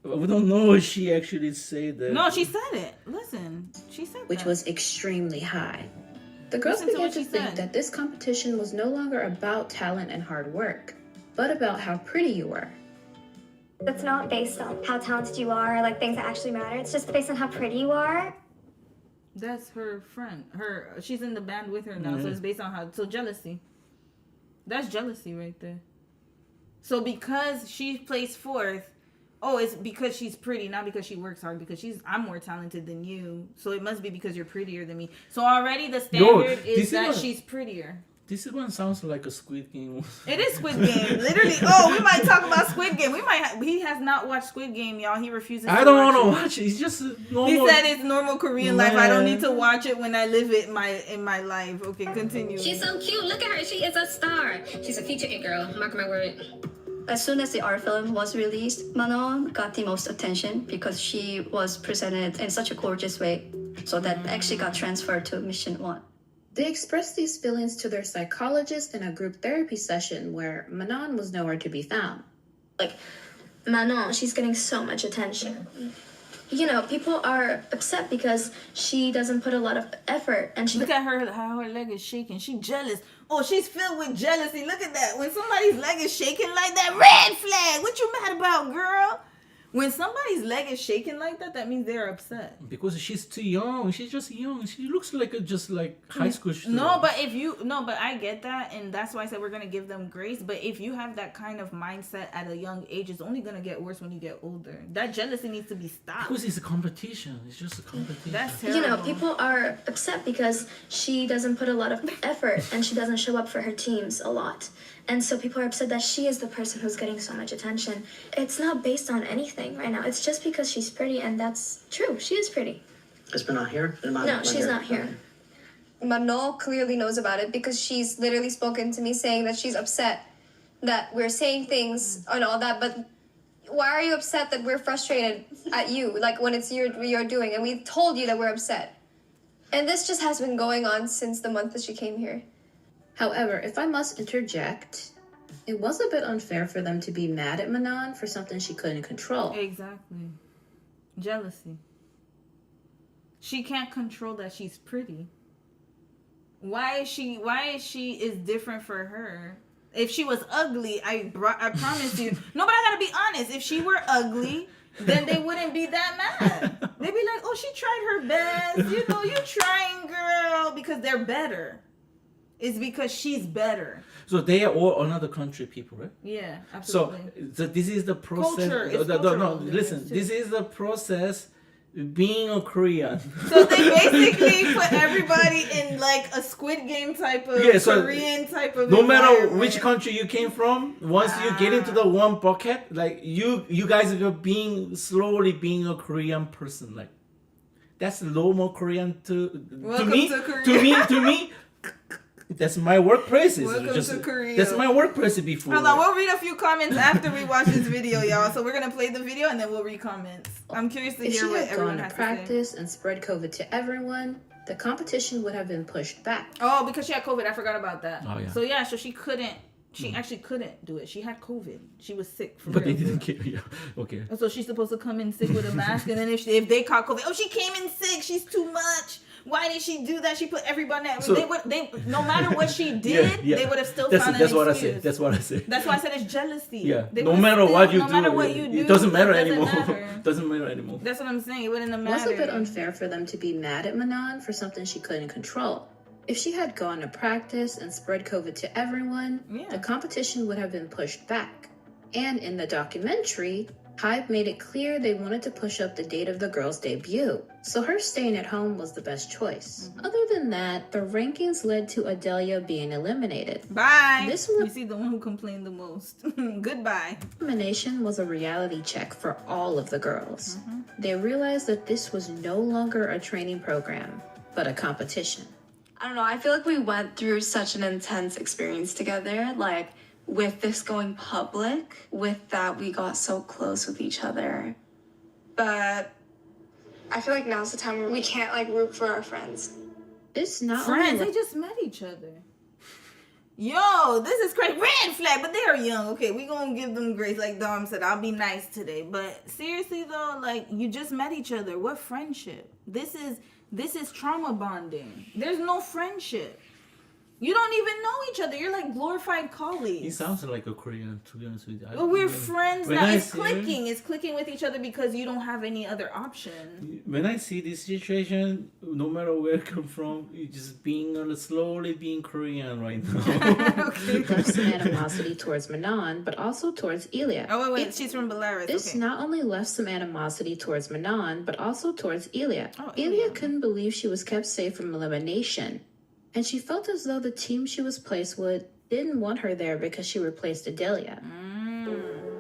A: you.
D: We don't know if she actually said that.
A: No, she said it. Listen, she said
S: which
A: that.
S: was extremely high. The girls
A: Listen to
S: began
A: what
S: to
A: she
S: think
A: said.
S: that this competition was no longer about talent and hard work, but about how pretty you were.
C: It's not based on how talented you are, like things that actually matter. It's just based on how pretty you are.
A: That's her friend. She's in the band with her now, so it's based on how. So jealousy. That's jealousy right there. So because she placed fourth, it's because she's pretty, not because she works hard. Because I'm more talented than you, so it must be because you're prettier than me. So already the standard is that she's prettier.
D: This one sounds like a Squid Game.
A: It is Squid Game, literally. Oh, we might talk about Squid Game. He has not watched Squid Game, y'all. He refuses.
D: I don't want to watch it. It's just normal.
A: He said it's normal Korean life. I don't need to watch it when I live it in my life. Okay, continue.
E: She's so cute. Look at her. She is a star. She's a future it girl. Mark my word.
W: As soon as the art film was released, Manon got the most attention because she was presented in such a gorgeous way. So that actually got transferred to Mission 1.
S: They expressed these feelings to their psychologist in a group therapy session where Manon was nowhere to be found.
W: Like, Manon, she's getting so much attention. You know, people are upset because she doesn't put a lot of effort, and she...
A: Look at her, how her leg is shaking. She's jealous. Oh, she's filled with jealousy. Look at that. When somebody's leg is shaking like that, red flag. What you mad about, girl? When somebody's leg is shaking like that, that means they're upset.
D: Because she's too young. She's just young. She looks like just like high school student.
A: No, but I get that, and that's why I said we're gonna give them grace. But if you have that kind of mindset at a young age, it's only gonna get worse when you get older. That jealousy needs to be stopped.
D: Because it's a competition. It's just a competition.
A: That's terrible.
W: You know, people are upset because she doesn't put a lot of effort and she doesn't show up for her teams a lot. And so people are upset that she is the person who's getting so much attention. It's not based on anything right now. It's just because she's pretty, and that's true. She is pretty.
X: Is Manon here?
W: No, she's not here.
Y: Manon clearly knows about it because she's literally spoken to me saying that she's upset that we're saying things and all that. But why are you upset that we're frustrated at you? Like when it's you're doing, and we told you that we're upset. And this just has been going on since the month that she came here.
S: However, if I must interject, It was a bit unfair for them to be mad at Manon for something she couldn't control.
A: Exactly. Jealousy. She can't control that she's pretty. Why is she is different for her? If she was ugly, I promise you. No, but I gotta be honest. If she were ugly, then they wouldn't be that mad. They'd be like, oh, she tried her best. You know, you trying, girl. Because they're better. It's because she's better.
D: So they are all another country people, right?
A: Yeah, absolutely.
D: So this is the process.
A: Culture. It's
D: No, listen. This is the process being a Korean.
A: So they basically put everybody in like a Squid Game type of Korean type of
D: no matter which country you came from, once you get into the one bucket, like you guys are slowly being a Korean person. Like that's normal Korean to me. To me. That's my workplace.
A: Welcome to Korea.
D: That's my workplace before.
A: Hold on, we'll read a few comments after we watch this video, y'all. So we're gonna play the video and then we'll read comments. I'm curious to hear what everyone has to say.
S: If she had gone to practice and spread COVID to everyone, the competition would have been pushed back.
A: Oh, because she had COVID. I forgot about that.
D: Oh yeah.
A: So yeah, so she couldn't. She actually couldn't do it. She had COVID. She was sick.
D: But they didn't care. Yeah. Okay.
A: So she's supposed to come in sick with a mask, and then if they caught COVID, oh, she came in sick. She's too much. Why did she do that? She put everybody. So, they no matter what she did, they would have still found an excuse.
D: That's what I said.
A: That's why I said it's jealousy.
D: Yeah. No matter what you do, it doesn't matter anymore. Doesn't matter anymore.
A: That's what I'm saying. It wouldn't matter.
S: It was a bit unfair for them to be mad at Manon for something she couldn't control. If she had gone to practice and spread COVID to everyone, the competition would have been pushed back. And in the documentary, Hybe made it clear they wanted to push up the date of the girl's debut, so her staying at home was the best choice. Other than that, the rankings led to Adelia being eliminated.
A: Bye! You see the one who complained the most. Goodbye.
S: Elimination was a reality check for all of the girls. They realized that this was no longer a training program, but a competition.
R: I don't know, I feel like we went through such an intense experience together, like with this going public, with that we got so close with each other. But I feel like now's the time where we can't like root for our friends.
S: It's not
A: friends, they just met each other. Yo, this is crazy. Red flag, but they are young. Okay, we gonna give them grace. Like Dom said, I'll be nice today. But seriously though, like you just met each other. What friendship? This is trauma bonding. There's no friendship. You don't even know each other. You're like glorified colleagues.
D: He sounds like a Korean, to be honest with you.
A: Well, we're friends now. It's clicking. It's clicking with each other because you don't have any other option.
D: When I see this situation, no matter where I come from, you're just slowly being Korean right now.
S: Okay. There's some animosity towards Manon, but also towards Ilya.
A: Oh, wait. She's from Belarus.
S: This not only left some animosity towards Manon, but also towards Ilya. Ilya couldn't believe she was kept safe from elimination. And she felt as though the team she was placed with didn't want her there because she replaced Adelia.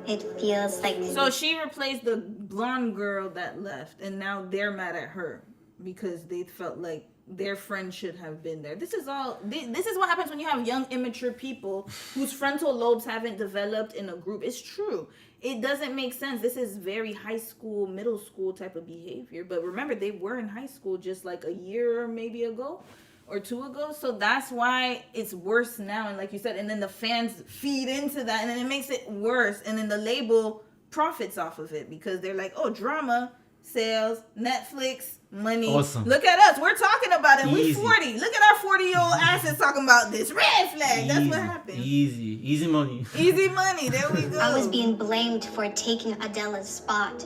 V: It feels like...
A: So she replaced the blonde girl that left, and now they're mad at her because they felt like their friend should have been there. This is what happens when you have young, immature people whose frontal lobes haven't developed in a group. It's true. It doesn't make sense. This is very high school, middle school type of behavior. But remember, they were in high school just like a year maybe ago. Or 2 ago, so that's why it's worse now. And like you said, and then the fans feed into that, and then it makes it worse. And then the label profits off of it because they're like, oh, drama, sales, Netflix, money.
D: Awesome.
A: Look at us, we're talking about it. We're 40. Look at our 40-year-old asses talking about this. Red flag. That's what happened.
D: Easy money.
A: Easy money. There we go.
V: I was being blamed for taking Adela's spot,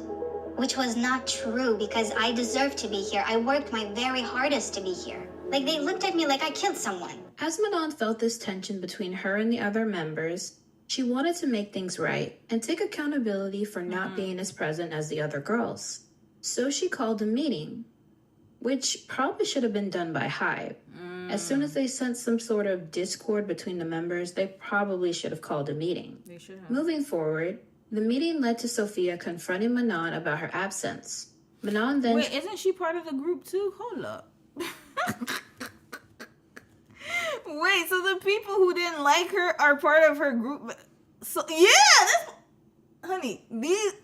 V: which was not true because I deserved to be here. I worked my very hardest to be here. Like, they looked at me like I killed someone.
S: As Manon felt this tension between her and the other members, she wanted to make things right and take accountability for not being as present as the other girls. So she called a meeting, which probably should have been done by Hybe. As soon as they sensed some sort of discord between the members, they probably should have called a meeting.
A: They should have.
S: Moving forward, the meeting led to Sophia confronting Manon about her absence. Manon then...
A: Wait, isn't she part of the group too? Hold up. Wait, so the people who didn't like her are part of her group? So yeah, honey,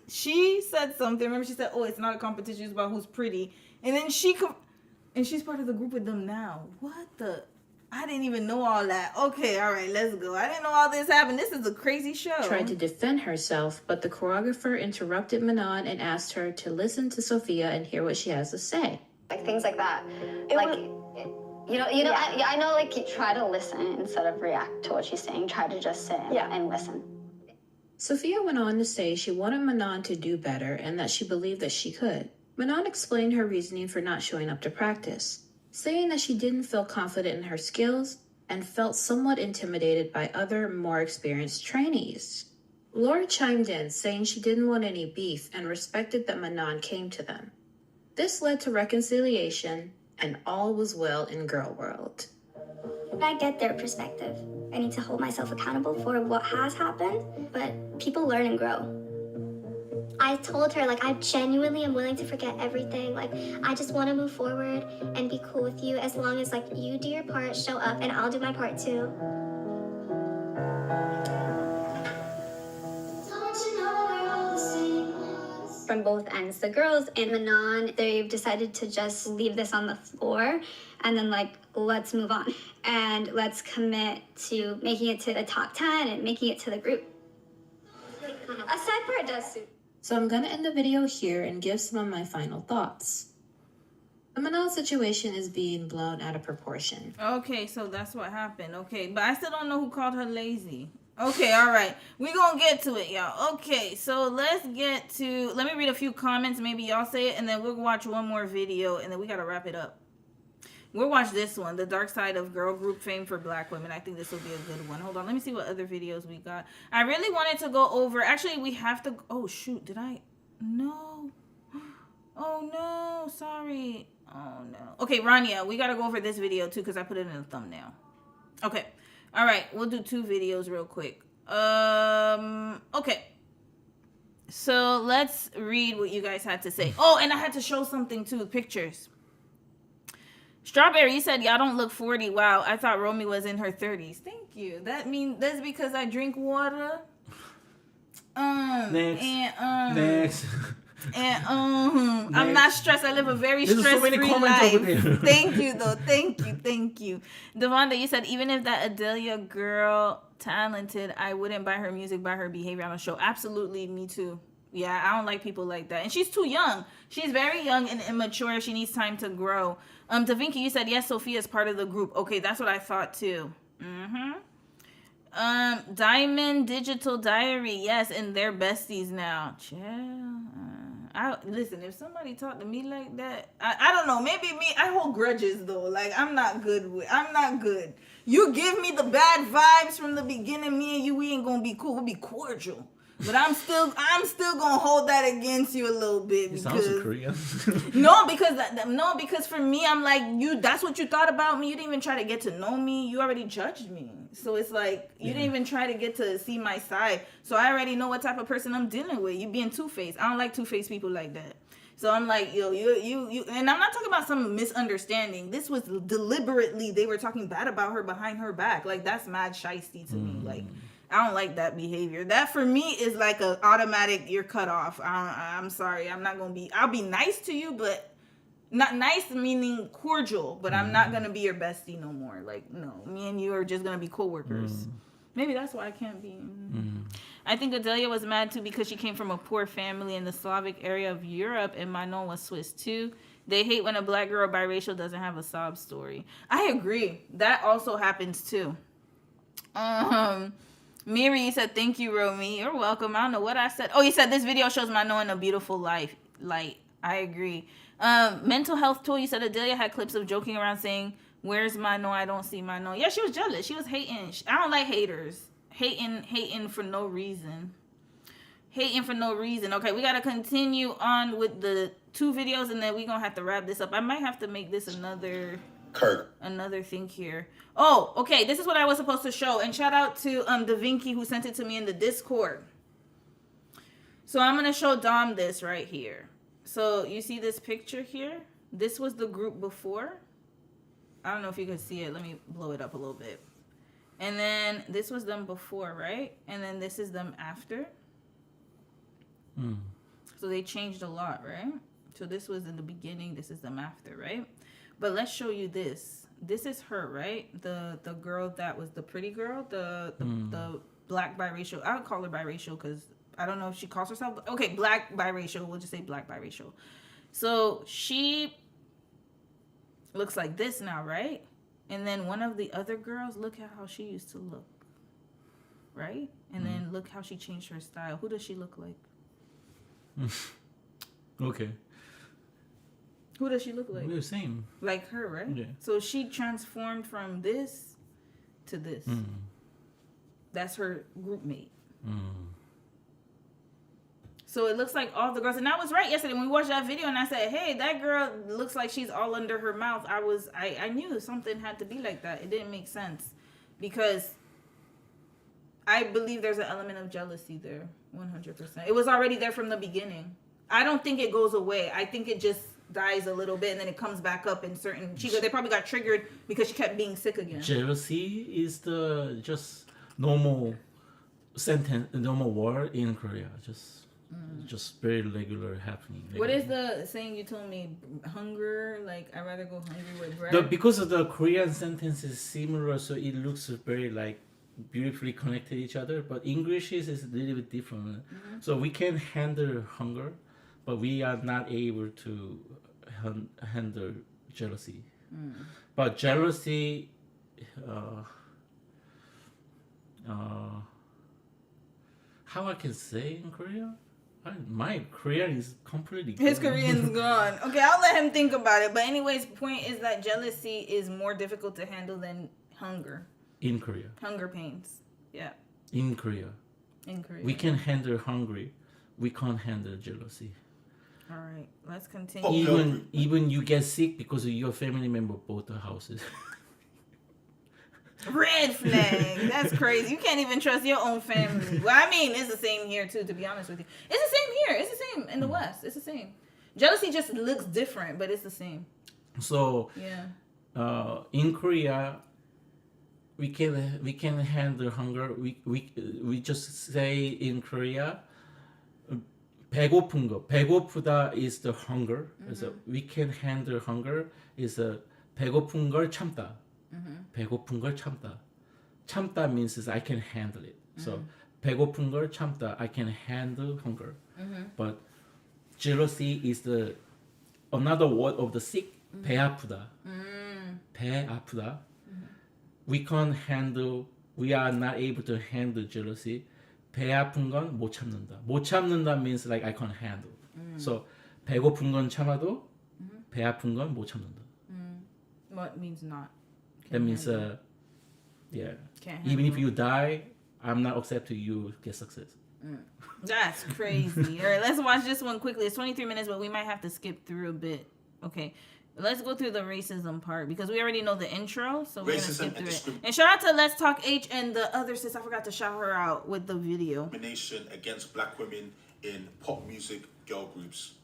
A: she said something. Remember, she said, "Oh, it's not a competition; it's about who's pretty." And then she's part of the group with them now. What the? I didn't even know all that. Okay, all right, let's go. I didn't know all this happened. This is a crazy show.
S: Tried to defend herself, but the choreographer interrupted Manon and asked her to listen to Sophia and hear what she has to say.
V: Like things like that. I know, like, you try to listen instead of react to what she's saying. Try to just sit and listen.
S: Sophia went on to say she wanted Manon to do better and that she believed that she could. Manon explained her reasoning for not showing up to practice, saying that she didn't feel confident in her skills and felt somewhat intimidated by other, more experienced trainees. Laura chimed in, saying she didn't want any beef and respected that Manon came to them. This led to reconciliation, and all was well in Girl World.
V: I get their perspective. I need to hold myself accountable for what has happened, but people learn and grow. I told her, like, I genuinely am willing to forget everything. Like, I just want to move forward and be cool with you as long as, like, you do your part, show up, and I'll do my part too. From both ends, the girls and Manon, they've decided to just leave this on the floor and then, like, let's move on and let's commit to making it to the top 10 and making it to the group. A side part does suit.
S: So I'm going to end the video here and give some of my final thoughts. The Manon situation is being blown out of proportion.
A: Okay, so that's what happened. Okay, but I still don't know who called her lazy. Okay, all right. We're going to get to it, y'all. Okay, so let me read a few comments. Maybe y'all say it, and then we'll watch one more video, and then we got to wrap it up. We'll watch this one, The Dark Side of Girl Group Fame for Black Women. I think this will be a good one. Hold on, let me see what other videos we got. I really wanted to go over, actually, we have to, oh, shoot, no. Oh, no, sorry. Oh, no. Okay, Rania, we got to go over this video, too, because I put it in the thumbnail. Okay. All right, we'll do 2 videos real quick. Okay. So let's read what you guys had to say. Oh, and I had to show something too, pictures. Strawberry, you said y'all don't look 40. Wow, I thought Romy was in her 30s. Thank you. That's because I drink water.
D: Next.
A: And I'm not stressed. I live a very stress-free life. Thank you, though. Thank you. Devonda, you said even if that Adelia girl talented, I wouldn't buy her music, buy her behavior on a show. Absolutely, me too. Yeah, I don't like people like that. And she's too young. She's very young and immature. She needs time to grow. Davinci, you said yes, Sophia's part of the group. Okay, that's what I thought too. Diamond Digital Diary, yes, and they're besties now. Listen, if somebody talked to me like that, I don't know, maybe me, I hold grudges though. Like, I'm not good. You give me the bad vibes from the beginning, me and you, we ain't gonna be cool. We'll be cordial. But I'm still gonna hold that against you a little bit. Because, it sounds Korean. because for me, I'm like, that's what you thought about me. You didn't even try to get to know me. You already judged me. So it's like, you didn't even try to get to see my side. So I already know what type of person I'm dealing with. You being two-faced. I don't like two-faced people like that. So I'm like, yo, you, and I'm not talking about some misunderstanding. This was deliberately, they were talking bad about her behind her back. Like, that's mad shiesty to me. Like, I don't like that behavior. That for me is like a automatic, you're cut off. I'm sorry. I'll be nice to you, but not nice meaning cordial, but I'm not going to be your bestie no more. Like, no, me and you are just going to be co-workers. Maybe that's why I can't be. I think Adelia was mad too because she came from a poor family in the Slavic area of Europe, and Manon was Swiss too. They hate when a black girl biracial doesn't have a sob story. I agree. That also happens too. Miri said, thank you, Romy. You're welcome. I don't know what I said. Oh, you said this video shows Manon in a beautiful light. I agree. Mental health tool. You said Adelia had clips of joking around saying, where's Manon? I don't see Manon. Yeah, she was jealous. She was hating. I don't like haters. Hating for no reason. Okay, we got to continue on with the 2 videos, and then we're going to have to wrap this up. I might have to make this another thing here. Oh, okay, this is what I was supposed to show. And shout out to Davinci who sent it to me in the Discord. So I'm going to show Dom this right here. So you see this picture here? This was the group before. I don't know if you can see it. Let me blow it up a little bit. And then this was them before, right? And then this is them after. So they changed a lot, right? So this was in the beginning. This is them after, right? But let's show you this. this is her, right? The girl that was the pretty girl, the black biracial. I would call her biracial because I don't know if she calls herself. Okay, black biracial. We'll just say black biracial. So she looks like this now, right? And then one of the other girls, look at how she used to look, right? And then look how she changed her style. Who does she look like?
D: Okay.
A: Who does she look like?
D: We're the same.
A: Like her, right?
D: Yeah.
A: So she transformed from this to this. That's her group mate. So it looks like all the girls, and I was right yesterday when we watched that video, and I said, "Hey, that girl looks like she's all under her mouth." I knew something had to be like that. It didn't make sense because I believe there's an element of jealousy there, 100%. It was already there from the beginning. I don't think it goes away. I think it just dies a little bit and then it comes back up in certain. They probably got triggered because she kept being sick again.
D: Jealousy is the just normal sentence, normal word in Korea. Just very regular happening.
A: What is the saying you told me? Hunger, like I'd rather go hungry with bread.
D: Because of the Korean sentence is similar, so it looks very like beautifully connected to each other. But English is a little bit different. So we can handle hunger, but we are not able to handle jealousy. But jealousy, how I can say in Korea? My Korean is completely gone.
A: His Korean's gone. Okay, I'll let him think about it. But anyways, point is that jealousy is more difficult to handle than hunger.
D: In Korea.
A: Hunger pains. Yeah.
D: In Korea.
A: In Korea.
D: We can handle hungry. We can't handle jealousy.
A: All right, let's continue.
D: Even you get sick because your family member bought the houses.
A: Red flag. That's crazy. You can't even trust your own family. Well, I mean, it's the same here too, to be honest with you. It's the same here. It's the same in the West. It's the same. Jealousy just looks different, but it's the same.
D: So,
A: yeah.
D: In Korea, we can handle hunger. We just say in Korea, 배고픈 거. 배고프다 is the hunger. So we can handle hunger is 배고픈 걸 참다. 배고픈 걸 참다. 참다 means I can handle it. So 배고픈 걸 참다. I can handle hunger. But jealousy is the another word of the sick. 배 아프다. 배 아프다. We can't handle. We are not able to handle jealousy. 배 아픈 건 못 참는다. 못 참는다 means like I can't handle. So 배고픈 건 참아도 배 아픈 건 못 참는다.
A: What means not?
D: That means yeah. Even if you die, I'm not accepting you get success.
A: That's crazy. All right, let's watch this one quickly. It's 23 minutes, but we might have to skip through a bit. Okay. Let's go through the racism part because we already know the intro, so we're gonna skip through it. And shout out to Let's Talk H and the other sis. I forgot to shout her out with the video.
F: Discrimination against black women in pop music girl groups.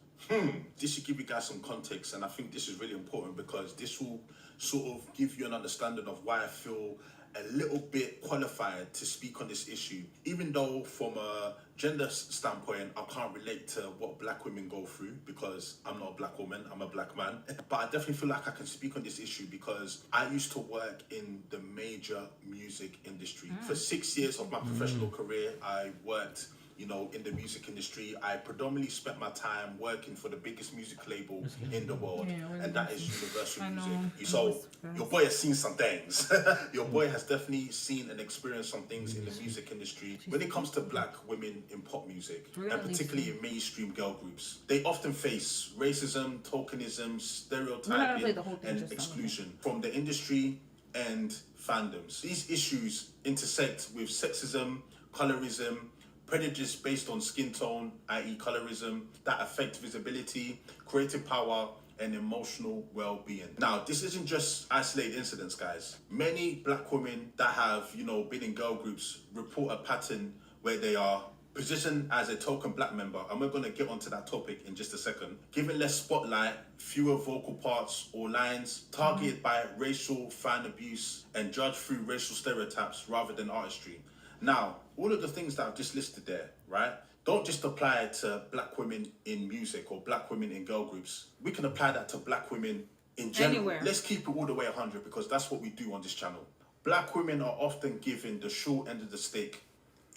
F: This should give you guys some context, and I think this is really important because this will sort of give you an understanding of why I feel a little bit qualified to speak on this issue. Even though from a gender standpoint, I can't relate to what black women go through because I'm not a black woman, I'm a black man. But I definitely feel like I can speak on this issue because I used to work in the major music industry. For 6 years of my professional career, I worked in the music industry. I predominantly spent my time working for the biggest music label in the world, and that is Universal Music. So your boy has seen some things. Your boy has definitely seen and experienced some things in the music industry. When it comes to black women in pop music, and particularly in mainstream girl groups, they often face racism, tokenism, stereotyping, and exclusion from the industry and fandoms. These issues intersect with sexism, colorism, prejudice based on skin tone, i.e. colorism, that affect visibility, creative power, and emotional well-being. Now, this isn't just isolated incidents, guys. Many black women that have, been in girl groups report a pattern where they are positioned as a token black member, and we're going to get onto that topic in just a second. Given less spotlight, fewer vocal parts or lines, targeted by racial fan abuse, and judged through racial stereotypes rather than artistry. Now, all of the things that I've just listed there, right, don't just apply to black women in music or black women in girl groups. We can apply that to black women in general,
A: Anywhere.
F: let's keep it all the way 100 because that's what we do on this channel. Black women are often given the short end of the stick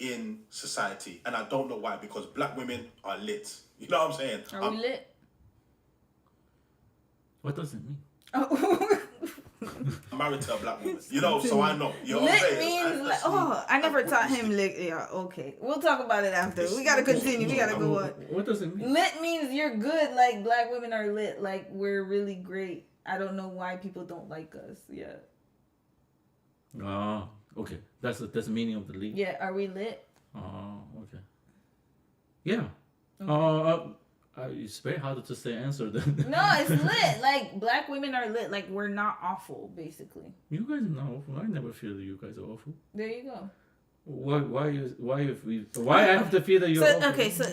F: in society, and I don't know why, because black women are lit. You know what I'm saying?
A: Are we lit?
D: What does it mean?
F: I'm married to a black woman, you know, so I know. You know what I'm
A: Lit
F: saying?
A: means I never taught him lit. Yeah, okay. We'll talk about it after. We gotta continue. We gotta go on.
D: What does it mean?
A: Lit means you're good. Like black women are lit. Like we're really great. I don't know why people don't like us. Yeah.
D: Oh, okay. That's the meaning of the lit.
A: Yeah. Are we lit?
D: Oh, okay. Yeah. It's very hard to say answer then.
A: No, it's lit. Like black women are lit. Like we're not awful, basically.
D: You guys are not awful. I never feel that you guys are awful.
A: There you go.
D: Why I have to feel that you're awful?
A: Okay, so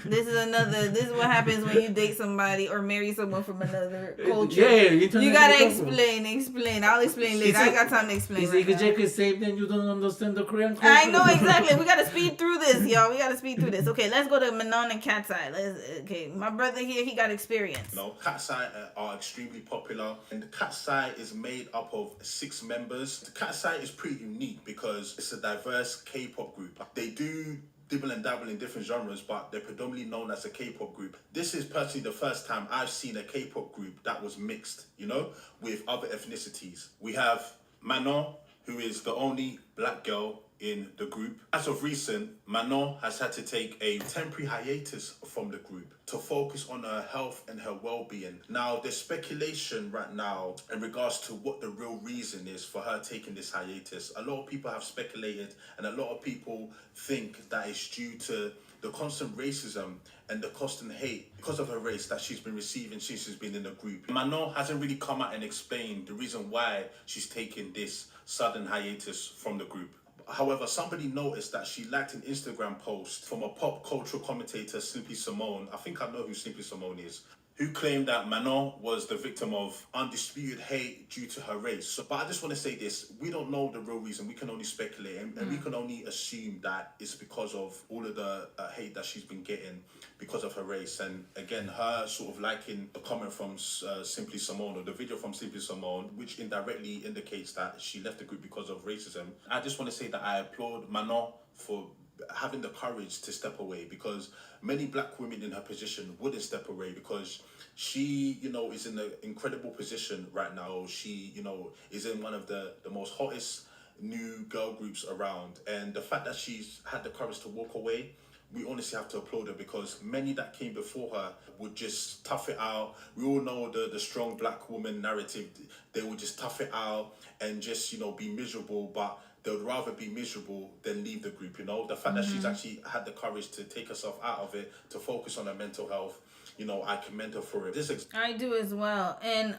A: this is what happens when you date somebody or marry someone from another culture.
D: Yeah,
A: you gotta explain. I'll explain later. I got time to explain.
D: It's exactly the same thing. You don't understand the Korean culture.
A: I know exactly. We gotta speed through this, y'all. We gotta speed through this. Okay, let's go to Manon and Cat's Eye. Okay, my brother here, he got experience.
F: No, Cat's Eye are extremely popular, and the Cat's Eye is made up of 6 members. The Cat's Eye is pretty unique because it's a diverse K-pop group. They do dibble and dabble in different genres, but they're predominantly known as a K-pop group. This is personally the first time I've seen a K-pop group that was mixed, you know, with other ethnicities. We have Manon, who is the only black girl in the group. As of recent, Manon has had to take a temporary hiatus from the group to focus on her health and her well-being. Now, there's speculation right now in regards to what the real reason is for her taking this hiatus. A lot of people have speculated, and a lot of people think that it's due to the constant racism and the constant hate because of her race that she's been receiving since she's been in the group. Manon hasn't really come out and explained the reason why she's taking this sudden hiatus from the group. However, somebody noticed that she liked an Instagram post from a pop cultural commentator, Simply Simone. I think I know who Simply Simone is, who claimed that Manon was the victim of undisputed hate due to her race. So, but I just want to say this, we don't know the real reason. We can only speculate, and we can only assume that it's because of all of the hate that she's been getting because of her race. And again, her sort of liking the comment from Simply Simone, or the video from Simply Simone, which indirectly indicates that she left the group because of racism. I just want to say that I applaud Manon for having the courage to step away, because many black women in her position wouldn't step away, because she, you know, is in an incredible position right now. She, you know, is in one of the most hottest new girl groups around, and the fact that she's had the courage to walk away, we honestly have to applaud her, because many that came before her would just tough it out. We all know the strong black woman narrative. They would just tough it out and just, you know, be miserable, but they would rather be miserable than leave the group, you know? The fact that she's actually had the courage to take herself out of it, to focus on her mental health, you know, I commend her for it.
A: I do as well. And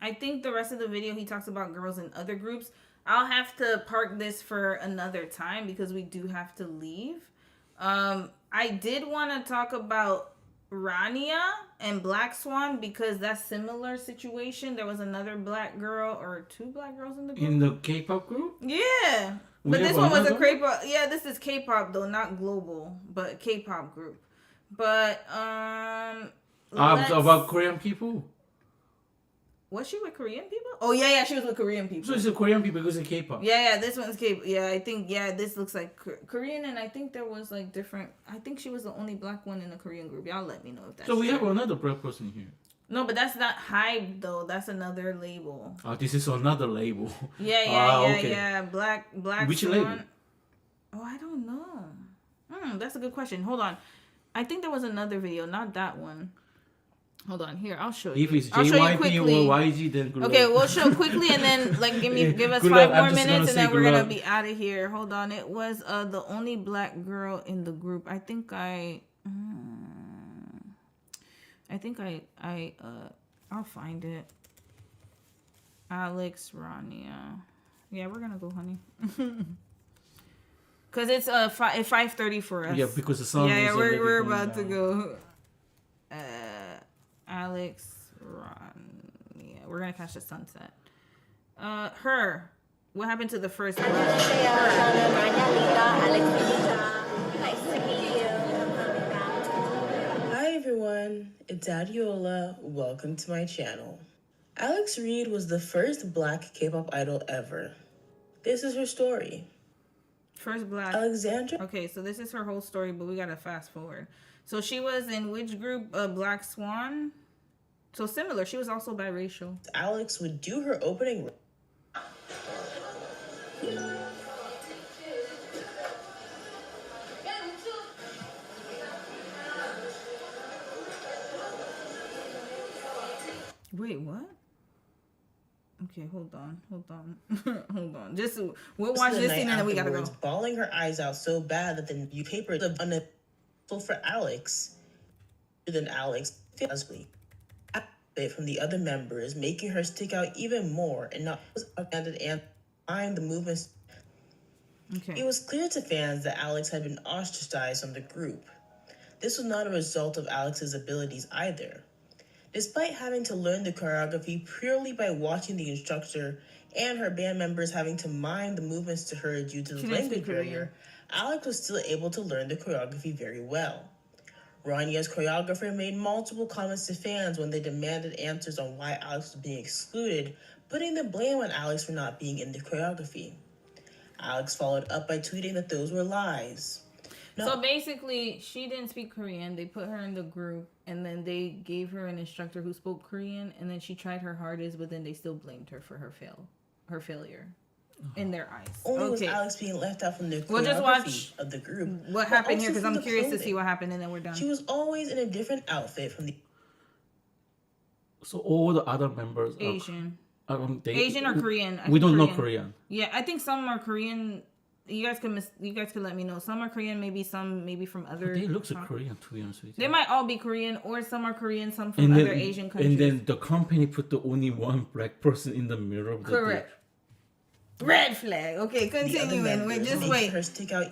A: I think the rest of the video, he talks about girls in other groups. I'll have to park this for another time because we do have to leave. I did want to talk about Rania and Black Swan, because that's similar situation. There was another black girl, or 2 black girls in the group.
D: In the K-pop group?
A: Yeah. But this one was a K-pop. Yeah, this is K-pop though, not global, but K-pop group. But
D: about Korean people?
A: Was she with Korean people? Oh yeah, she was with Korean people.
D: So it's a Korean people because of K-pop.
A: Yeah, this one's K-pop. Yeah, I think this looks like Korean, and I think there was like different. I think she was the only black one in the Korean group. Y'all let me know if that's
D: so. We
A: true.
D: have another black person here.
A: No, but that's not Hybe though. That's another label.
D: Oh, this is another label.
A: Yeah. Black.
D: Which
A: Swan.
D: label?
A: Oh, I don't know. That's a good question. Hold on. I think there was another video, not that one. Hold on, here, I'll show you.
D: If it's JYP or YG, then good
A: okay,
D: luck.
A: we'll show quickly, and then like give us 5 more minutes, and then we're gonna be out of here. Hold on, it was the only black girl in the group. I think I'll find it. Alex, Rania. Yeah, we're gonna go, honey. Cause it's 5:30 for us.
D: Yeah, because the sun.
A: Yeah, we're about to go. Alex, Ron. Yeah, we're gonna catch the sunset. Her. What happened to the first one?
P: Hi everyone, it's
G: Dadiola, welcome to my channel. Alex Reed was the first black K-pop idol ever. This is her story.
A: First black.
G: Alexandra.
A: Okay, so this is her whole story, but we gotta fast forward. So she was in which group? Black Swan. So similar. She was also biracial.
G: Alex would do her opening.
A: Wait, what? Okay, hold on. Hold on. Just we'll watch this scene and then we gotta go.
G: Bawling her eyes out so bad that the newspaper unable for Alex. Then Alex physically from the other members, making her stick out even more and not abandoned and behind the movements.
A: Okay.
G: It was clear to fans that Alex had been ostracized from the group. This was not a result of Alex's abilities either. Despite having to learn the choreography purely by watching the instructor and her band members having to mime the movements to her due to the language barrier, Alex was still able to learn the choreography very well. Rania's choreographer made multiple comments to fans when they demanded answers on why Alex was being excluded, putting the blame on Alex for not being in the choreography. Alex followed up by tweeting that those were lies.
A: So basically, she didn't speak Korean. They put her in the group, and then they gave her an instructor who spoke Korean, and then she tried her hardest, but then they still blamed her for her failure in their eyes.
G: Only was Alex being left out from the choreography
A: we'll just watch
G: of the group.
A: What happened here, because I'm curious to see what happened, and then we're done.
G: She was always in a different outfit from the...
D: So all the other members
A: Asian.
D: Asian
A: or Korean?
D: We don't know Korean.
A: Yeah, I think some are Korean. You guys can let me know. Some are Korean, maybe some from other.
D: They look like Korean, to be honest with you.
A: They might all be Korean, or some are Korean, some from other Asian countries.
D: And then the company put the only one black person in the middle of the
A: correct. Red flag. Okay, continuing. Wait, just wait.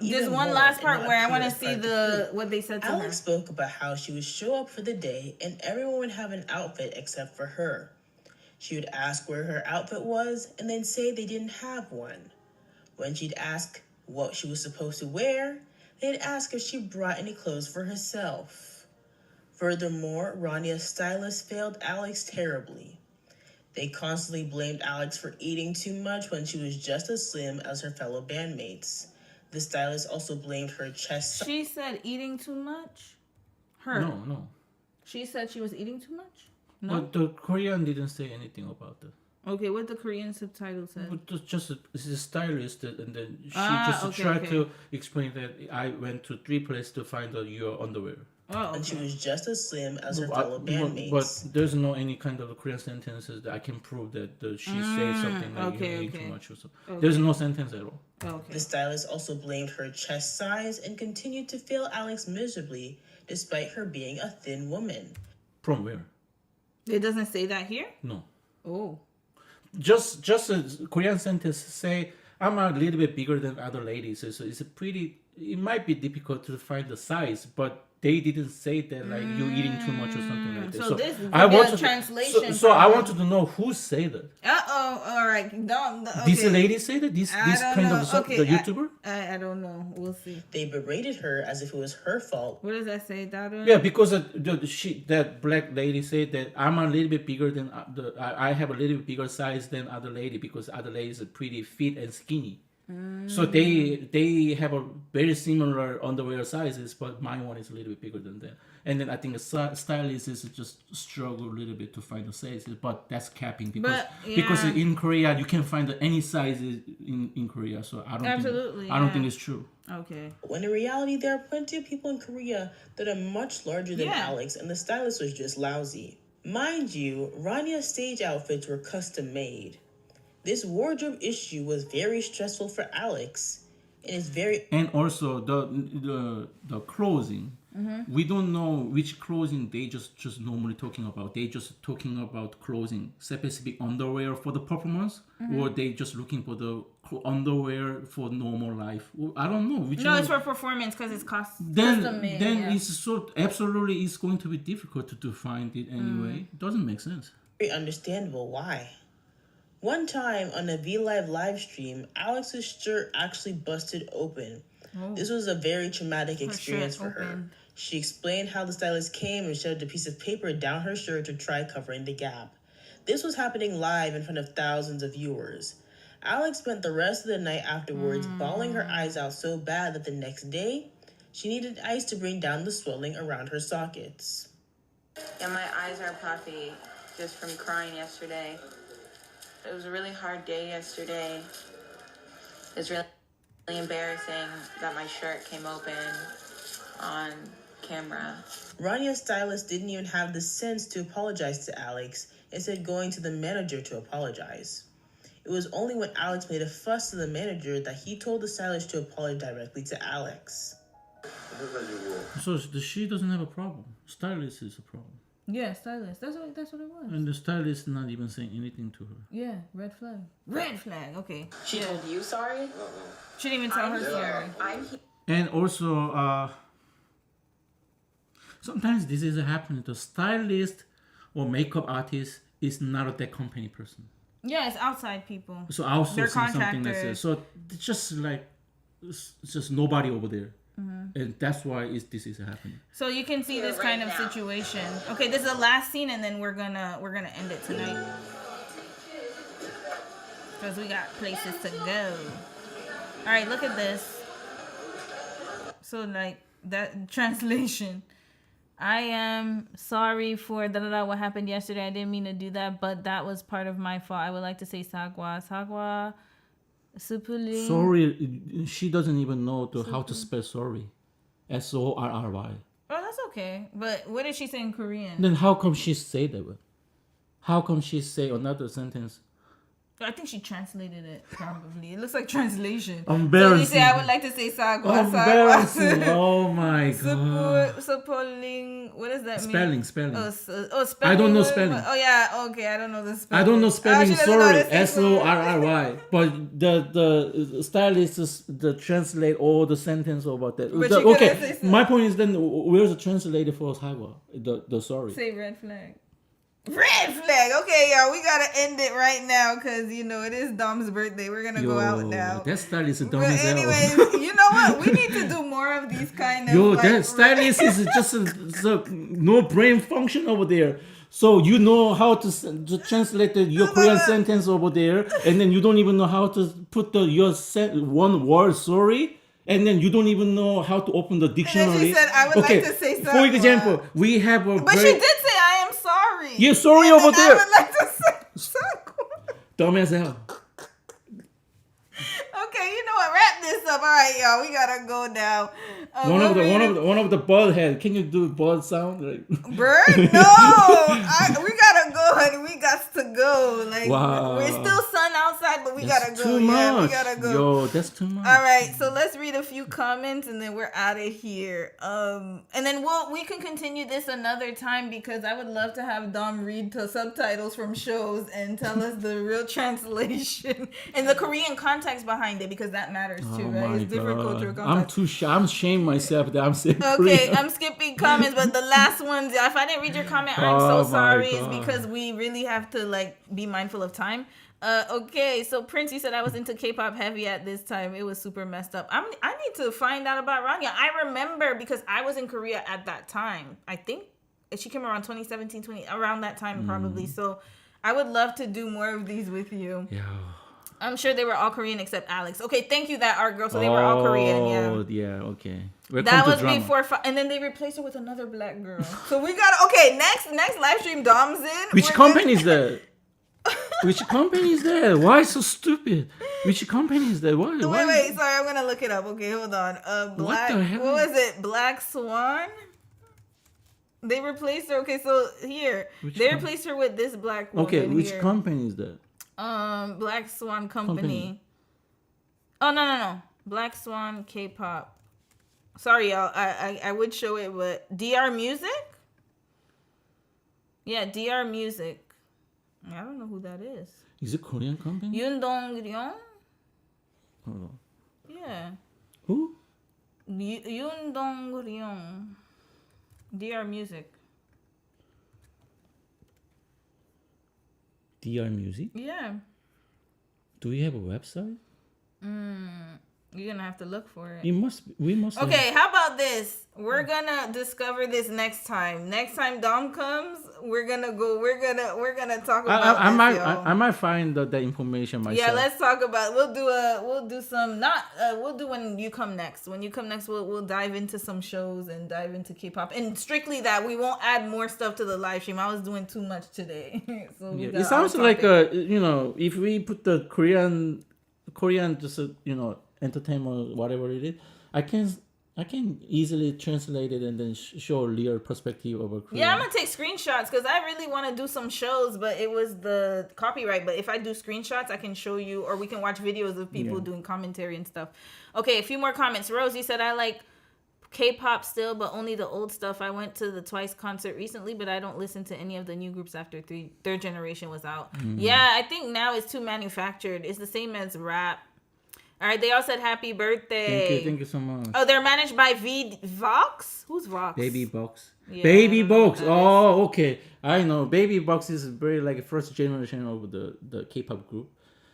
A: There's one last part where I want to see what they said to
G: Alex
A: her.
G: spoke about how she would show up for the day and everyone would have an outfit except for her. She would ask where her outfit was and then say they didn't have one. When she'd ask what she was supposed to wear, they'd ask if she brought any clothes for herself. Furthermore, Rania's stylist failed Alex terribly. They constantly blamed Alex for eating too much when she was just as slim as her fellow bandmates. The stylist also blamed her chest.
A: She said eating too much? Her?
D: No.
A: She said she was eating too much? No.
D: But the Korean didn't say anything about that.
A: Okay, what the Korean subtitle said?
D: But just it's a stylist, and then she tried to explain that I went to 3 places to find your underwear.
A: Oh, okay.
G: And she was just as slim as her fellow bandmates.
D: But there's no any kind of Korean sentences that I can prove that she said something like you eat too much or so. Okay. There's no sentence at all.
G: Okay. The stylist also blamed her chest size and continued to fail Alex miserably, despite her being a thin woman.
D: From where?
A: It doesn't say that here?
D: No.
A: Oh.
D: Just a Korean sentence say, I'm a little bit bigger than other ladies. So it's it might be difficult to find the size, but they didn't say that like you eating too much or something like that.
A: So this is
D: a
A: translation.
D: So I wanted to know who said that.
A: All right. Okay.
D: This lady say that? This kind of the YouTuber?
A: I don't know. We'll see.
G: They berated her as if it was her fault.
A: What does that say, Dada?
D: Yeah, because that black lady said that I'm a little bit bigger than I have a little bit bigger size than other lady because other ladies are pretty fit and skinny. So they have a very similar underwear sizes, but my one is a little bit bigger than that. And then I think a stylist is just struggle a little bit to find the sizes, but that's capping because in Korea you can find any sizes in Korea. So I don't think it's true.
A: Okay.
G: When in reality there are plenty of people in Korea that are much larger than Alex, and the stylist was just lousy. Mind you, Rania's stage outfits were custom made. This wardrobe issue was very stressful for Alex,
D: and also the clothing. Mm-hmm. We don't know which clothing they just normally talking about. They just talking about clothing, specific underwear for the performance, or they just looking for the underwear for normal life. I don't know.
A: It's for performance because it's custom made.
D: Then it's so absolutely it's going to be difficult to find it anyway. It doesn't make sense.
G: Very understandable why. One time on a V-Live live stream, Alex's shirt actually busted open. Oh. This was a very traumatic experience for her. She explained how the stylist came and shoved a piece of paper down her shirt to try covering the gap. This was happening live in front of thousands of viewers. Alex spent the rest of the night afterwards bawling her eyes out so bad that the next day, she needed ice to bring down the swelling around her sockets.
H: And my eyes are puffy just from crying yesterday. It was a really hard day yesterday. It was really embarrassing that my shirt came open on camera.
G: Ranya's stylist didn't even have the sense to apologize to Alex, instead going to the manager to apologize. It was only when Alex made a fuss to the manager that he told the stylist to apologize directly to Alex.
D: So she doesn't have a problem. Stylist is a problem.
A: Yeah, stylist. That's what it was.
D: And the stylist not even saying anything to her.
A: Yeah, red flag. Red flag. Okay.
H: She told you sorry?
A: She didn't even tell her sorry.
D: And also, sometimes this is happening. The stylist or makeup artist is not that company person.
A: Yeah, it's outside people.
D: So
A: They're
D: outsourcing something
A: contractors.
D: that's so it's just like it's just nobody over there, and that's why this is happening.
A: So you can see this kind of situation. Okay, this is the last scene, and then we're gonna end it tonight because we got places to go. All right, look at this. So like that translation. I am sorry for what happened yesterday. I didn't mean to do that, but that was part of my fault. I would like to say sagwa. Sagwa. Supuli.
D: Sorry, she doesn't even know how to spell sorry. SORRY.
A: Oh, that's okay. But what did she say in Korean?
D: Then how come she say that way? How come she say another sentence?
A: I think she translated it probably. It looks like translation.
D: Embarrassing.
A: So you say I would like to say sagwa.
D: Embarrassing. Oh my god.
A: Supporting. What does that
D: Spelling.
A: mean? Spelling.
D: I don't know spelling.
A: Oh yeah. Okay, I don't know the spelling.
D: I don't know spelling. Sorry. SORRY. But the stylist translate all the sentence about that. Okay. My point is then where's the translator for sagwa? The sorry.
A: Say red flag. Red flag. Okay, y'all, we gotta end it right now because it is Dom's birthday. We're gonna go out now.
D: That stylist is dumb
A: but
D: as hell.
A: anyways, you know what? We need to do more of these kind of.
D: That stylist is just no brain function over there. So you know how to translate your Korean sentence over there, and then you don't even know how to put your one word sorry. And then you don't even know how to open the dictionary.
A: And then she said, I would like to say something.
D: For example, we have a
A: But she did say, I am sorry.
D: You're sorry over there.
A: I would like to say something.
D: Dumb as hell.
A: Okay, you know what? Wrap this up. All right, y'all. We gotta go now.
D: One of the bird head. Can you do bird sound?
A: Bird? No. We gotta go, honey. We got to go.
D: Wow.
A: We're still sun outside, but we gotta go.
D: Too much.
A: Yeah, we gotta go.
D: Yo, that's too much.
A: All right, so let's read a few comments and then we're out of here. And then we can continue this another time because I would love to have Dom read the subtitles from shows and tell us the real translation and the Korean context behind it because that matters too, right? It's different cultural context.
D: I'm too shy. I'm ashamed myself that I'm saying
A: Okay,
D: Korean.
A: I'm skipping comments, but the last ones, if I didn't read your comment, I'm so sorry. It's because we really have to be mindful of time. Okay, so Prince, you said I was into K-pop heavy at this time. It was super messed up. I need to find out about Rania. I remember because I was in Korea at that time. I think she came around 2017, around that time probably. So I would love to do more of these with you.
D: Yeah.
A: I'm sure they were all Korean except Alex. Okay, thank you, that art girl. So they were all Korean, yeah.
D: Oh, yeah, okay.
A: That was before, and then they replaced her with another black girl. So we got next live stream. Dom's in.
D: Which company is that? Which company is that? Why so stupid? Which company is that? Why?
A: Wait. Sorry, I'm gonna look it up. Okay, hold on. Black. What was it? Black Swan. They replaced her. Okay, so here they replaced her with this black woman.
D: Okay, which
A: here.
D: company is that?
A: Black Swan Company. Oh no. Black Swan K-pop. Sorry, y'all. I would show it, but DR Music? Yeah, DR Music. I don't know who that is.
D: Is it Korean company?
A: Yoon Dong-ryong?
D: Hold on.
A: Yeah.
D: Who?
A: Yoon Dong-ryong. DR Music.
D: DR Music?
A: Yeah.
D: Do we have a website?
A: You're gonna have to look for it.
B: We must.
A: Okay, how about this? We're gonna discover this next time. Next time Dom comes, we're gonna talk about
B: I might find the information myself.
A: Yeah, let's talk about. We'll do when you come next. When you come next, we'll dive into some shows and dive into K-pop and strictly that. We won't add more stuff to the live stream. I was doing too much today. So
B: it sounds like if we put the Korean just entertainment, whatever it is, I can easily translate it and then show a real perspective of a Korean.
A: Yeah, I'm gonna take screenshots because I really want to do some shows, but it was the copyright. But if I do screenshots, I can show you, or we can watch videos of people doing commentary and stuff. Okay, a few more comments. Rosie said, I like K-pop still, but only the old stuff. I went to the Twice concert recently, but I don't listen to any of the new groups after third generation was out. Yeah, I think now it's too manufactured. It's the same as rap. All right, they all said happy birthday.
B: Thank you so much.
A: Oh, they're managed by Vox? Who's Vox?
B: Baby Box.
A: Yeah,
B: Baby Box. Oh, okay. I know. Baby Box is very like first generation of the K-pop group.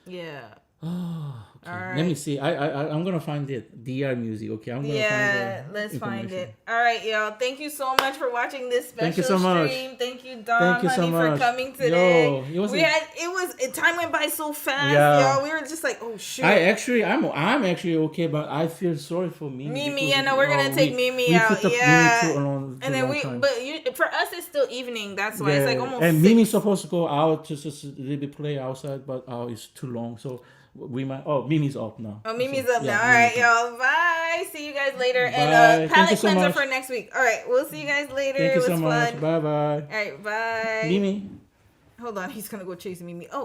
A: Yeah.
B: Oh, okay.
A: All right.
B: Let me see. I'm gonna find it. DR Music. Okay, I'm gonna find it.
A: Let's find it. All right, y'all. Thank you so much for watching this special
B: Thank you so much.
A: stream. Thank you, Dom, for coming
B: today.
A: Time went by so fast, y'all. We were just like, oh shoot.
B: I'm actually okay, but I feel sorry for Mimi.
A: We're gonna take Mimi out.
B: And
A: then for us it's still evening. That's why it's like almost.
B: And Mimi's supposed to go out to just a little bit play outside, but it's too long, so. We might. Oh, Mimi's up now.
A: Oh, Mimi's up now. All right, y'all. Bye. See you guys later.
B: Bye.
A: And palette cleanser for next week. All right, we'll see you guys later.
B: Thank you so
A: much.
B: Bye bye.
A: All right, bye.
B: Mimi.
A: Hold on, he's gonna go chase Mimi. Oh.